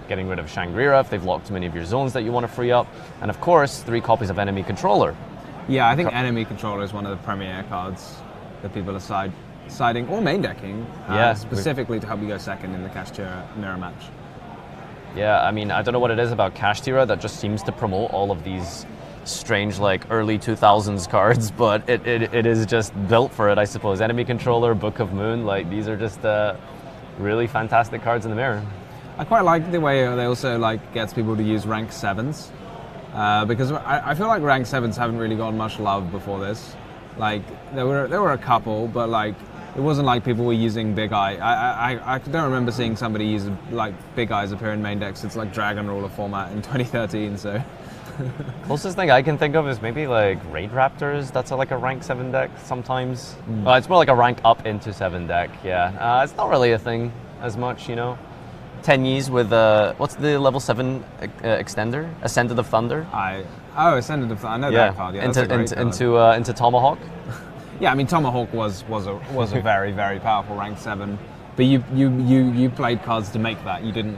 getting rid of Shangri-La if they've locked too many of your zones that you want to free up. And of course, 3 copies of Enemy Controller. Yeah, I think Enemy Controller is one of the premier cards that people are siding or main decking specifically to help you go second in the Kashtira mirror match. Yeah, I mean, I don't know what it is about Kashtira that just seems to promote all of these strange early 2000s cards, but it is just built for it, I suppose. Enemy Controller, Book of Moon, these are just really fantastic cards in the mirror. I quite like the way they also gets people to use rank 7s, because I feel like rank 7s haven't really gotten much love before this. There were a couple, but it wasn't like people were using Big Eye. I don't remember seeing somebody use Big Eyes appear in main decks since Dragon Ruler format in 2013. So closest thing I can think of is maybe Raid Raptors. That's a rank 7 deck sometimes. It's more like a rank up into 7 deck. Yeah, it's not really a thing as much, 10 Ys with what's the level 7 extender? Ascended of Thunder. Ascended of Thunder. I know that card. Yeah, into Tomahawk. Yeah, I mean Tomahawk was a very very powerful rank 7, but you played cards to make that. You didn't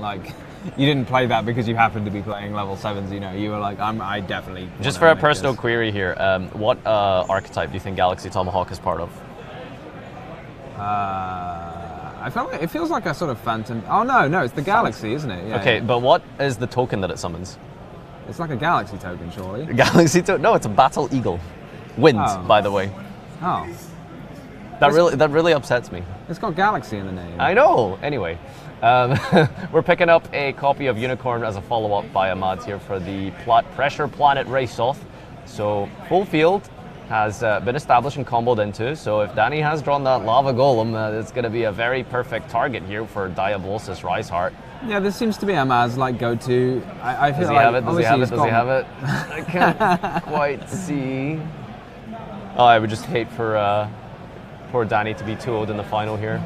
you didn't play that because you happened to be playing level 7s, you know. You were like, I definitely... Just for a personal query here, what archetype do you think Galaxy Tomahawk is part of? I felt like, it feels like a sort of phantom... Oh, no, it's the Galaxy, isn't it? Yeah, okay, yeah. but what is the token that it summons? It's like a Galaxy token, surely. Galaxy token? No, it's a Battle Eagle. Wind, by the way. Oh. That really upsets me. It's got Galaxy in the name. I know. Anyway, we're picking up a copy of Unicorn as a follow-up by Ahmad here for the Pressure Planet Race Off. So full field has been established and comboed into. So if Danny has drawn that Lava Golem, it's going to be a very perfect target here for Diablosis Riseheart. Yeah, this seems to be Ahmad's like go-to. I feel Does he like have it? Does he have it? Does he have it? I can't quite see. Oh, I would just hate for poor Danny to be 2-0'd in the final here.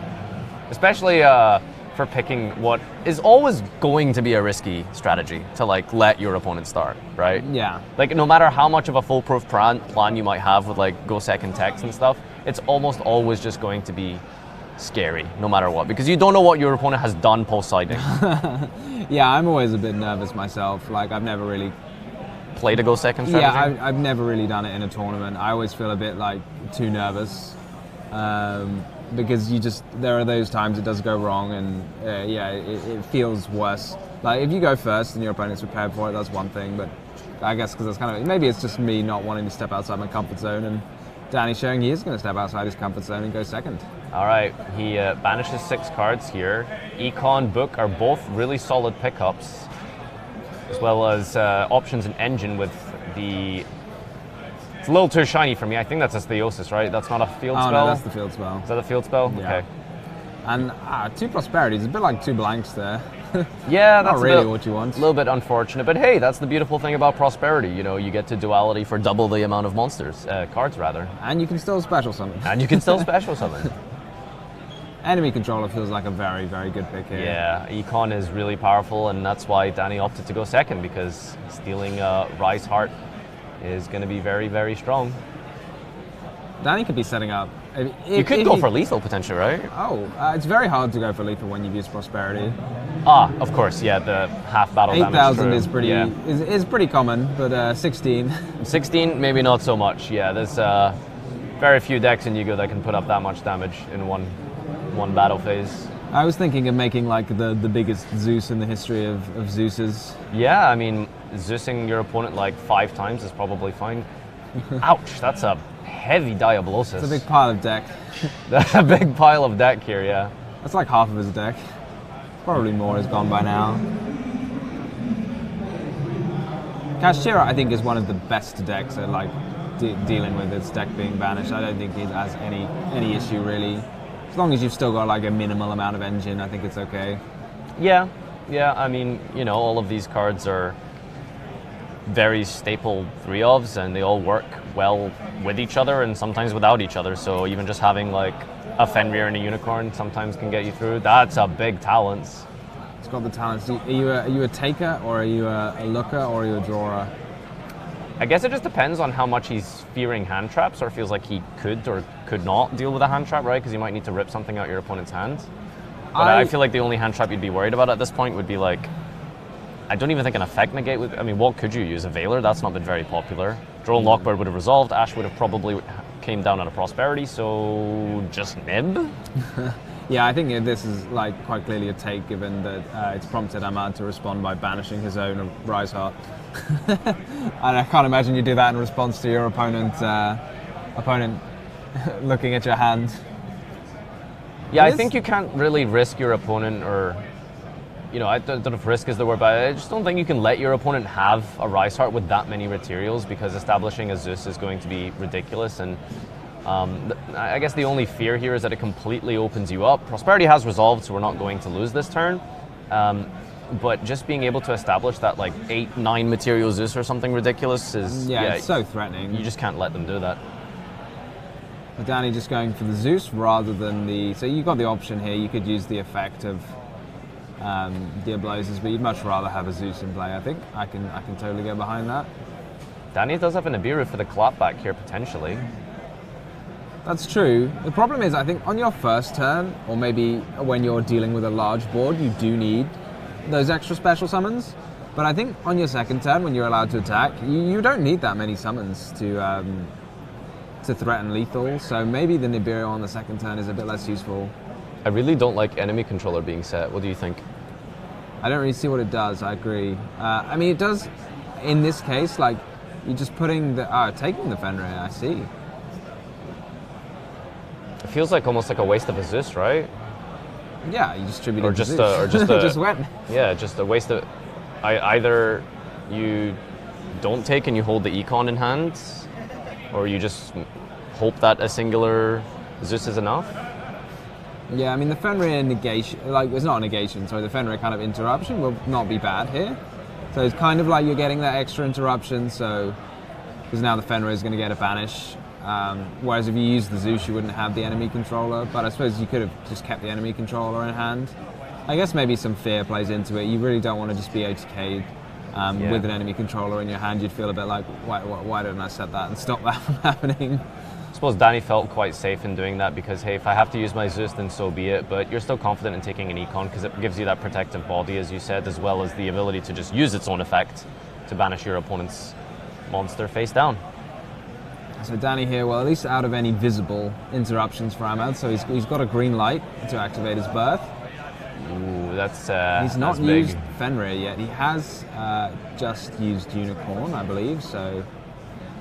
Especially for picking what is always going to be a risky strategy, to like let your opponent start, right? Yeah. Like no matter how much of a foolproof plan you might have with like go second text and stuff, it's almost always just going to be scary no matter what, because you don't know what your opponent has done post-siding. Yeah, I'm always a bit nervous myself. Like I've never really played a go second strategy? Yeah, I've never really done it in a tournament. I always feel a bit like too nervous. Because there are those times it does go wrong, and it feels worse. Like if you go first and your opponent's prepared for it, that's one thing, but I guess because it's kind of, maybe it's just me not wanting to step outside my comfort zone, and Danny's showing he is going to step outside his comfort zone and go second. All right, he banishes 6 cards here. Econ, Book are both really solid pickups, as well as options and Engine with the... It's a little too shiny for me. I think that's a Theosis, right? That's not a field spell? No, that's the field spell. Is that a field spell? Yeah. Okay. And 2 Prosperities, a bit like 2 blanks there. Yeah, that's not really what you want. A little bit unfortunate, but hey, that's the beautiful thing about Prosperity. You know, you get to duality for double the amount of monsters, cards rather. And you can still special summon. And you can still special summon. Enemy controller feels like a very, very good pick here. Yeah, Econ is really powerful, and that's why Danny opted to go second, because stealing Riseheart is going to be very, very strong. Danny could be setting up. You could go for lethal potentially, right? Oh, it's very hard to go for lethal when you've used Prosperity. Ah, of course, yeah, the half battle damage. 8,000 is pretty is pretty common, but 16. 16, maybe not so much. Yeah, there's very few decks in Yu-Gi-Oh that can put up that much damage in one battle phase. I was thinking of making like the biggest Zeus in the history of Zeuses. Yeah, I mean, Zeusing your opponent like 5 times is probably fine. Ouch, that's a heavy Diablosis. It's a big pile of deck. That's a big pile of deck here, yeah. That's like half of his deck. Probably more is gone by now. Kashtira, I think, is one of the best decks at like dealing with its deck being banished. I don't think it has any issue really. As long as you've still got like a minimal amount of engine, I think it's okay. Yeah, I mean, you know, all of these cards are very staple 3-ofs, and they all work well with each other and sometimes without each other. So even just having like a Fenrir and a Unicorn sometimes can get you through. That's a big talents. It's got the talents. Are you a taker, or are you a looker, or are you a drawer? I guess it just depends on how much he's fearing hand traps, or feels like he could or could not deal with a hand trap, right? Because you might need to rip something out your opponent's hand. But I feel like the only hand trap you'd be worried about at this point would be like, I don't even think an effect negate would. I mean, what could you use? A Veiler? That's not been very popular. Drone Lockbird would have resolved. Ash would have probably came down on a Prosperity, so just Nib? Yeah, I think this is like quite clearly a take, given that it's prompted Ahmad to respond by banishing his own Riseheart. And I can't imagine you do that in response to your opponent looking at your hand. Yeah, I think you can't really risk your opponent, or, you know, I don't know if risk is the word, but I just don't think you can let your opponent have a Riseheart with that many materials, because establishing a Zeus is going to be ridiculous. And I guess the only fear here is that it completely opens you up. Prosperity has resolved, so we're not going to lose this turn. But just being able to establish that like 8-9 material Zeus or something ridiculous is... Yeah, it's so threatening. You just can't let them do that. But Danny just going for the Zeus rather than the... So you've got the option here, you could use the effect of Diablosis, but you'd much rather have a Zeus in play, I think. I can totally get behind that. Danny does have an Nibiru for the clapback here, potentially. That's true. The problem is, I think on your first turn, or maybe when you're dealing with a large board, you do need those extra special summons. But I think on your second turn, when you're allowed to attack, you don't need that many summons to threaten lethal. So maybe the Nibiru on the second turn is a bit less useful. I really don't like enemy controller being set. What do you think? I don't really see what it does. I agree. I mean, it does in this case. Like you're just putting taking the Fenrir. I see. It feels like almost like a waste of a Zeus, right? Yeah, you distribute Or it just to a, or just a, just wet. Yeah, just a waste of. Either you don't take and you hold the econ in hand, or you just hope that a singular Zeus is enough. Yeah, I mean the Fenrir negation, like it's not a negation, sorry, the Fenrir kind of interruption will not be bad here. So it's kind of like you're getting that extra interruption, so because now the Fenrir is going to get a banish. Whereas if you use the Zeus, you wouldn't have the enemy controller, but I suppose you could have just kept the enemy controller in hand. I guess maybe some fear plays into it. You really don't want to just be OTK'd with an enemy controller in your hand. You'd feel a bit like, why didn't I set that and stop that from happening? I suppose Danny felt quite safe in doing that because, hey, if I have to use my Zeus, then so be it. But you're still confident in taking an econ because it gives you that protective body, as you said, as well as the ability to just use its own effect to banish your opponent's monster face down. So Danny here, well, at least out of any visible interruptions for Ahmed, so he's got a green light to activate his birth. Ooh, that's he's not that's big. used Fenrir yet. He has just used Unicorn, I believe, so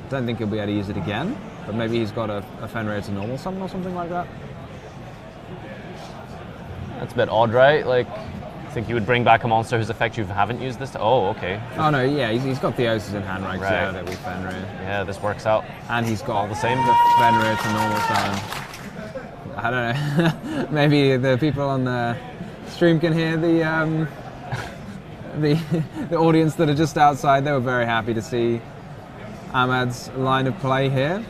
I don't think he'll be able to use it again. But maybe he's got a Fenrir to normal summon or something like that. That's a bit odd, right? Like, I think you would bring back a monster whose effect you haven't used this. Oh, okay. Oh no, yeah, he's got Theosis in hand, right? 'Cause he Right. had it with Fenrir. Yeah, this works out. And he's got All the same. the Fenrir to normal summon. I don't know. Maybe the people on the stream can hear the audience that are just outside. They were very happy to see Ahmad's line of play here.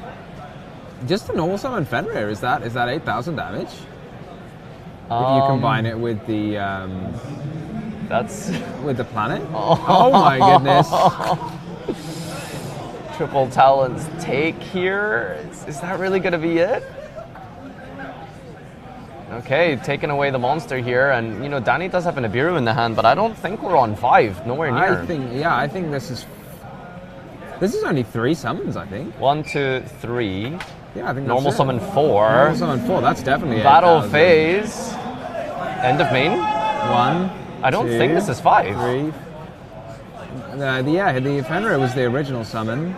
Just a normal summon Fenrir, is that 8,000 damage? If you combine it with the that's with the planet. Oh my goodness! Triple Talon's take here. Is that really going to be it? Okay, taking away the monster here, and you know Danny does have an Nibiru in the hand, but I don't think we're on 5. Nowhere near. I think this is only 3 summons. I think 1, 2, 3. Yeah, I think normal that's summon 4. Normal summon 4. That's definitely battle 8,000. phase. End of main. 1. I don't think this is 5. 3. The Fenrir was the original summon.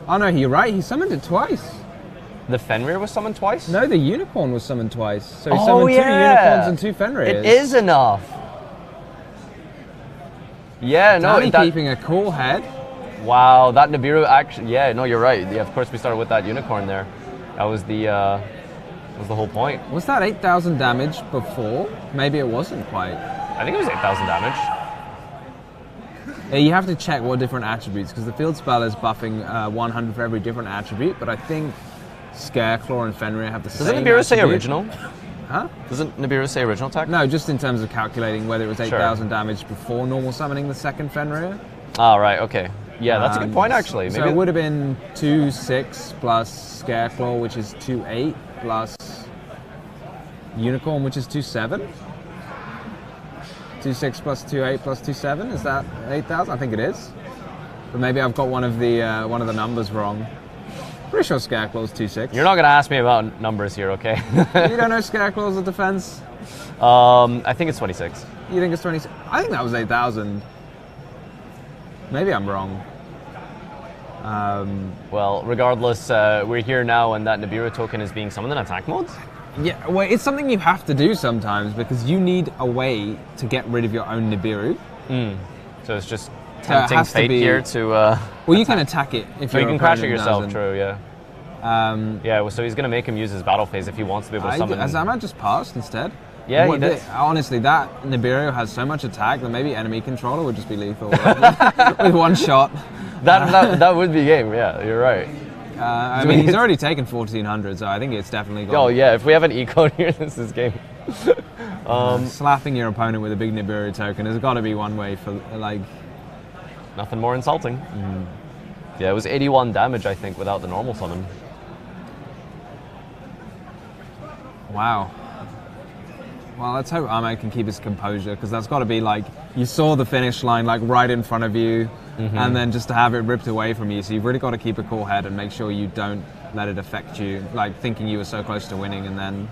Oh no, you're right. He summoned it twice. The Fenrir was summoned twice? No, the Unicorn was summoned twice. So he summoned 2 Unicorns and 2 Fenrirs. It is enough. Yeah, no. Danny keeping a cool head. Wow, that Nibiru actually. Yeah, no, you're right. Yeah, of course we started with that Unicorn there. That was the whole point. Was that 8,000 damage before? Maybe it wasn't quite. I think it was 8,000 damage. Yeah, you have to check what different attributes, because the field spell is buffing 100 for every different attribute, but I think Scareclaw and Fenrir have the same Doesn't Nibiru say attribute. original? Huh? Doesn't Nibiru say original attack? No, just in terms of calculating whether it was 8,000 damage before normal summoning the second Fenrir. Oh, right, okay. Yeah, that's a good point, actually. So it would have been 2/6 plus Scareclaw, which is 2/8, plus Unicorn, which is 2/7. 2/6 plus 2/8 plus 2/7. Is that 8,000? I think it is. But maybe I've got one of the numbers wrong. Pretty sure Scareclaw's 2/6. You're not going to ask me about numbers here, okay? You don't know Scareclaw's a defense? I think it's 26. You think it's 26? I think that was 8,000. Maybe I'm wrong. Well, regardless, we're here now and that Nibiru token is being summoned in attack mode? Yeah, well, it's something you have to do sometimes because you need a way to get rid of your own Nibiru. So it's just So it tempting has to fate be- here to... Well, you can attack it if so your you can crash it opponent yourself, doesn't. true, yeah. Yeah, well, so he's going to make him use his battle phase if he wants to be able to summon... Has Ahmad just passed instead? Yeah, he did. Honestly, that Nibiru has so much attack that maybe enemy controller would just be lethal with one shot. That would be game, yeah, you're right. I mean, he's already taken 1,400, so I think it's definitely gone. Oh yeah, if we have an eco here, this is game. Slapping your opponent with a big Nibiru token has got to be one way for, like... Nothing more insulting. Yeah, it was 81 damage, I think, without the normal summon. Wow. Well, let's hope Ahmed can keep his composure, because that's got to be like... you saw the finish line like right in front of you, and then just to have it ripped away from you. So you've really got to keep a cool head and make sure you don't let it affect you, like thinking you were so close to winning and then.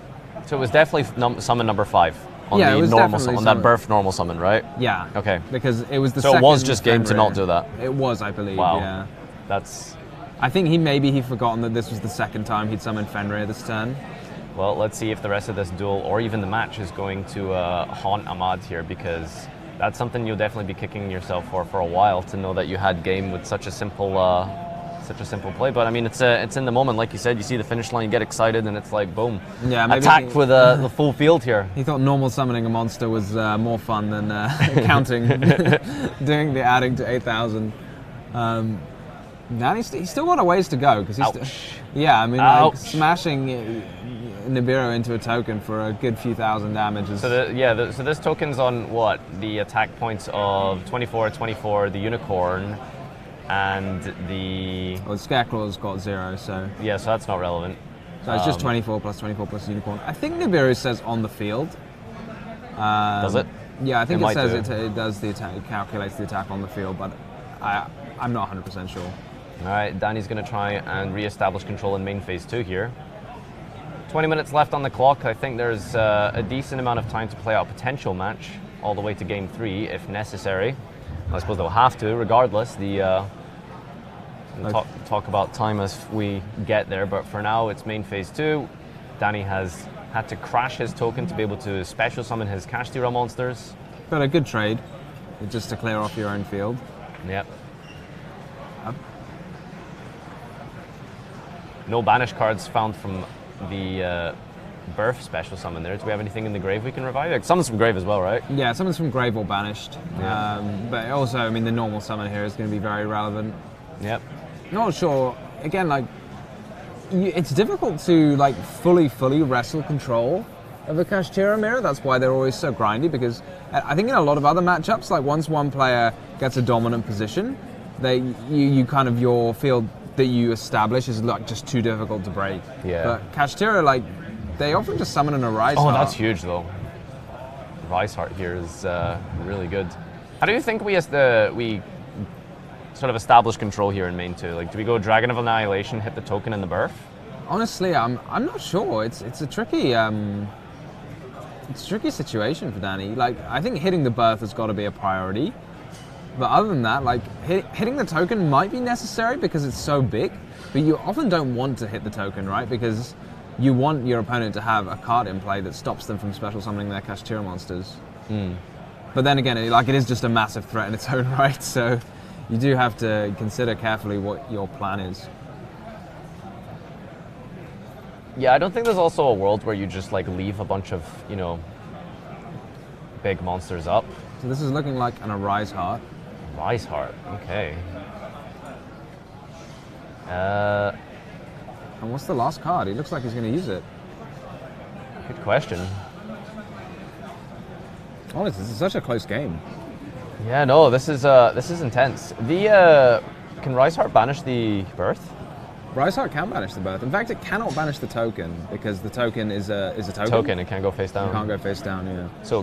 So it was definitely summon number 5 on Yeah, it the was normal definitely summon, on that summon. birth normal summon, right? Yeah. Okay. Because it was the So it second was just game to Fenrir. not do that. It was, I believe. Wow. Yeah. That's I think he'd forgotten that this was the second time he'd summoned Fenrir this turn. well. Let's see if the rest of this duel or even the match is going to haunt Ahmad here, because that's something you'll definitely be kicking yourself for a while, to know that you had game with such a simple play. But I mean, it's in the moment, like you said. You see the finish line, you get excited, and it's like boom. Yeah, maybe attacked with the full field here. He thought normal summoning a monster was more fun than counting, doing the adding to 8,000. Now he's still got a ways to go because yeah, I mean, like, smashing Nibiru into a token for a good few thousand damage is. So so this token's on what, the attack points of 24, the unicorn, and the. Well, the Scarecrow's got 0, so. Yeah, so that's not relevant. So it's just 24 plus unicorn. I think Nibiru says on the field. Does it? Yeah, I think it says do. it does the attack. It calculates the attack on the field, but I'm not 100% sure. All right, Danny's going to try and re-establish control in main phase 2 here. 20 minutes left on the clock. I think there's a decent amount of time to play out a potential match all the way to game 3 if necessary. I suppose they'll have to, regardless. We'll talk about time as we get there, but for now it's main phase 2. Danny has had to crash his token to be able to special summon his Kashtira monsters. But a good trade, just to clear off your own field. Yep. No banish cards found from the birth special summon there. Do we have anything in the grave we can revive? Like, summons from grave as well, right? Yeah, summons from grave or banished. Yeah. But also, I mean, the normal summon here is going to be very relevant. Yep. Not sure. Again, like, it's difficult to like fully wrestle control of a Kashtira mirror. That's why they're always so grindy, because I think in a lot of other matchups, like once one player gets a dominant position, your field that you establish is like just too difficult to break. Yeah. But Kashtira, like, they often just summon an Arise Heart. Oh, that's huge though. Rise Heart here is really good. How do you think we sort of establish control here in main 2? Like, do we go Dragon of Annihilation, hit the token in the birth? Honestly, I'm not sure. It's a tricky situation for Danny. Like, I think hitting the birth has got to be a priority. But other than that, like, hitting the token might be necessary because it's so big, but you often don't want to hit the token, right? Because you want your opponent to have a card in play that stops them from special summoning their Kashtira monsters. But then again, it is just a massive threat in its own right, so you do have to consider carefully what your plan is. Yeah, I don't think there's also a world where you just like leave a bunch of, big monsters up. So this is looking like an Arise Heart. Rise Heart, okay. And what's the last card? He looks like he's going to use it. Good question. Honestly, this is such a close game. Yeah, no, this is intense. Can Rise Heart banish the birth? Rise Heart can banish the birth. In fact, it cannot banish the token because the token is a token. Token, it can't go face down. It can't go face down, yeah. So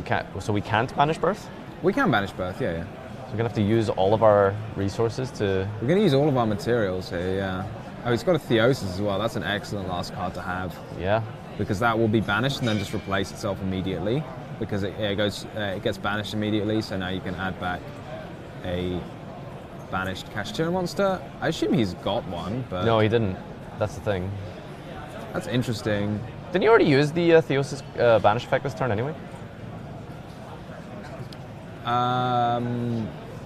we can't banish birth? We can banish birth, yeah. So we're gonna have to use all of our resources to. We're gonna use all of our materials here, yeah. Oh, he's got a Theosis as well. That's an excellent last card to have. Yeah. Because that will be banished and then just replace itself immediately. Because it gets banished immediately. So now you can add back a banished Kashtira monster. I assume he's got one, but No, he didn't. That's the thing. That's interesting. Didn't you already use the Theosis banish effect this turn anyway?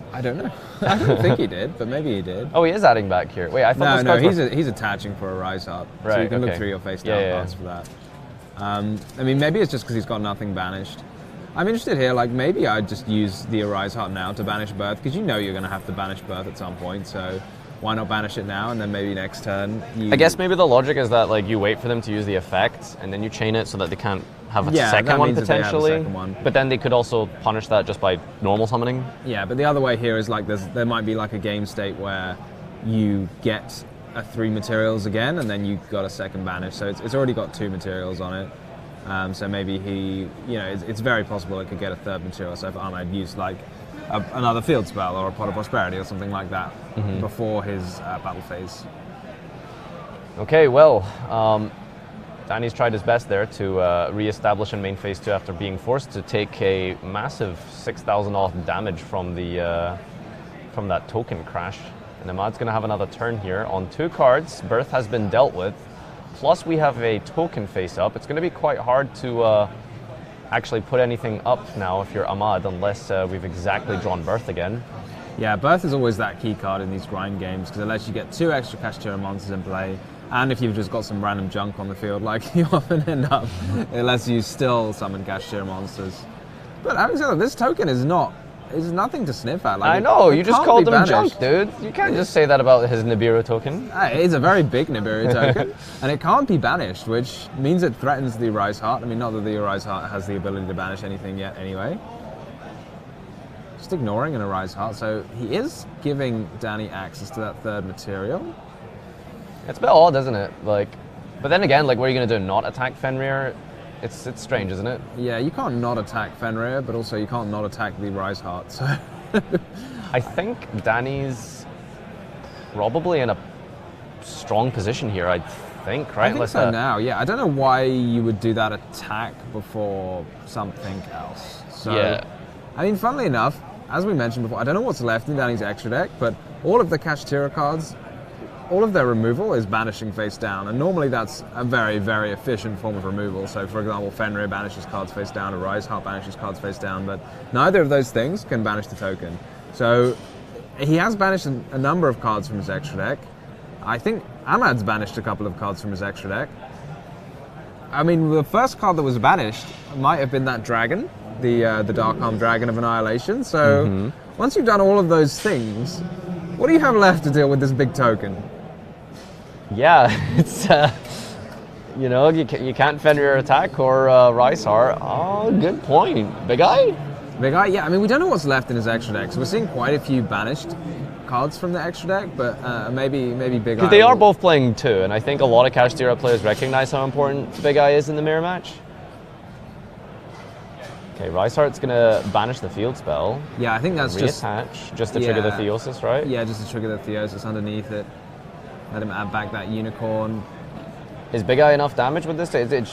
I don't know. I don't think he did, but maybe he did. Oh, he is adding back here. Wait, I thought No, he's attaching for a Rise Heart. Right, so you can look okay. through your face down cards for that. I mean, maybe it's just because he's got nothing banished. I'm interested here, like, maybe I'd just use the Arise Heart now to banish birth, because you know you're going to have to banish birth at some point, so why not banish it now, and then maybe next turn I guess maybe the logic is that, like, you wait for them to use the effect, and then you chain it so that they can't have a second one potentially. Second one. But then they could also punish that just by normal summoning. Yeah, but the other way here is, like, there might be, like, a game state where you get a 3 materials again, and then you got a second banish, so it's already got 2 materials on it. So maybe he, it's very possible it could get a 3rd material. So if Ahmed used like another field spell or a Pot of Prosperity or something like that before his battle phase. Okay, well, Danny's tried his best there to re-establish in main phase 2 after being forced to take a massive 6,000 off damage from that token crash. And Ahmad's going to have another turn here on 2 cards. Birth has been dealt with. Plus we have a token face up. It's going to be quite hard to actually put anything up now if you're Ahmad, unless we've exactly drawn Birth again. Yeah, Birth is always that key card in these grind games, because it lets you get 2 extra Kashtira monsters in play, and if you've just got some random junk on the field, like you often end up, it lets you still summon Kashtira monsters. But having said that, this token is nothing to sniff at. Like, I know, you just called him banished. junk, dude. You can't just say that about his Nibiru token. It's a very big Nibiru token, and it can't be banished, which means it threatens the Rise Heart. I mean, not that the Rise Heart has the ability to banish anything yet anyway. Just ignoring an Arise Heart, so he is giving Danny access to that 3rd material. It's a bit odd, isn't it? Like, but then again, like, what are you going to do? Not attack Fenrir? It's strange, isn't it? Yeah, you can't not attack Fenrir, but also you can't not attack the Rise Heart. So I think Danny's probably in a strong position here. I think, right? I think so now. Yeah, I don't know why you would do that attack before something else. So, yeah. I mean, funnily enough, as we mentioned before, I don't know what's left in Danny's extra deck, but all of the Kashtira cards, all of their removal is banishing face down, and normally that's a very, very efficient form of removal. So, for example, Fenrir banishes cards face down, a Rise Heart banishes cards face down, but neither of those things can banish the token. So, he has banished a number of cards from his extra deck. I think Ahmad's banished a couple of cards from his extra deck. I mean, the first card that was banished might have been that dragon, the Dark Arm Dragon of Annihilation. So, once you've done all of those things, what do you have left to deal with this big token? Yeah, it's, you know, you can't Fenrir attack or Rise Heart. Oh, good point. Big Eye? Big Eye, yeah. I mean, we don't know what's left in his extra deck, so we're seeing quite a few banished cards from the extra deck, but maybe Big Eye. Because they are both playing 2, and I think a lot of Kashtira players recognize how important Big Eye is in the mirror match. Okay, Rise Heart's going to banish the field spell. Yeah, I think that's reattach, just to trigger the Theosis, right? Yeah, just to trigger the Theosis underneath it. Let him add back that Unicorn. Is Big Eye enough damage with this?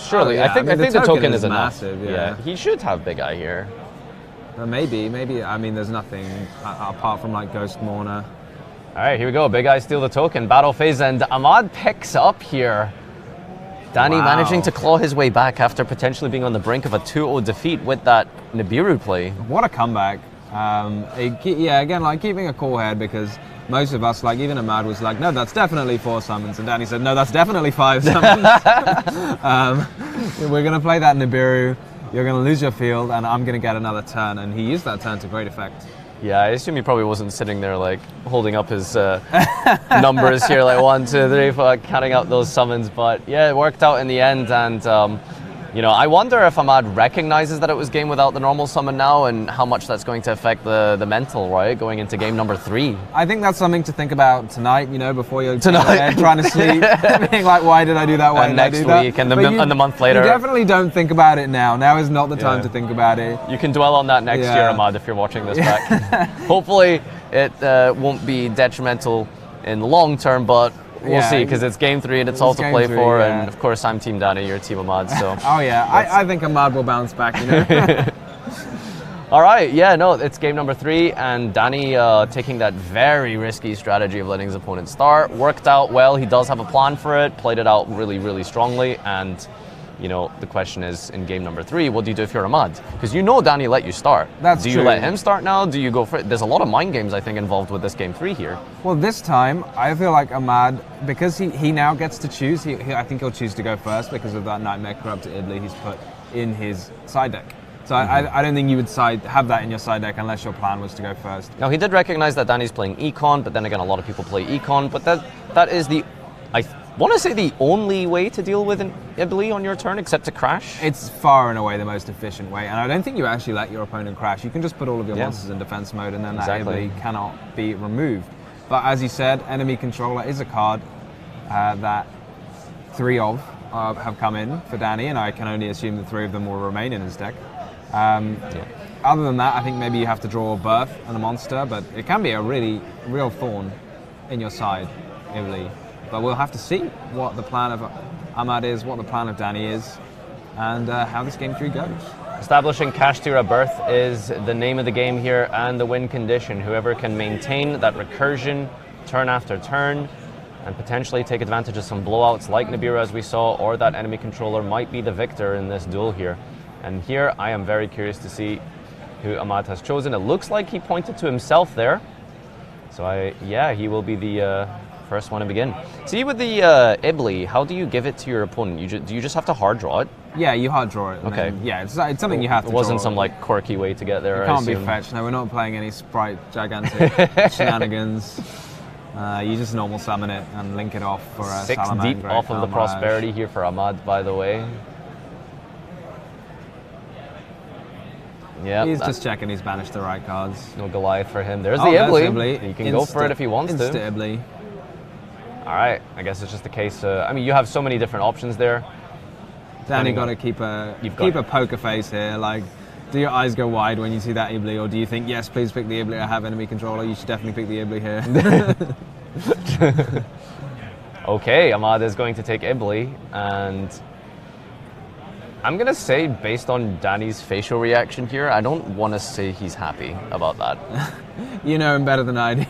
Surely, yeah. I think the token is enough. Massive, yeah. He should have Big Eye here. Maybe. I mean, there's nothing apart from like Ghost Mourner. All right, here we go. Big Eye steal the token. Battle phase end. Ahmad picks up here. Danny managing to claw his way back after potentially being on the brink of a 2-0 defeat with that Nibiru play. What a comeback. Yeah, again, like keeping a cool head, because most of us, like even Ahmad was like, no, that's definitely 4 summons. And Danny said, no, that's definitely 5 summons. We're going to play that Nibiru. You're going to lose your field, and I'm going to get another turn. And he used that turn to great effect. Yeah, I assume he probably wasn't sitting there like holding up his numbers here, like 1, 2, 3, 4, counting out those summons. But yeah, it worked out in the end, and you know, I wonder if Ahmad recognizes that it was game without the normal summon now, and how much that's going to affect the mental, right, going into game number 3. I think that's something to think about tonight, you know, before you're trying to sleep, being like, why did I do that? Why did I do that? Next week and the month later. You definitely don't think about it now. Now is not the time to think about it. You can dwell on that next year, Ahmad, if you're watching this back. Hopefully it won't be detrimental in the long term, but we'll see, because it's game 3 and it's all to play for, and of course I'm Team Danny, you're Team Ahmad, so. Oh yeah, I think Ahmad will bounce back, you know. All right, yeah, no, it's game number 3, and Danny taking that very risky strategy of letting his opponent start. Worked out well, he does have a plan for it, played it out really, really strongly, and you know, the question is, in game number 3, what do you do if you're Ahmad? Because you know Danny let you start. That's true. Do you let him start now? Do you go for it? There's a lot of mind games, I think, involved with this game 3 here. Well, this time, I feel like Ahmad, because he now gets to choose, I think he'll choose to go first because of that Nightmare Corrupted Idli he's put in his side deck. So I don't think you would have that in your side deck unless your plan was to go first. Now, he did recognize that Danny's playing Econ, but then again, a lot of people play Econ, but that is I want to say the only way to deal with an Ibli on your turn, except to crash. It's far and away the most efficient way, and I don't think you actually let your opponent crash. You can just put all of your monsters in defense mode, and then that Ibli cannot be removed. But as you said, Enemy Controller is a card that 3 of have come in for Danny, and I can only assume the 3 of them will remain in his deck. other than that, I think maybe you have to draw a Birth and a monster, but it can be a real thorn in your side, Ibli. But we'll have to see what the plan of Ahmad is, what the plan of Danny is, and how this game 3 goes. Establishing Kashtira Birth is the name of the game here, and the win condition. Whoever can maintain that recursion turn after turn and potentially take advantage of some blowouts like Nibiru as we saw, or that enemy controller might be the victor in this duel here. And here I am very curious to see who Ahmad has chosen. It looks like he pointed to himself there. So he will be the first one to begin. See, with the Ibli, how do you give it to your opponent? Do you just have to hard draw it? Yeah, you hard draw it. Okay. Then, yeah, it's something you have to It wasn't draw. some like quirky way to get there. It can't be fetched. No, we're not playing any sprite gigantic shenanigans. You just normal summon it and link it off for a 6 deep off of the prosperity here for Ahmad, by the way. Yeah, he's just checking he's banished the right cards. No Goliath for him. There's the Ibli. He can go for it if he wants to. Ibli. All right, I guess it's just a case. I mean, you have so many different options there. Danny, got to keep a poker face here. Like, do your eyes go wide when you see that Ibli, or do you think, yes, please pick the Ibli, I have enemy controller, you should definitely pick the Ibli here? Okay, Ahmad is going to take Ibli, and I'm going to say, based on Danny's facial reaction here, I don't want to say he's happy about that. You know him better than I do.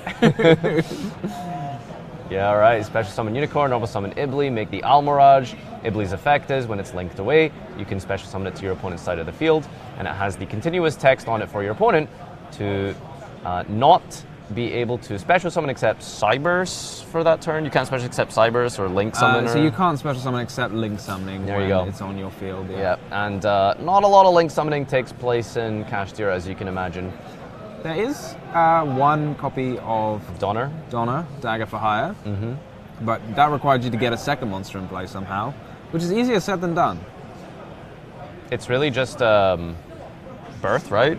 Yeah, all right. Special summon Unicorn, normal summon Ibli, make the Almirage. Ibli's effect is, when it's linked away, you can special summon it to your opponent's side of the field, and it has the continuous text on it for your opponent to not be able to special summon except Cybers for that turn. You can't special accept Cybers or Link Summon. So you can't special summon except Link Summoning there when you go. It's on your field. Yeah, and not a lot of Link Summoning takes place in Kashtira, as you can imagine. There is one copy of Donner, Dagger for Hire, but that required you to get a second monster in play somehow, which is easier said than done. It's really just Birth, right?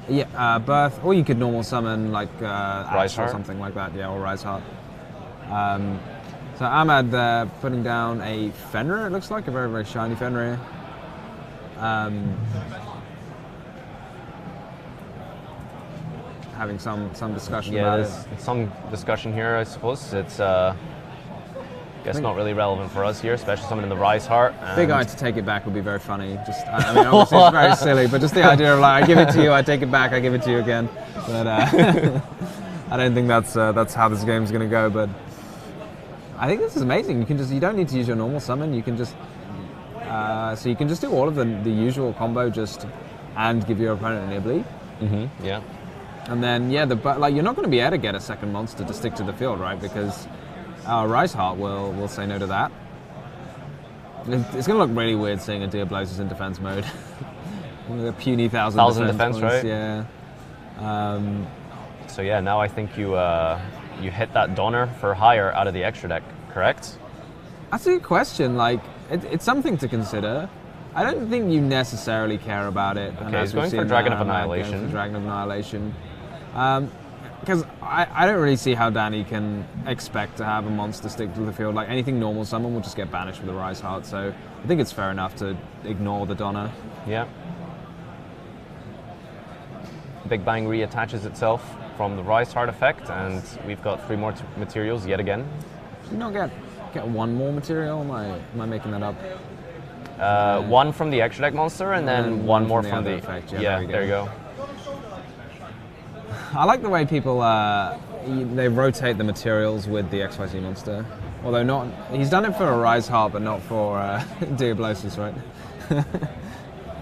Yeah, Birth, or you could normal summon like Ash or Heart? something like that, yeah, or Rise Heart. So Ahmad putting down a Fenrir, it looks like, a very, very shiny Fenrir. Having some discussion about it. There's some discussion here, I suppose. It's guess not really relevant for us here, especially someone in the Rise Heart. Big Eye to take it back would be very funny. Just, I mean, obviously it's very silly, but just the idea of like, I give it to you, I take it back, I give it to you again. But I don't think that's how this game's going to go. But I think this is amazing. You don't need to use your normal summon. You can just so you can just do all of the usual combo and give your opponent an Ibli. Yeah. And then you're not going to be able to get a second monster to stick to the field, right? Because Rise Heart will say no to that. It's going to look really weird seeing a Diablosis in defense mode. A puny 1,000 defense, points, right? Yeah. So yeah, now I think you hit that Donner for hire out of the extra deck, correct? That's a good question. Like, it's something to consider. I don't think you necessarily care about it. Okay, he's going for Dragon of Annihilation. Dragon of Annihilation. Because I don't really see how Danny can expect to have a monster stick to the field. Like, anything normal summon will just get banished with the Rise Heart, so I think it's fair enough to ignore the Donner. Yeah. Big Bang reattaches itself from the Rise Heart effect, and we've got 3 more materials yet again. Did you not get one more material? Am I making that up? 1 from the extra deck monster, and then one more from the effect. Yeah, there you go. I like the way people they rotate the materials with the XYZ monster. Although he's done it for a Rise Heart, but not for Diablosis, right?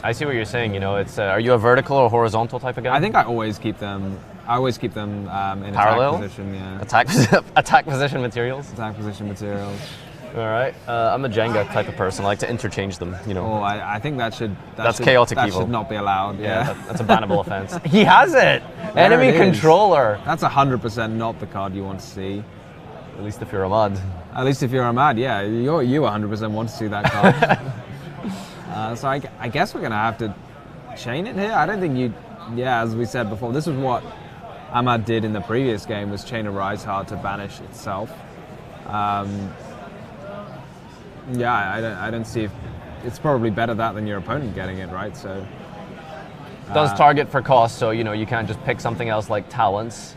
I see what you're saying. You know, it's are you a vertical or horizontal type of guy? I think I always keep them. In parallel attack position. Yeah. Attack position materials. Attack position materials. All right. I'm a Jenga type of person. I like to interchange them. You know. Oh, I think that's chaotic that evil. Should not be allowed. Yeah. That's a bannable offense. He has it. Enemy controller. That's 100% not the card you want to see. At least if you're Ahmad. At least if you're Ahmad, yeah. You 100% want to see that card. So I guess we're going to have to chain it here. I don't think you... Yeah, as we said before, this is what Ahmad did in the previous game, was chain a Rise Heart to banish itself. Yeah, I don't see if... It's probably better that than your opponent getting it, right? So... Does target for cost, so you can't just pick something else like talents.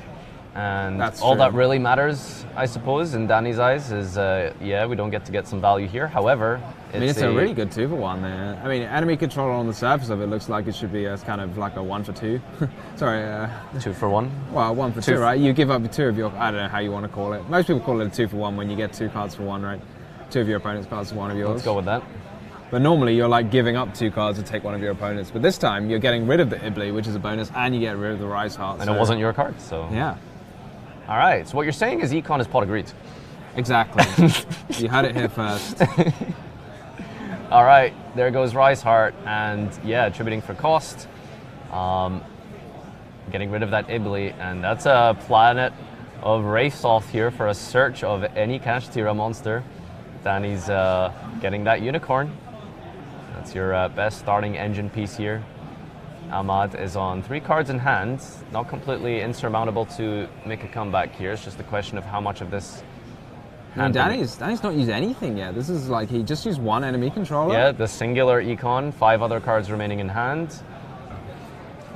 And That's all true. that really matters, I suppose, in Danny's eyes, is we don't get to get some value here. However, it's a really good 2-for-1 there. I mean, enemy controller on the surface of it looks like it should be as kind of like a 1-for-2. Sorry. 2-for-1. Well, 1-for-2, right? You give up 2 of your, I don't know how you want to call it. Most people call it a 2-for-1 when you get 2 cards for 1, right? 2 of your opponent's cards for 1 of yours. Let's go with that. But normally you're like giving up 2 cards to take 1 of your opponents. But this time you're getting rid of the Ibli, which is a bonus, and you get rid of the Rise Heart. And it wasn't your card, so. Yeah. All right, so what you're saying is Econ is pot of greed. Exactly. You had it here first. All right, there goes Rise Heart, and attributing for cost. Getting rid of that Ibli, and that's a Planet of Wraithsoth here for a search of any Kashtira monster. Danny's getting that Unicorn. That's your best starting engine piece here. Ahmad is on 3 cards in hand, not completely insurmountable to make a comeback here. It's just a question of how much of this. I mean, Danny's not used anything yet. This is like he just used 1 enemy controller. Yeah, the singular Econ, 5 other cards remaining in hand.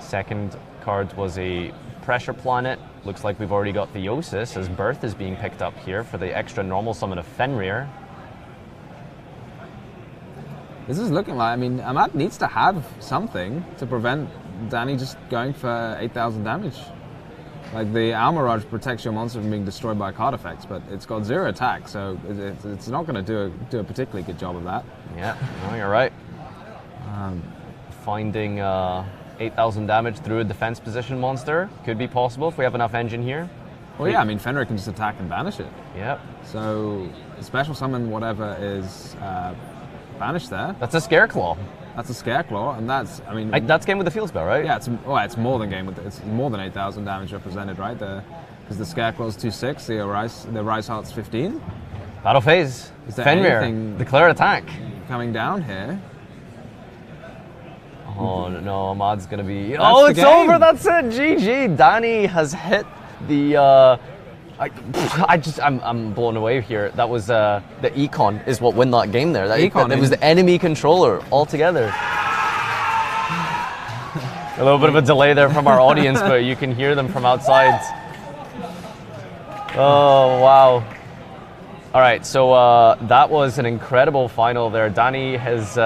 Second card was a Pressure Planet. Looks like we've already got the Theosis as Birth is being picked up here for the extra normal summon of Fenrir. This is looking like, I mean, Ahmad needs to have something to prevent Danny just going for 8,000 damage. Like, the Almirage protects your monster from being destroyed by card effects, but it's got 0 attack, so it's not going to do a particularly good job of that. Yeah, no, you're right. Finding 8,000 damage through a defense position monster could be possible if we have enough engine here. Well, yeah, I mean, Fenrir can just attack and banish it. Yep. So, special summon whatever is banished there. That's a Scareclaw. That's a Scareclaw, and that's, I mean... that's game with the field spell, right? Yeah, it's more than game with it's more than 8,000 damage represented, right? Because the Scareclaw's 2/6, the Rise Heart's 15. Battle phase. Is there Fenrir, anything declare attack. Coming down here? Oh no, Ahmad's gonna be... That's it's over, that's it, GG. Danny has hit the... I'm blown away here. That was the Econ is what won that game there. That Econ, it was the enemy controller altogether. A little bit of a delay there from our audience, but you can hear them from outside. Oh, wow. All right, so that was an incredible final there. Danny has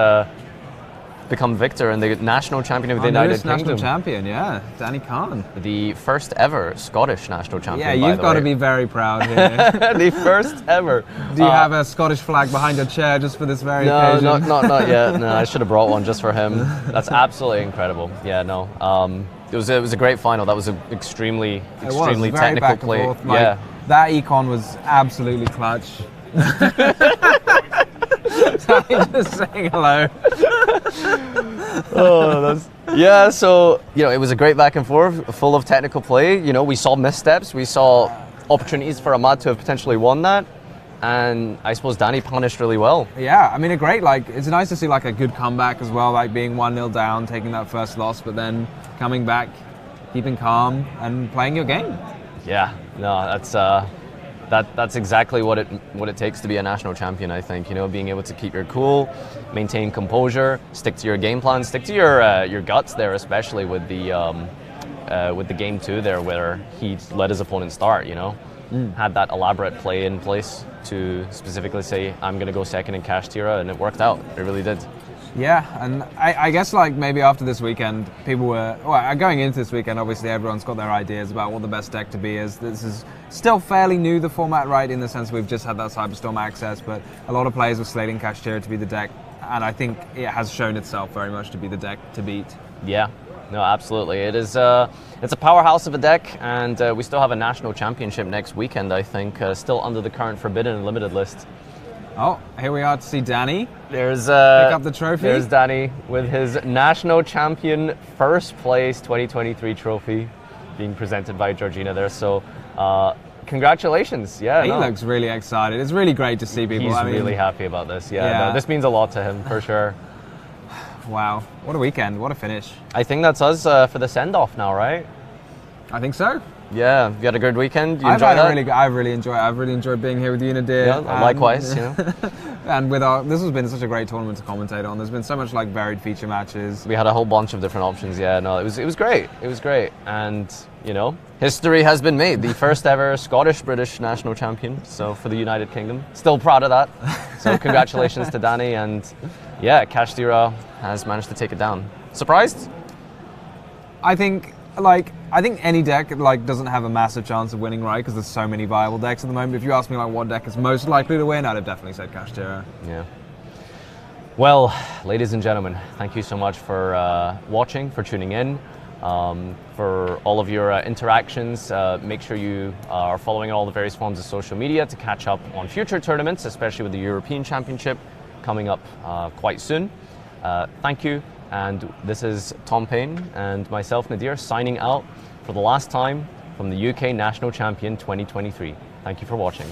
become victor and the national champion of the United Kingdom. National champion, yeah, Danny Khan. The first ever Scottish national champion. Yeah, you've got to be very proud here. The first ever. Do you have a Scottish flag behind your chair just for this very occasion? No, not yet. No, I should have brought one just for him. That's absolutely incredible. Yeah, no. It was a great final. That was an extrally technical play. Yeah, that Econ was absolutely clutch. Just saying hello. So it was a great back and forth, full of technical play. We saw missteps, we saw opportunities for Ahmad to have potentially won that, and I suppose Danny punished really well. Yeah, I mean, it's nice to see like a good comeback as well, like being 1-0 down, taking that first loss, but then coming back, keeping calm and playing your game. Yeah, no, that's exactly what it takes to be a national champion, I think. Being able to keep your cool, maintain composure, stick to your game plan, stick to your guts there, especially with the game 2 there, where he let his opponent start. Had that elaborate play in place to specifically say, I'm going to go second in Kashtira, and it worked out. It really did. Yeah, and I guess like maybe after this weekend, people were going into this weekend. Obviously, everyone's got their ideas about what the best deck to be is. This is still fairly new, the format, right? In the sense we've just had that Cyberstorm access, but a lot of players were slating Kashtira to be the deck, and I think it has shown itself very much to be the deck to beat. Yeah, no, absolutely. It is. It's a powerhouse of a deck, and we still have a national championship next weekend. I think still under the current Forbidden and Limited list. Oh, here we are to see Danny. There's pick up the trophy. There's Danny with his national champion first place 2023 trophy being presented by Georgina there. So, congratulations! Yeah, he looks really excited. It's really great to see people. He's really happy about this. Yeah, no, this means a lot to him for sure. Wow, what a weekend! What a finish! I think that's us for the send-off now, right? I think so. Yeah, you had a good weekend. You enjoyed that? I've really enjoyed being here with you, Nadir. Yeah, likewise. And this has been such a great tournament to commentate on. There's been so much like varied feature matches. We had a whole bunch of different options. Yeah, no, it was great. It was great, and you know, history has been made. The first ever Scottish-British national champion. So for the United Kingdom, still proud of that. So congratulations to Danny, and yeah, Cash Tira has managed to take it down. Surprised? I think any deck doesn't have a massive chance of winning, right? Because there's so many viable decks at the moment. If you ask me what deck is most likely to win, I'd have definitely said Cash Tira. Yeah. Well, ladies and gentlemen, thank you so much for watching, for tuning in, for all of your interactions. Make sure you are following all the various forms of social media to catch up on future tournaments, especially with the European Championship coming up quite soon. Thank you. And this is Tom Payne and myself, Nadir, signing out for the last time from the UK National Champion 2023. Thank you for watching.